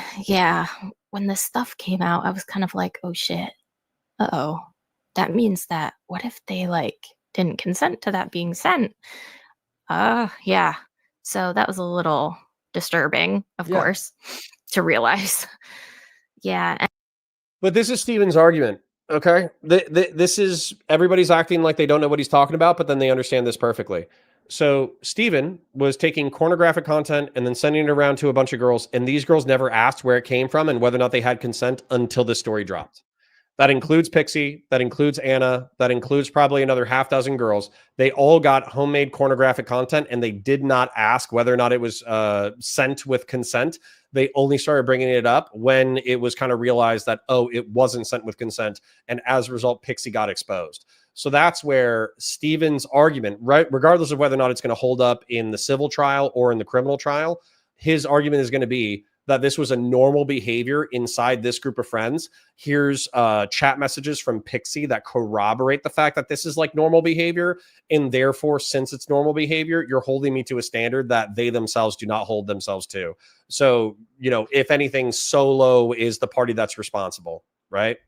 this stuff came out, I was kind of like, oh shit. Uh-oh. That means that what if they like didn't consent to that being sent? Yeah. So that was a little disturbing, of course, to realize. Yeah. But this is Steven's argument. Okay. This is everybody's acting like they don't know what he's talking about, but then they understand this perfectly. So Steven was taking pornographic content and then sending it around to a bunch of girls. And these girls never asked where it came from and whether or not they had consent until this story dropped. That includes Pixie. That includes Anna. That includes probably another half dozen girls. They all got homemade pornographic content and they did not ask whether or not it was sent with consent. They only started bringing it up when it was kind of realized that, oh, it wasn't sent with consent. And as a result, Pixie got exposed. So that's where Steven's argument, right, regardless of whether or not it's going to hold up in the civil trial or in the criminal trial, his argument is going to be that this was a normal behavior inside this group of friends. Here's chat messages from Pixie that corroborate the fact that this is like normal behavior. And therefore, since it's normal behavior, you're holding me to a standard that they themselves do not hold themselves to. So, you know, if anything, Solo is the party that's responsible, right?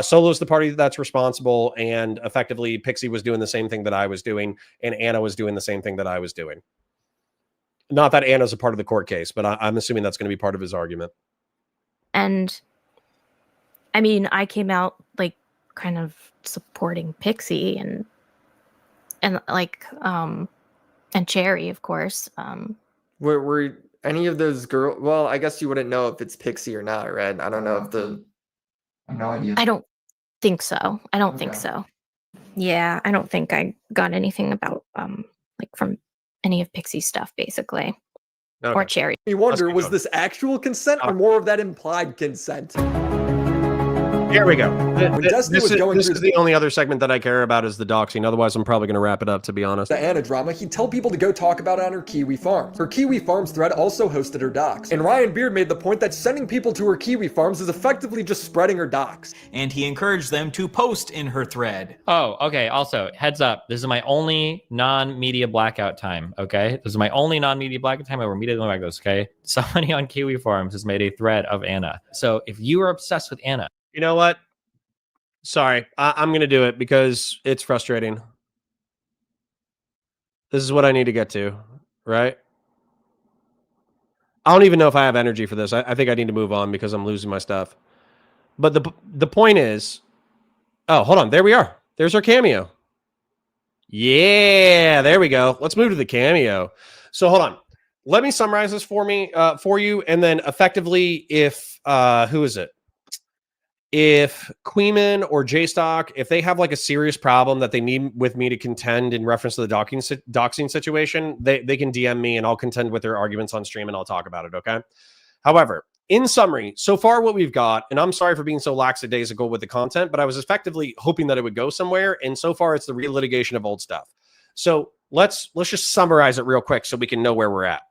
Solo is the party that's responsible. And effectively, Pixie was doing the same thing that I was doing. And Anna was doing the same thing that I was doing. Not that Anna's a part of the court case, but I'm assuming that's going to be part of his argument. And I mean, I came out like kind of supporting Pixie and like and Cherry, of course. Were any of those girls? Well, I guess you wouldn't know if it's Pixie or not, right? I don't know if the. I have no idea. I don't think so. I don't think so. Yeah, I don't think I got anything about like from any of Pixie's stuff, basically. Or Cherry. I wonder, was this actual consent or more of that implied consent? Here we go. This This is the only other segment that I care about is the doxing. Otherwise, I'm probably going to wrap it up, to be honest. The Anna drama, he'd tell people to go talk about it on her Kiwi Farms. Her Kiwi Farms thread also hosted her docs. And Ryan Beard made the point that sending people to her Kiwi Farms is effectively just spreading her docs. And he encouraged them to post in her thread. Oh, okay. Also, heads up. This is my only non-media blackout time, okay? This is my only non-media blackout time. I will immediately back this, okay? Somebody on Kiwi Farms has made a thread of Anna. So if you are obsessed with Anna, you know what? Sorry, I'm going to do it because it's frustrating. This is what I need to get to, right? I don't even know if I have energy for this. I think I need to move on because I'm losing my stuff. But the point is, oh, hold on. There we are. There's our cameo. Yeah, there we go. Let's move to the cameo. So hold on. Let me summarize this for you. And then effectively, if, who is it? If Queeman or JStock, if they have like a serious problem that they need with me to contend in reference to the doxing situation, they can DM me and I'll contend with their arguments on stream and I'll talk about it, okay? However, in summary, so far what we've got, and I'm sorry for being so lackadaisical with the content, but I was effectively hoping that it would go somewhere, and so far it's the relitigation of old stuff. So let's just summarize it real quick so we can know where we're at.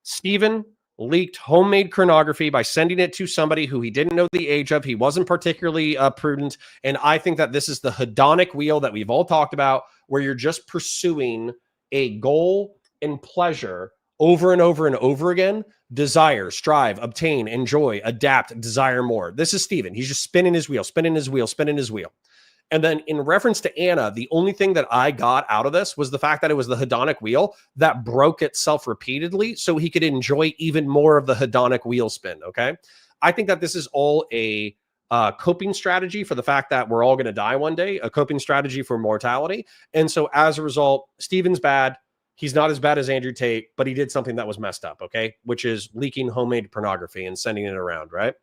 Steven leaked homemade pornography by sending it to somebody who he didn't know the age of. He wasn't particularly prudent. And I think that this is the hedonic wheel that we've all talked about, where you're just pursuing a goal and pleasure over and over and over again. Desire, strive, obtain, enjoy, adapt, desire more. This is Steven. He's just spinning his wheel, spinning his wheel, spinning his wheel. And then in reference to Anna, the only thing that I got out of this was the fact that it was the hedonic wheel that broke itself repeatedly so he could enjoy even more of the hedonic wheel spin, okay? I think that this is all a coping strategy for the fact that we're all going to die one day, a coping strategy for mortality. And so as a result, Steven's bad. He's not as bad as Andrew Tate, but he did something that was messed up, okay? Which is leaking homemade pornography and sending it around, right?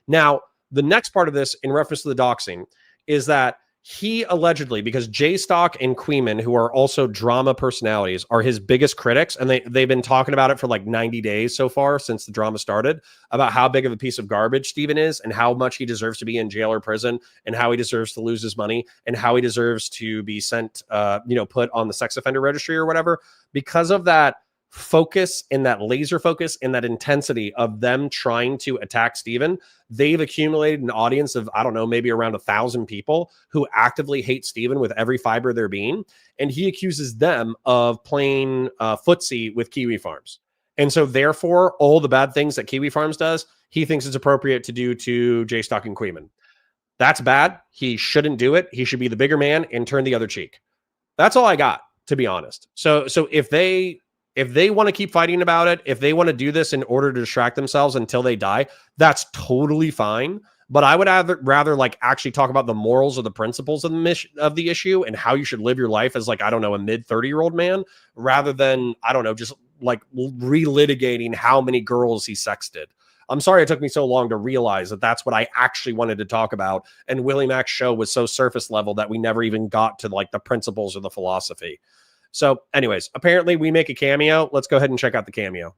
Now, the next part of this in reference to the doxing is that he allegedly, because JStock and Queeman, who are also drama personalities, are his biggest critics, and they've been talking about it for like 90 days so far since the drama started, about how big of a piece of garbage Steven is and how much he deserves to be in jail or prison and how he deserves to lose his money and how he deserves to be sent, put on the sex offender registry or whatever. Because of that focus and that laser focus and that intensity of them trying to attack Steven, they've accumulated an audience of, I don't know, maybe around 1,000 people who actively hate Steven with every fiber of their being. And he accuses them of playing footsie with Kiwi Farms. And so therefore, all the bad things that Kiwi Farms does, he thinks it's appropriate to do to JStock and Queeman. That's bad. He shouldn't do it. He should be the bigger man and turn the other cheek. That's all I got, to be honest. So if they If they want to keep fighting about it, if they want to do this in order to distract themselves until they die, that's totally fine. But I would rather like actually talk about the morals or the principles of the issue and how you should live your life as like, I don't know, a mid 30-year-old man, rather than, I don't know, just like relitigating how many girls he sexted. I'm sorry it took me so long to realize that that's what I actually wanted to talk about. And Willie Mack's show was so surface level that we never even got to like the principles or the philosophy. So anyways, apparently we make a cameo. Let's go ahead and check out the cameo.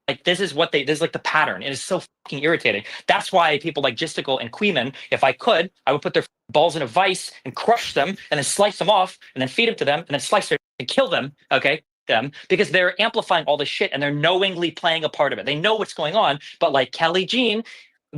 Like this is like the pattern. It is so fucking irritating. That's why people like Gisticle and Queeman, if I could, I would put their balls in a vice and crush them and then slice them off and then feed them to them and then slice their and kill them. Okay. Them because they're amplifying all this shit and they're knowingly playing a part of it. They know what's going on. But like Kelly Jean,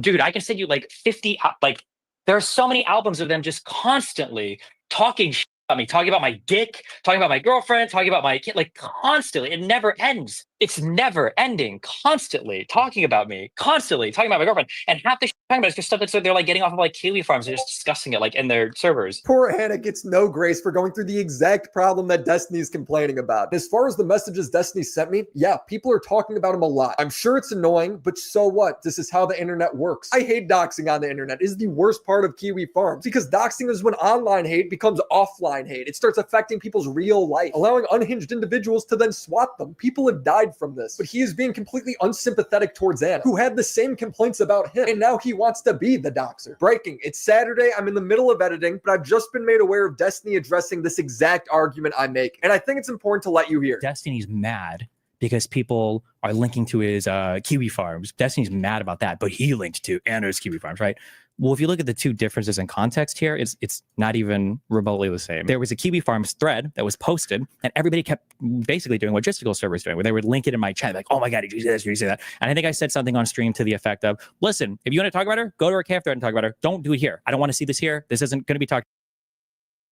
dude, I can send you like 50, like there are so many albums of them just constantly talking shit about me, talking about my dick, talking about my girlfriend, talking about my kid, like constantly. It never ends. It's never ending. Constantly talking about me, constantly talking about my girlfriend, and half the shit talking about is just stuff that's they're like getting off of like Kiwi farms. They're just discussing it like in their servers. Poor Hannah gets no grace for going through the exact problem that Destiny's complaining about. As far as the messages Destiny sent me, yeah, people are talking about him a lot. I'm sure it's annoying, but so what? This is how the internet works. I hate doxing on the internet. It is the worst part of Kiwi farms because doxing is when online hate becomes offline hate. It starts affecting people's real life, allowing unhinged individuals to then swat them. People have died from this, but he is being completely unsympathetic towards Anna, who had the same complaints about him, and now he wants to be the doxer. Breaking, it's Saturday, I'm in the middle of editing, but I've just been made aware of Destiny addressing this exact argument I make, and I think it's important to let you hear. Destiny's mad because people are linking to his Kiwi farms. Destiny's mad about that, but he linked to Anna's Kiwi farms, right? Well, if you look at the two differences in context here, it's not even remotely the same. There was a Kiwi Farms thread that was posted, and everybody kept basically doing what Gisticle servers doing, where they would link it in my chat, like, oh my God, did you say this? Did you say that? And I think I said something on stream to the effect of, listen, if you want to talk about her, go to our KF thread and talk about her. Don't do it here. I don't want to see this here. This isn't going to be talked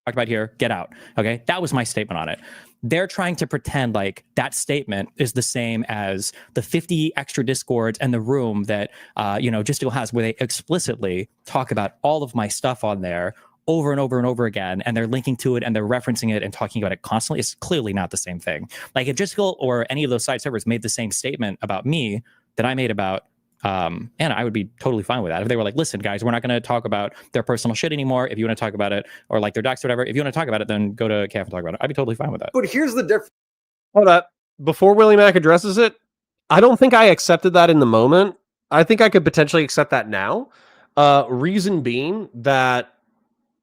about here. Get out. Okay. That was my statement on it. They're trying to pretend like that statement is the same as the 50 extra discords and the room that, Gisticle has, where they explicitly talk about all of my stuff on there over and over and over again. And they're linking to it and they're referencing it and talking about it constantly. It's clearly not the same thing. Like if Gisticle or any of those side servers made the same statement about me that I made about Anna, I would be totally fine with that. If they were like, listen, guys, we're not going to talk about their personal shit anymore. If you want to talk about it, or like their docs or whatever, if you want to talk about it, then go to CAF and talk about it. I'd be totally fine with that. But here's the difference. Hold up. Before Willie Mack addresses it, I don't think I accepted that in the moment. I think I could potentially accept that now. Reason being that,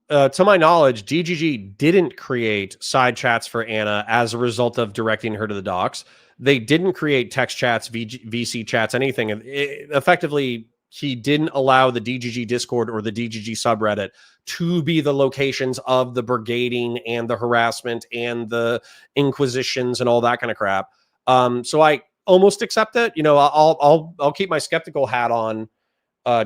to my knowledge, DGG didn't create side chats for Anna as a result of directing her to the docs. They didn't create text chats, VC chats, anything. Effectively, he didn't allow the DGG Discord or the DGG subreddit to be the locations of the brigading and the harassment and the inquisitions and all that kind of crap. So I almost accept it. I'll keep my skeptical hat on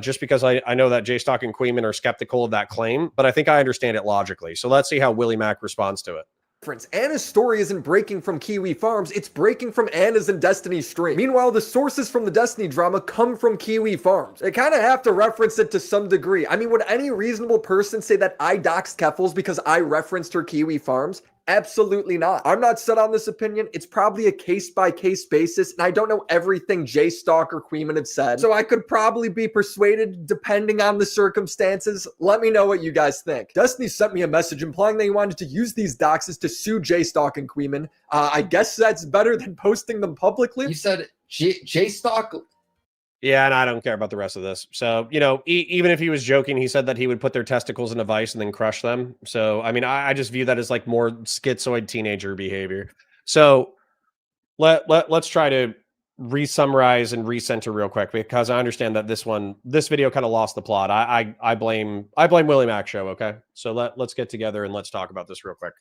just because I know that J-Stock and Queeman are skeptical of that claim, but I think I understand it logically. So let's see how Willie Mack responds to it. Anna's story isn't breaking from Kiwi Farms, it's breaking from Anna's and Destiny's stream. Meanwhile, the sources from the Destiny drama come from Kiwi Farms. They kind of have to reference it to some degree. I mean, would any reasonable person say that I doxed Keffels because I referenced her Kiwi Farms? Absolutely not. I'm not set on this opinion. It's probably a case-by-case basis, and I don't know everything J-Stock or Queeman have said, so I could probably be persuaded depending on the circumstances. Let me know what you guys think. Destiny sent me a message implying that he wanted to use these doxes to sue J-Stock and Queeman. I guess that's better than posting them publicly. You said J-Stock... Yeah, and I don't care about the rest of this. So, even if he was joking, he said that he would put their testicles in a vice and then crush them. So, I mean, I just view that as like more schizoid teenager behavior. So let's try to re-summarize and recenter real quick, because I understand that this video kind of lost the plot. I blame Willie Mack show. Okay. So let's get together and let's talk about this real quick.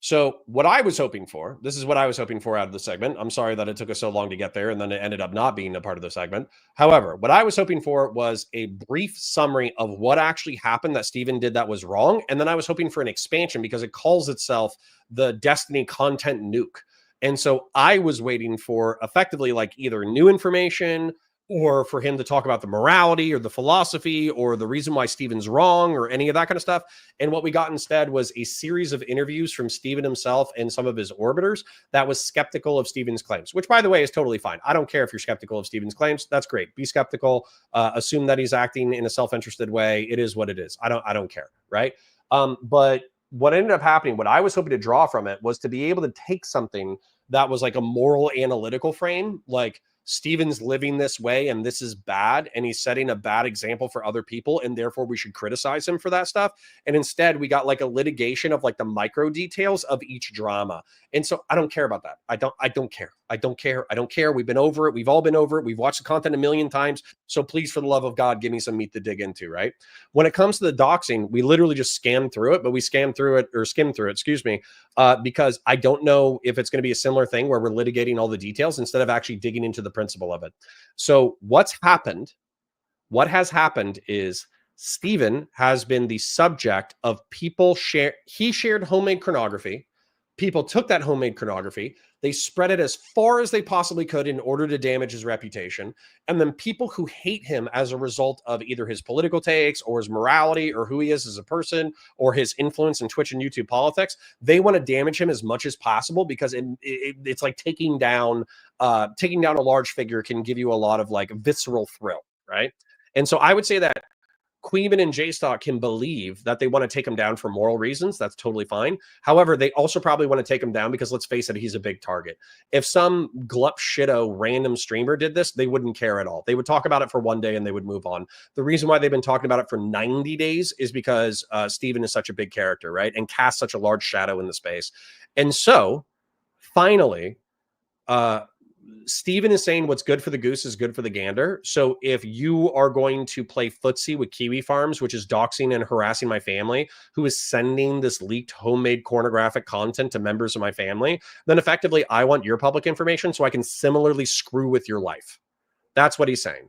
So what I was hoping for, this is what I was hoping for out of the segment. I'm sorry that it took us so long to get there and then it ended up not being a part of the segment. However, what I was hoping for was a brief summary of what actually happened that Steven did that was wrong. And then I was hoping for an expansion because it calls itself the Destiny Content Nuke. And so I was waiting for effectively like either new information or for him to talk about the morality or the philosophy or the reason why Stephen's wrong or any of that kind of stuff. And what we got instead was a series of interviews from Stephen himself and some of his orbiters that was skeptical of Stephen's claims, which, by the way, is totally fine. I don't care if you're skeptical of Stephen's claims. That's great. Be skeptical. Assume that he's acting in a self-interested way. It is what it is. I don't care, right? But what ended up happening, what I was hoping to draw from it, was to be able to take something that was like a moral analytical frame, like Stephen's living this way and this is bad and he's setting a bad example for other people and therefore we should criticize him for that stuff. And instead we got like a litigation of like the micro details of each drama. And so I don't care about that. I don't care. We've been over it. We've all been over it. We've watched the content a million times. So please, for the love of God, give me some meat to dig into, right? When it comes to the doxing, we literally just skimmed through it, excuse me, because I don't know if it's going to be a similar thing where we're litigating all the details instead of actually digging into the principle of it. So what has happened is Stephen has been the subject of people he shared homemade pornography. People took that homemade pornography, they spread it as far as they possibly could in order to damage his reputation. And then people who hate him as a result of either his political takes or his morality or who he is as a person or his influence in Twitch and YouTube politics, they want to damage him as much as possible because it's like taking down a large figure can give you a lot of like visceral thrill, right? And so I would say that Queeman and J-Stock can believe that they want to take him down for moral reasons. That's totally fine. However, they also probably want to take him down because, let's face it, he's a big target. If some glup shitto random streamer did this, they wouldn't care at all. They would talk about it for one day and they would move on. The reason why they've been talking about it for 90 days is because Stephen is such a big character, right? And casts such a large shadow in the space. And so, finally, Stephen is saying what's good for the goose is good for the gander. So if you are going to play footsie with Kiwi Farms, which is doxing and harassing my family, who is sending this leaked homemade pornographic content to members of my family, then effectively I want your public information so I can similarly screw with your life. That's what he's saying.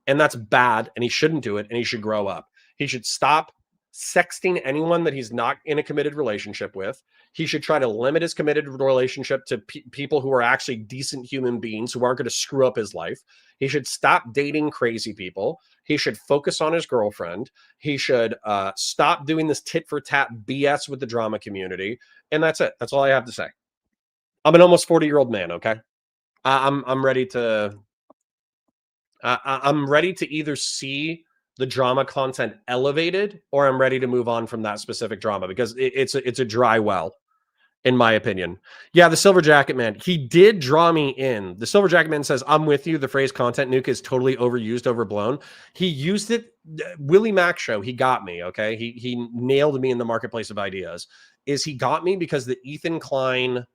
And that's bad, and he shouldn't do it, and he should grow up. He should stop sexting anyone that he's not in a committed relationship with. He should try to limit his committed relationship to people who are actually decent human beings who aren't going to screw up his life. He should stop dating crazy people. He should focus on his girlfriend. He should stop doing this tit for tat BS with the drama community. And that's it. That's all I have to say. I'm an almost 40-year-old man. Okay. I'm ready to, I'm ready to either see the drama content elevated, or I'm ready to move on from that specific drama because it's a dry well, in my opinion. Yeah, the Silver Jacket Man, he did draw me in. The Silver Jacket Man says, I'm with you. The phrase content nuke is totally overused, overblown. He used it. Willie Mac show, he got me, okay? He nailed me in the marketplace of ideas. He got me because the Ethan Klein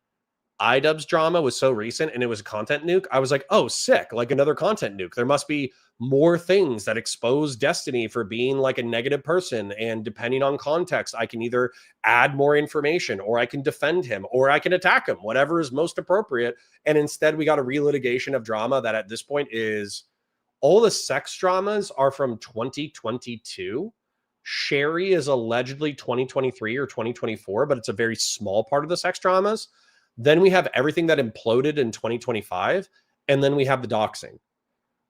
iDubbbz drama was so recent and it was a content nuke. I was like, oh, sick, like another content nuke. There must be more things that expose Destiny for being like a negative person. And depending on context, I can either add more information or I can defend him or I can attack him, whatever is most appropriate. And instead we got a relitigation of drama that at this point is all the sex dramas are from 2022. Sherry is allegedly 2023 or 2024, but it's a very small part of the sex dramas. Then we have everything that imploded in 2025, and then we have the doxing.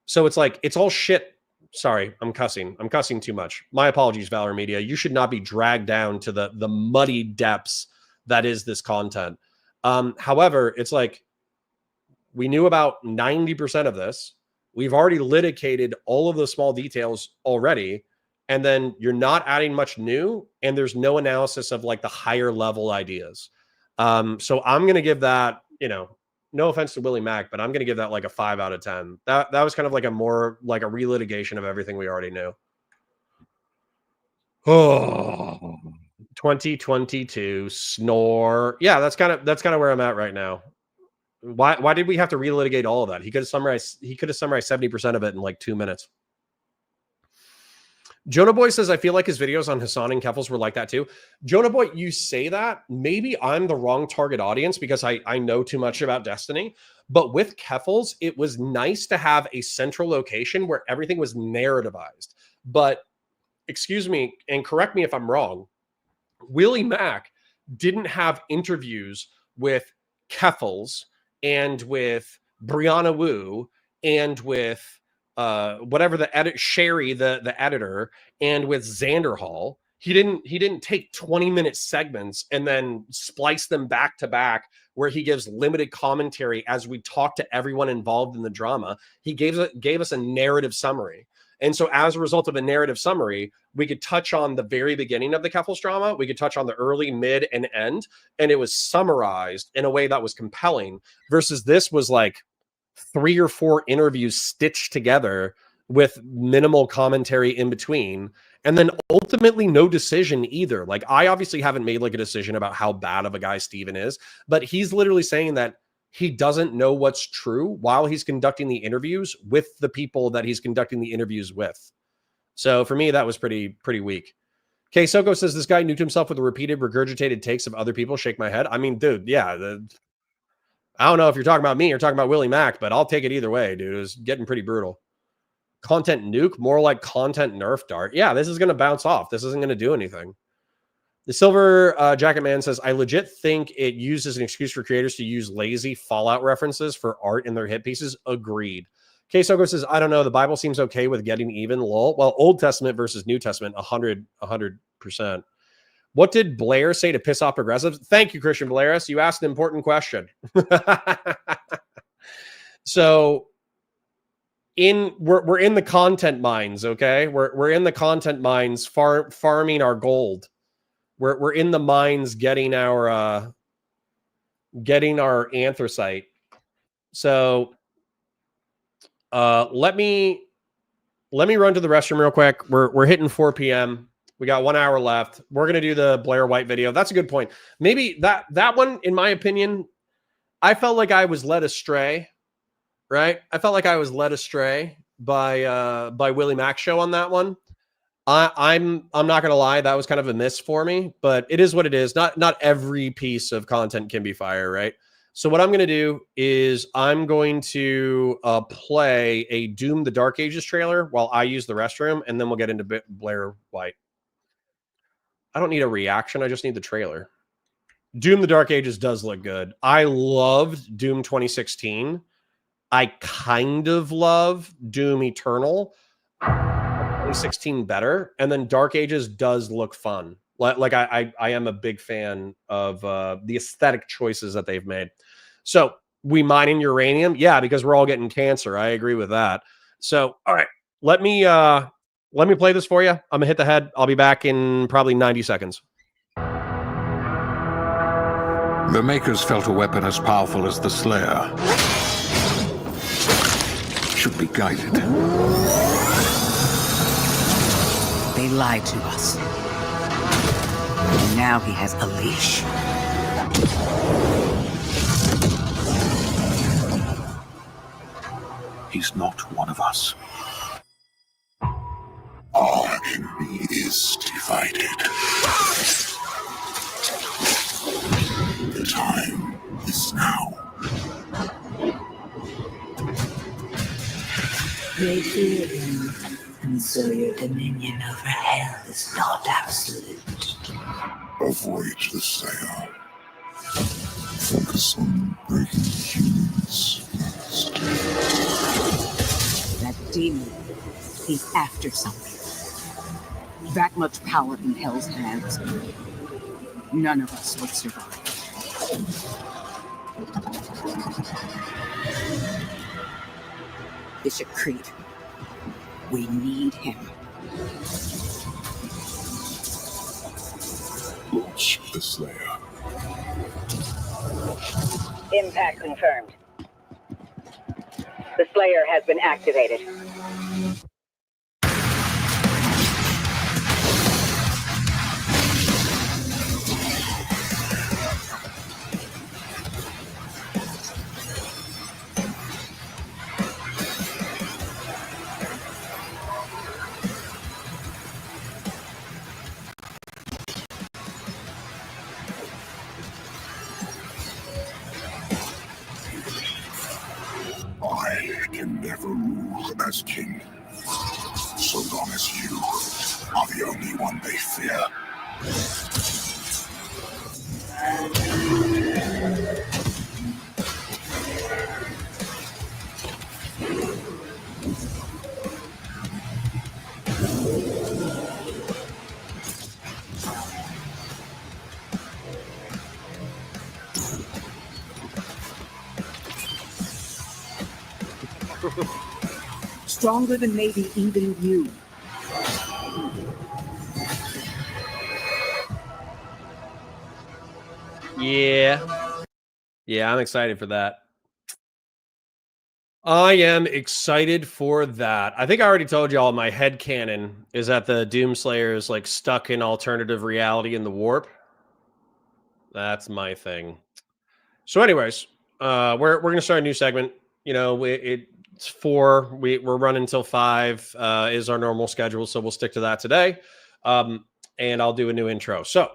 So it's like, it's all shit. Sorry, I'm cussing. I'm cussing too much. My apologies, Valor Media. You should not be dragged down to the muddy depths that is this content. However, it's like, we knew about 90% of this. We've already litigated all of the small details already, and then you're not adding much new, and there's no analysis of like the higher level ideas. So I'm going to give that, no offense to Willie Mac, but I'm going to give that like a 5 out of 10. That was kind of like a more like a relitigation of everything we already knew. Oh, 2022 snore. Yeah, that's kind of where I'm at right now. Why did we have to relitigate all of that? He could have summarized 70% of it in like 2 minutes. Jonah Boy says, I feel like his videos on Hassan and Keffels were like that too. Jonah Boy, you say that. Maybe I'm the wrong target audience because I know too much about Destiny. But with Keffels, it was nice to have a central location where everything was narrativized. But, excuse me, and correct me if I'm wrong, Willie Mac didn't have interviews with Keffels and with Brianna Wu and with whatever the Sherry, the editor, and with Xanderhall. He didn't take 20-minute segments and then splice them back to back where he gives limited commentary as we talk to everyone involved in the drama. He gave us a narrative summary. And so as a result of a narrative summary, we could touch on the very beginning of the Keffels drama. We could touch on the early, mid, and end. And it was summarized in a way that was compelling versus this was like 3 or 4 interviews stitched together with minimal commentary in between. And then ultimately no decision either. Like, I obviously haven't made like a decision about how bad of a guy Steven is, but he's literally saying that he doesn't know what's true while he's conducting the interviews with the people that he's conducting the interviews with. So for me, that was pretty weak. Okay, Soko says this guy nuked himself with the repeated regurgitated takes of other people. Shake my head. I mean, dude, yeah. I don't know if you're talking about me or talking about Willie Mack, but I'll take it either way, dude. It was getting pretty brutal. Content nuke, more like content nerf dart. Yeah, this is going to bounce off. This isn't going to do anything. The Silver Jacket Man says, I legit think it uses an excuse for creators to use lazy Fallout references for art in their hit pieces. Agreed. K Soko says, I don't know. The Bible seems okay with getting even. Lol. Well, Old Testament versus New Testament, 100%. What did Blair say to piss off progressives? Thank you, Christian Blairis. You asked an important question. So we're in the content mines, okay? We're in the content mines farming our gold. We're in the mines getting our anthracite. So let me run to the restroom real quick. We're hitting 4 p.m. We got 1 hour left. We're gonna do the Blair White video. That's a good point. Maybe that one, in my opinion, I felt like I was led astray. Right? I felt like I was led astray by Willie Mack's show on that one. I'm not gonna lie, that was kind of a miss for me, but it is what it is. Not every piece of content can be fire, right? So what I'm gonna do is I'm going to play a Doom the Dark Ages trailer while I use the restroom, and then we'll get into Blair White. I don't need a reaction, I just need the trailer. Doom the Dark Ages does look good. I loved Doom 2016. I kind of love Doom Eternal. 2016 better. And then Dark Ages does look fun. Like I am a big fan of the aesthetic choices that they've made. So we mining uranium? Yeah, because we're all getting cancer. I agree with that. So, all right, let me play this for you. I'm gonna hit the head. I'll be back in probably 90 seconds. The Makers felt a weapon as powerful as the Slayer should be guided. They lied to us. And now he has a leash. He's not one of us. Our enemy is divided. The time is now. They fear him, and so your dominion over hell is not absolute. Avoid the Slayer. Focus on breaking humans first. That demon, he's after something. That much power in hell's hands. None of us would survive. Bishop Creed, we need him. Launch the Slayer. Impact confirmed. The Slayer has been activated. I can never rule as king, so long as you are the only one they fear. Stronger than maybe even you. Yeah, I'm excited for that. I am excited for that. I think I already told y'all my headcanon is that the Doomslayer is like stuck in alternative reality in the warp. That's my thing. So anyways, we're going to start a new segment. You know, it's 4. We're running until 5 is our normal schedule. So we'll stick to that today. And I'll do a new intro. So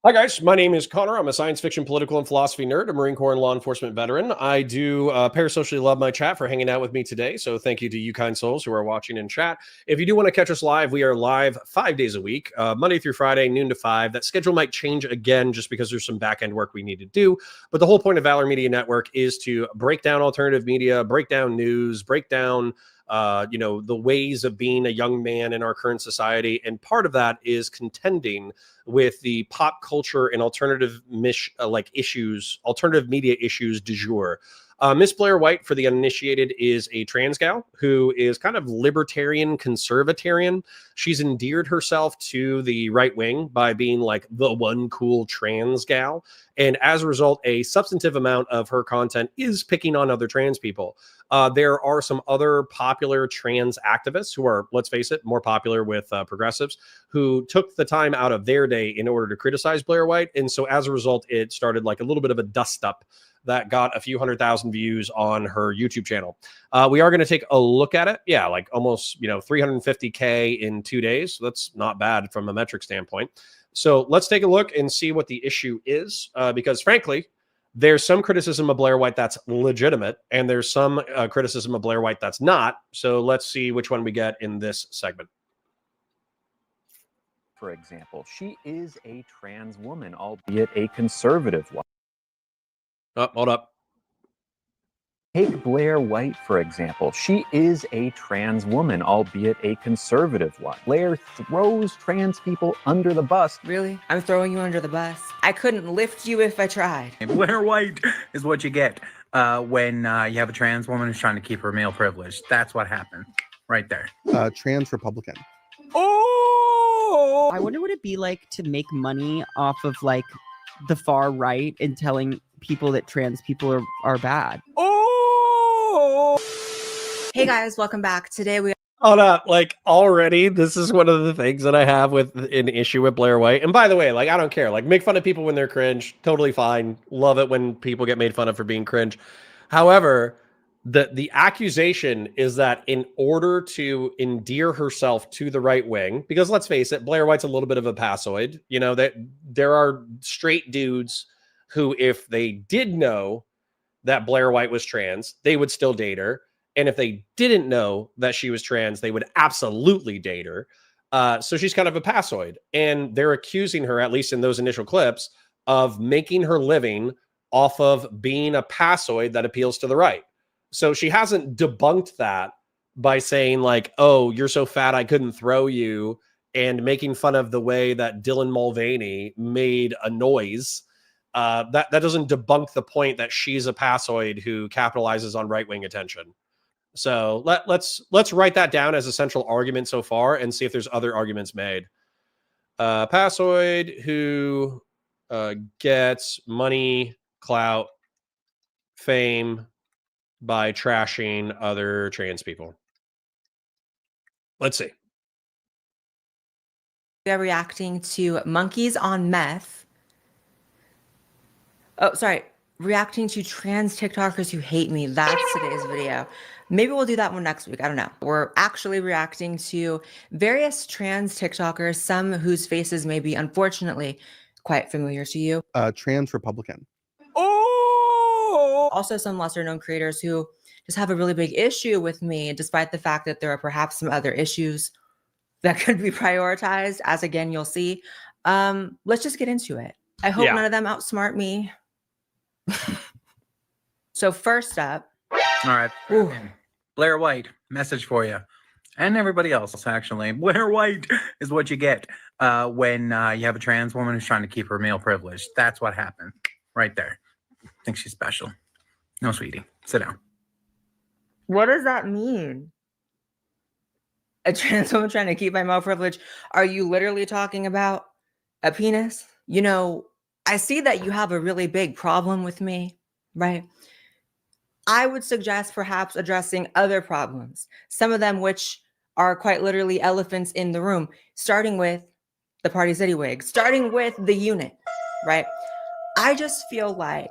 hi, guys. My name is Connor. I'm a science fiction, political, and philosophy nerd, a Marine Corps and law enforcement veteran. I do parasocially love my chat for hanging out with me today. So thank you to you kind souls who are watching in chat. If you do want to catch us live, we are live 5 days a week, Monday through Friday, noon to 5. That schedule might change again just because there's some back-end work we need to do. But the whole point of Valor Media Network is to break down alternative media, break down news, break down the ways of being a young man in our current society. And part of that is contending with the pop culture and alternative alternative media issues du jour. Miss Blaire White, for the uninitiated, is a trans gal who is kind of libertarian conservatarian. She's endeared herself to the right wing by being like the one cool trans gal. And as a result, a substantive amount of her content is picking on other trans people. There are some other popular trans activists who are, let's face it, more popular with progressives, who took the time out of their day in order to criticize Blaire White. And so as a result, it started like a little bit of a dust up that got a few 100,000 views on her YouTube channel. We are going to take a look at it. Yeah, like almost 350K in 2 days. So that's not bad from a metric standpoint. So let's take a look and see what the issue is, because frankly, there's some criticism of Blaire White that's legitimate, and there's some criticism of Blaire White that's not. So let's see which one we get in this segment. For example, she is a trans woman, albeit a conservative one. Oh, hold up. Take Blaire White, for example. She is a trans woman, albeit a conservative one. Blaire throws trans people under the bus. Really? I'm throwing you under the bus? I couldn't lift you if I tried. Blaire White is what you get when you have a trans woman who's trying to keep her male privilege. That's what happened right there. Trans Republican. Oh! I wonder what it'd be like to make money off of like the far right and telling people that trans people are bad. Hey guys, welcome back. Today we Hold up, like already, this is one of the things that I have with an issue with Blaire White. And by the way, like I don't care. Like make fun of people when they're cringe, totally fine. Love it when people get made fun of for being cringe. However, the accusation is that in order to endear herself to the right wing, because let's face it, Blaire White's a little bit of a passoid. You know, that there are straight dudes who, if they did know that Blaire White was trans, they would still date her. And if they didn't know that she was trans, they would absolutely date her. So she's kind of a passoid. And they're accusing her, at least in those initial clips, of making her living off of being a passoid that appeals to the right. So she hasn't debunked that by saying like, oh, you're so fat I couldn't throw you, and making fun of the way that Dylan Mulvaney made a noise. That doesn't debunk the point that she's a passoid who capitalizes on right-wing attention. So let's write that down as a central argument so far and see if there's other arguments made. Passoid who gets money, clout, fame by trashing other trans people. Let's see. are reacting to monkeys on meth. Oh, sorry. Reacting to trans TikTokers who hate me. That's today's video. Maybe we'll do that one next week. I don't know. We're actually reacting to various trans TikTokers, some whose faces may be unfortunately quite familiar to you. Trans Republican. Oh! Also some lesser known creators who just have a really big issue with me, despite the fact that there are perhaps some other issues that could be prioritized, as again, you'll see. Let's just get into it. I hope none of them outsmart me. So first up. All right. Blaire White, message for you. And everybody else, actually. Blair White is what you get when you have a trans woman who's trying to keep her male privilege. That's what happened right there. I think she's special. No, sweetie. Sit down. What does that mean? A trans woman trying to keep my male privilege? Are you literally talking about a penis? You know, I see that you have a really big problem with me, right? I would suggest perhaps addressing other problems, some of them which are quite literally elephants in the room, starting with the Party City wig, starting with the unit, right? I just feel like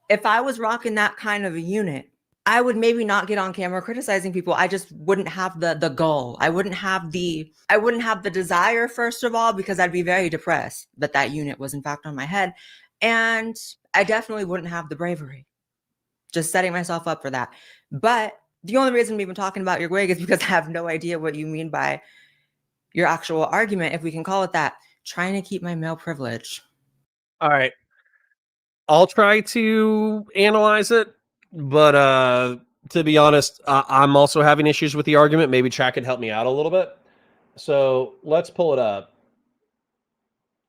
if I was rocking that kind of a unit, I would maybe not get on camera criticizing people. I just wouldn't have the goal. I wouldn't have the desire, first of all, because I'd be very depressed that that unit was in fact on my head. And I definitely wouldn't have the bravery. Just setting myself up for that. But the only reason we've been talking about your wig is because I have no idea what you mean by your actual argument, if we can call it that. Trying to keep my male privilege. All right. I'll try to analyze it, but to be honest, I'm also having issues with the argument. Maybe Chad can help me out a little bit. So let's pull it up.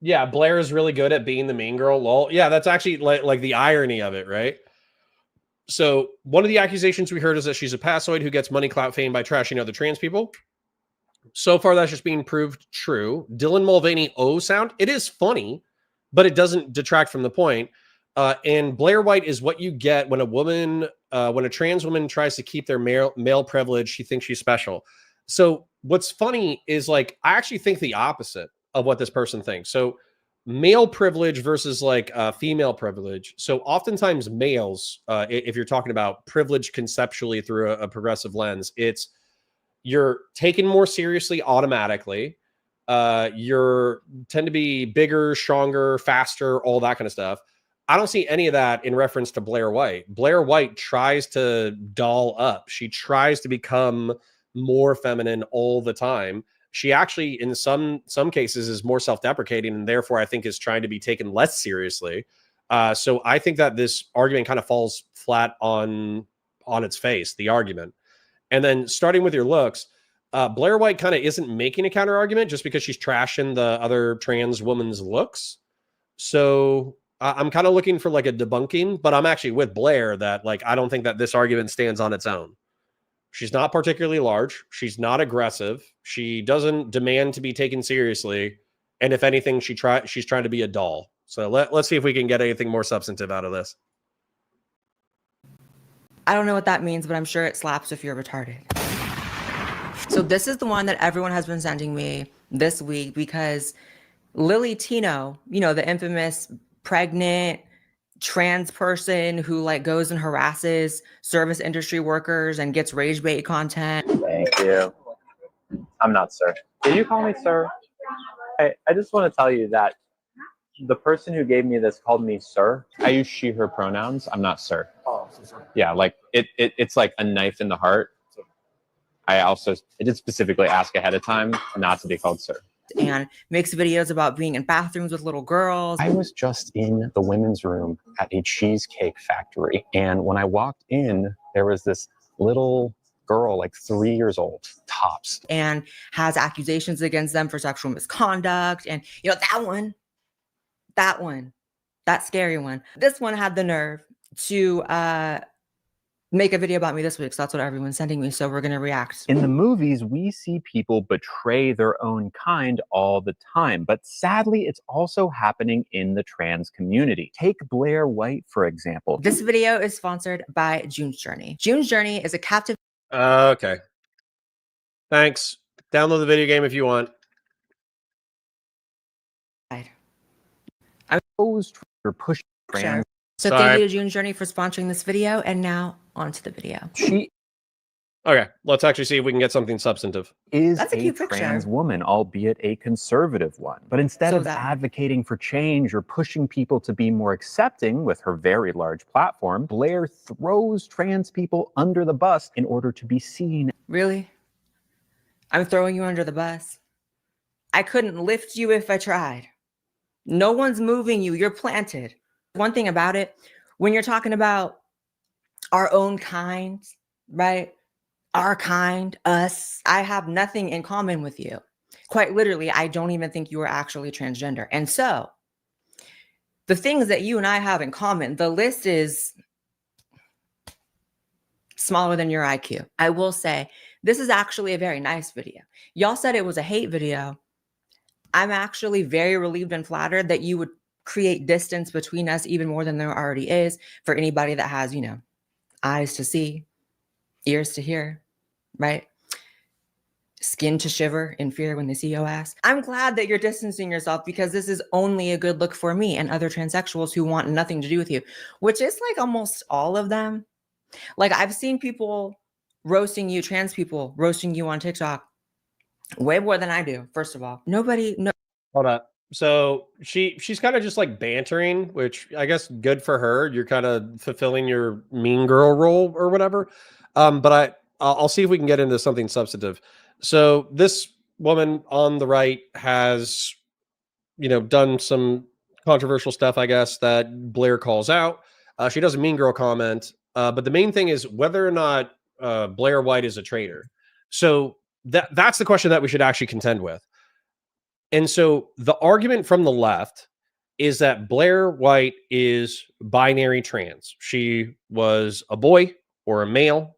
Yeah, Blair is really good at being the mean girl. Lol. Yeah, that's actually like the irony of it, right? So one of the accusations we heard is that she's a passoid who gets money, clout, fame by trashing other trans people. So far, that's just being proved true. Dylan Mulvaney sound. It is funny, but it doesn't detract from the point. And Blair White is what you get when when a trans woman tries to keep their male privilege. She thinks she's special. So what's funny is like, I actually think the opposite of what this person thinks. So male privilege versus like female privilege. So oftentimes males, if you're talking about privilege conceptually through a progressive lens, it's you're taken more seriously automatically. You're tend to be bigger, stronger, faster, all that kind of stuff. I don't see any of that in reference to Blair White. Blair White tries to doll up. She tries to become more feminine all the time. She actually, in some cases, is more self-deprecating and therefore I think is trying to be taken less seriously. So I think that this argument kind of falls flat on its face, the argument. And then starting with your looks, Blair White kind of isn't making a counter argument just because she's trashing the other trans woman's looks. So I'm kind of looking for like a debunking, but I'm actually with Blair that like I don't think that this argument stands on its own. She's not particularly large. She's not aggressive. She doesn't demand to be taken seriously. And if anything, she's trying to be a doll. So let's see if we can get anything more substantive out of this. I don't know what that means, but I'm sure it slaps if you're retarded. So this is the one that everyone has been sending me this week because Lily Tino, you know, the infamous pregnant trans person who like goes and harasses service industry workers and gets rage bait content. Thank you. I'm not sir. Can you call me sir? I just want to tell you that the person who gave me this called me sir. I use she, her pronouns. I'm not sir. Oh, so sorry. Yeah, like it's like a knife in the heart. I did specifically ask ahead of time not to be called sir. And makes videos about being in bathrooms with little girls. I was just in the women's room at a cheesecake factory. And when I walked in, there was this little girl, like 3 years old, tops. And has accusations against them for sexual misconduct. And, you know, that scary one. This one had the nerve to make a video about me this week. So that's what everyone's sending me. So we're going to react. In the movies, we see people betray their own kind all the time. But sadly, it's also happening in the trans community. Take Blair White, for example. This video is sponsored by June's Journey. June's Journey is a captive. Okay. Thanks. Download the video game if you want. I'm opposed to pushing trans. So thank you to June's Journey for sponsoring this video. And now on to the video. Okay, let's actually see if we can get something substantive. That's a cute picture. Trans woman, albeit a conservative one. But instead of advocating for change or pushing people to be more accepting with her very large platform, Blair throws trans people under the bus in order to be seen. Really? I'm throwing you under the bus. I couldn't lift you if I tried. No one's moving you. You're planted. One thing about it, when you're talking about our own kind, right? our kind, us. I have nothing in common with you. Quite literally, I don't even think you are actually transgender. And so the things that you and I have in common, the list is smaller than your IQ. I will say this is actually a very nice video. Y'all said it was a hate video. I'm actually very relieved and flattered that you would create distance between us even more than there already is for anybody that has, you know, eyes to see, ears to hear, right? Skin to shiver in fear when they see your ass. I'm glad that you're distancing yourself because this is only a good look for me and other transsexuals who want nothing to do with you, which is like almost all of them. Like I've seen people roasting you, trans people roasting you on TikTok way more than I do. First of all, Hold up. So she's kind of just like bantering, which I guess good for her. You're kind of fulfilling your mean girl role or whatever. But I'll see if we can get into something substantive. So this woman on the right has, you know, done some controversial stuff, I guess, that Blair calls out. She does a mean girl comment. But the main thing is whether or not Blair White is a traitor. So that's the question that we should actually contend with. And so the argument from the left is that Blair White is binary trans. She was a boy or a male,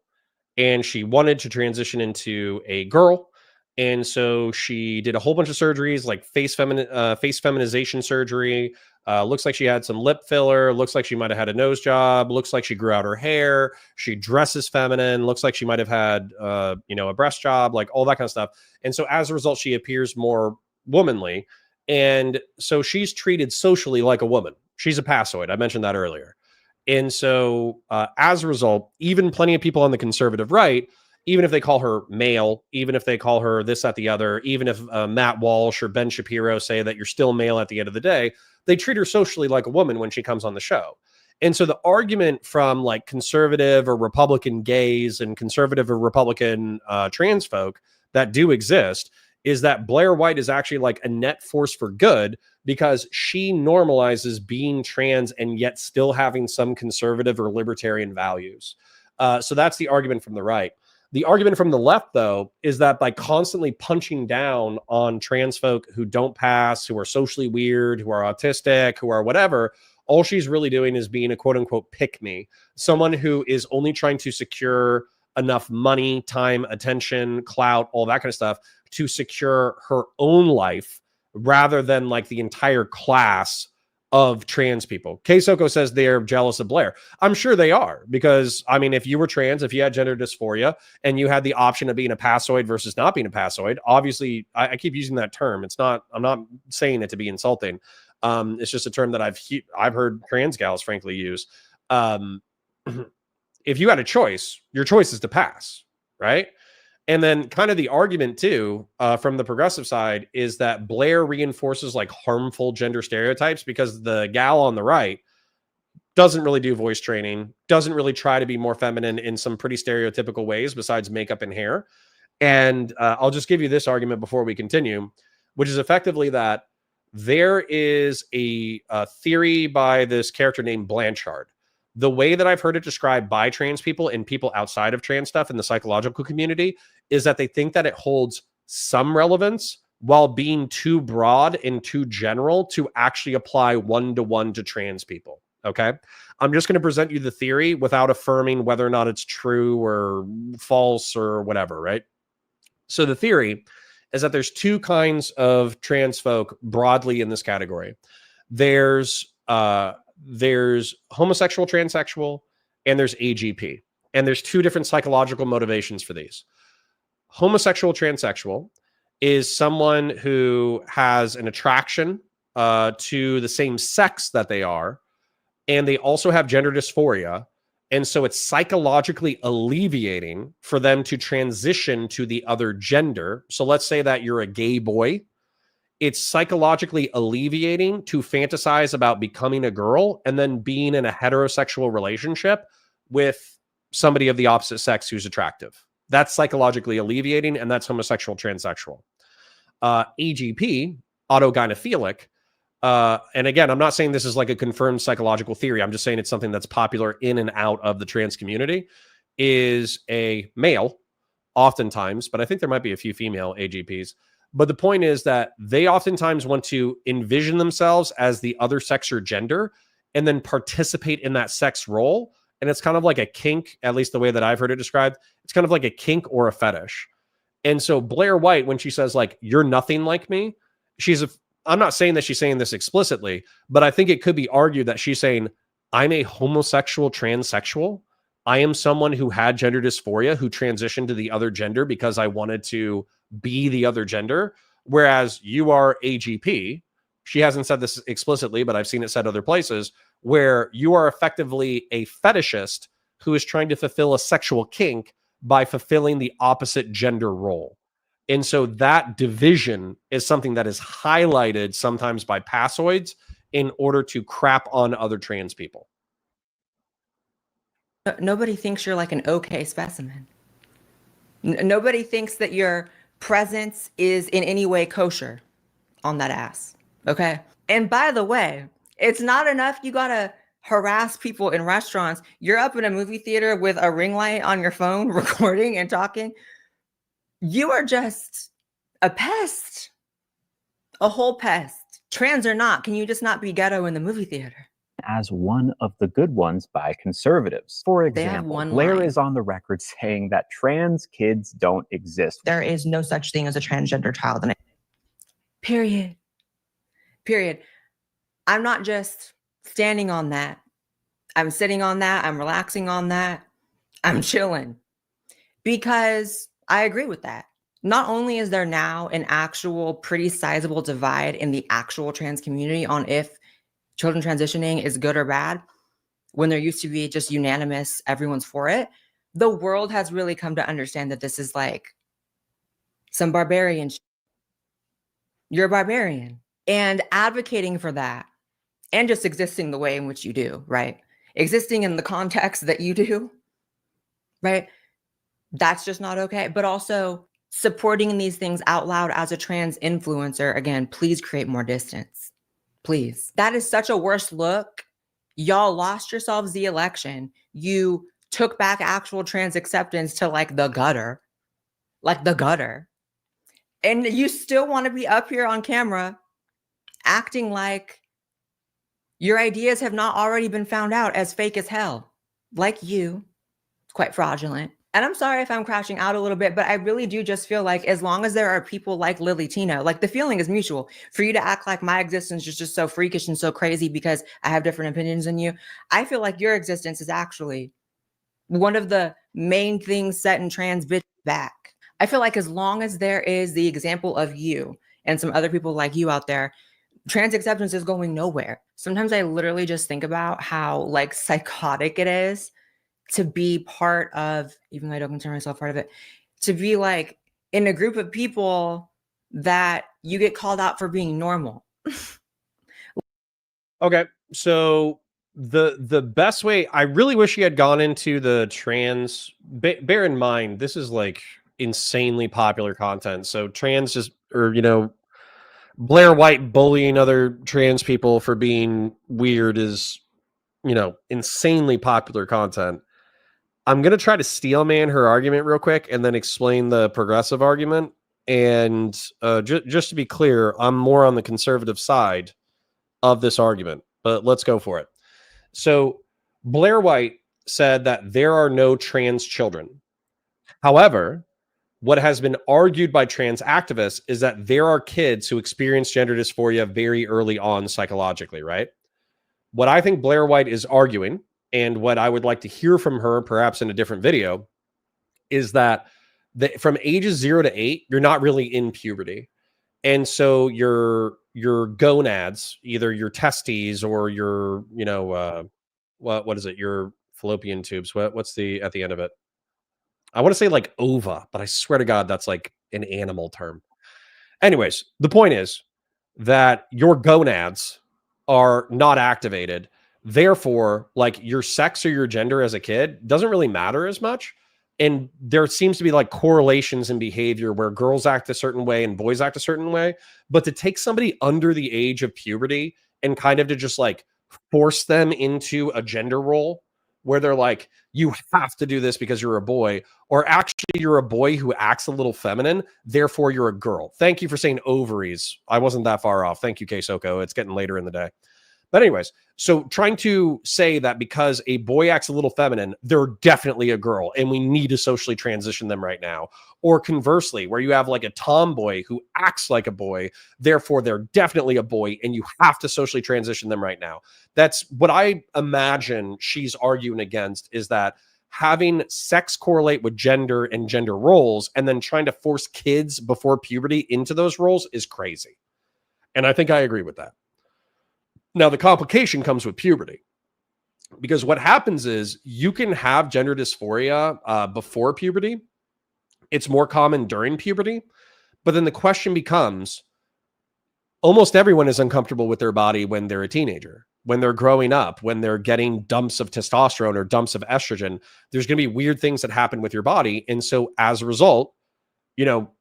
and she wanted to transition into a girl. And so she did a whole bunch of surgeries, like face feminization surgery. Looks like she had some lip filler. Looks like she might have had a nose job. Looks like she grew out her hair. She dresses feminine. Looks like she might have had, you know, a breast job, like all that kind of stuff. And so as a result, she appears more womanly. And so she's treated socially like a woman. She's a passoid. I mentioned that earlier. And so as a result, even plenty of people on the conservative right, even if they call her male, even if they call her this, that, the other, even if Matt Walsh or Ben Shapiro say that you're still male at the end of the day, they treat her socially like a woman when she comes on the show. And so the argument from like conservative or Republican gays and conservative or Republican trans folk that do exist is that Blair White is actually like a net force for good because she normalizes being trans and yet still having some conservative or libertarian values. So that's the argument from the right. The argument from the left, though, is that by constantly punching down on trans folk who don't pass, who are socially weird, who are autistic, who are whatever, all she's really doing is being a quote unquote pick me, someone who is only trying to secure enough money, time, attention, clout, all that kind of stuff to secure her own life rather than like the entire class of trans people. K-Soko says they're jealous of Blair. I'm sure they are because, I mean, if you were trans, if you had gender dysphoria and you had the option of being a passoid versus not being a passoid, obviously, I keep using that term. It's not, I'm not saying it to be insulting. It's just a term that I've heard trans gals frankly use. If you had a choice, your choice is to pass, right? And then kind of the argument too, from the progressive side is that Blair reinforces like harmful gender stereotypes because the gal on the right doesn't really do voice training, doesn't really try to be more feminine in some pretty stereotypical ways besides makeup and hair. And I'll just give you this argument before we continue, which is effectively that there is a theory by this character named Blanchard. The way that I've heard it described by trans people and people outside of trans stuff in the psychological community is that they think that it holds some relevance while being too broad and too general to actually apply one-to-one to trans people. Okay. I'm just going to present you the theory without affirming whether or not it's true or false or whatever. Right. So the theory is that there's two kinds of trans folk broadly in this category. There's homosexual transsexual and there's AGP. And there's two different psychological motivations for these. Homosexual transsexual is someone who has an attraction to the same sex that they are, and they also have gender dysphoria. And so it's psychologically alleviating for them to transition to the other gender. So let's say that you're a gay boy. It's psychologically alleviating to fantasize about becoming a girl and then being in a heterosexual relationship with somebody of the opposite sex who's attractive. That's psychologically alleviating, and that's homosexual transsexual. AGP, autogynephilic, and again, I'm not saying this is like a confirmed psychological theory. I'm just saying it's something that's popular in and out of the trans community, is a male oftentimes, but I think there might be a few female AGPs. But the point is that they oftentimes want to envision themselves as the other sex or gender and then participate in that sex role. And it's kind of like a kink, at least the way that I've heard it described. It's kind of like a kink or a fetish. And so Blaire White, when she says like, you're nothing like me, I'm not saying that she's saying this explicitly, but I think it could be argued that she's saying, I'm a homosexual transsexual. I am someone who had gender dysphoria, who transitioned to the other gender because I wanted to be the other gender. Whereas you are AGP. She hasn't said this explicitly, but I've seen it said other places, where you are effectively a fetishist who is trying to fulfill a sexual kink by fulfilling the opposite gender role. And so that division is something that is highlighted sometimes by passoids in order to crap on other trans people. Nobody thinks you're like an okay specimen. Nobody thinks that your presence is in any way kosher on that ass. Okay. And by the way, it's not enough. You gotta harass people in restaurants. You're up in a movie theater with a ring light on your phone, recording and talking. You are just a pest, a whole pest. Trans or not, can you just not be ghetto in the movie theater? As one of the good ones by conservatives. For example, Blair is on the record saying that trans kids don't exist. There is no such thing as a transgender child. Period. Period. I'm not just standing on that. I'm sitting on that. I'm relaxing on that. I'm chilling. Because I agree with that. Not only is there now an actual pretty sizable divide in the actual trans community on if children transitioning is good or bad, when there used to be just unanimous, everyone's for it. The world has really come to understand that this is like some barbarian shit. You're a barbarian. And advocating for that and just existing the way in which you do, right? Existing in the context that you do, right? That's just not okay. But also supporting these things out loud as a trans influencer, again, please create more distance. Please. That is such a worse look. Y'all lost yourselves the election. You took back actual trans acceptance to like the gutter. And you still want to be up here on camera acting like your ideas have not already been found out as fake as hell. Like you. It's quite fraudulent. And I'm sorry if I'm crashing out a little bit, but I really do just feel like as long as there are people like Lily Tino, like the feeling is mutual. For you to act like my existence is just so freakish and so crazy because I have different opinions than you, I feel like your existence is actually one of the main things setting trans bitch back. I feel like as long as there is the example of you and some other people like you out there, trans acceptance is going nowhere. Sometimes I literally just think about how like psychotic it is to be part of, even though I don't consider myself part of it, to be like in a group of people that you get called out for being normal. Okay, so the best way, I really wish he had gone into the trans, bear in mind, this is like insanely popular content. So trans just, or, you know, Blaire White bullying other trans people for being weird is, you know, insanely popular content. I'm going to try to steel man her argument real quick and then explain the progressive argument. And just to be clear, I'm more on the conservative side of this argument, but let's go for it. So Blaire White said that there are no trans children. However, what has been argued by trans activists is that there are kids who experience gender dysphoria very early on psychologically, right? What I think Blaire White is arguing, and what I would like to hear from her, perhaps in a different video, is that from ages 0 to 8, you're not really in puberty. And so your gonads, either your testes or your, you know, what is it? Your fallopian tubes. What's the at the end of it? I want to say like ova, but I swear to God, that's like an animal term. Anyways, the point is that your gonads are not activated. Therefore, like your sex or your gender as a kid doesn't really matter as much. And there seems to be like correlations in behavior where girls act a certain way and boys act a certain way. But to take somebody under the age of puberty and kind of to just like force them into a gender role where they're like, you have to do this because you're a boy, or actually you're a boy who acts a little feminine, therefore you're a girl. Thank you for saying ovaries. I wasn't that far off. Thank you, K-Soko. It's getting later in the day. But anyways, so trying to say that because a boy acts a little feminine, they're definitely a girl and we need to socially transition them right now. Or conversely, where you have like a tomboy who acts like a boy, therefore they're definitely a boy and you have to socially transition them right now. That's what I imagine she's arguing against, is that having sex correlate with gender and gender roles and then trying to force kids before puberty into those roles is crazy. And I think I agree with that. Now, the complication comes with puberty, because what happens is you can have gender dysphoria before puberty. It's more common during puberty. But then the question becomes, almost everyone is uncomfortable with their body when they're a teenager, when they're growing up, when they're getting dumps of testosterone or dumps of estrogen. There's going to be weird things that happen with your body. And so as a result, you know,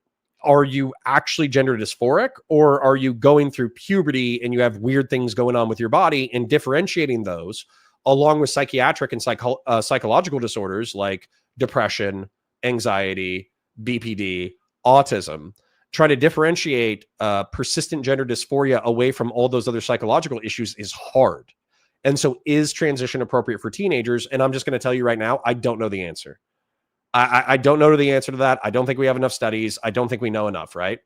are you actually gender dysphoric, or are you going through puberty and you have weird things going on with your body? And differentiating those along with psychiatric and psychological disorders like depression, anxiety, BPD, autism, try to differentiate persistent gender dysphoria away from all those other psychological issues is hard. And so is transition appropriate for teenagers? And I'm just going to tell you right now, I don't know the answer. I don't know the answer to that. I don't think we have enough studies. I don't think we know enough, right?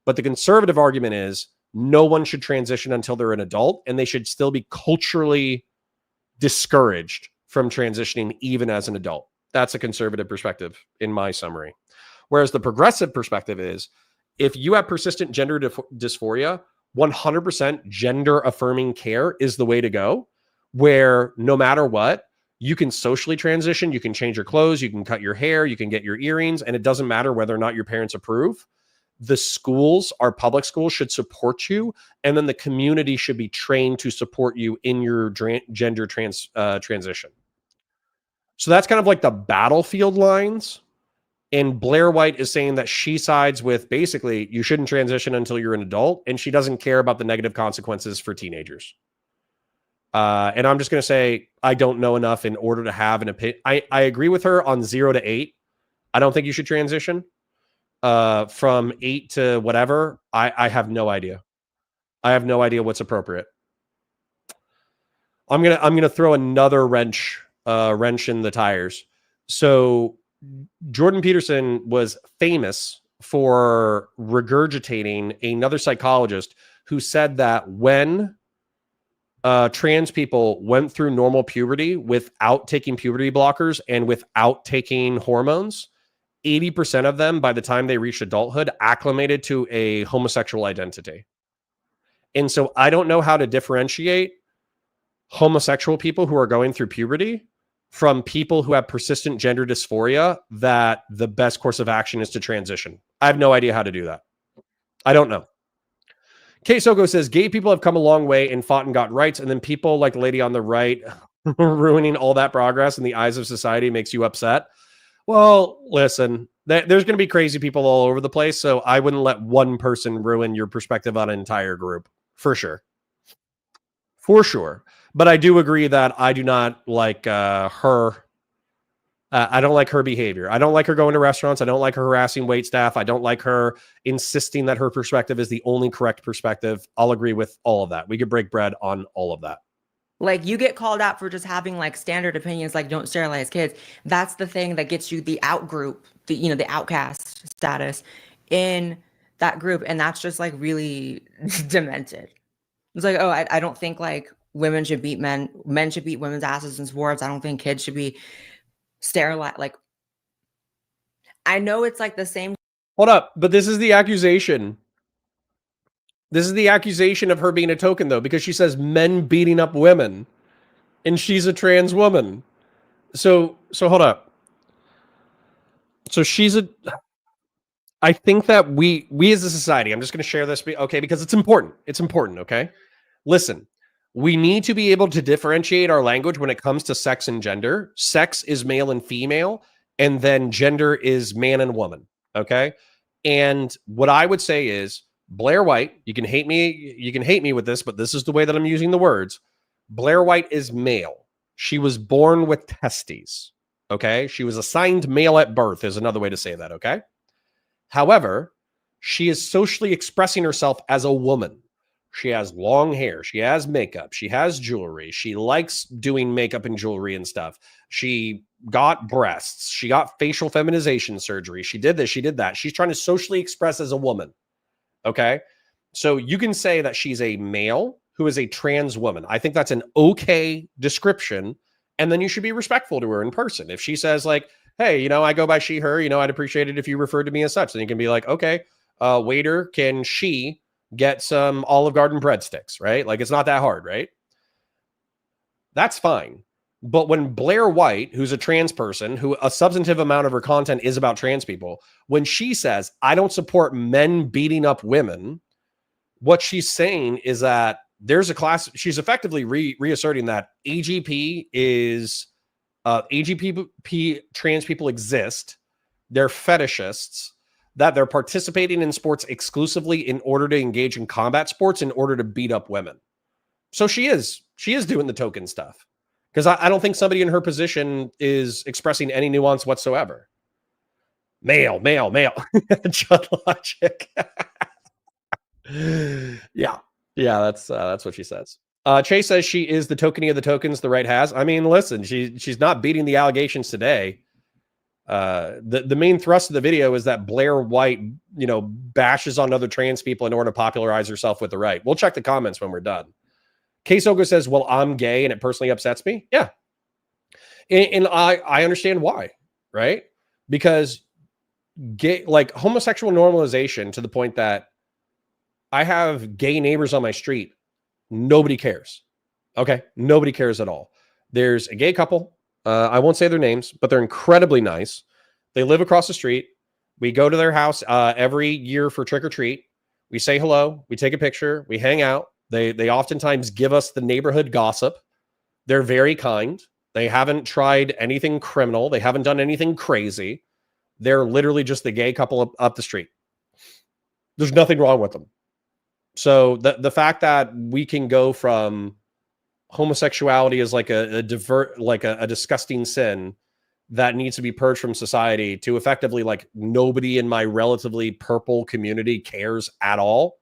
But the conservative argument is no one should transition until they're an adult, and they should still be culturally discouraged from transitioning even as an adult. That's a conservative perspective in my summary. Whereas the progressive perspective is, if you have persistent gender dysphoria, 100% gender affirming care is the way to go, where no matter what, you can socially transition, you can change your clothes, you can cut your hair, you can get your earrings, and it doesn't matter whether or not your parents approve. The schools, our public schools, should support you, and then the community should be trained to support you in your gender transition. So that's kind of like the battlefield lines. And Blaire White is saying that she sides with basically you shouldn't transition until you're an adult, and she doesn't care about the negative consequences for teenagers. And I'm just going to say, I don't know enough in order to have an opinion. I agree with her on 0 to 8. I don't think you should transition. From 8 to whatever, I have no idea. I have no idea what's appropriate. I'm gonna throw another wrench in the tires. So Jordan Peterson was famous for regurgitating another psychologist who said that when trans people went through normal puberty without taking puberty blockers and without taking hormones, 80% of them, by the time they reached adulthood, acclimated to a homosexual identity. And so I don't know how to differentiate homosexual people who are going through puberty from people who have persistent gender dysphoria, that the best course of action is to transition. I have no idea how to do that. I don't know. K-Soko says, gay people have come a long way and fought and got rights, and then people like the lady on the right ruining all that progress in the eyes of society makes you upset. Well, listen, there's going to be crazy people all over the place, so I wouldn't let one person ruin your perspective on an entire group, for sure. For sure. But I do agree that I do not like her. I don't like her behavior. I don't like her going to restaurants. I don't like her harassing wait staff. I don't like her insisting that her perspective is the only correct perspective. I'll agree with all of that. We could break bread on all of that. Like, you get called out for just having like standard opinions, like don't sterilize kids. That's the thing that gets you the out group, the outcast status in that group. And that's just like really demented. It's like, oh, I don't think like women should beat men. Men should beat women's asses in sports. I don't think kids should be sterilized. Like, I know it's like the same. Hold up. But this is the accusation. This is the accusation of her being a token, though, because she says men beating up women, and she's a trans woman. So hold up. So I think that we as a society, I'm just going to share this, okay, because it's important. It's important, okay? Listen, we need to be able to differentiate our language when it comes to sex and gender. Sex is male and female, and then gender is man and woman, okay? And what I would say is, Blaire White, you can hate me with this, but this is the way that I'm using the words. Blaire White is male. She was born with testes. Okay. She was assigned male at birth is another way to say that. Okay. However, she is socially expressing herself as a woman. She has long hair. She has makeup. She has jewelry. She likes doing makeup and jewelry and stuff. She got breasts. She got facial feminization surgery. She did this. She did that. She's trying to socially express as a woman. Okay. So you can say that she's a male who is a trans woman. I think that's an okay description. And then you should be respectful to her in person. If she says like, hey, you know, I go by she, her, you know, I'd appreciate it if you referred to me as such. Then you can be like, okay, waiter, can she get some Olive Garden breadsticks, right? Like, it's not that hard, right? That's fine. But when Blaire White, who's a trans person, who a substantive amount of her content is about trans people, when she says, I don't support men beating up women, what she's saying is that there's a class, she's effectively reasserting that AGP is, AGP trans people exist, they're fetishists, that they're participating in sports exclusively in order to engage in combat sports in order to beat up women. So she is doing the token stuff. Because I don't think somebody in her position is expressing any nuance whatsoever. Male. Judd Logic. Yeah, that's what she says. Chase says she is the tokening of the tokens the right has. I mean, listen, she's not beating the allegations today. The main thrust of the video is that Blaire White, you know, bashes on other trans people in order to popularize herself with the right. We'll check the comments when we're done. Kesoga says, well, I'm gay and it personally upsets me. Yeah. And I understand why, right? Because gay, like homosexual normalization to the point that I have gay neighbors on my street. Nobody cares. Okay. Nobody cares at all. There's a gay couple. I won't say their names, but they're incredibly nice. They live across the street. We go to their house every year for trick or treat. We say hello. We take a picture. We hang out. They oftentimes give us the neighborhood gossip. They're very kind. They haven't tried anything criminal. They haven't done anything crazy. They're literally just the gay couple up the street. There's nothing wrong with them. So the fact that we can go from homosexuality as like a disgusting sin that needs to be purged from society to effectively like nobody in my relatively purple community cares at all,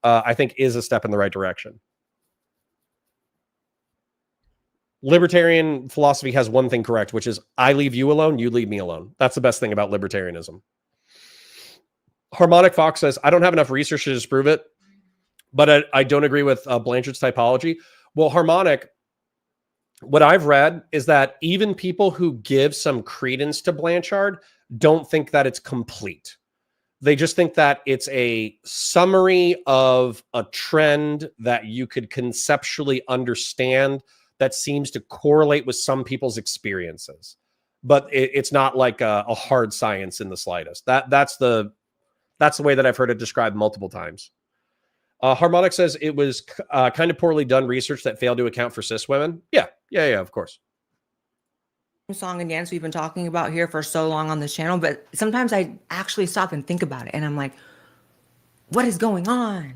I think is a step in the right direction. Libertarian philosophy has one thing correct, which is I leave you alone, you leave me alone. That's the best thing about libertarianism. Harmonic Fox says, I don't have enough research to disprove it, but I don't agree with Blanchard's typology. Well, Harmonic, what I've read is that even people who give some credence to Blanchard don't think that it's complete. They just think that it's a summary of a trend that you could conceptually understand that seems to correlate with some people's experiences. But it's not like a hard science in the slightest. That's the way that I've heard it described multiple times. Harmonic says it was kind of poorly done research that failed to account for cis women. Yeah, of course. Song and dance we've been talking about here for so long on this channel, but sometimes I actually stop and think about it and I'm like, what is going on?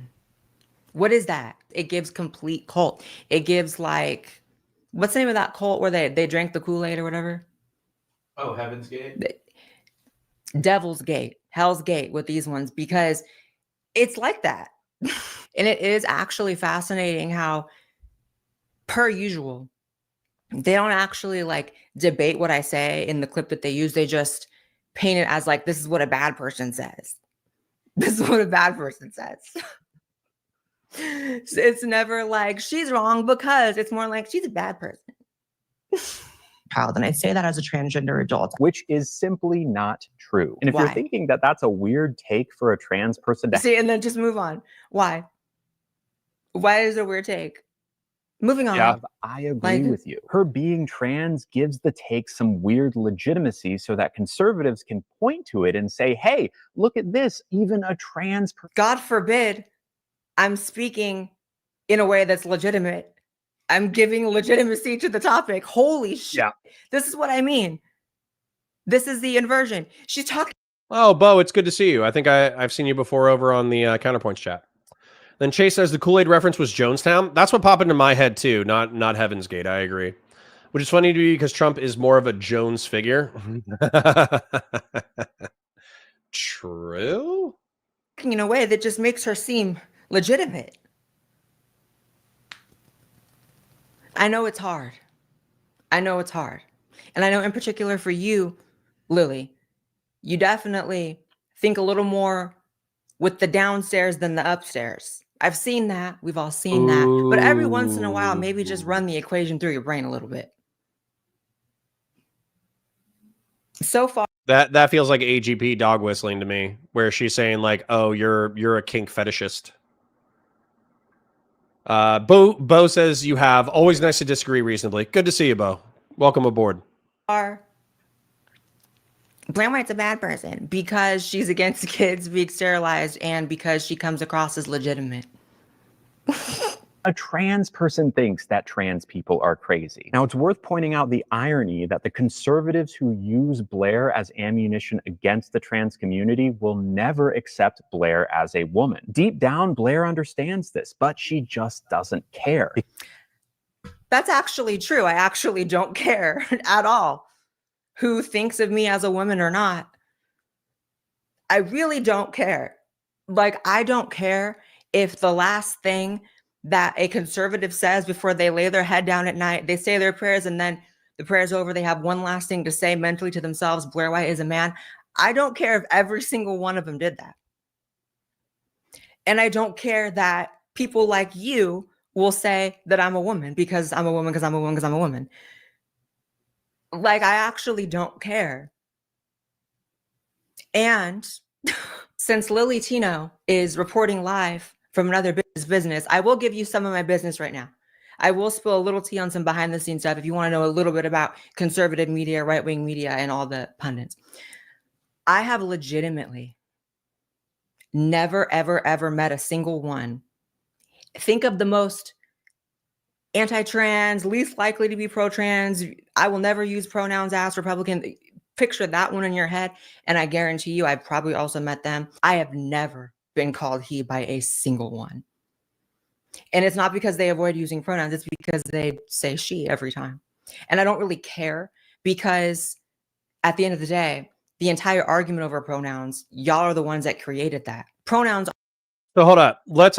What is that? It gives complete cult. It gives like, what's the name of that cult where they drank the Kool-Aid or whatever? Oh, Heaven's Gate? Devil's Gate, Hell's Gate with these ones, because it's like that. And it is actually fascinating how, per usual, they don't actually like debate what I say in the clip that they use. They just paint it as like, this is what a bad person says. This is what a bad person says. It's never like she's wrong, because it's more like she's a bad person. Child, and I say that as a transgender adult. Which is simply not true. And if you're thinking that that's a weird take for a trans person to see, and then just move on. Why? Why is it a weird take? Moving on. Yeah, I agree with you. Her being trans gives the take some weird legitimacy so that conservatives can point to it and say, hey, look at this, even a trans person. God forbid I'm speaking in a way that's legitimate. I'm giving legitimacy to the topic. Holy shit. Yeah. This is what I mean. This is the inversion. She's talking. Oh, Bo, it's good to see you. I think I've seen you before over on the Counterpoints chat. Then Chase says the Kool-Aid reference was Jonestown. That's what popped into my head too, not Heaven's Gate. I agree. Which is funny to me because Trump is more of a Jones figure. True. In a way that just makes her seem legitimate. I know it's hard. I know it's hard. And I know in particular for you, Lily, you definitely think a little more with the downstairs than the upstairs. I've seen that. We've all seen that. But every once in a while, maybe just run the equation through your brain a little bit. So far, that feels like AGP dog whistling to me, where she's saying like, "Oh, you're a kink fetishist." Bo says you have. Always nice to disagree reasonably. Good to see you, Bo. Welcome aboard. Blair White's a bad person because she's against kids being sterilized and because she comes across as legitimate. A trans person thinks that trans people are crazy. Now, it's worth pointing out the irony that the conservatives who use Blair as ammunition against the trans community will never accept Blair as a woman. Deep down, Blair understands this, but she just doesn't care. That's actually true. I actually don't care at all who thinks of me as a woman or not. I really don't care. Like, I don't care if the last thing that a conservative says before they lay their head down at night, they say their prayers and then the prayer's over, they have one last thing to say mentally to themselves, Blair White is a man. I don't care if every single one of them did that. And I don't care that people like you will say that I'm a woman because I'm a woman, because I'm a woman, because I'm a woman. Like, I actually don't care. And since Lily Tino is reporting live from another business, I will give you some of my business right now. I will spill a little tea on some behind the scenes stuff if you want to know a little bit about conservative media, right-wing media, and all the pundits. I have legitimately never, ever, ever met a single one. Think of the most anti-trans, least likely to be pro-trans. I will never use pronouns as Republican. Picture that one in your head, and I guarantee you I've probably also met them. I have never been called he by a single one. And it's not because they avoid using pronouns, it's because they say she every time. And I don't really care because at the end of the day, the entire argument over pronouns, y'all are the ones that created that. Pronouns. So hold up. Let's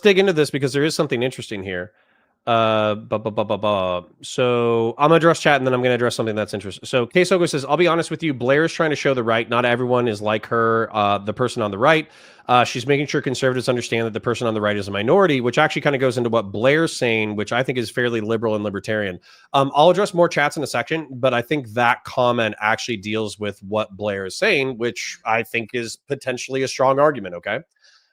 dig into this because there is something interesting here. So I'm gonna address chat and then I'm gonna address something that's interesting. So K-Sogo says, I'll be honest with you, Blair is trying to show the right. Not everyone is like her, the person on the right. She's making sure conservatives understand that the person on the right is a minority, which actually kind of goes into what Blair's saying, which I think is fairly liberal and libertarian. I'll address more chats in a second, but I think that comment actually deals with what Blair is saying, which I think is potentially a strong argument. Okay.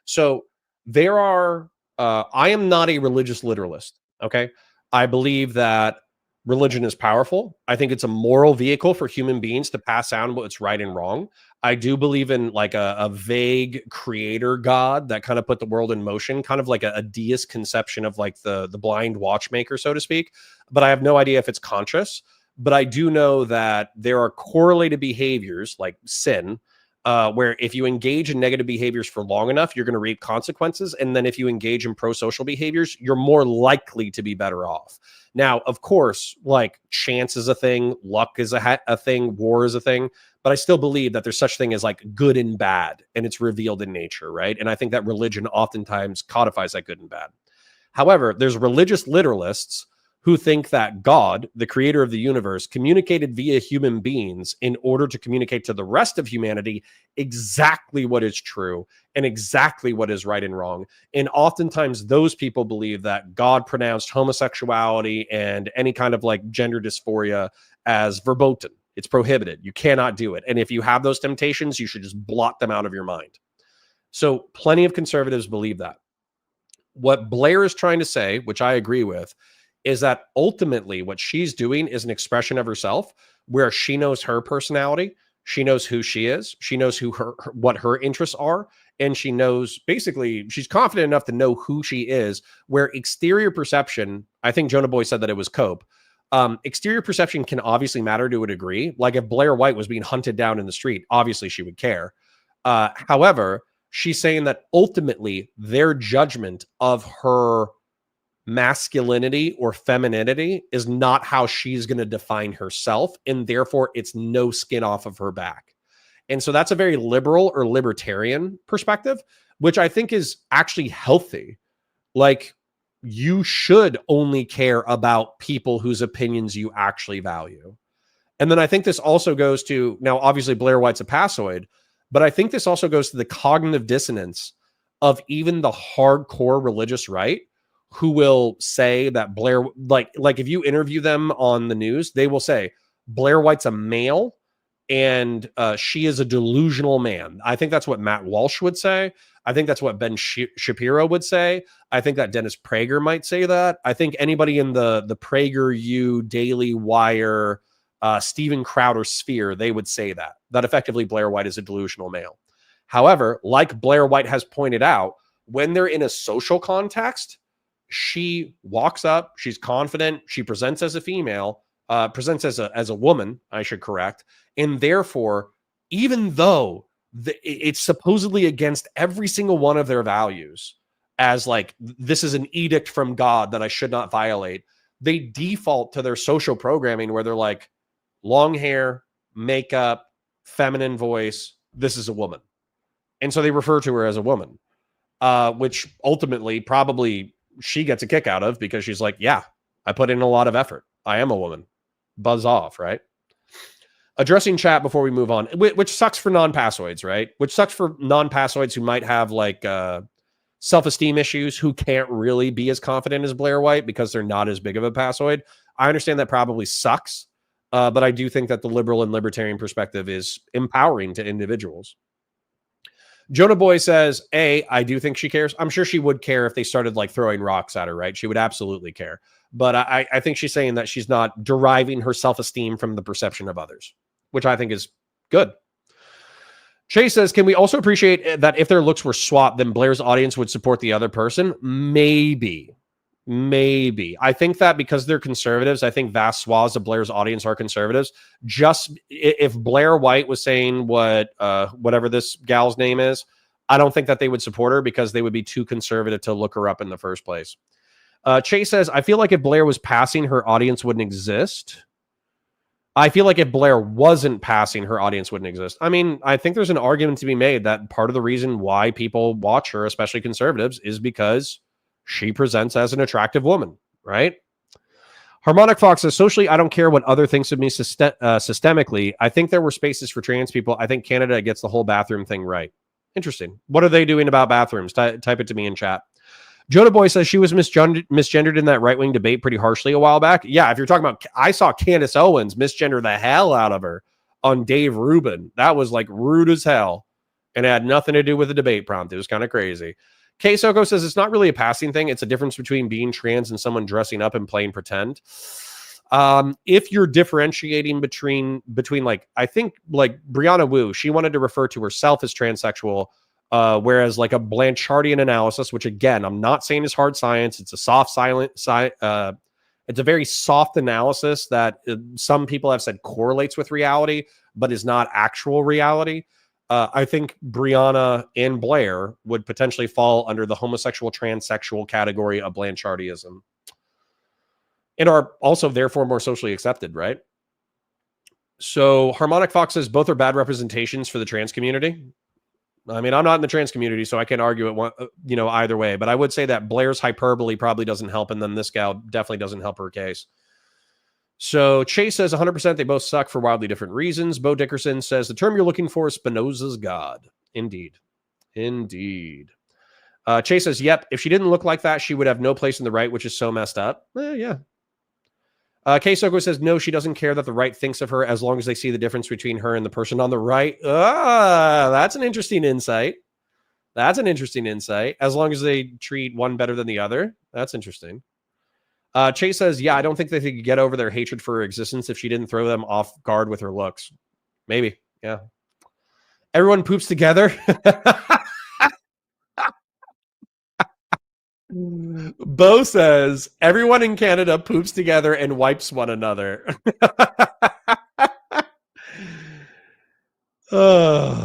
So there are, I am not a religious literalist. Okay. I believe that religion is powerful. I think it's a moral vehicle for human beings to pass down what's right and wrong. I do believe in like a vague creator God that kind of put the world in motion, kind of like a deist conception of like the blind watchmaker, so to speak. But I have no idea if it's conscious. But I do know that there are correlated behaviors like sin, where if you engage in negative behaviors for long enough, you're going to reap consequences. And then if you engage in pro-social behaviors, you're more likely to be better off. Now, of course, like chance is a thing, luck is a thing, war is a thing, but I still believe that there's such thing as like good and bad, and it's revealed in nature, right? And I think that religion oftentimes codifies that good and bad. However, there's religious literalists who think that God, the creator of the universe, communicated via human beings in order to communicate to the rest of humanity exactly what is true and exactly what is right and wrong. And oftentimes those people believe that God pronounced homosexuality and any kind of like gender dysphoria as verboten. It's prohibited. You cannot do it. And if you have those temptations, you should just blot them out of your mind. So plenty of conservatives believe that. What Blair is trying to say, which I agree with, is that ultimately what she's doing is an expression of herself where she knows her personality, she knows who she is, she knows what her interests are, and she knows basically she's confident enough to know who she is, where exterior perception, I think Jonah Boy said that it was cope. Exterior perception can obviously matter to a degree. Like if Blair White was being hunted down in the street, obviously she would care. However, she's saying that ultimately their judgment of her masculinity or femininity is not how she's going to define herself, and therefore it's no skin off of her back. And so that's a very liberal or libertarian perspective, which I think is actually healthy. Like, you should only care about people whose opinions you actually value. And then I think this also goes to, now obviously Blair White's a passoid, but I think this also goes to the cognitive dissonance of even the hardcore religious right, who will say that Blair, like if you interview them on the news, they will say Blair White's a male and she is a delusional man. I think that's what Matt Walsh would say. I think that's what Ben Shapiro would say. I think that Dennis Prager might say that. I think anybody in the PragerU, Daily Wire, Steven Crowder sphere, they would say that effectively Blair White is a delusional male. However, like Blair White has pointed out, when they're in a social context, she walks up, she's confident, she presents as a female, presents as a woman, I should correct. And therefore, even though it's supposedly against every single one of their values, as like, this is an edict from God that I should not violate, they default to their social programming where they're like, long hair, makeup, feminine voice, this is a woman. And so they refer to her as a woman, which ultimately probably she gets a kick out of, because she's like, yeah, I put in a lot of effort. I am a woman. Buzz off, right? Addressing chat before we move on, which sucks for non-passoids, right? Which sucks for non-passoids who might have like self-esteem issues, who can't really be as confident as Blair White because they're not as big of a passoid. I understand that probably sucks, but I do think that the liberal and libertarian perspective is empowering to individuals. Jonah Boy says, I do think she cares. I'm sure she would care if they started like throwing rocks at her, right? She would absolutely care. But I think she's saying that she's not deriving her self-esteem from the perception of others, which I think is good. Chase says, can we also appreciate that if their looks were swapped, then Blair's audience would support the other person? Maybe. I think that because they're conservatives, I think vast swaths of Blair's audience are conservatives. Just if Blair White was saying whatever this gal's name is, I don't think that they would support her because they would be too conservative to look her up in the first place. Chase says, I feel like if Blair was passing, her audience wouldn't exist. I feel like if Blair wasn't passing, her audience wouldn't exist. I mean, I think there's an argument to be made that part of the reason why people watch her, especially conservatives, is because she presents as an attractive woman, right? Harmonic Fox says, socially, I don't care what other thinks of me systemically. I think there were spaces for trans people. I think Canada gets the whole bathroom thing right. Interesting. What are they doing about bathrooms? Type it to me in chat. Jonah Boy says she was misgendered in that right-wing debate pretty harshly a while back. Yeah, if you're talking about, I saw Candace Owens misgender the hell out of her on Dave Rubin. That was like rude as hell. And it had nothing to do with the debate prompt. It was kind of crazy. K Soko says it's not really a passing thing. It's a difference between being trans and someone dressing up and playing pretend. If you're differentiating between like, I think like Brianna Wu, she wanted to refer to herself as transsexual, whereas like a Blanchardian analysis, which again, I'm not saying is hard science. It's a it's a very soft analysis that some people have said correlates with reality, but is not actual reality. I think Brianna and Blair would potentially fall under the homosexual transsexual category of Blanchardianism and are also therefore more socially accepted, right? So Harmonic Fox says both are bad representations for the trans community. I mean, I'm not in the trans community, so I can't argue it, either way. But I would say that Blair's hyperbole probably doesn't help, and then this gal definitely doesn't help her case. So Chase says 100% they both suck for wildly different reasons. Bo Dickerson says the term you're looking for is Spinoza's God. Indeed. Chase says, yep, if she didn't look like that, she would have no place in the right, which is so messed up. Yeah. K Soko says, no, she doesn't care that the right thinks of her as long as they see the difference between her and the person on the right. That's an interesting insight. As long as they treat one better than the other. That's interesting. Chase says, yeah, I don't think they could get over their hatred for her existence if she didn't throw them off guard with her looks. Maybe. Yeah. Everyone poops together. Bo says, everyone in Canada poops together and wipes one another.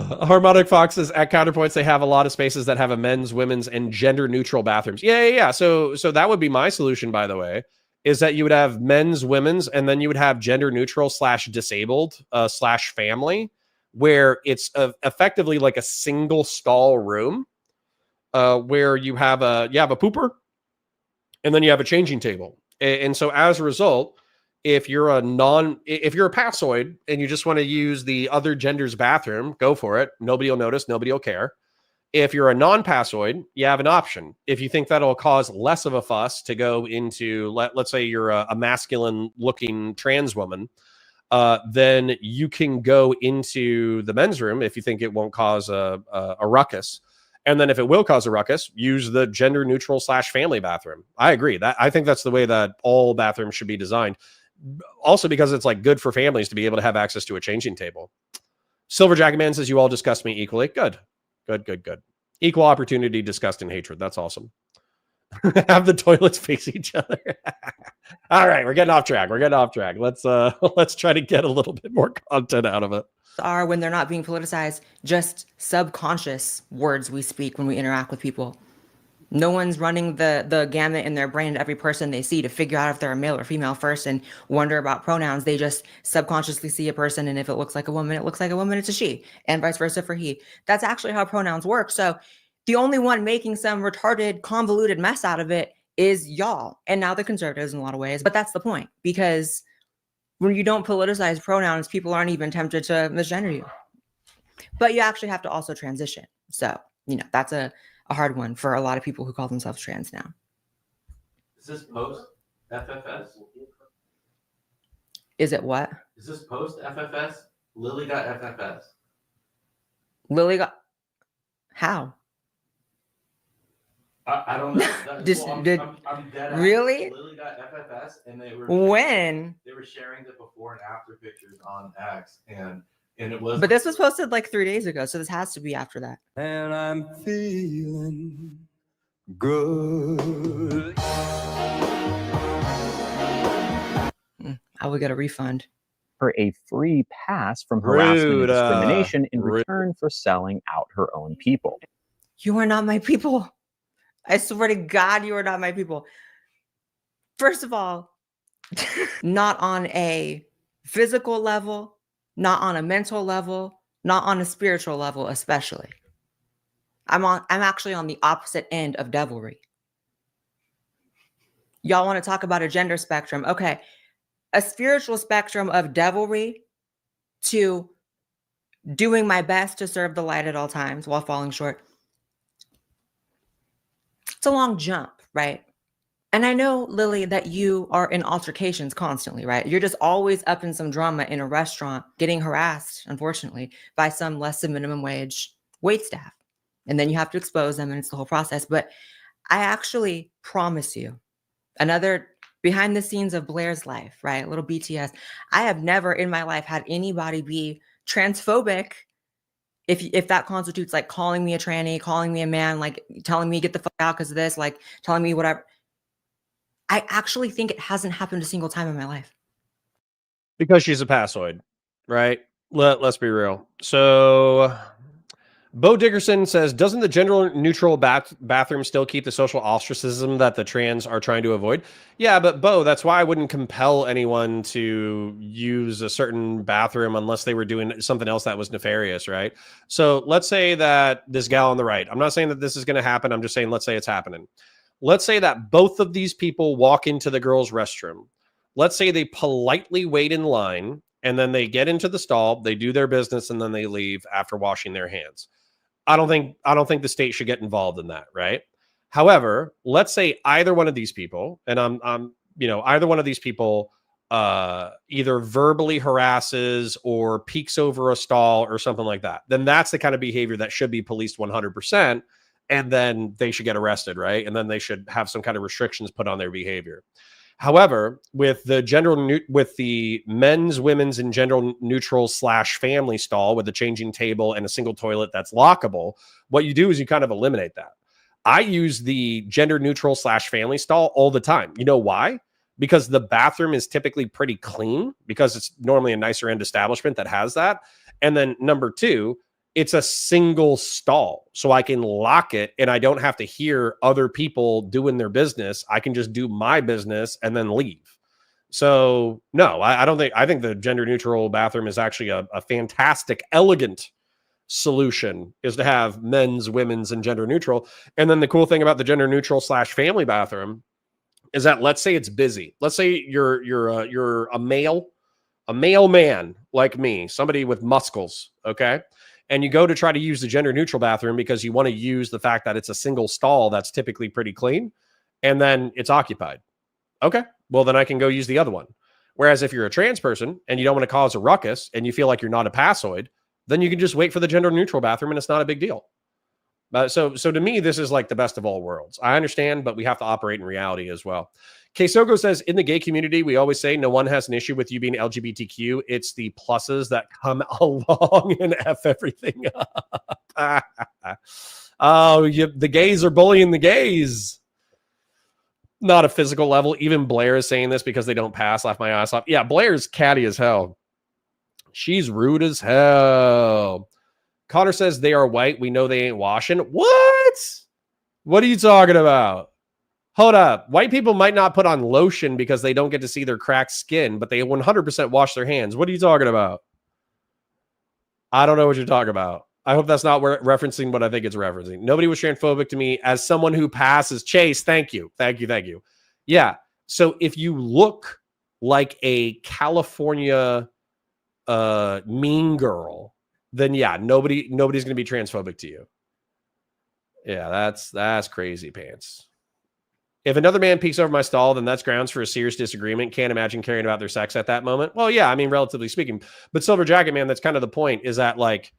Harmonic Fox says at Counterpoints they have a lot of spaces that have a men's, women's, and gender neutral bathrooms. Yeah. So that would be my solution, by the way, is that you would have men's, women's, and then you would have gender neutral / disabled / family, where it's effectively like a single stall room, where you have a pooper, and then you have a changing table, and so as a result, if you're a passoid and you just want to use the other gender's bathroom, go for it. Nobody will notice. Nobody will care. If you're a non-passoid, you have an option. If you think that'll cause less of a fuss to go into, let's say you're a masculine-looking trans woman, then you can go into the men's room if you think it won't cause a ruckus. And then if it will cause a ruckus, use the gender neutral / family bathroom. I agree. I think that's the way that all bathrooms should be designed. Also because it's like good for families to be able to have access to a changing table. Silver Jacket Man says you all disgust me equally. Good. Equal opportunity, disgust, and hatred. That's awesome. Have the toilets face each other. All right, we're getting off track. Let's try to get a little bit more content out of it. Are when they're not being politicized, just subconscious words we speak when we interact with people. No one's running the gamut in their brain to every person they see to figure out if they're a male or female first and wonder about pronouns. They just subconsciously see a person, and if it looks like a woman, it looks like a woman, it's a she, and vice versa for he. That's actually how pronouns work. So the only one making some retarded, convoluted mess out of it is y'all. And now the conservatives in a lot of ways. But that's the point, because when you don't politicize pronouns, people aren't even tempted to misgender you. But you actually have to also transition. So, that's a hard one for a lot of people who call themselves trans now. Is this post FFS? Is it what? Is this post FFS? Lily got FFS. Lily got... How? I don't know. I'm dead. Really? Lily got FFS, and they were... When? They were sharing the before and after pictures on X, and it was... But this was posted like 3 days ago, so this has to be after that. And I'm feeling good. I will get a refund. For a free pass from harassment and discrimination in return for selling out her own people. You are not my people. I swear to God, you are not my people. First of all, not on a physical level, not on a mental level, not on a spiritual level, especially. I'm actually on the opposite end of devilry. Y'all want to talk about a gender spectrum? Okay. A spiritual spectrum of devilry to doing my best to serve the light at all times while falling short. It's a long jump, right? And I know, Lily, that you are in altercations constantly, right? You're just always up in some drama in a restaurant, getting harassed, unfortunately, by some less than minimum wage wait staff. And then you have to expose them, and it's the whole process. But I actually promise you, another behind the scenes of Blair's life, right? A little BTS. I have never in my life had anybody be transphobic, if that constitutes like calling me a tranny, calling me a man, like telling me get the fuck out because of this, like telling me whatever. I actually think it hasn't happened a single time in my life. Because she's a passoid, right? Let's be real. So Bo Dickerson says, doesn't the gender neutral bathroom still keep the social ostracism that the trans are trying to avoid? Yeah, but Bo, that's why I wouldn't compel anyone to use a certain bathroom unless they were doing something else that was nefarious, right? So let's say that this gal on the right, I'm not saying that this is going to happen. I'm just saying, let's say it's happening. Let's say that both of these people walk into the girls' restroom. Let's say they politely wait in line and then they get into the stall, they do their business, and then they leave after washing their hands. I don't think the state should get involved in that, right? However, let's say either one of these people, and either one of these people either verbally harasses or peeks over a stall or something like that, then that's the kind of behavior that should be policed 100%. And then they should get arrested, right? And then they should have some kind of restrictions put on their behavior. However, with the men's, women's, and gender neutral / family stall with a changing table and a single toilet that's lockable, what you do is you kind of eliminate that. I use the gender neutral / family stall all the time. You know why? Because the bathroom is typically pretty clean, because it's normally a nicer end establishment that has that. And then number two, it's a single stall, so I can lock it and I don't have to hear other people doing their business. I can just do my business and then leave. So no, I don't think, I think the gender neutral bathroom is actually a fantastic, elegant solution, is to have men's, women's, and gender neutral. And then the cool thing about the gender neutral / family bathroom is that, let's say it's busy. Let's say you're a male man like me, somebody with muscles, okay? And you go to try to use the gender neutral bathroom because you want to use the fact that it's a single stall that's typically pretty clean, and then it's occupied. Okay, well, then I can go use the other one. Whereas if you're a trans person and you don't want to cause a ruckus and you feel like you're not a passoid, then you can just wait for the gender neutral bathroom and it's not a big deal. So to me, this is like the best of all worlds. I understand, but we have to operate in reality as well. Kesoko says, in the gay community, we always say no one has an issue with you being LGBTQ. It's the pluses that come along and F everything up. The gays are bullying the gays. Not a physical level. Even Blair is saying this because they don't pass. Laugh my ass off. Yeah, Blair's catty as hell. She's rude as hell. Connor says they are white. We know they ain't washing. What? What are you talking about? Hold up. White people might not put on lotion because they don't get to see their cracked skin, but they 100% wash their hands. What are you talking about? I don't know what you're talking about. I hope that's not referencing what I think it's referencing. Nobody was transphobic to me as someone who passes. Chase, thank you. Thank you. Thank you. Yeah. So if you look like a California mean girl, then yeah, nobody's going to be transphobic to you. Yeah, that's crazy pants. If another man peeks over my stall, then that's grounds for a serious disagreement. Can't imagine caring about their sex at that moment. Well, yeah, I mean, relatively speaking. But Silver Jacket Man, that's kind of the point, is that, like,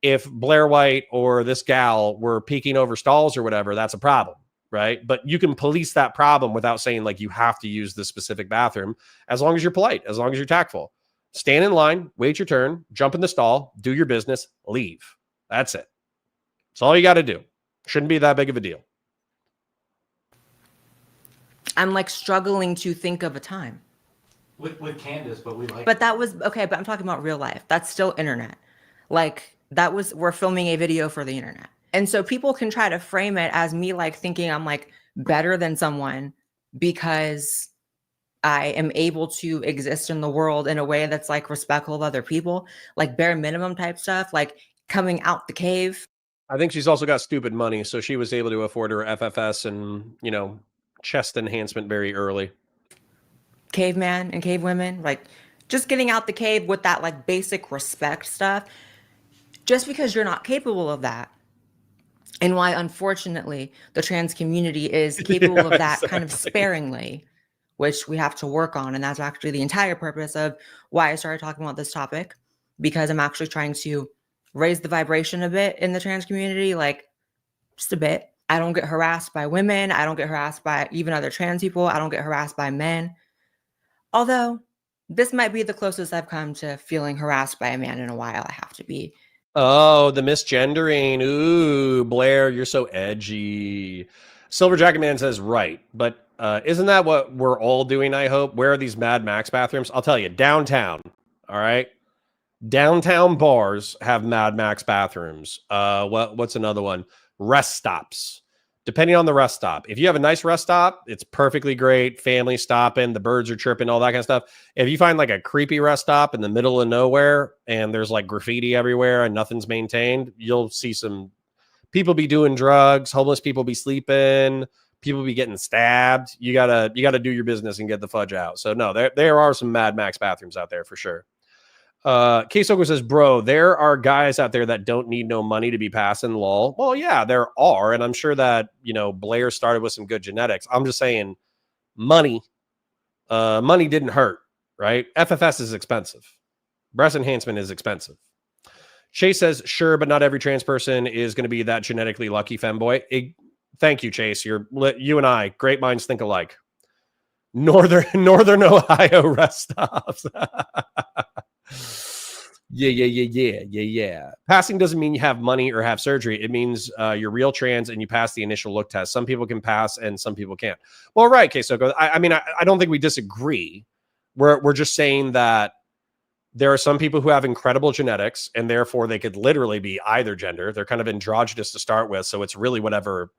if Blair White or this gal were peeking over stalls or whatever, that's a problem, right? But you can police that problem without saying, like, you have to use this specific bathroom, as long as you're polite, as long as you're tactful. Stand in line, wait your turn, jump in the stall, do your business, leave. That's it. That's all you got to do. Shouldn't be that big of a deal. I'm like struggling to think of a time. With Candace, but we like. But that was okay. But I'm talking about real life. That's still internet. Like that was, we're filming a video for the internet, and so people can try to frame it as me like thinking I'm like better than someone because I am able to exist in the world in a way that's like respectful of other people, like bare minimum type stuff, like coming out the cave. I think she's also got stupid money, so she was able to afford her FFS and, you know, chest enhancement very early. Caveman and cave women, like just getting out the cave with that like basic respect stuff, just because you're not capable of that. And why, unfortunately, the trans community is capable of that kind of sparingly, which we have to work on. And that's actually the entire purpose of why I started talking about this topic, because I'm actually trying to raise the vibration a bit in the trans community, like just a bit. I don't get harassed by women. I don't get harassed by even other trans people. I don't get harassed by men. Although this might be the closest I've come to feeling harassed by a man in a while, I have to be. Oh, the misgendering. Ooh, Blair, you're so edgy. Silver Jacket Man says, right. But isn't that what we're all doing, I hope? Where are these Mad Max bathrooms? I'll tell you, downtown. All right. Downtown bars have Mad Max bathrooms. What's another one? Rest stops. Depending on the rest stop. If you have a nice rest stop, it's perfectly great. Family stopping, the birds are chirping, all that kind of stuff. If you find like a creepy rest stop in the middle of nowhere and there's like graffiti everywhere and nothing's maintained, you'll see some people be doing drugs, homeless people be sleeping, people be getting stabbed. You gotta do your business and get the fudge out. So no, there are some Mad Max bathrooms out there for sure. Kesoko says, bro, there are guys out there that don't need no money to be passing lol. Well, yeah, there are. And I'm sure that, you know, Blair started with some good genetics. I'm just saying money didn't hurt, right? FFS is expensive. Breast enhancement is expensive. Chase says, sure, but not every trans person is going to be that genetically lucky femboy. Thank you, Chase. You and I, great minds think alike. Northern Ohio rest stops. Yeah. Passing doesn't mean you have money or have surgery. It means you're real trans and you pass the initial look test. Some people can pass and some people can't. Well, right, Kesoko. I mean, I don't think we disagree. We're just saying that There are some people who have incredible genetics, and therefore they could literally be either gender. They're kind of androgynous to start with, so it's really whatever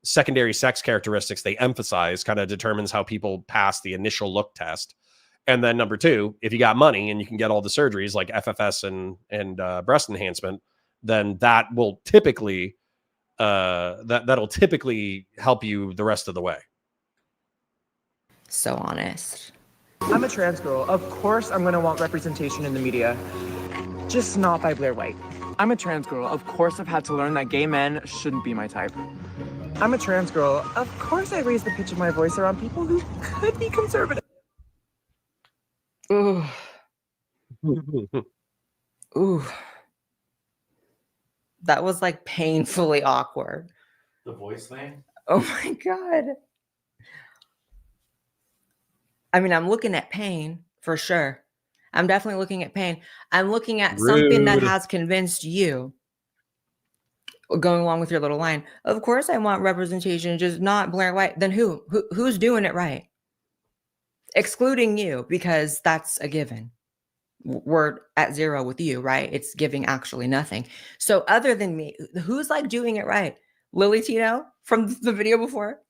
secondary sex characteristics they emphasize kind of determines how people pass the initial look test. And then number two, if you got money and you can get all the surgeries like FFS and breast enhancement, then that will typically that'll typically help you the rest of the way. So honest. I'm a trans girl. Of course I'm gonna want representation in the media. Just not by Blair White. I'm a trans girl. Of course I've had to learn that gay men shouldn't be my type. I'm a trans girl. Of course I raise the pitch of my voice around people who could be conservative. Ooh. Ooh. That was like painfully awkward. The voice thing? Oh my God. I mean, I'm looking at pain for sure. I'm definitely looking at pain. I'm looking at something that has convinced you, going along with your little line. Of course I want representation, just not Blair White. Then who's doing it right? Excluding you, because that's a given. We're at zero with you, right? It's giving actually nothing. So other than me, who's like doing it right? Lily Tino from the video before?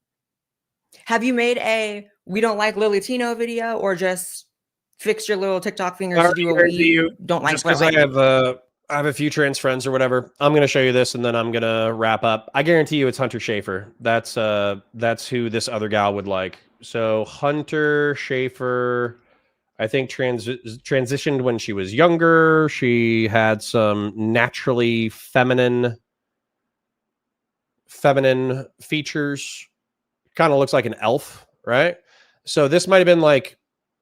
Have you made a "we don't like Lily Tino" video, or just fix your little TikTok fingers to do a "we don't like"? Just because I have a few trans friends or whatever. I'm gonna show you this and then I'm gonna wrap up. I guarantee you it's Hunter Schafer. That's who this other gal would like. So Hunter Schafer, I think transitioned when she was younger. She had some naturally feminine features. Kind of looks like an elf, right? So this might have been like,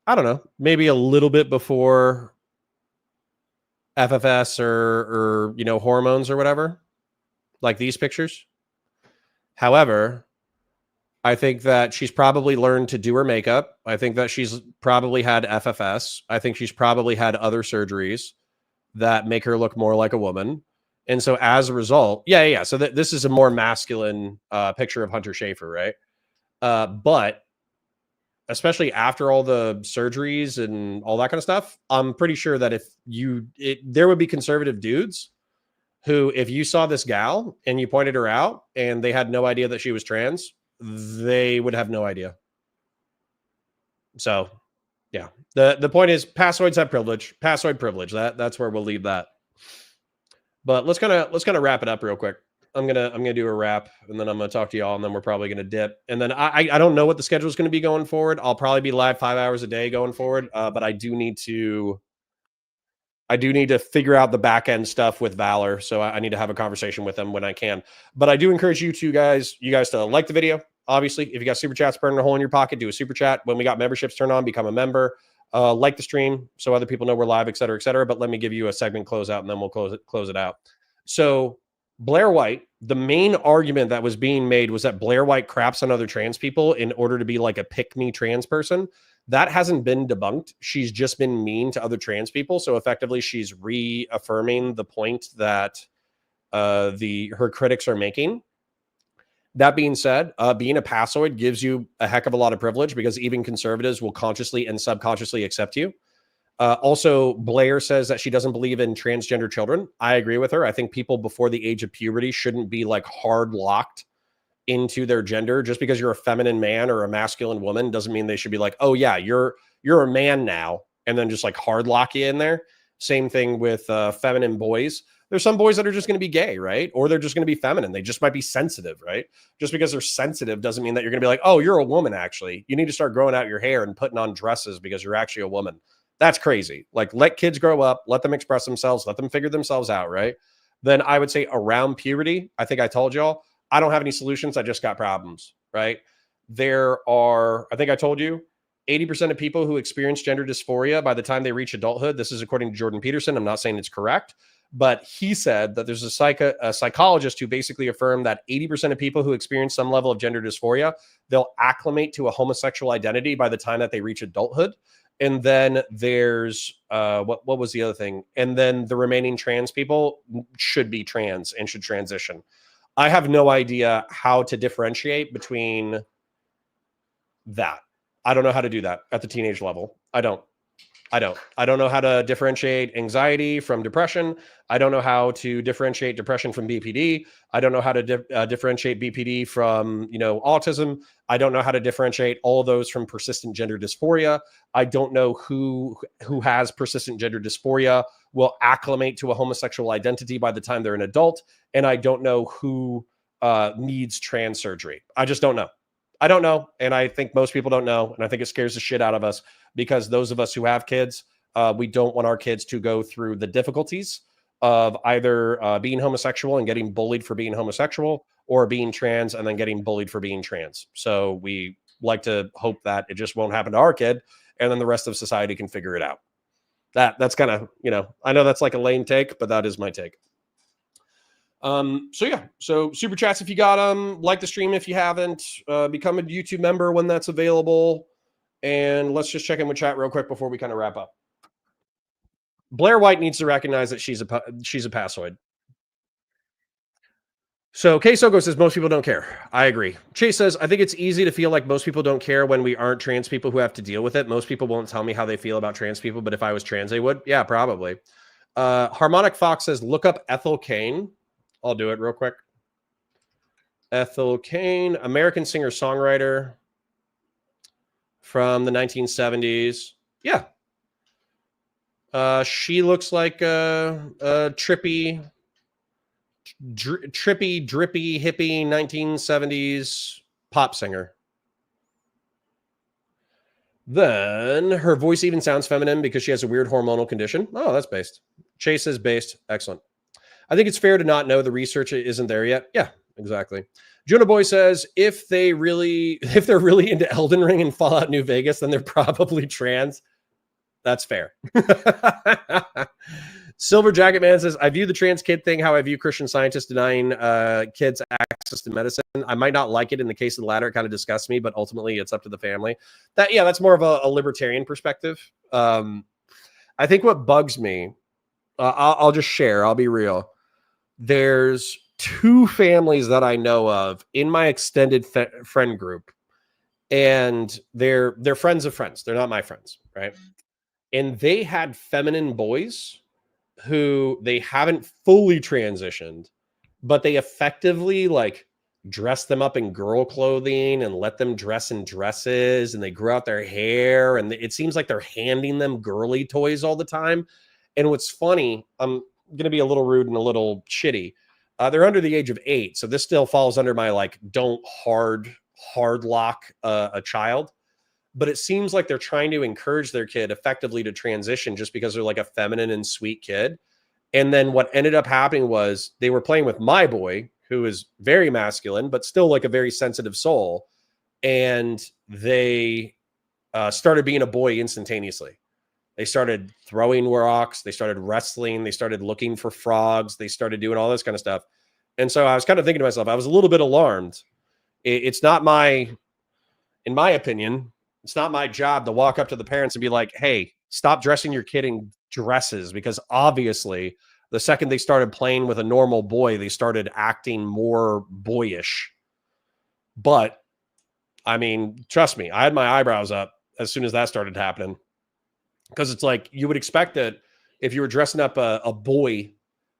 I don't know, maybe a little bit before FFS or you know, hormones or whatever, like these pictures. However, I think that she's probably learned to do her makeup. I think that she's probably had FFS. I think she's probably had other surgeries that make her look more like a woman. And so as a result, yeah. So this is a more masculine picture of Hunter Schafer, right? But especially after all the surgeries and all that kind of stuff, I'm pretty sure that there would be conservative dudes who, if you saw this gal and you pointed her out and they had no idea that she was trans, they would have no idea. So yeah, the point is passoids have privilege, passoid privilege. That's where we'll leave that. But let's kind of wrap it up real quick. I'm gonna do a wrap and then I'm gonna talk to y'all and then we're probably gonna dip. And then I don't know what the schedule is gonna be going forward. I'll probably be live 5 hours a day going forward. But I do need to figure out the back end stuff with Valor. So I need to have a conversation with them when I can. But I do encourage you guys to like the video. Obviously, if you got super chats burning a hole in your pocket, do a super chat. When we got memberships turned on, become a member. Like the stream so other people know we're live, et cetera, et cetera. But let me give you a segment closeout and then we'll close it out. So Blair White, the main argument that was being made was that Blair White craps on other trans people in order to be like a pick-me trans person. That hasn't been debunked. She's just been mean to other trans people. So effectively, she's reaffirming the point that her critics are making. That being said, being a passoid gives you a heck of a lot of privilege because even conservatives will consciously and subconsciously accept you. Also, Blair says that she doesn't believe in transgender children. I agree with her. I think people before the age of puberty shouldn't be like hard locked into their gender. Just because you're a feminine man or a masculine woman doesn't mean they should be like, oh yeah, you're a man now, and then just like hard lock you in there. Same thing with feminine boys. There's some boys that are just going to be gay, right? Or they're just going to be feminine. They just might be sensitive, right? Just because they're sensitive doesn't mean that you're going to be like, oh, you're a woman, actually. You need to start growing out your hair and putting on dresses because you're actually a woman. That's crazy. Like, let kids grow up, let them express themselves, let them figure themselves out, right? Then I would say around puberty, I think I told y'all, I don't have any solutions. I just got problems, right? There are, I think I told you, 80% of people who experience gender dysphoria by the time they reach adulthood. This is according to Jordan Peterson. I'm not saying it's correct, but he said that there's a psychologist who basically affirmed that 80% of people who experience some level of gender dysphoria, they'll acclimate to a homosexual identity by the time that they reach adulthood. And then there's what was the other thing? And then the remaining trans people should be trans and should transition. I have no idea how to differentiate between that. I don't know how to do that at the teenage level. I don't. I don't know how to differentiate anxiety from depression. I don't know how to differentiate depression from BPD. I don't know how to differentiate BPD from, autism. I don't know how to differentiate all of those from persistent gender dysphoria. I don't know who has persistent gender dysphoria will acclimate to a homosexual identity by the time they're an adult. And I don't know who needs trans surgery. I just don't know. I don't know. And I think most people don't know. And I think it scares the shit out of us because those of us who have kids, we don't want our kids to go through the difficulties of either being homosexual and getting bullied for being homosexual or being trans and then getting bullied for being trans. So we like to hope that it just won't happen to our kid and then the rest of society can figure it out. That's kind of, I know that's like a lame take, but that is my take. So super chats if you got them, like the stream if you haven't, become a YouTube member when that's available, and let's just check in with chat real quick before we kind of wrap up. Blair White needs to recognize that she's a passoid. So K-Soko says most people don't care. I agree. Chase says, I think it's easy to feel like most people don't care when we aren't trans people who have to deal with it. Most people won't tell me how they feel about trans people, but if I was trans, they would. Yeah, probably. Harmonic Fox says, look up Ethel Cain. I'll do it real quick. Ethel Cain, American singer-songwriter from the 1970s. Yeah. She looks like a trippy, drippy, hippie 1970s pop singer. Then her voice even sounds feminine because she has a weird hormonal condition. Oh, that's based. Chase is based. Excellent. I think it's fair to not know the research isn't there yet. Yeah, exactly. Jonah Boy says, if they're really into Elden Ring and Fallout New Vegas, then they're probably trans. That's fair. Silver Jacket Man says, I view the trans kid thing how I view Christian Scientists denying kids access to medicine. I might not like it in the case of the latter. It kind of disgusts me, but ultimately it's up to the family. That's more of a libertarian perspective. I think what bugs me, I'll just share. I'll be real. There's two families that I know of in my extended friend group, and they're friends of friends. They're not my friends, right? And they had feminine boys who they haven't fully transitioned, but they effectively like dress them up in girl clothing and let them dress in dresses, and they grow out their hair, and it seems like they're handing them girly toys all the time. And what's funny, I'm going to be a little rude and a little shitty. They're under the age of 8. So this still falls under my, like, don't hard lock a child. But it seems like they're trying to encourage their kid effectively to transition just because they're like a feminine and sweet kid. And then what ended up happening was they were playing with my boy, who is very masculine, but still like a very sensitive soul. And they started being a boy instantaneously. They started throwing rocks. They started wrestling. They started looking for frogs. They started doing all this kind of stuff. And so I was kind of thinking to myself, I was a little bit alarmed. It's not in my opinion, it's not my job to walk up to the parents and be like, hey, stop dressing your kid in dresses, because obviously the second they started playing with a normal boy, they started acting more boyish. But I mean, trust me, I had my eyebrows up as soon as that started happening. Because it's like you would expect that if you were dressing up a boy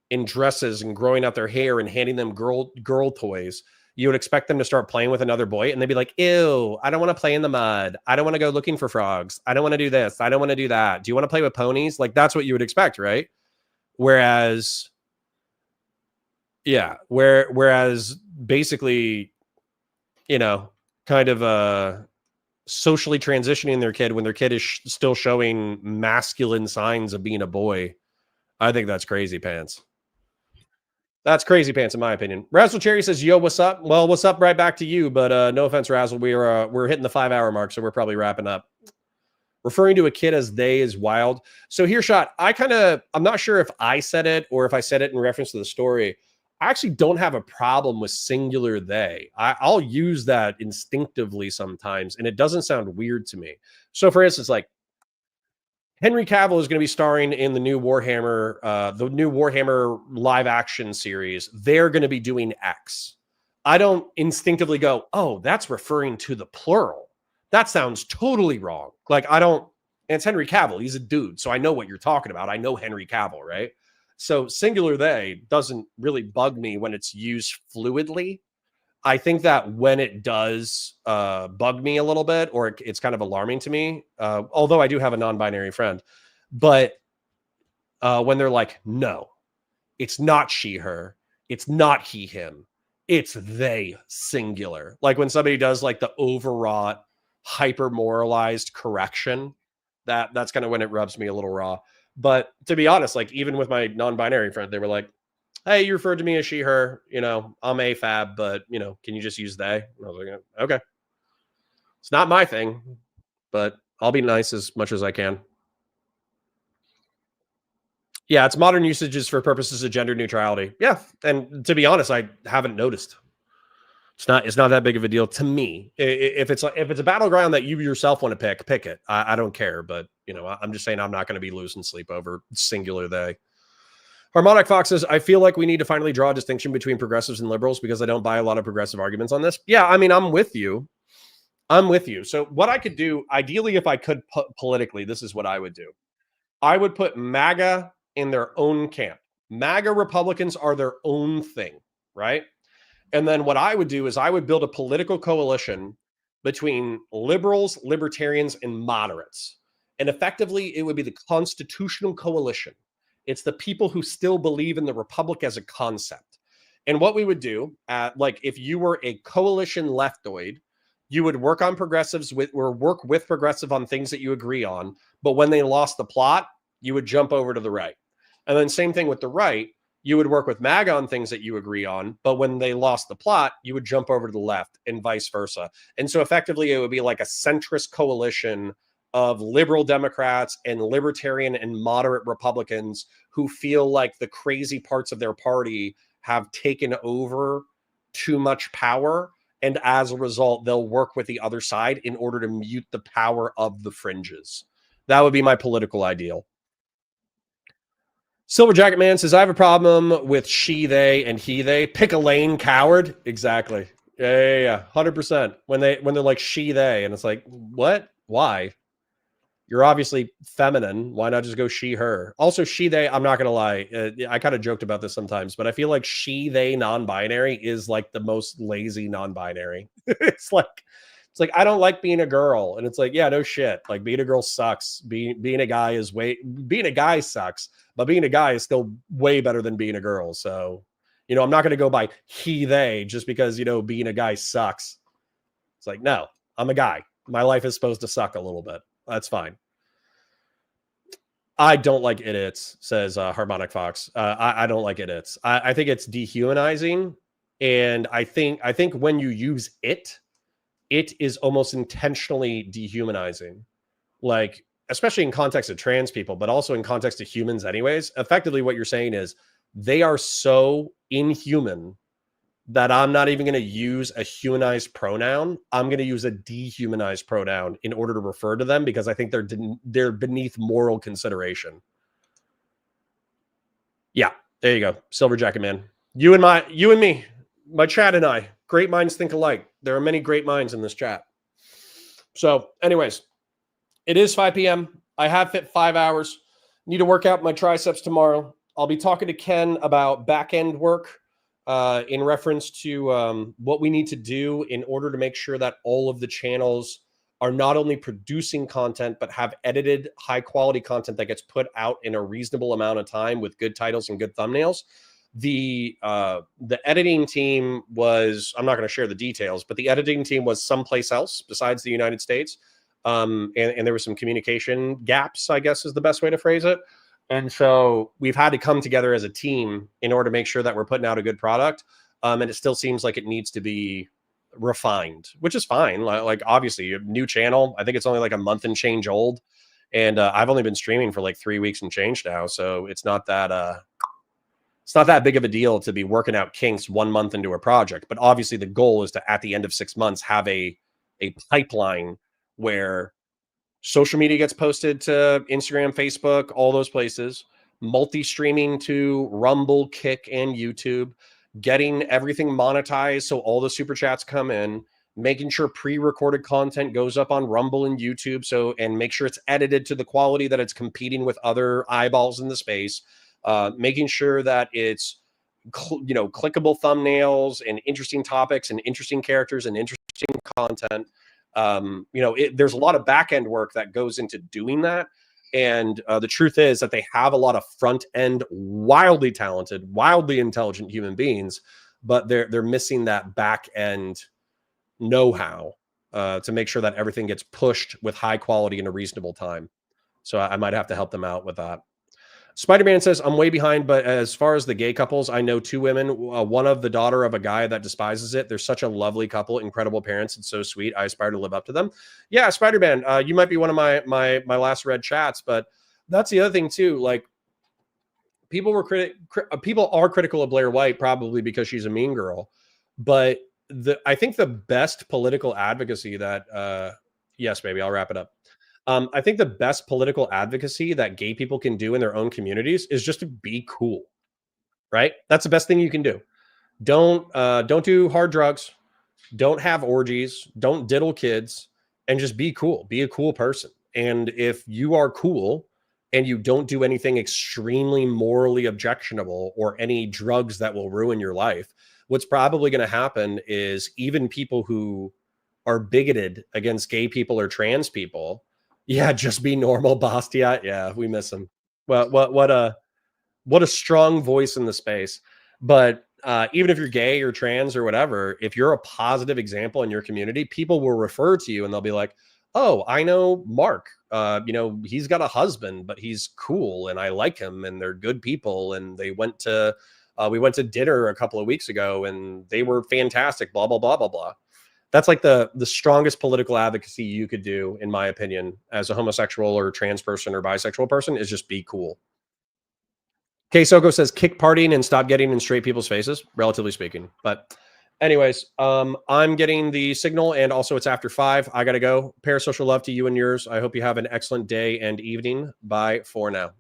in dresses and growing out their hair and handing them girl toys, you would expect them to start playing with another boy, and they'd be like, ew, I don't want to play in the mud. I don't want to go looking for frogs. I don't want to do this. I don't want to do that. Do you want to play with ponies? Like, that's what you would expect, right? Whereas basically, kind of socially transitioning their kid when their kid is still showing masculine signs of being a boy. I think that's crazy pants. That's crazy pants, in my opinion. Razzle Cherry says, yo, what's up? Well, what's up? Right back to you. But no offense, Razzle. We're hitting the 5-hour mark, so we're probably wrapping up. Referring to a kid as they is wild. So here, Shot, I'm not sure if I said it or if I said it in reference to the story. I actually don't have a problem with singular they. I'll use that instinctively sometimes, and it doesn't sound weird to me. So for instance, like, Henry Cavill is going to be starring in the new Warhammer live action series. They're going to be doing X. I don't instinctively go, oh, that's referring to the plural. That sounds totally wrong. Like, I don't And it's Henry Cavill. He's a dude. So I know what you're talking about. I know Henry Cavill, right? So singular they doesn't really bug me when it's used fluidly. I think that when it does bug me a little bit, or it's kind of alarming to me, although I do have a non-binary friend, but when they're like, no, it's not she, her, it's not he, him, it's they, singular. Like when somebody does like the overwrought, hyper moralized correction, that's kind of when it rubs me a little raw. But to be honest, like even with my non-binary friend, they were like, hey, you referred to me as she, her, you know, I'm AFAB, but you know, can you just use they? And I was like, okay. It's not my thing, but I'll be nice as much as I can. Yeah, it's modern usages for purposes of gender neutrality. Yeah, and to be honest, I haven't noticed. It's not that big of a deal to me. If it's a battleground that you yourself want to pick it. I don't care, but you know, I'm just saying I'm not going to be losing sleep over singular they. Harmonic Fox says, I feel like we need to finally draw a distinction between progressives and liberals because I don't buy a lot of progressive arguments on this. Yeah, I mean, I'm with you. So what I could do, ideally, if I could politically, this is what I would do. I would put MAGA in their own camp. MAGA Republicans are their own thing, right? And then what I would do is I would build a political coalition between liberals, libertarians, and moderates. And effectively, it would be the constitutional coalition. It's the people who still believe in the republic as a concept. And what we would do, like if you were a coalition leftoid, you would work on progressives work with progressive on things that you agree on. But when they lost the plot, you would jump over to the right. And then same thing with the right, you would work with MAGA on things that you agree on. But when they lost the plot, you would jump over to the left and vice versa. And so effectively, it would be like a centrist coalition of liberal Democrats and libertarian and moderate Republicans who feel like the crazy parts of their party have taken over too much power. And as a result, they'll work with the other side in order to mute the power of the fringes. That would be my political ideal. Silver Jacket Man says, I have a problem with she, they, and he, they. Pick a lane, coward. Exactly. Yeah. 100%. When they're like she, they, and it's like, what? Why? You're obviously feminine. Why not just go she, her? Also, she, they, I'm not going to lie. I kind of joked about this sometimes, but I feel like she, they, non-binary is like the most lazy non-binary. It's like, I don't like being a girl. And it's like, yeah, no shit. Like being a girl sucks. Being a guy being a guy sucks, but being a guy is still way better than being a girl. So, you know, I'm not going to go by he, they just because, you know, being a guy sucks. It's like, no, I'm a guy. My life is supposed to suck a little bit. That's fine. I don't like idiots, says Harmonic Fox. I don't like idiots. I think it's dehumanizing. And I think when you use it is almost intentionally dehumanizing. Like, especially in context of trans people, but also in context of humans anyways. Effectively, what you're saying is they are so inhuman that I'm not even going to use a humanized pronoun. I'm going to use a dehumanized pronoun in order to refer to them because I think they're beneath moral consideration. Yeah, there you go. Silver Jacket Man. You and me, my chat and I, great minds think alike. There are many great minds in this chat. So anyways, it is 5 p.m. I have fit 5 hours. Need to work out my triceps tomorrow. I'll be talking to Ken about back-end work. In reference to what we need to do in order to make sure that all of the channels are not only producing content, but have edited high quality content that gets put out in a reasonable amount of time with good titles and good thumbnails. The editing team was, I'm not going to share the details, but the editing team was someplace else besides the United States. And there were some communication gaps, I guess is the best way to phrase it. And so we've had to come together as a team in order to make sure that we're putting out a good product. And it still seems like it needs to be refined, which is fine. Like obviously a new channel, I think it's only like a month and change old. And I've only been streaming for like 3 weeks and change now. So it's not that big of a deal to be working out kinks 1 month into a project. But obviously the goal is to, at the end of 6 months, have a pipeline where social media gets posted to Instagram, Facebook, all those places, multi-streaming to Rumble, Kick, and YouTube, getting everything monetized so all the super chats come in, making sure pre-recorded content goes up on Rumble and YouTube. So, and make sure it's edited to the quality that it's competing with other eyeballs in the space. Making sure that it's, clickable thumbnails and interesting topics and interesting characters and interesting content. There's a lot of back-end work that goes into doing that. And the truth is that they have a lot of front-end, wildly talented, wildly intelligent human beings, but they're missing that back-end know-how to make sure that everything gets pushed with high quality in a reasonable time. So I might have to help them out with that. Spider-Man says, I'm way behind, but as far as the gay couples, I know 2 women, one of the daughter of a guy that despises it. They're such a lovely couple, incredible parents. It's so sweet. I aspire to live up to them. Yeah, Spider-Man, you might be one of my last read chats, but that's the other thing too. Like, people are critical of Blaire White, probably because she's a mean girl. But I think the best political advocacy that, yes, baby, I'll wrap it up. I think the best political advocacy that gay people can do in their own communities is just to be cool, right? That's the best thing you can do. Don't do hard drugs. Don't have orgies. Don't diddle kids, and just be cool. Be a cool person. And if you are cool and you don't do anything extremely morally objectionable or any drugs that will ruin your life, what's probably going to happen is even people who are bigoted against gay people or trans people, yeah, just be normal, Bastia. Yeah, we miss him. Well, what a strong voice in the space. But even if you're gay or trans or whatever, if you're a positive example in your community, people will refer to you and they'll be like, oh, I know Mark. He's got a husband, but he's cool and I like him and they're good people. And we went to dinner a couple of weeks ago and they were fantastic, blah, blah, blah, blah, blah. That's like the strongest political advocacy you could do, in my opinion, as a homosexual or trans person or bisexual person, is just be cool. K Soko says kick partying and stop getting in straight people's faces, relatively speaking. But anyways, I'm getting the signal and also it's after 5. I got to go. Parasocial love to you and yours. I hope you have an excellent day and evening. Bye for now.